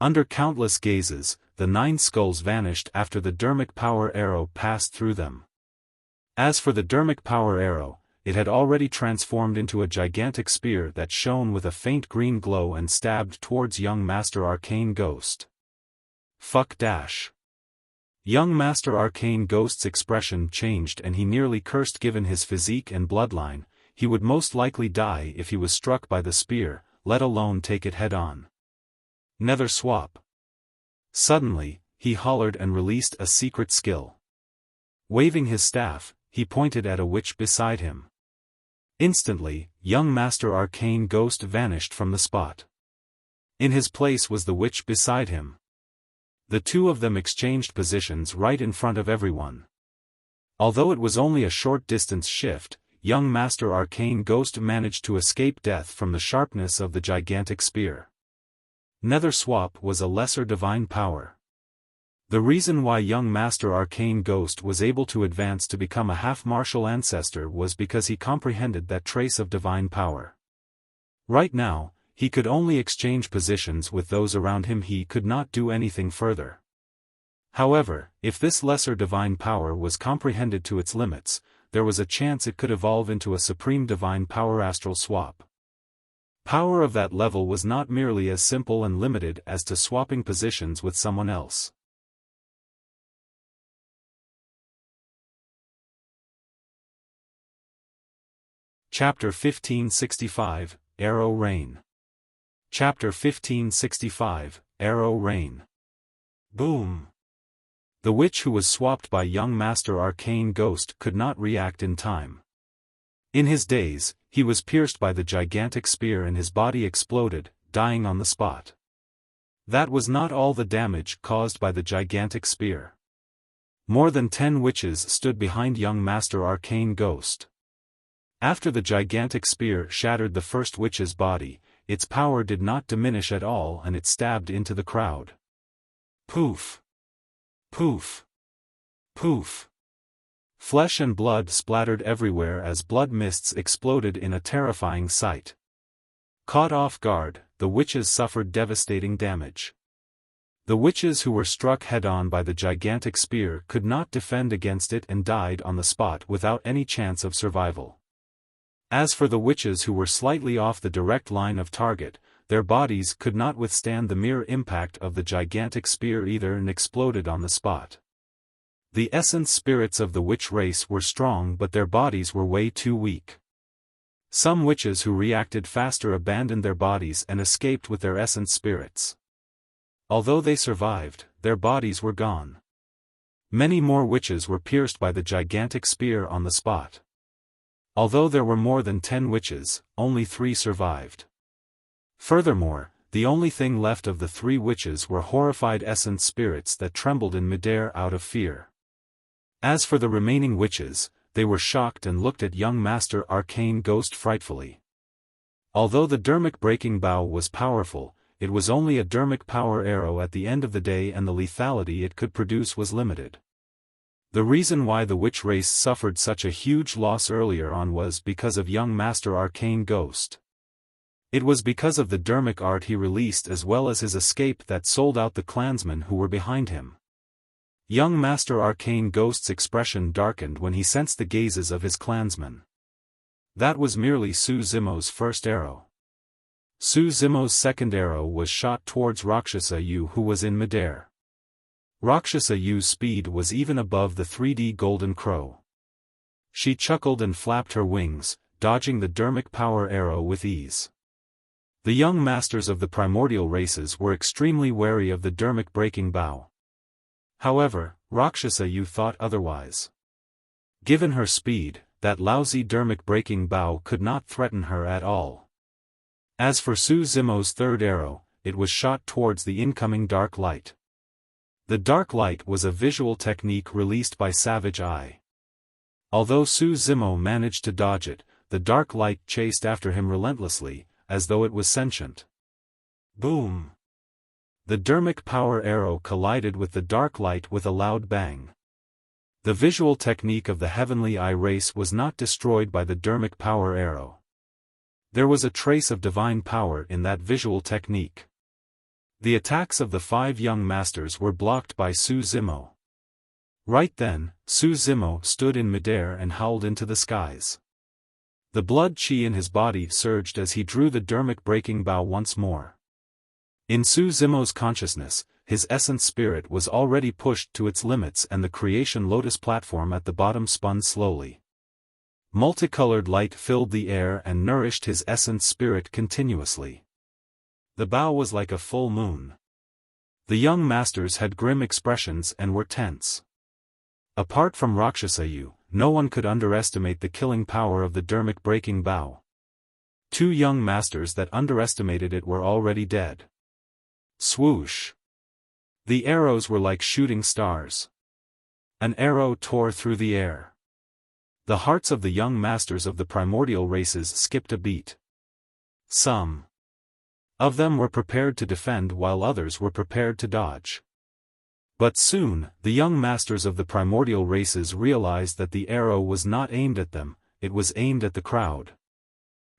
Under countless gazes, the 9 skulls vanished after the dermic power arrow passed through them. As for the dermic power arrow, it had already transformed into a gigantic spear that shone with a faint green glow and stabbed towards young Master Arcane Ghost. Fuck dash. Young Master Arcane Ghost's expression changed and he nearly cursed. Given his physique and bloodline, he would most likely die if he was struck by the spear, let alone take it head-on. Nether swap. Suddenly, he hollered and released a secret skill. Waving his staff, he pointed at a witch beside him. Instantly, young Master Arcane Ghost vanished from the spot. In his place was the witch beside him. The two of them exchanged positions right in front of everyone. Although it was only a short distance shift, young Master Arcane Ghost managed to escape death from the sharpness of the gigantic spear. Nether Swap was a lesser divine power. The reason why young Master Arcane Ghost was able to advance to become a half-martial ancestor was because he comprehended that trace of divine power. Right now, he could only exchange positions with those around him. He could not do anything further. However, if this lesser divine power was comprehended to its limits, there was a chance it could evolve into a supreme divine power astral swap. Power of that level was not merely as simple and limited as to swapping positions with someone else. Chapter 1565, Arrow Rain. Chapter 1565, Arrow Rain. Boom. The witch who was swapped by young Master Arcane Ghost could not react in time. In his daze, he was pierced by the gigantic spear and his body exploded, dying on the spot. That was not all the damage caused by the gigantic spear. More than 10 witches stood behind young Master Arcane Ghost. After the gigantic spear shattered the first witch's body, its power did not diminish at all and it stabbed into the crowd. Poof! Poof! Poof! Flesh and blood splattered everywhere as blood mists exploded in a terrifying sight. Caught off guard, the witches suffered devastating damage. The witches who were struck head-on by the gigantic spear could not defend against it and died on the spot without any chance of survival. As for the witches who were slightly off the direct line of target, their bodies could not withstand the mere impact of the gigantic spear either and exploded on the spot. The essence spirits of the witch race were strong but their bodies were way too weak. Some witches who reacted faster abandoned their bodies and escaped with their essence spirits. Although they survived, their bodies were gone. Many more witches were pierced by the gigantic spear on the spot. Although there were more than 10 witches, only 3 survived. Furthermore, the only thing left of the 3 witches were horrified essence spirits that trembled in midair out of fear. As for the remaining witches, they were shocked and looked at young Master Arcane Ghost frightfully. Although the dermic breaking bow was powerful, it was only a dermic power arrow at the end of the day and the lethality it could produce was limited. The reason why the witch race suffered such a huge loss earlier on was because of young Master Arcane Ghost. It was because of the dermic art he released as well as his escape that sold out the clansmen who were behind him. Young Master Arcane Ghost's expression darkened when he sensed the gazes of his clansmen. That was merely Su Zimo's first arrow. Su Zimo's second arrow was shot towards Rakshasa Yu who was in midair. Rakshasa Yu's speed was even above the 3D Golden Crow. She chuckled and flapped her wings, dodging the dermic power arrow with ease. The young masters of the primordial races were extremely wary of the dermic breaking bow. However, Rakshasa Yu thought otherwise. Given her speed, that lousy dermic breaking bow could not threaten her at all. As for Su Zimo's third arrow, it was shot towards the incoming dark light. The dark light was a visual technique released by Savage Eye. Although Su Zimo managed to dodge it, the dark light chased after him relentlessly, as though it was sentient. Boom! The dermic power arrow collided with the dark light with a loud bang. The visual technique of the Heavenly Eye race was not destroyed by the dermic power arrow. There was a trace of divine power in that visual technique. The attacks of the 5 young masters were blocked by Su Zimo. Right then, Su Zimo stood in midair and howled into the skies. The blood chi in his body surged as he drew the dermic breaking bow once more. In Su Zimo's consciousness, his essence spirit was already pushed to its limits and the creation lotus platform at the bottom spun slowly. Multicolored light filled the air and nourished his essence spirit continuously. The bow was like a full moon. The young masters had grim expressions and were tense. Apart from Rakshasa, no one could underestimate the killing power of the Dermic-breaking bow. 2 young masters that underestimated it were already dead. Swoosh! The arrows were like shooting stars. An arrow tore through the air. The hearts of the young masters of the primordial races skipped a beat. Some of them were prepared to defend while others were prepared to dodge. But soon, the young masters of the primordial races realized that the arrow was not aimed at them, it was aimed at the crowd.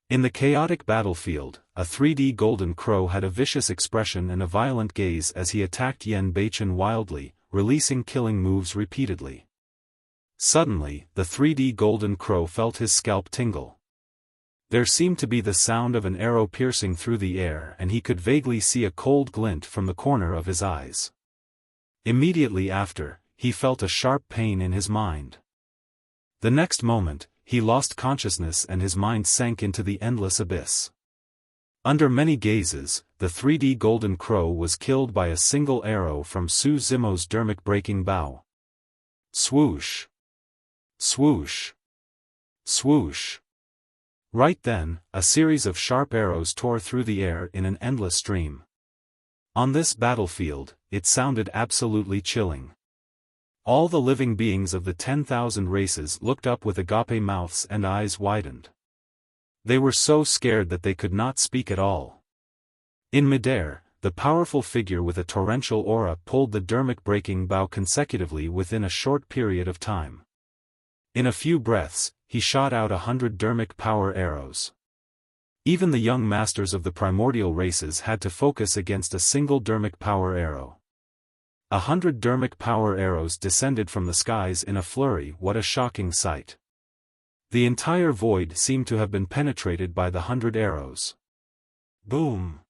In the chaotic battlefield, a 3D golden crow had a vicious expression and a violent gaze as he attacked Yen Baichen wildly, releasing killing moves repeatedly. Suddenly, the 3D golden crow felt his scalp tingle. There seemed to be the sound of an arrow piercing through the air and he could vaguely see a cold glint from the corner of his eyes. Immediately after, he felt a sharp pain in his mind. The next moment, he lost consciousness and his mind sank into the endless abyss. Under many gazes, the 3D golden crow was killed by a single arrow from Su Zimo's Dermic-breaking bow. Swoosh! Swoosh! Swoosh! Right then, a series of sharp arrows tore through the air in an endless stream. On this battlefield, it sounded absolutely chilling. All the living beings of the 10,000 races looked up with agape mouths and eyes widened. They were so scared that they could not speak at all. In midair, the powerful figure with a torrential aura pulled the Dermic-breaking bow consecutively within a short period of time. In a few breaths, he shot out 100 Dermic power arrows. Even the young masters of the primordial races had to focus against a single Dermic power arrow. 100 Dermic power arrows descended from the skies in a flurry. What a shocking sight. The entire void seemed to have been penetrated by the 100 arrows. Boom!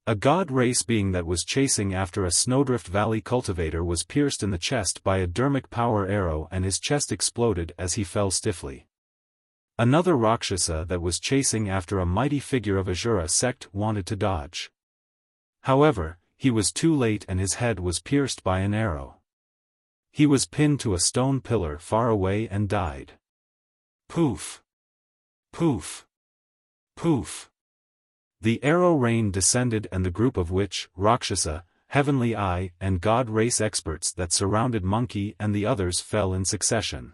A god race being that was chasing after a Snowdrift Valley cultivator was pierced in the chest by a Dermic power arrow and his chest exploded as he fell stiffly. Another Rakshasa that was chasing after a mighty figure of Asura sect wanted to dodge. However, he was too late and his head was pierced by an arrow. He was pinned to a stone pillar far away and died. Poof! Poof! Poof! The arrow rain descended and the group of witch, Rakshasa, heavenly eye and god race experts that surrounded Monkey and the others fell in succession.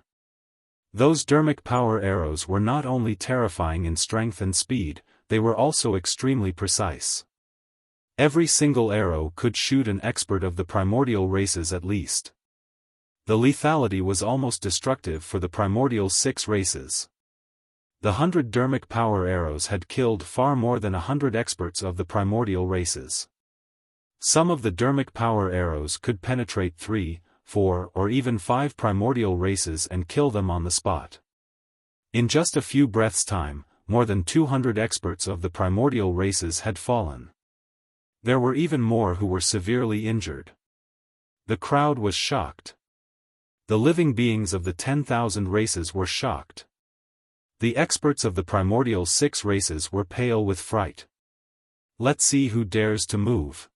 Those Dermic power arrows were not only terrifying in strength and speed, they were also extremely precise. Every single arrow could shoot an expert of the primordial races at least. The lethality was almost destructive for the primordial 6 races. The 100 Dermic power arrows had killed far more than 100 experts of the primordial races. Some of the Dermic power arrows could penetrate 3, 4 or even 5 primordial races and kill them on the spot. In just a few breaths' time, more than 200 experts of the primordial races had fallen. There were even more who were severely injured. The crowd was shocked. The living beings of the 10,000 races were shocked. The experts of the primordial 6 races were pale with fright. Let's see who dares to move.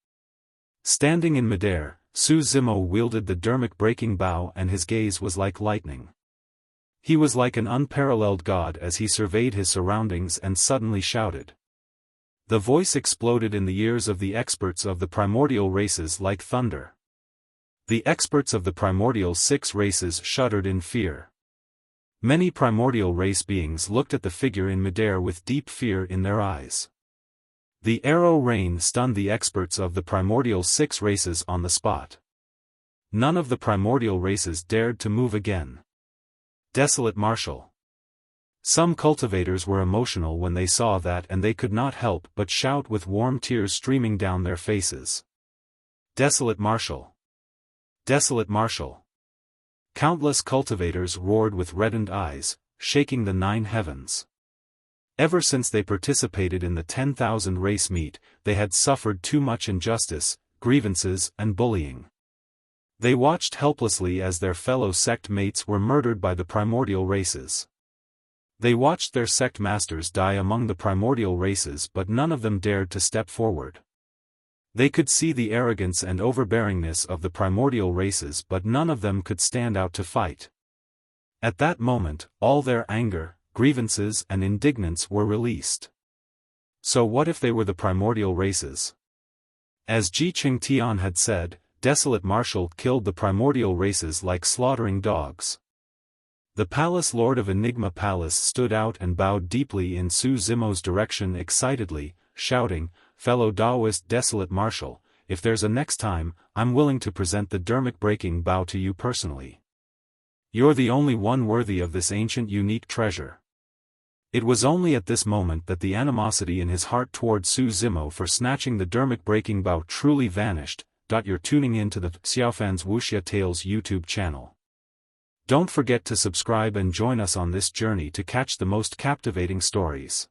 Standing in midair, Su Zimo wielded the Dermic-breaking bow and his gaze was like lightning. He was like an unparalleled god as he surveyed his surroundings and suddenly shouted. The voice exploded in the ears of the experts of the primordial races like thunder. The experts of the primordial 6 races shuddered in fear. Many primordial race beings looked at the figure in midair with deep fear in their eyes. The arrow rain stunned the experts of the primordial 6 races on the spot. None of the primordial races dared to move again. Desolate Martial. Some cultivators were emotional when they saw that and they could not help but shout with warm tears streaming down their faces. Desolate Martial. Desolate Martial. Countless cultivators roared with reddened eyes, shaking the 9 heavens. Ever since they participated in the 10,000 race meet, they had suffered too much injustice, grievances and bullying. They watched helplessly as their fellow sect mates were murdered by the primordial races. They watched their sect masters die among the primordial races but none of them dared to step forward. They could see the arrogance and overbearingness of the primordial races, but none of them could stand out to fight. At that moment, all their anger, grievances and indignance were released. So what if they were the primordial races? As Ji Qingtian had said, Desolate Marshal killed the primordial races like slaughtering dogs. The Palace Lord of Enigma Palace stood out and bowed deeply in Su Zimo's direction excitedly, shouting, "Fellow Daoist Desolate Marshal, if there's a next time, I'm willing to present the dermic-breaking bow to you personally. You're the only one worthy of this ancient unique treasure." It was only at this moment that the animosity in his heart toward Su Zimo for snatching the dermic-breaking bow truly vanished. You're tuning in to the Xiaofan's Wuxia Tales YouTube channel. Don't forget to subscribe and join us on this journey to catch the most captivating stories.